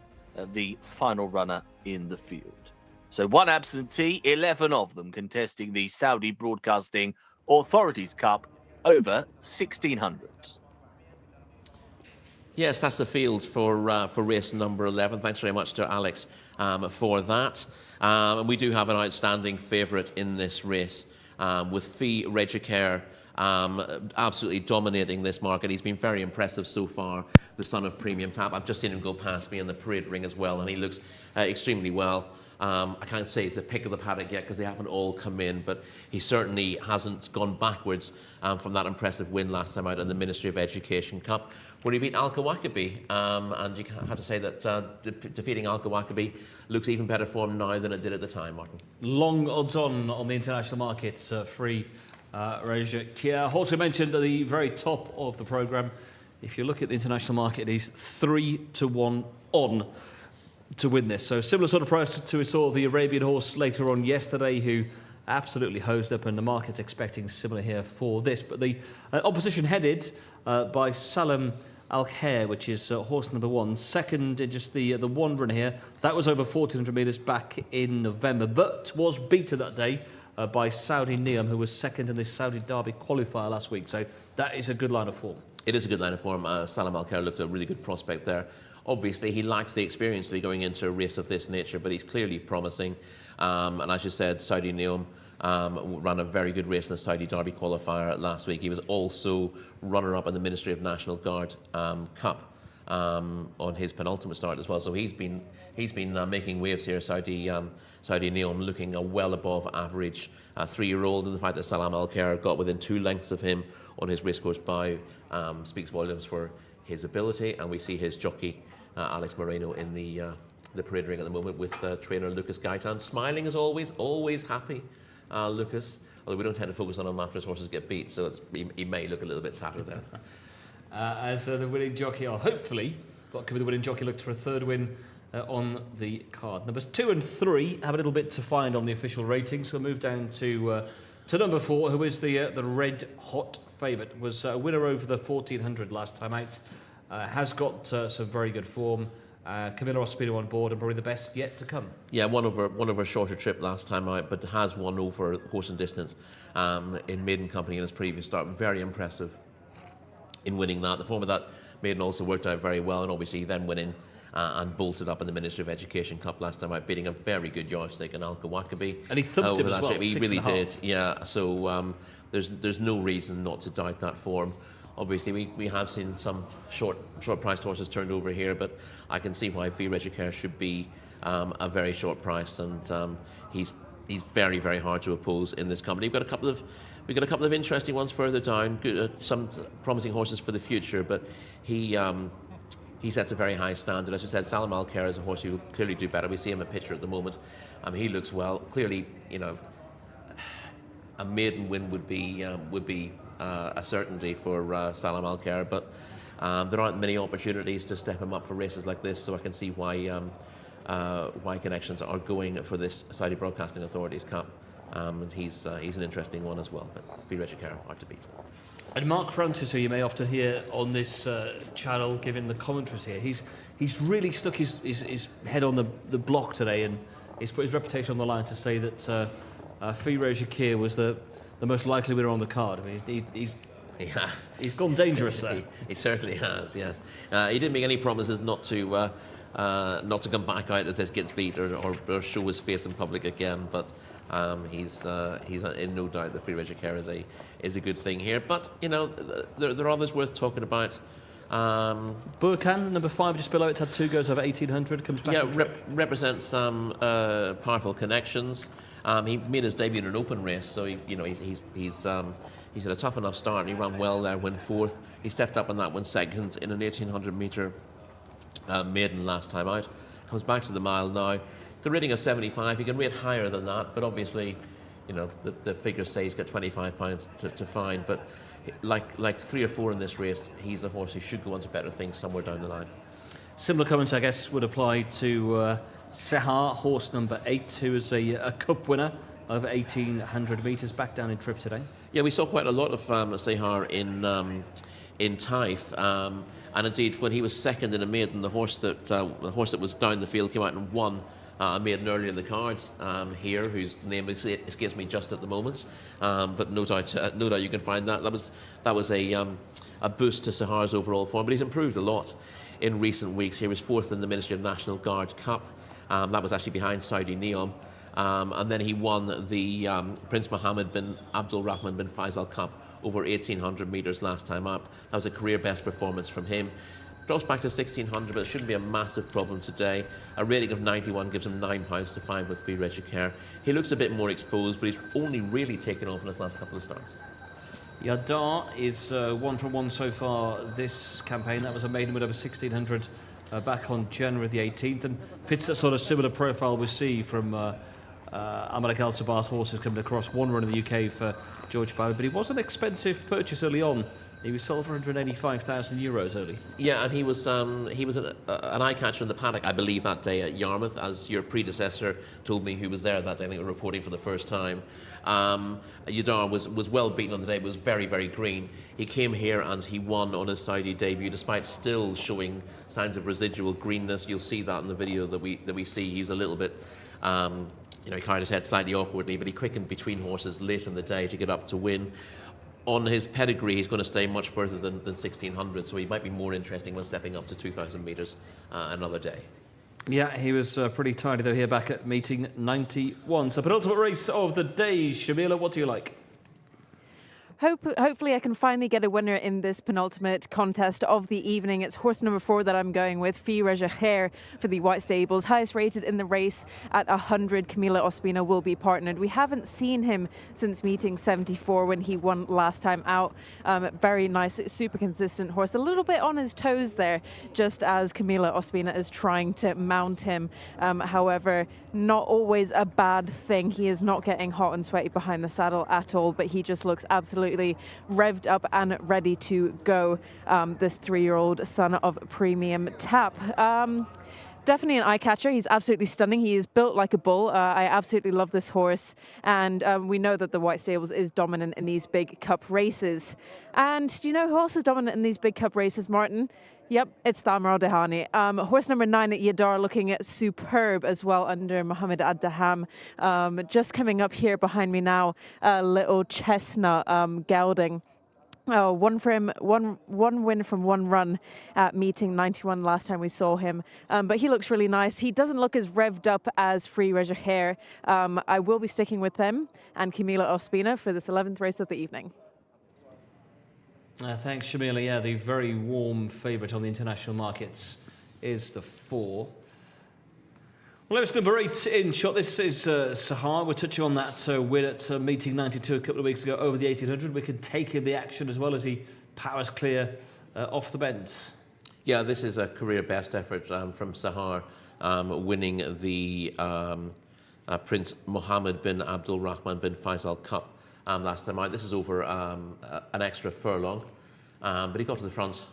the final runner in the field. So 1 absentee, 11 of them contesting the Saudi Broadcasting Authorities Cup over 1,600. Yes, that's the field for race number 11. Thanks very much to Alex for that. And we do have an outstanding favourite in this race with Fee Regicare absolutely dominating this market. He's been very impressive so far, the son of Premium Tap. I've just seen him go past me in the parade ring as well, and he looks extremely well. I can't say it's the pick of the paddock yet because they haven't all come in, but he certainly hasn't gone backwards from that impressive win last time out in the Ministry of Education Cup, where he beat Al Kawakabi. And you have to say that defeating Al Kawakabi looks even better for him now than it did at the time, Martin. Long odds on the international markets, free Jcsa. Also mentioned at the very top of the programme, if you look at the international market, he's 3-1 on to win this. So similar sort of price to we saw the Arabian horse later on yesterday, who absolutely hosed up, and the market's expecting similar here for this. But the opposition headed by Salam Al Khair, which is horse number 1, second in just the one run here. That was over 1,400 metres back in November, but was beaten that day by Saudi Neom, who was second in the Saudi Derby qualifier last week. So that is a good line of form. It is a good line of form. Salam Al Khair looked a really good prospect there. Obviously, he lacks the experience to be going into a race of this nature, but he's clearly promising. And as you said, Saudi Neom ran a very good race in the Saudi Derby qualifier last week. He was also runner-up in the Ministry of National Guard Cup on his penultimate start as well. So he's been making waves here. Saudi Neom looking a well above average 3-year-old, and the fact that Salam Al Khair got within 2 lengths of him on his racecourse bow speaks volumes for his ability. And we see his jockey Alex Moreno in the parade ring at the moment with trainer Lucas Gaitan, smiling as always happy. Lucas, although we don't tend to focus on him after his horses get beat, so he may look a little bit sadder there. As the winning jockey, or hopefully, what could be the winning jockey, looked for a third win on the card. Numbers 2 and 3 have a little bit to find on the official rating, so we'll move down to number 4, who is the red hot favourite. Was a winner over the 1,400 last time out. Has got some very good form. Camilla Ospino on board, and probably the best yet to come. Yeah, won over a shorter trip last time out, but has won over horse and distance in maiden company in his previous start. Very impressive in winning that. The form of that maiden also worked out very well, and obviously then winning and bolted up in the Ministry of Education Cup last time out, beating a very good yardstick in Al Kawakabi. And he thumped him as well. He really did. Yeah. So there's no reason not to doubt that form. Obviously, we have seen some short-priced horses turned over here, but I can see why Free Jcsa should be a very short price, and he's very, very hard to oppose in this company. We've got a couple of interesting ones further down, some promising horses for the future, but he sets a very high standard. As we said, Salam Al Khair is a horse who will clearly do better. We see him a picture at the moment. He looks well. Clearly, a maiden win would be a certainty for Salam Al Khair, but there aren't many opportunities to step him up for races like this, so I can see why connections are going for this Saudi Broadcasting Authority's Cup, and he's an interesting one as well. But Free Jcsa hard to beat. And Mark Francis, who you may often hear on this channel giving the commentaries here, he's really stuck his head on the block today, and he's put his reputation on the line to say that Free Jcsa was the most likely winner on the card. I mean, he's gone dangerous there. He certainly has, yes. He didn't make any promises not to come back out if this gets beat or show his face in public again, but he's in no doubt that Free Jcsa is a good thing here. But, there are others worth talking about. Burkhan, number 5, just below it, had 2 goes over 1,800, comes back. Yeah, represents some powerful connections. He made his debut in an open race, so he's had a tough enough start. He ran well there, went 4th. He stepped up on that, went 2nd in an 1,800 metre maiden last time out. Comes back to the mile now. The rating of 75. He can rate higher than that, but obviously, the figures say he's got £25 to find. But like 3 or 4 in this race, he's a horse who should go on to better things somewhere down the line. Similar comments, I guess, would apply to Sehar, horse number 8, who is a cup winner over 1,800 metres, back down in trip today. Yeah, we saw quite a lot of Sehar in Taif, and indeed when he was second in a maiden, the horse that was down the field came out and won a maiden earlier in the cards here, whose name escapes me just at the moment, but no doubt you can find that. That was a boost to Sehar's overall form, but he's improved a lot in recent weeks. He was 4th in the Ministry of National Guard Cup. That was actually behind Saudi Neom. And then he won the Prince Mohammed bin Abdul Rahman bin Faisal Cup over 1,800 metres last time up. That was a career best performance from him. Drops back to 1,600, but it shouldn't be a massive problem today. A rating of 91 gives him £9 to find with free Jcsa. He looks a bit more exposed, but he's only really taken off in his last couple of starts. Yadar is 1 from 1 so far this campaign. That was a maiden with over 1,600 back on January the 18th, and fits that sort of similar profile we see from Amalek Al Sabah's horses coming across. One run in the UK for George Bauer, but he was an expensive purchase early on. He was sold for €185,000 early. Yeah, and he was an eye catcher in the paddock, I believe, that day at Yarmouth, as your predecessor told me who was there that day. I think we were reporting for the first time. Yadar was well beaten on the day, but was very, very green. He came here and he won on his Saudi debut, despite still showing signs of residual greenness. You'll see that in the video that we see. He was a little bit, he carried his head slightly awkwardly, but he quickened between horses late in the day to get up to win. On his pedigree, he's going to stay much further than 1,600, so he might be more interesting when stepping up to 2,000 metres another day. Yeah, he was pretty tidy though here back at meeting 91. So penultimate race of the day. Shamila, what do you like? Hopefully I can finally get a winner in this penultimate contest of the evening. It's horse number 4 that I'm going with, Fi Jcsa for the White Stables. Highest rated in the race at 100. Camila Ospina will be partnered. We haven't seen him since meeting 74 when he won last time out. Very nice, super consistent horse. A little bit on his toes there, just as Camila Ospina is trying to mount him. However, not always a bad thing. He is not getting hot and sweaty behind the saddle at all, but he just looks absolutely revved up and ready to go, this 3-year-old son of Premium Tap. Definitely an eye catcher. He's absolutely stunning. He is built like a bull. I absolutely love this horse, and we know that the White Stables is dominant in these big cup races. And do you know who else is dominant in these big cup races, Martin? Yep, it's Thamar Al-Dahani. Horse number 9 at Yadar, looking superb as well under Mohammed Ad-Daham. Just coming up here behind me now, little chestnut gelding. Oh, one win from one run at meeting 91 last time we saw him. But he looks really nice. He doesn't look as revved up as Free Jcsa. I will be sticking with them and Camila Ospina for this 11th race of the evening. Thanks, Shamila. Yeah, the very warm favourite on the international markets is the 4. Well, let's number 8 in shot. This is Sahar. We're touching on that win at meeting 92 a couple of weeks ago over the 1,800. We can take in the action as well as he powers clear off the bend. Yeah, this is a career best effort from Sahar, winning the Prince Mohammed bin Abdul Rahman bin Faisal Cup last time out. This is over an extra furlong, but he got to the front,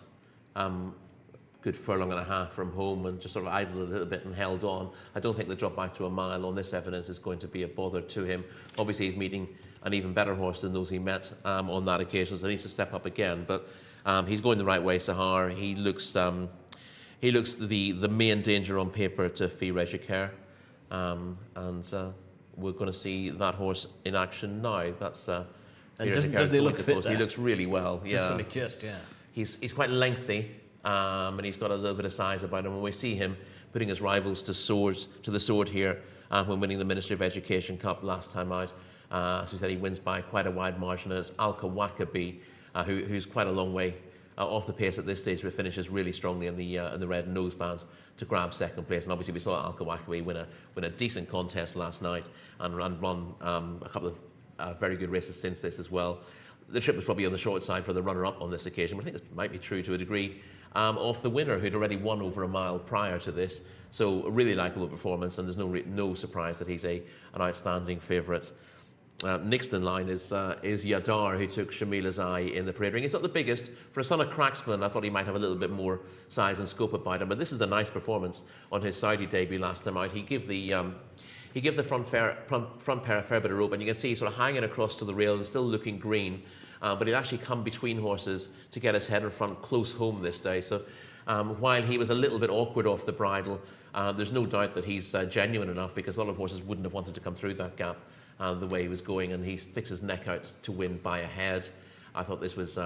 good furlong and a half from home, and just sort of idled a little bit and held on. I don't think the drop back to a mile on this evidence is going to be a bother to him. Obviously, he's meeting an even better horse than those he met on that occasion, so he needs to step up again. But he's going the right way, Sahar. He looks the main danger on paper to Fi Jcsa, and we're going to see that horse in action now. That's and doesn't he look fit there? He looks really well. Yeah, yeah. He's quite lengthy, and he's got a little bit of size about him. When we see him putting his rivals to the sword here, when winning the Ministry of Education Cup last time out, as we said, he wins by quite a wide margin. And it's Al-Kawakabi, who's quite a long way off the pace at this stage, but finishes really strongly in the red noseband to grab second place. And obviously we saw Al-Kawakabi win a decent contest last night and run a couple of very good races since this as well. The trip was probably on the short side for the runner-up on this occasion, but I think it might be true to a degree of the winner, who'd already won over a mile prior to this. So a really likeable performance, and there's no surprise that he's an outstanding favourite. Next in line is Yadar, who took Shamila's eye in the parade ring. He's not the biggest. For a son of Cracksman, I thought he might have a little bit more size and scope about him, but this is a nice performance on his Saudi debut last time out. He gave the front pair a fair bit of rope, and you can see he's sort of hanging across to the rail and still looking green, but he'd actually come between horses to get his head in front close home this day. So while he was a little bit awkward off the bridle, there's no doubt that he's genuine enough, because a lot of horses wouldn't have wanted to come through that gap the way he was going, and he sticks his neck out to win by a head. I thought this was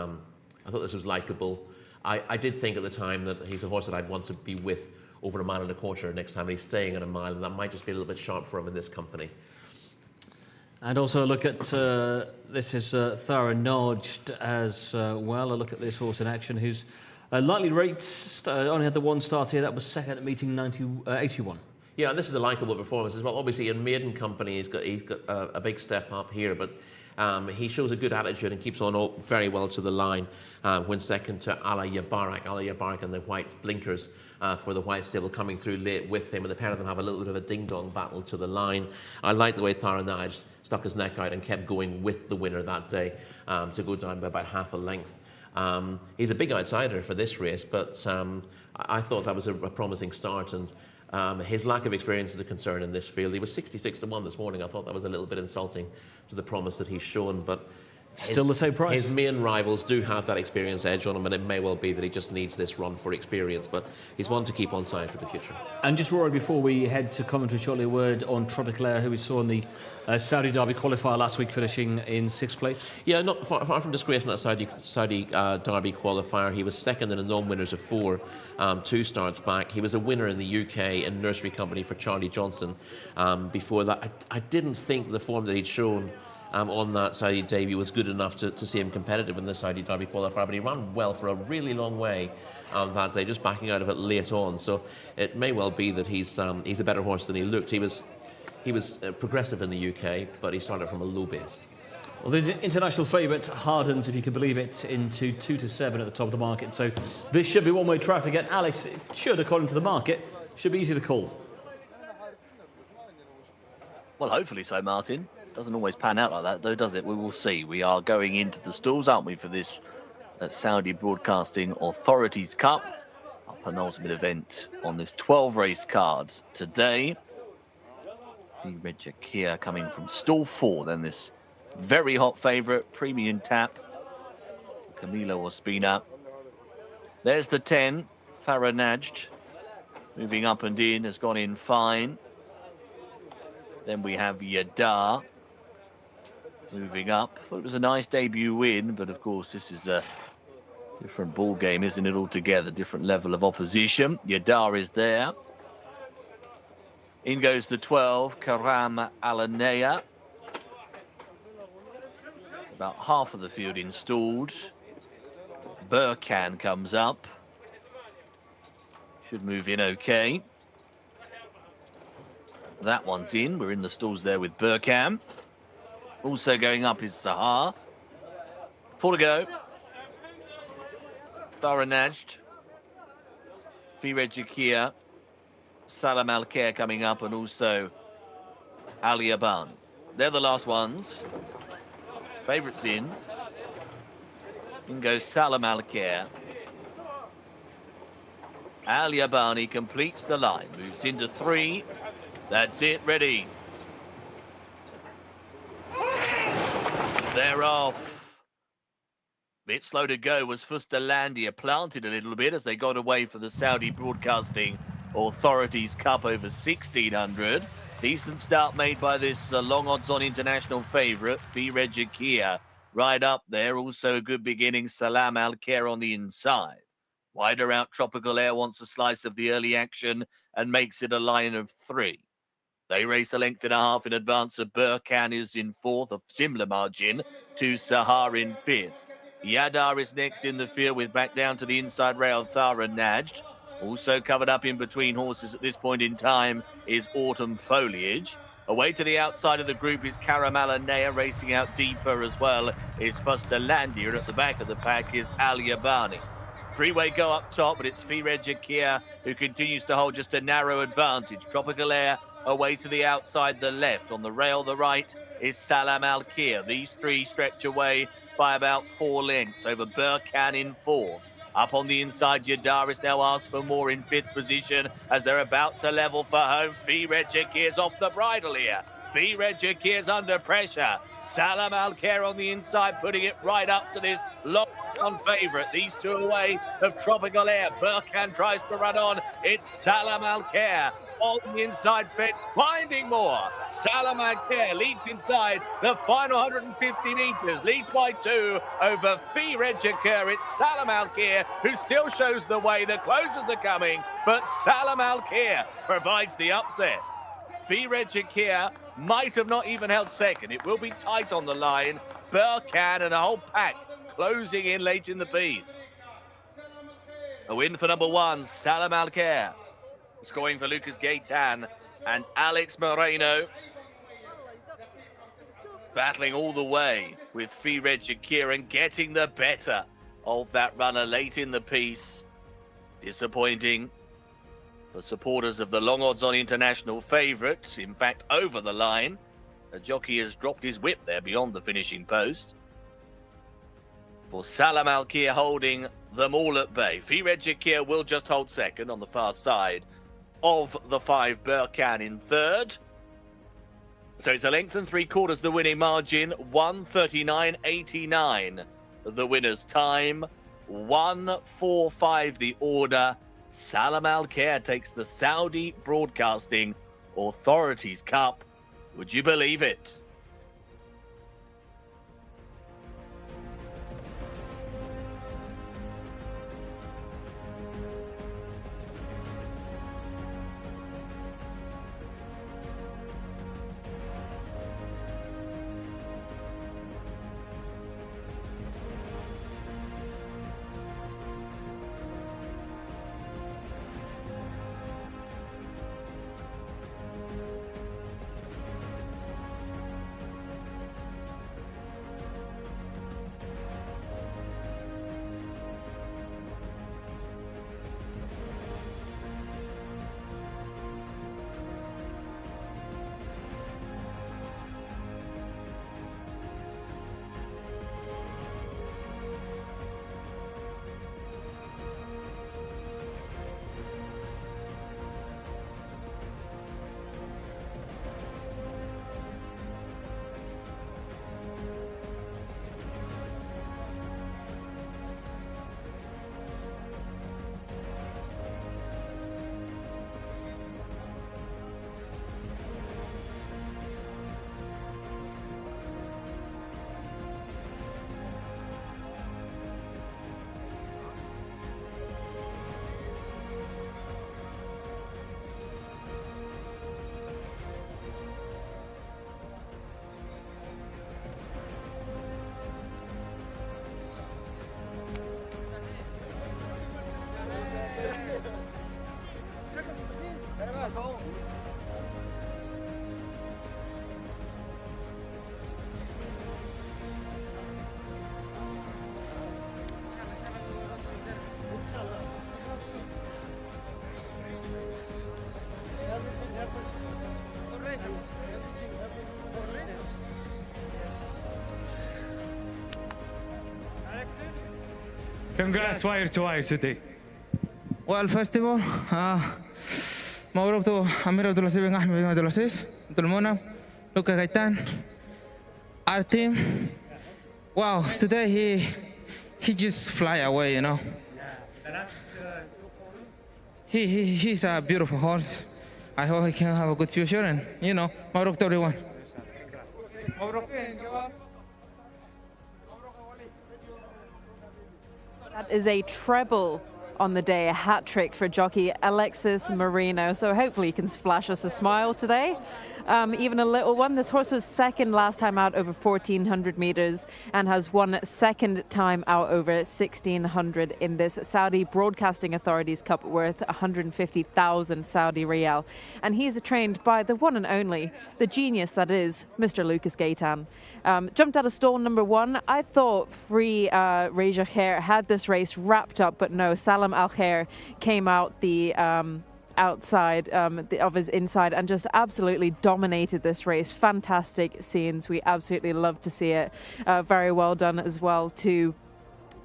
likeable. I did think at the time that he's a horse that I'd want to be with over a mile and a quarter next time. He's staying at a mile, and that might just be a little bit sharp for him in this company. And also a look at, this is Thara Najd as well. A look at this horse in action who's lightly rated, only had the one start here. That was second at meeting 81. Yeah, and this is a likeable performance as well. Obviously, in maiden company, he's got a big step up here, but he shows a good attitude and keeps on very well to the line. Wins second to Ala Yabarak. Ala Yabarak and the white blinkers for the white stable coming through late with him, and the pair of them have a little bit of a ding-dong battle to the line. I like the way Thara Najd stuck his neck out and kept going with the winner that day to go down by about half a length. He's a big outsider for this race, but I thought that was a promising start, and his lack of experience is a concern in this field. He was 66 to 1 this morning. I thought that was a little bit insulting to the promise that he's shown, but still the same price. His main rivals do have that experience edge on him, and it may well be that he just needs this run for experience, but he's one to keep on side for the future. And just, Rory, before we head to commentary shortly, a word on Tropical Air, who we saw in the Saudi Derby qualifier last week, finishing in 6th place. Yeah, not far from disgrace in that Saudi Derby qualifier. He was second in the non-winners of 4, 2 starts back. He was a winner in the UK in Nursery Company for Charlie Johnson. Before that, I didn't think the form that he'd shown on that Saudi debut was good enough to see him competitive in the Saudi Derby qualifier, but he ran well for a really long way that day, just backing out of it late on. So it may well be that he's a better horse than he looked. He was progressive in the UK, but he started from a low base. Well, the international favourite hardens, if you can believe it, into 2 to 7 at the top of the market. So this should be one-way traffic. And Alex, it should, according to the market, should be easy to call. Well, hopefully so, Martin. Doesn't always pan out like that, though, does it? We will see. We are going into the stalls, aren't we, for this Saudi Broadcasting Authorities Cup, our penultimate event on this 12-race card today. The Red Jcsa coming from stall 4, then this very hot favourite, Premium Tap, Camilo Ospina. There's the 10, Thara Najd, moving up and in, has gone in fine. Then we have Yadar moving up. Thought it was a nice debut win, but of course this is a different ball game, isn't it, altogether? Different level of opposition. Yadar is there. In goes the 12, Karam Alanea. About half of the field installed. Burkan comes up. Should move in okay. That one's in. We're in the stalls there with Burkan. Also going up is Sahar. 4 to go. Thara Najd. Red Jcsa. Salam Al Khair coming up, and also Ali Aban. They're the last ones. Favourites in. In goes Salam Al Khair. Ali Abani completes the line. Moves into 3. That's it, ready. They're off. Bit slow to go was Fustalandia, planted a little bit as they got away for the Saudi Broadcasting Authorities Cup over 1600. Decent start made by this long odds-on international favourite, Red Jcsa, right up there. Also a good beginning, Salam Al Khair on the inside. Wider out, Tropical Air wants a slice of the early action and makes it a line of 3. They race a length and a half in advance of Burkan is in 4th, a similar margin to Sahar in 5th. Yadar is next in the field with back down to the inside rail, Thara Najd. Also covered up in between horses at this point in time is Autumn Foliage. Away to the outside of the group is Karamallanea, racing out deeper as well is Fustalandia, and at the back of the pack is Al Yabani. Three-way go up top, but it's Red Jcsa who continues to hold just a narrow advantage. Tropical Air away to the outside, the left. On the rail, the right is Salam Al Khair. These 3 stretch away by about 4 lengths over Burkan in 4th. Up on the inside, Yadar is now asked for more in 5th position as they're about to level for home. Red Jcsa is off the bridle here. Red Jcsa is under pressure. Salam Al Khair on the inside, putting it right up to this locked-on favourite. These 2 away of Tropical Air. Burkan tries to run on. It's Salam Al Khair on the inside fence, finding more. Salam Al Khair leads inside the final 150 metres, leads by 2 over Red Jcsa. It's Salam Al Khair who still shows the way. The closers are coming, but Salam Al Khair provides the upset. Red Jcsa might have not even held second. It will be tight on the line. Burkhan and a whole pack closing in late in the piece. A win for number 1, Salam Al-Khair. Scoring for Lucas Gaitan and Alex Moreno. Battling all the way with Fired Shakir and getting the better of that runner late in the piece. Disappointing for supporters of the long odds on international favourites. In fact, over the line. The jockey has dropped his whip there beyond the finishing post. For Salam Al-Khair holding them all at bay. Fired Shakir will just hold second on the far side of the 5, Burkhan in third. So it's a length and 3/4 the winning margin, 1:39.89 the winner's time, 1:45 the order. Salam Al-Khair takes the Saudi Broadcasting Authorities Cup. Would you believe it? Congrats wire to wire today. Well, first of all, مبروك to Amir Abdulaziz bin Ahmed bin Abdulaziz, Abdulmona, Luca Gaitan, our team. Wow, today he just fly away, you know. He's a beautiful horse. I hope he can have a good future, and you know, مبروك to everyone. That is a treble on the day, a hat trick for jockey Alexis Moreno. So hopefully he can flash us a smile today. Even a little one. This horse was second last time out over 1,400 meters and has won second time out over 1,600 in this Saudi Broadcasting Authorities Cup worth 150,000 Saudi Riyal. And he's trained by the one and only, the genius that is Mr. Lucas Gaitan. Jumped out of stall number 1. I thought Fired Shakir had this race wrapped up, but no, Salam Al-Khair came out the outside of his inside and just absolutely dominated this race. Fantastic scenes. We absolutely love to see it. Very well done as well to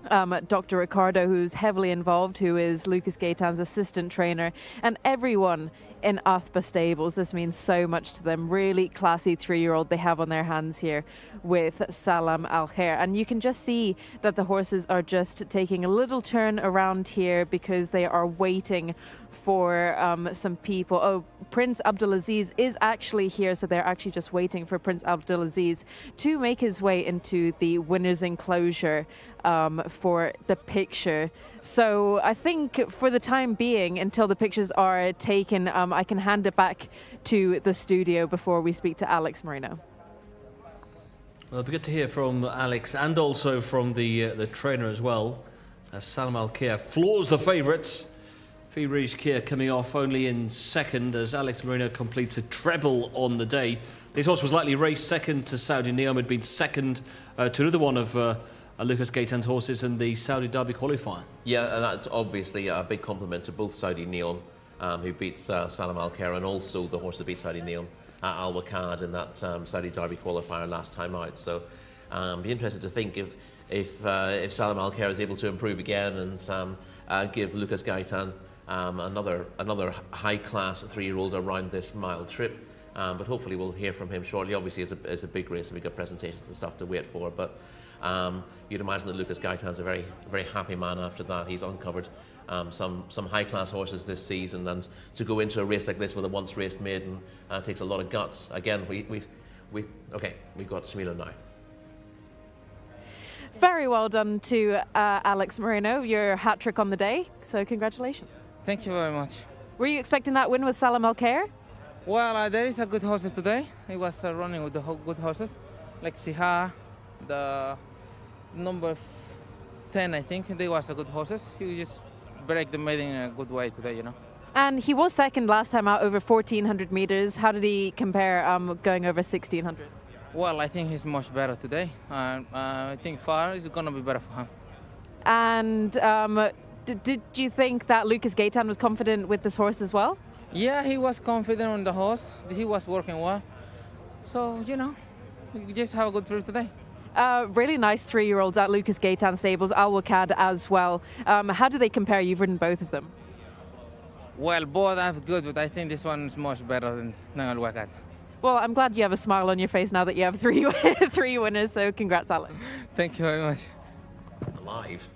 Dr. Ricardo, who's heavily involved, who is Lucas Gaitan's assistant trainer, and everyone in Athba Stables. This means so much to them. Really classy 3-year-old they have on their hands here with Salam Al-Khair. And you can just see that the horses are just taking a little turn around here because they are waiting for some people. Oh, Prince Abdulaziz is actually here, so they're actually just waiting for Prince Abdulaziz to make his way into the winner's enclosure for the picture. So I think for the time being, until the pictures are taken, I can hand it back to the studio before we speak to Alex Marino. Well, it'll be good to hear from Alex and also from the trainer as well, as Salam Al Khair floors the favourites. Firij Khair coming off only in second as Alex Marino completes a treble on the day. This horse was likely raced second to Saudi Neom, had been second to another one of Lucas Gaitan's horses in the Saudi Derby qualifier. Yeah, and that's obviously a big compliment to both Saudi Neom, who beats Salam Al Khair, and also the horse that beat Saudi Neom, Al Wakad, in that Saudi Derby qualifier last time out. So be interested to think if Salam Al Khair is able to improve again and give Lucas Gaitan another high-class 3-year-old around this mile trip. But hopefully we'll hear from him shortly. Obviously, it's a big race and we've got presentations and stuff to wait for. But you'd imagine that Lucas Gaitan's a very, very happy man after that. He's uncovered some high-class horses this season, and to go into a race like this with a once-raced maiden takes a lot of guts. Again, we've got Shamila now. Very well done to Alex Marino, your hat-trick on the day, so congratulations. Thank you very much. Were you expecting that win with Salam Al Khair? Well, there is a good horses today. He was running with the good horses, like Siha, the number 10, I think. They was a good horses. He just break the maiden in a good way today, you know. And he was second last time out over 1,400 meters. How did he compare going over 1,600? Well, I think he's much better today. I think far is going to be better for him. And did you think that Lucas Gaitan was confident with this horse as well? Yeah, he was confident on the horse. He was working well. So, you know, we just have a good trip today. Really nice 3-year-olds at Lucas Gaitan stables, Al Wakad as well. How do they compare? You've ridden both of them. Well, both are good, but I think this one is much better than Al Wakad. Well, I'm glad you have a smile on your face now that you have three winners, so congrats, Alex. Thank you very much. Alive.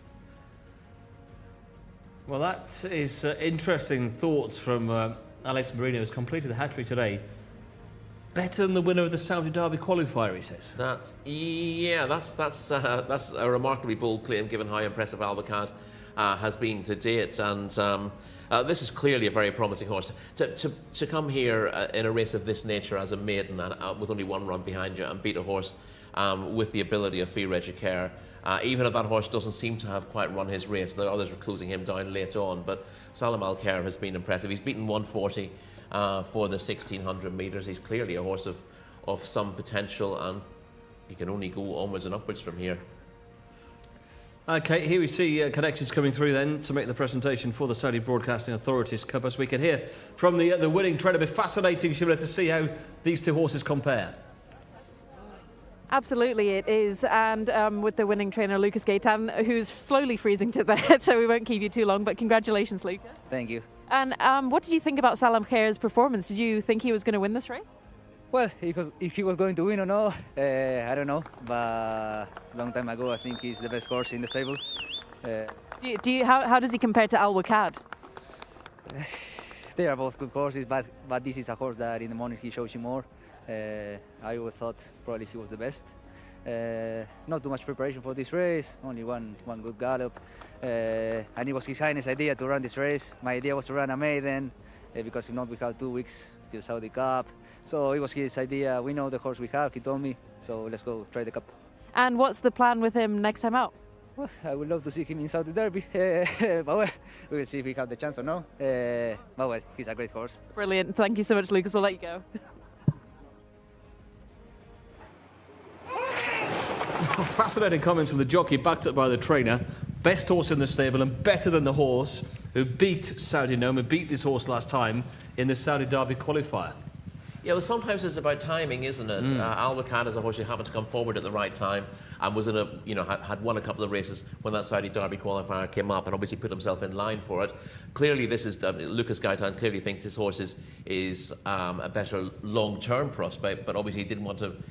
Well, that is interesting thoughts from Alex Marino, who's completed the hat-trick today. Better than the winner of the Saudi Derby qualifier, he says. That's a remarkably bold claim, given how impressive Al Wakad has been to date, and this is clearly a very promising horse. To come here in a race of this nature as a maiden and with only one run behind you and beat a horse with the ability of Firij Khair, even if that horse doesn't seem to have quite run his race, the others were closing him down late on, but Salam Al Khair has been impressive. He's beaten 140 for the 1,600 metres. He's clearly a horse of some potential, and he can only go onwards and upwards from here. Okay, here we see connections coming through then to make the presentation for the Saudi Broadcasting Authority's Cup, as we can hear from the winning trainer. It'll be fascinating, Shimla, to see how these two horses compare. Absolutely, it is. And with the winning trainer, Lucas Gaitan, who's slowly freezing to the head, so we won't keep you too long. But congratulations, Lucas. Thank you. And what did you think about Salam Khair's performance? Did you think he was going to win this race? Well, if he was going to win or not, I don't know. But long time ago, I think he's the best horse in the stable. How does he compare to Al Wakad? They are both good horses, but this is a horse that in the morning he shows you more. I would thought probably he was the best. Not too much preparation for this race, only one good gallop. And it was His Highness' idea to run this race. My idea was to run a maiden, because if not we have 2 weeks till Saudi Cup. So it was his idea. We know the horse we have, he told me, so let's go try the Cup. And what's the plan with him next time out? Well, I would love to see him in Saudi Derby, but well, we will see if we have the chance or no. But well, he's a great horse. Brilliant. Thank you so much, Lucas. We'll let you go. Fascinating comments from the jockey, backed up by the trainer. Best horse in the stable and better than the horse who beat Saudi Neom, who beat this horse last time in the Saudi Derby qualifier. Yeah, well, sometimes it's about timing, isn't it? Al Wakad is a horse who happened to come forward at the right time and was in a, had won a couple of races when that Saudi Derby qualifier came up, and obviously put himself in line for it. Clearly, this is Lucas Gaitan clearly thinks this horse is a better long-term prospect, but obviously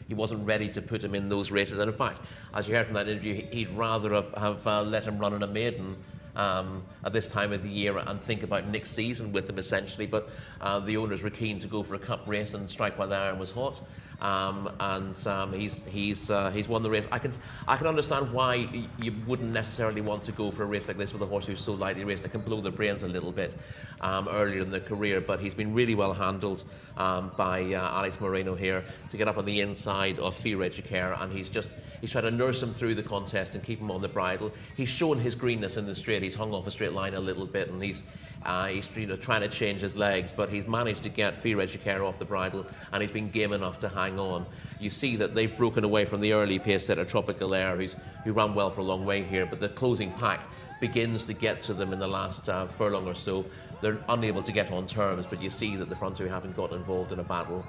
he wasn't ready to put him in those races. And in fact, as you heard from that interview, he'd rather have let him run in a maiden at this time of the year and think about next season with him essentially. But the owners were keen to go for a cup race and strike while the iron was hot. He's won the race. I can understand why you wouldn't necessarily want to go for a race like this with a horse who's so lightly raced. That can blow their brains a little bit earlier in their career. But he's been really well handled by Alex Moreno here to get up on the inside of Jcsa, and he's tried to nurse him through the contest and keep him on the bridle. He's shown his greenness in the straight. He's hung off a straight line a little bit, and he's trying to change his legs, but he's managed to get Jcsa off the bridle, and he's been game enough to hang on. You see that they've broken away from the early pace setter Tropical Air, who ran well for a long way here, but the closing pack begins to get to them in the last furlong or so. They're unable to get on terms, but you see that the front two haven't got involved in a battle,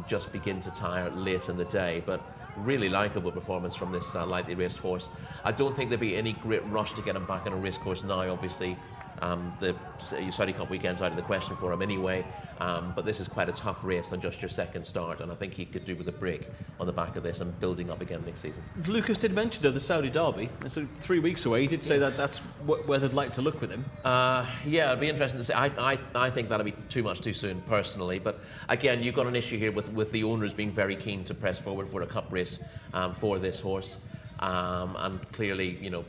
just begin to tire late in the day. But really likeable performance from this lightly raced horse. I don't think there'd be any great rush to get him back on a racecourse now, obviously. The Saudi Cup weekend's out of the question for him anyway, but this is quite a tough race on just your second start, and I think he could do with a break on the back of this and building up again next season. Lucas did mention the Saudi Derby. It's 3 weeks away. He did say that that's where they'd like to look with him. Yeah, it'd be interesting to see. I think that'd be too much too soon, personally. But again, you've got an issue here with the owners being very keen to press forward for a cup race for this horse, and clearly, you know,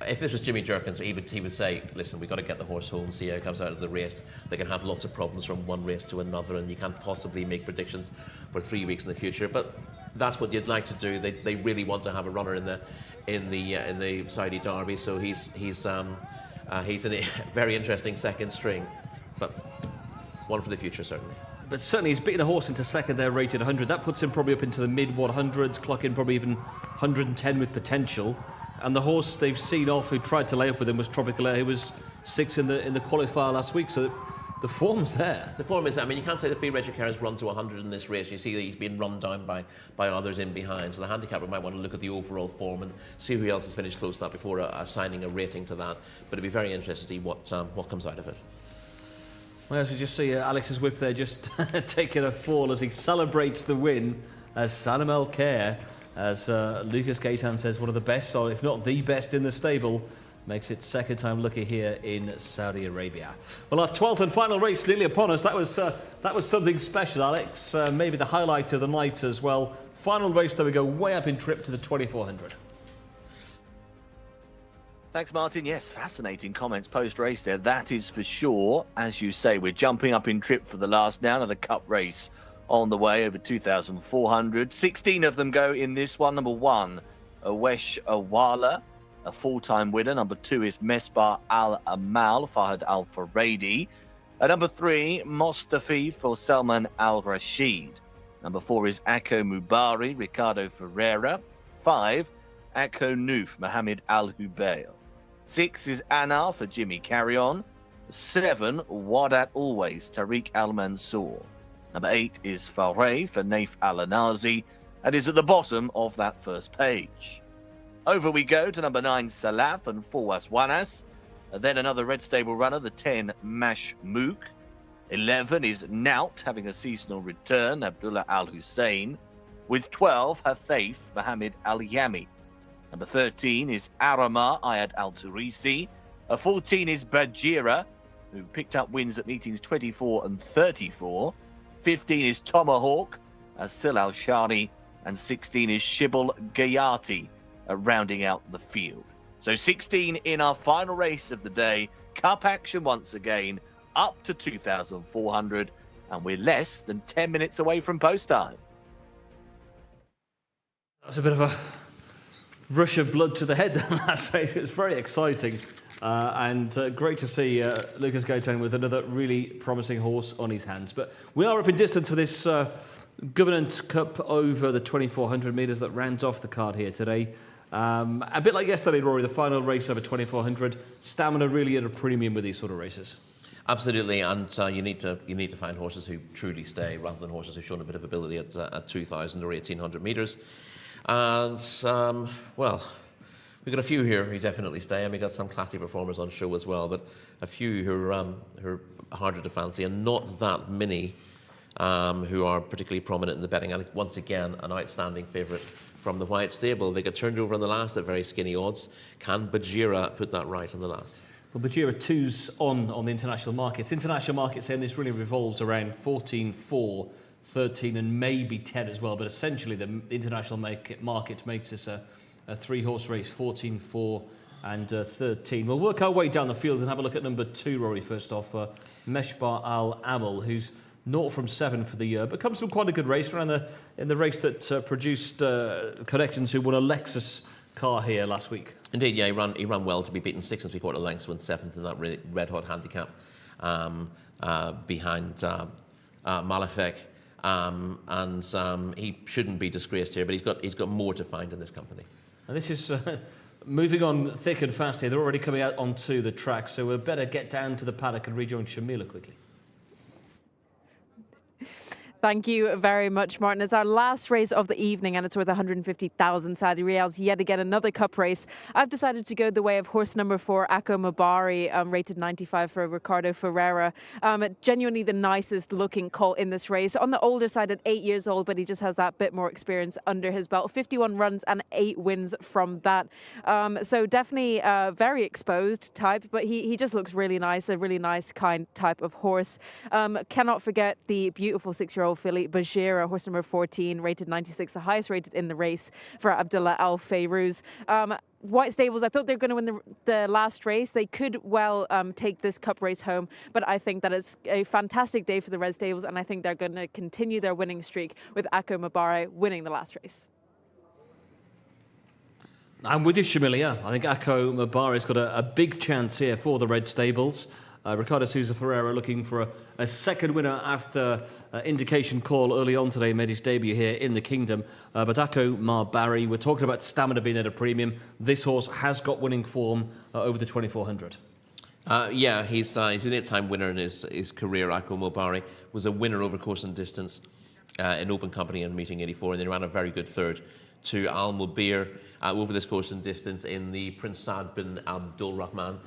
if this was Jimmy Jerkins, he would say, listen, we've got to get the horse home, see how it comes out of the race. They can have lots of problems from one race to another, and you can't possibly make predictions for 3 weeks in the future. But that's what you'd like to do. They really want to have a runner in the Saudi Derby, so he's in a very interesting second string, but one for the future certainly. But certainly he's beaten a horse into second there, rated 100. That puts him probably up into the mid 100s, clocking probably even 110 with potential. And the horse they've seen off who tried to lay up with him was Tropical Air, who was 6th in the qualifier last week. So the form's there. The form is there. I mean, you can't say that Jcsa has run to 100 in this race. You see that he's been run down by others in behind. So the handicapper might want to look at the overall form and see who else has finished close to that before assigning a rating to that. But it'd be very interesting to see what comes out of it. Well, as we just see Alex's whip there just taking a fall as he celebrates the win as Salam El Khair, as Lucas Gaitan says, one of the best, or if not the best in the stable, makes it second time lucky here in Saudi Arabia. Well, our 12th and final race nearly upon us. That was something special, Alex. Maybe the highlight of the night as well. Final race, there we go, way up in trip to the 2400. Thanks, Martin. Yes, fascinating comments post-race there. That is for sure. As you say, we're jumping up in trip for the last now, another cup race on the way, over 2,400. 16 of them go in this one. Number 1, Awesh Awala, a full-time winner. Number 2 is Mesbah Al Amal, Fahad Al Faradi. Number 3, Mostafi for Salman Al Rashid. Number 4 is Akko Mubari, Ricardo Ferreira. 5, Akko Noof, Mohammed Al Hubail. 6 is Anar for Jimmy Carrion. 7, Wadat Always, Tariq Al Mansour. Number 8 is Faray for Naif Al-Anazi, and is at the bottom of that first page. Over we go to number 9, Salaf and Fawaz Wanas. Then another Red Stable runner, the 10, Mash Mook. 11 is Naut, having a seasonal return, Abdullah Al-Hussein. With 12, Hathaif, Mohammed Al-Yami. Number 13 is Arama, Ayad Al-Turisi. 14 is Bajira, who picked up wins at meetings 24 and 34. 15 is Tomahawk, Sil Al-Shari, and 16 is Shibble Gayati, rounding out the field. So 16 in our final race of the day. Cup action once again, up to 2,400, and we're less than 10 minutes away from post time. That's a bit of a rush of blood to the head that last race. It was very exciting. And great to see Lucas Gaitan with another really promising horse on his hands. But we are up in distance for this Governance Cup over the 2,400 metres that rounds off the card here today. A bit like yesterday, Rory, the final race over 2,400. Stamina really at a premium with these sort of races. Absolutely, and you need to find horses who truly stay rather than horses who've shown a bit of ability at 2,000 or 1,800 metres. And, well, we've got a few here who definitely stay, and we've got some classy performers on show as well, but a few who are harder to fancy, and not that many who are particularly prominent in the betting. And once again, an outstanding favourite from the White Stable. They got turned over on the last at very skinny odds. Can Bajira put that right on the last? Well, Bajira 2's on the international markets. International markets saying this really revolves around 14, 4, 13 and maybe 10 as well. But essentially the international market makes this a 3-horse race, 14, 4 and 13. We'll work our way down the field and have a look at number 2, Rory, first off. Meshbar Al Amal, who's 0 from 7 for the year, but comes from quite a good race around in the race that produced Connections, who won a Lexus car here last week. Indeed, yeah, he ran well to be beaten 6 3/4 lengths, won 7th in that red-hot handicap behind Malefek. And he shouldn't be disgraced here, but he's got more to find in this company. And this is moving on thick and fast here. They're already coming out onto the track, so we'd better get down to the paddock and rejoin Shamila quickly. Thank you very much, Martin. It's our last race of the evening and it's worth 150,000 Saudi Riyals. Yet again, another cup race. I've decided to go the way of horse number 4, Akko Mabari, rated 95 for Ricardo Ferreira. Genuinely the nicest looking colt in this race. On the older side at 8 years old, but he just has that bit more experience under his belt. 51 runs and 8 wins from that. So definitely a very exposed type, but he just looks really nice, a really nice kind type of horse. Cannot forget the beautiful 6-year-old filly Bajira, horse number 14, rated 96, the highest rated in the race for Abdullah Al Fayrouz. White Stables, I thought they were going to win the last race. They could well take this cup race home, but I think that it's a fantastic day for the Red Stables, and I think they're going to continue their winning streak with Akko Mabari winning the last race. I'm with you, Shamila. Yeah. I think Akko Mabari's got a big chance here for the Red Stables. Ricardo Souza Ferreira looking for a second winner after indication call early on today, made his debut here in the Kingdom. But Akko Mabari, we're talking about stamina being at a premium. This horse has got winning form over the 2400. Yeah, he's an 8-time winner in his career. Akko Mabari was a winner over course and distance in Open Company and Meeting 84, and then ran a very good third to Al Mubir over this course and distance in the Prince Saad bin Abdul Rahman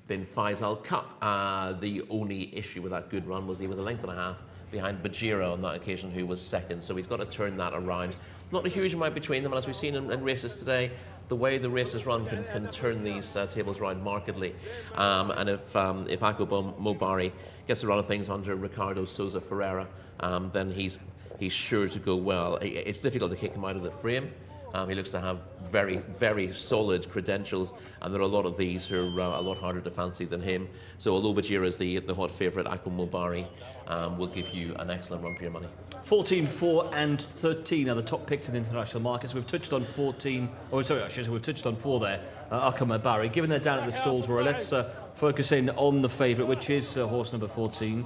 bin Faisal Cup. The only issue with that good run was he was a length and a half behind Bajira on that occasion, who was second. So he's got to turn that around. Not a huge amount between them, and as we've seen in races today, the way the races run can turn these tables around markedly. And if Akko Mabari gets a run of things under Ricardo Souza Ferreira, then he's sure to go well. It's difficult to kick him out of the frame. He looks to have very, very solid credentials, and there are a lot of these who are a lot harder to fancy than him. So although Bajira is the hot favourite, Akko Mabari will give you an excellent run for your money. 14, 4 and 13 are the top picks in the international markets. We've touched on 14, we've touched on 4 there, Akko Mabari. Given they're down at the stalls, Rory, let's focus in on the favourite, which is horse number 14,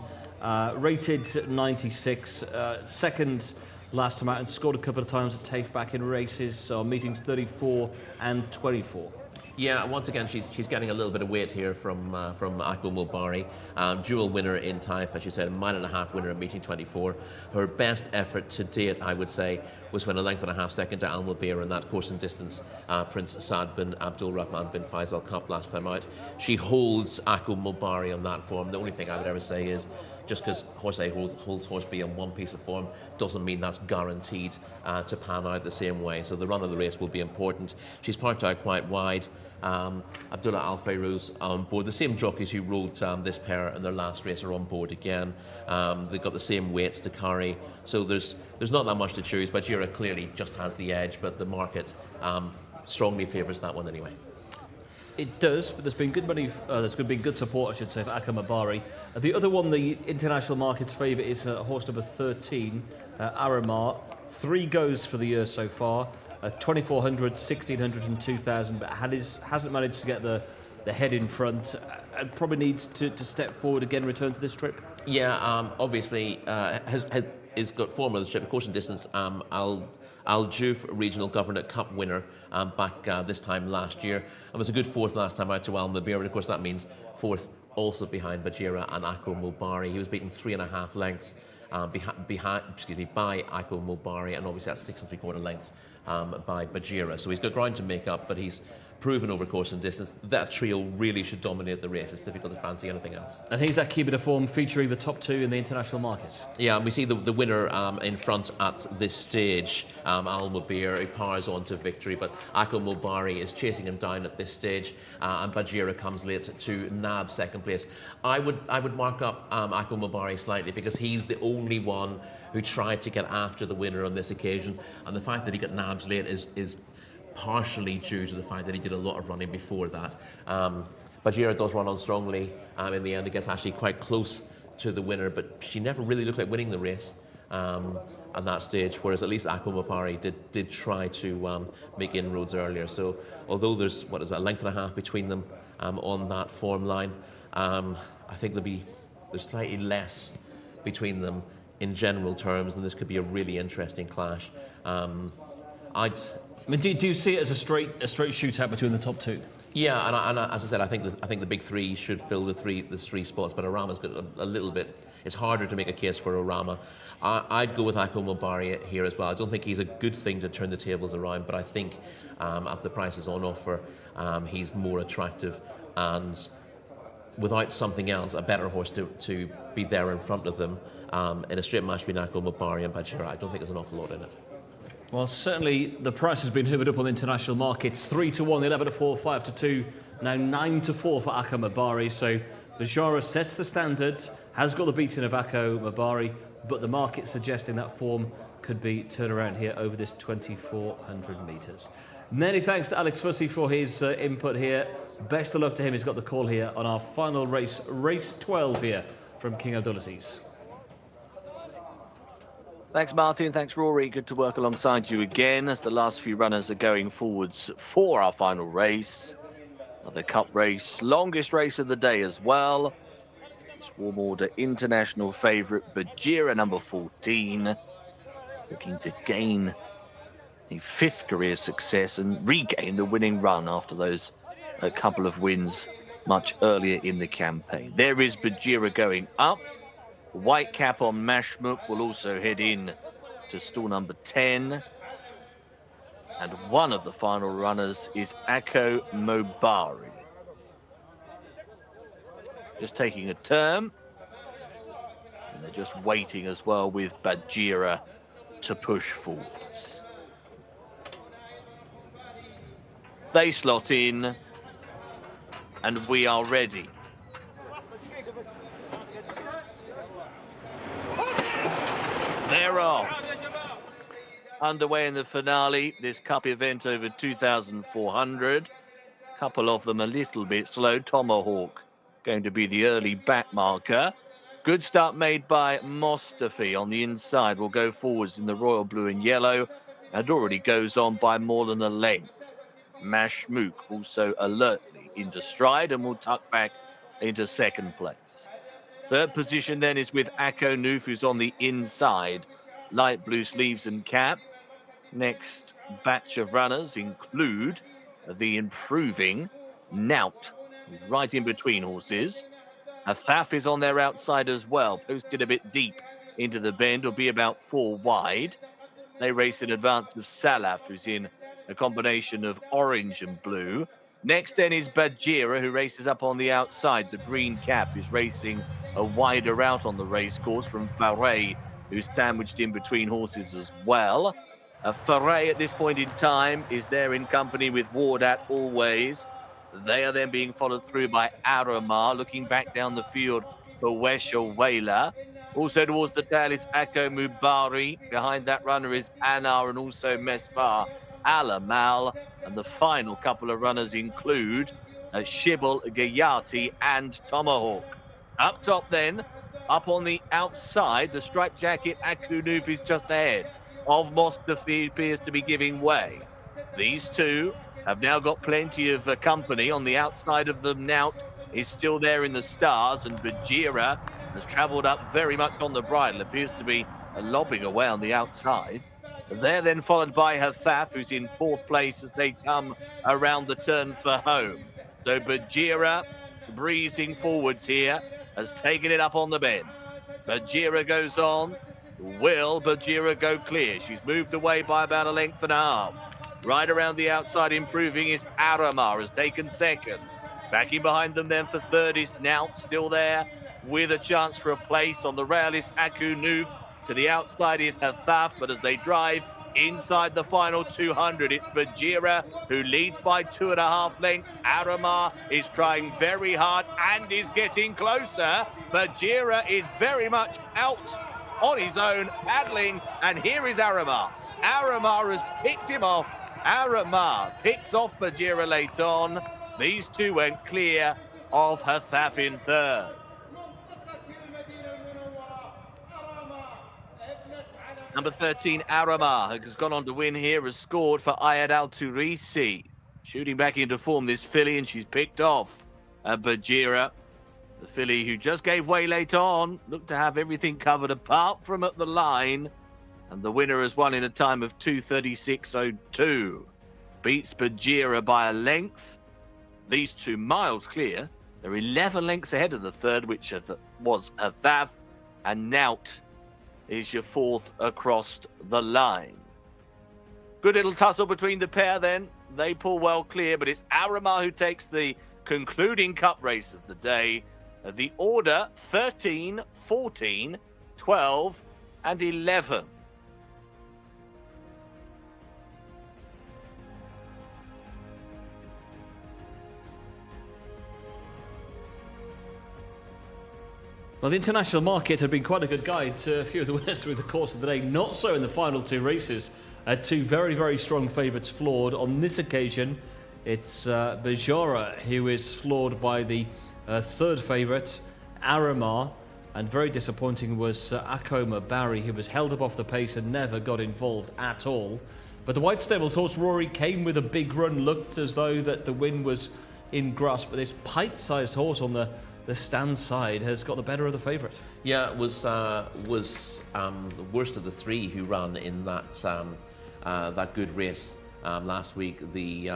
rated 96, second last time out, and scored a couple of times at TAFE back in races, meetings 34 and 24. Yeah, once again, she's getting a little bit of weight here from Akko Mabari. Dual winner in TAFE, as you said, 1.5 mile winner at meeting 24. Her best effort to date, I would say, was when a length and a half second to Al Mubir in that course and distance Prince Saad bin Abdul Rahman bin Faisal Cup last time out. She holds Akko Mabari on that form. The only thing I would ever say is, just because horse A holds horse B on one piece of form doesn't mean that's guaranteed to pan out the same way. So the run of the race will be important. She's parked out quite wide. Abdullah Al Fayrouz on board. The same jockeys who rode this pair in their last race are on board again. They've got the same weights to carry. So there's not that much to choose. But Jira clearly just has the edge, but the market strongly favours that one anyway. It does, but there's been good money. There's been good support, I should say, for Akko Mabari. The other one, the international market's favourite, is horse number 13, Aramar. 3 goes for the year so far. 2,400, 1,600 and 2,000, but hasn't managed to get the head in front, and probably needs to step forward again, return to this trip. Yeah, obviously has got form of the trip, of course, in distance. Al Juf Regional Government Cup winner back this time last year, and was a good 4th last time out to Al Mubir, and of course that means 4th also behind Bajira and Akko Mabari. He was beaten 3.5 lengths by Akko Mabari, and obviously that's 6 3/4 lengths by Bajira. So he's got ground to make up, but he's proven over course and distance. That trio really should dominate the race. It's difficult to fancy anything else. And he's that key bit of form featuring the top two in the international market. Yeah, and we see the winner in front at this stage, Al Mubir, who powers on to victory, but Ako Mobari is chasing him down at this stage, and Bajira comes late to nab second place. I would mark up Ako Mobari slightly because he's the only one who tried to get after the winner on this occasion, and the fact that he got nabbed late is partially due to the fact that he did a lot of running before that. Bajira does run on strongly in the end. It gets actually quite close to the winner, but she never really looked like winning the race at that stage, whereas at least Ako Mopari did try to make inroads earlier. So although there's, what is that, a length and a half between them on that form line, I think there's slightly less between them in general terms, and this could be a really interesting clash. I mean, do you see it as a straight shootout between the top two? Yeah, and as I said, I think the big three should fill the three spots, but Orama's got a little bit. It's harder to make a case for Orama. I'd go with Ako Mobari here as well. I don't think he's a good thing to turn the tables around, but I think at the prices on offer, he's more attractive, and without something else, a better horse to be there in front of them in a straight match between Ako Mobari and Bajira, I don't think there's an awful lot in it. Well, certainly the price has been hoovered up on the international markets. 3-1, 11-4, 5-2, now 9-4 for Ako Mobari. So Jcsa sets the standard, has got the beating of Ako Mobari, but the market suggesting that form could be turned around here over this 2,400 metres. Many thanks to Alex Fussy for his input here. Best of luck to him. He's got the call here on our final race, race 12 here from King Abdulaziz. Thanks, Martin. Thanks, Rory. Good to work alongside you again as the last few runners are going forwards for our final race. Another cup race, longest race of the day as well. Swarm order international favourite Bajira, number 14, looking to gain a fifth career success and regain the winning run after those couple of wins much earlier in the campaign. There is Bajira going up. White cap on Mashmuk will also head in to stall number 10. And one of the final runners is Ako Mobari. Just taking a turn. And they're just waiting as well with Bajira to push forwards. They slot in and we are ready. They're off. Underway in the finale, this cup event over 2,400. Couple of them a little bit slow. Tomahawk going to be the early back marker. Good start made by Mostafi on the inside. Will go forwards in the royal blue and yellow and already goes on by more than a length. Mashmuk also alertly into stride and will tuck back into second place. Third position then is with Ako Noof, who's on the inside. Light blue sleeves and cap. Next batch of runners include the improving Nout, who's right in between horses. Athaf is on their outside as well, posted a bit deep into the bend, will be about 4 wide. They race in advance of Salaf, who's in a combination of orange and blue. Next then is Bajira, who races up on the outside. The green cap is racing a wider out on the race course from Faray, who's sandwiched in between horses as well. Faray at this point in time is there in company with Wardat always. They are then being followed through by Aramar, looking back down the field for Wesha Wela. Also towards the tail is Ako Mubari. Behind that runner is Anar and also Mesfar Alamal. And the final couple of runners include Shibble, Gayati and Tomahawk. Up top then, up on the outside, the striped jacket Ako Noof is just ahead of Mostafi, appears to be giving way. These two have now got plenty of company. On the outside of them, Nout is still there in the stars, and Bajira has travelled up very much on the bridle, appears to be lobbing away on the outside. They're then followed by Hathaf, who's in 4th place as they come around the turn for home. So Bajira, breezing forwards here, has taken it up on the bend. Bajira goes on. Will Bajira go clear? She's moved away by about a length and a half. Right around the outside, improving, is Aramar, has taken second. Backing behind them then for third is Naut, still there with a chance for a place. On the rail is Aku Noof. To the outside is Hathaf, but as they drive inside the final 200, it's Bajira who leads by 2.5 lengths. Aramar is trying very hard and is getting closer. Bajira is very much out on his own, paddling, and here is Aramar. Aramar has picked him off. Aramar picks off Bajira late on. These two went clear of Hathaf in third. Number 13, Aramar, has gone on to win here, has scored for Ayad Al Turisi. Shooting back into form, this filly, and she's picked off Bajira. The filly who just gave way late on, looked to have everything covered apart from at the line. And the winner has won in a time of 2:36.02. Beats Bajira by a length. These 2 miles clear. They're 11 lengths ahead of the third, which was Hathaf, and Naut is your fourth across the line. Good little tussle between the pair then. They pull well clear, but it's Aramar who takes the concluding cup race of the day. The order 13, 14, 12 and 11. Well, the international market had been quite a good guide to a few of the winners through the course of the day. Not so in the final 2 races. 2 very, very strong favourites floored. On this occasion, it's Bajira who is floored by the third favourite, Aramar. And very disappointing was Akoma Barry, who was held up off the pace and never got involved at all. But the White Stables horse Rory came with a big run, looked as though that the win was in grasp. But this pint-sized horse on the stand side has got the better of the favourite. Yeah, it was the worst of the 3 who ran in that that good race last week. The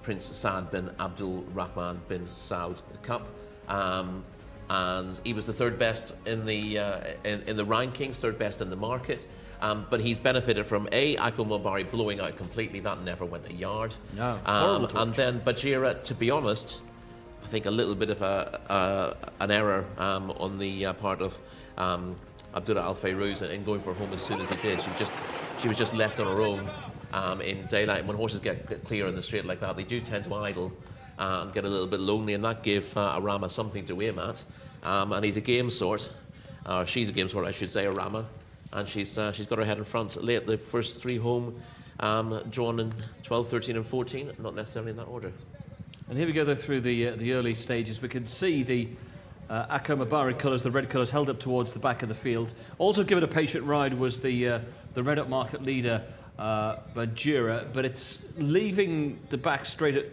Prince Saad bin Abdul Rahman bin Saud Cup, and he was the third best in the rankings, third best in the market. But he's benefited from Akil Mulbari blowing out completely. That never went a yard. No, and then Bajira, to be honest, I think a little bit of an error on the part of Abdullah Al Fayrouz in going for home as soon as he did. She was just left on her own in daylight. And when horses get clear in the straight like that, they do tend to idle and get a little bit lonely, and that gave Arama something to aim at. And he's a game sort, or she's a game sort, I should say, Arama. And she's got her head in front. Late the first 3 home, drawn in 12, 13 and 14, not necessarily in that order. And here we go though through the early stages. We can see the Akoma Barry colours, the red colours, held up towards the back of the field. Also given a patient ride was the red up market leader, Bajira, but it's leaving the back straight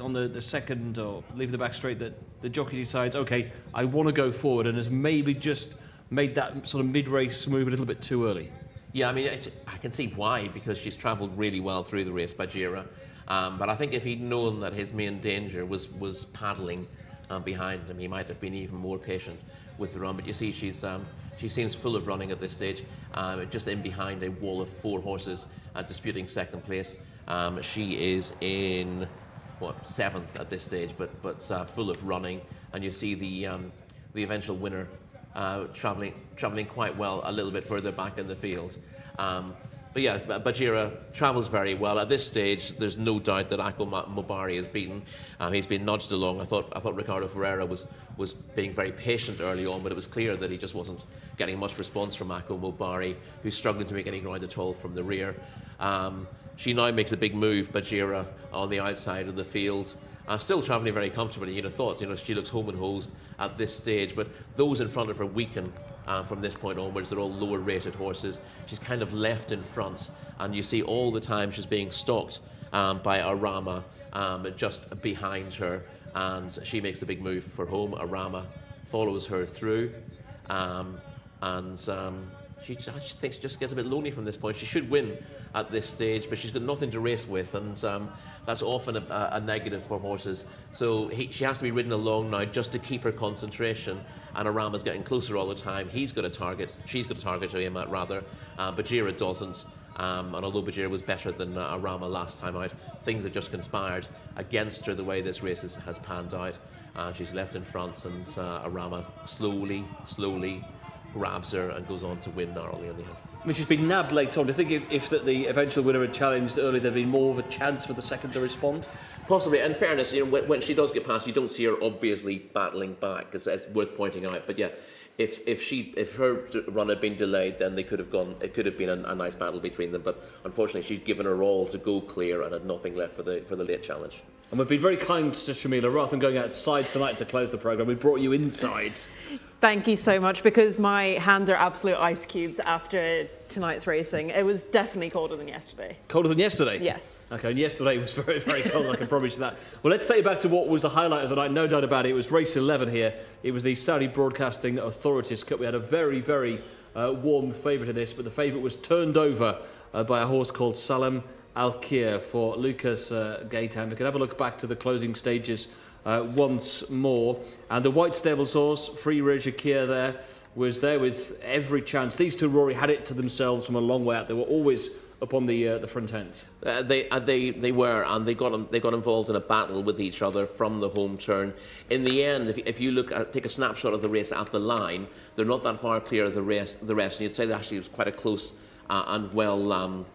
on the second, or leaving the back straight that the jockey decides, okay, I want to go forward, and has maybe just made that sort of mid-race move a little bit too early. Yeah, I mean, I can see why, because she's travelled really well through the race, Bajira. But I think if he'd known that his main danger was paddling behind him, he might have been even more patient with the run. But you see, she seems full of running at this stage, just in behind a wall of 4 horses disputing second place. She is in, 7th at this stage, but full of running. And you see the eventual winner travelling quite well a little bit further back in the field. But yeah, Bajira travels very well. At this stage, there's no doubt that Akil Mulbari is beaten. He's been nudged along. I thought Ricardo Ferreira was being very patient early on, but it was clear that he just wasn't getting much response from Akil Mulbari, who's struggling to make any ground at all from the rear. She now makes a big move, Bajira, on the outside of the field. Still travelling very comfortably. You'd have thought, she looks home and hosed at this stage, but those in front of her weaken from this point onwards. They're all lower rated horses. She's kind of left in front, and you see all the time she's being stalked by Arama just behind her, and she makes the big move for home. Arama follows her through, and I just think she just gets a bit lonely from this point. She should win at this stage, but she's got nothing to race with, and that's often a negative for horses. So she has to be ridden along now just to keep her concentration, and Arama's getting closer all the time. She's got a target to aim at, rather. Bajira doesn't, and although Bajira was better than Arama last time out, things have just conspired against her the way this race has panned out. She's left in front, and Arama slowly grabs her and goes on to win narrowly in the end. I mean, she's been nabbed late on. Do you think if the eventual winner had challenged early, there'd be more of a chance for the second to respond? Possibly. In fairness, when she does get past, you don't see her obviously battling back. It's worth pointing out. But yeah, if her run had been delayed, then they could have gone. It could have been a nice battle between them. But unfortunately, she's given her all to go clear and had nothing left for the late challenge. And we've been very kind to Shamila. Rather than going outside tonight to close the programme, we brought you inside. Thank you so much, because my hands are absolute ice cubes after tonight's racing. It was definitely colder than yesterday. Colder than yesterday? Yes. Okay, and yesterday was very, very cold, I can promise you that. Well, let's take you back to what was the highlight of the night, no doubt about it. It was race 11 here. It was the Saudi Broadcasting Authorities Cup. We had a very, very warm favourite in this, but the favourite was turned over by a horse called Salam Al-Kir for Lucas Gaetan. We can have a look back to the closing stages once more, and the White Stables horse, Free Jcsa there, was there with every chance. These two, Rory, had it to themselves from a long way out. They were always up on the front end. They were, and they got involved in a battle with each other from the home turn. In the end, if you take a snapshot of the race at the line, they're not that far clear of the rest, and you'd say that actually it was quite a close and well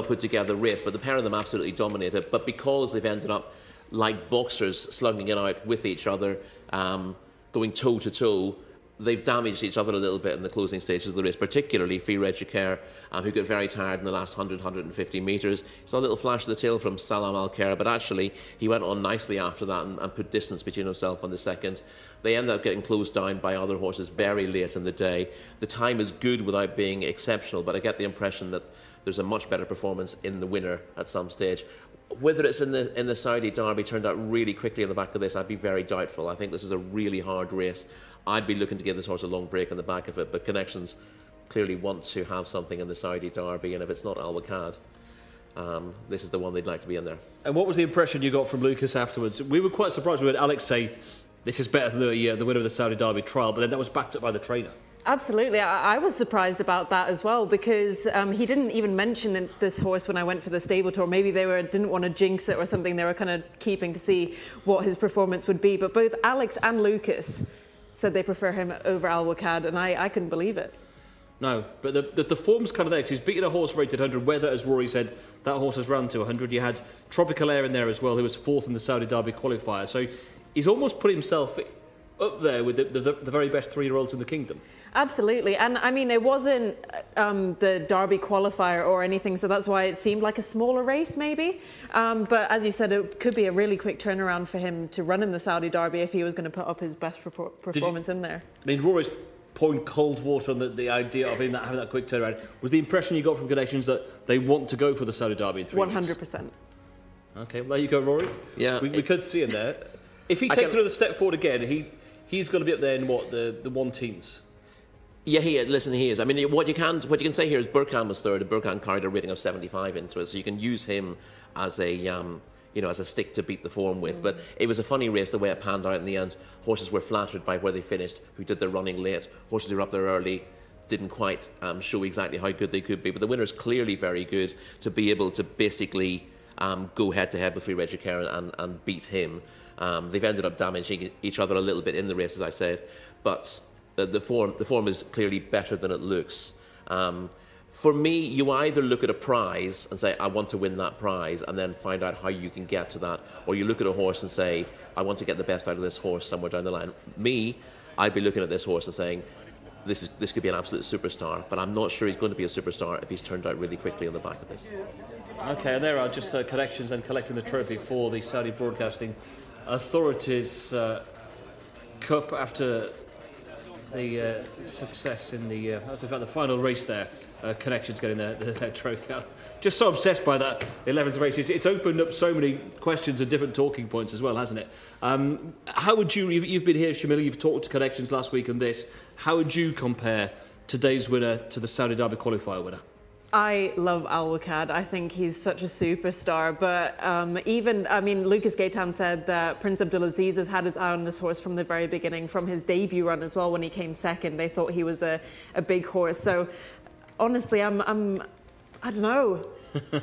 put together race. But the pair of them absolutely dominated. But because they've ended up like boxers slugging it out with each other, going toe to toe, they've damaged each other a little bit in the closing stages of the race, particularly Free Jcsa, who got very tired in the last 100-150 metres. Saw a little flash of the tail from Salam Al-Kir, but actually he went on nicely after that and put distance between himself and the second. They end up getting closed down by other horses very late in the day. The time is good without being exceptional, but I get the impression that there's a much better performance in the winner at some stage. Whether it's in the Saudi Derby turned out really quickly on the back of this, I'd be very doubtful. I think this was a really hard race. I'd be looking to give this horse a long break on the back of it, but Connections clearly want to have something in the Saudi Derby, and if it's not Al Wakad, this is the one they'd like to be in there. And what was the impression you got from Lucas afterwards? We were quite surprised. We heard Alex say this is better than the winner of the Saudi Derby trial, but then that was backed up by the trainer. Absolutely. I was surprised about that as well, because he didn't even mention this horse when I went for the stable tour. Maybe they didn't want to jinx it or something. They were kind of keeping to see what his performance would be. But both Alex and Lucas said they prefer him over Al Wakad, and I couldn't believe it. No, but the form's kind of there, because he's beaten a horse rated 100, whether, as Rory said, that horse has run to 100. You had Tropical Air in there as well, who was fourth in the Saudi Derby qualifier. So he's almost put himself up there with the very best 3-year-olds in the kingdom. Absolutely. And I mean, it wasn't the Derby qualifier or anything, so that's why it seemed like a smaller race maybe. But as you said, it could be a really quick turnaround for him to run in the Saudi Derby if he was going to put up his best performance in there. I mean, Rory's pouring cold water on the idea of him having that quick turnaround. Was the impression you got from Connections that they want to go for the Saudi Derby in 3 weeks? 100%. Okay, well, there you go, Rory. Yeah. We could see him there. If he takes another step forward again, he's going to be up there in what, the 1-teens? Yeah, he is. I mean, what you can say here is Burkhan was third, and Burkhan carried a rating of 75 into it, so you can use him as a as a stick to beat the form with. But it was a funny race the way it panned out in the end. Horses were flattered by where they finished, who did their running late. Horses who were up there early didn't quite show exactly how good they could be. But the winner's clearly very good to be able to basically go head to head with Free Jcsa and beat him. They've ended up damaging each other a little bit in the race, as I said, but the form is clearly better than it looks. For me, you either look at a prize and say, I want to win that prize, and then find out how you can get to that, or you look at a horse and say, I want to get the best out of this horse somewhere down the line. Me, I'd be looking at this horse and saying, this could be an absolute superstar, but I'm not sure he's going to be a superstar if he's turned out really quickly on the back of this. Okay, and there are just Connections and collecting the trophy for the Saudi Broadcasting Authorities Cup after the success in the final race there. Connections getting their trophy. Just so obsessed by that 11th race. It's opened up so many questions and different talking points as well, hasn't it? How would you've been here, Shamila, you've talked to Connections last week on this. How would you compare today's winner to the Saudi Derby qualifier winner? I love Al-Wakad. I think he's such a superstar. But Lucas Gaetan said that Prince Abdulaziz has had his eye on this horse from the very beginning, from his debut run as well. When he came second, they thought he was a big horse. So honestly, I don't know.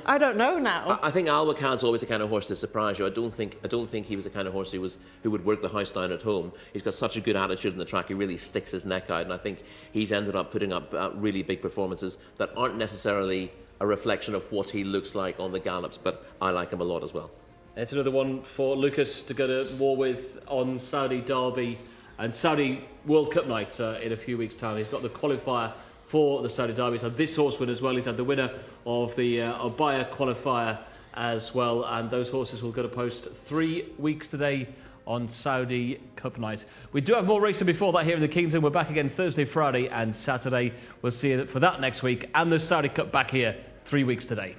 I don't know now. I think Al-Wakad's always the kind of horse to surprise you. I don't think he was the kind of horse who would work the house down at home. He's got such a good attitude in the track. He really sticks his neck out, and I think he's ended up putting up really big performances that aren't necessarily a reflection of what he looks like on the gallops. But I like him a lot as well. It's another one for Lucas to go to war with on Saudi Derby and Saudi World Cup night in a few weeks' time. He's got the qualifier for the Saudi Derby. He's had this horse win as well. He's had the winner of the Obaya qualifier as well. And those horses will go to post 3 weeks today on Saudi Cup night. We do have more racing before that here in the Kingdom. We're back again Thursday, Friday and Saturday. We'll see you for that next week. And the Saudi Cup back here 3 weeks today.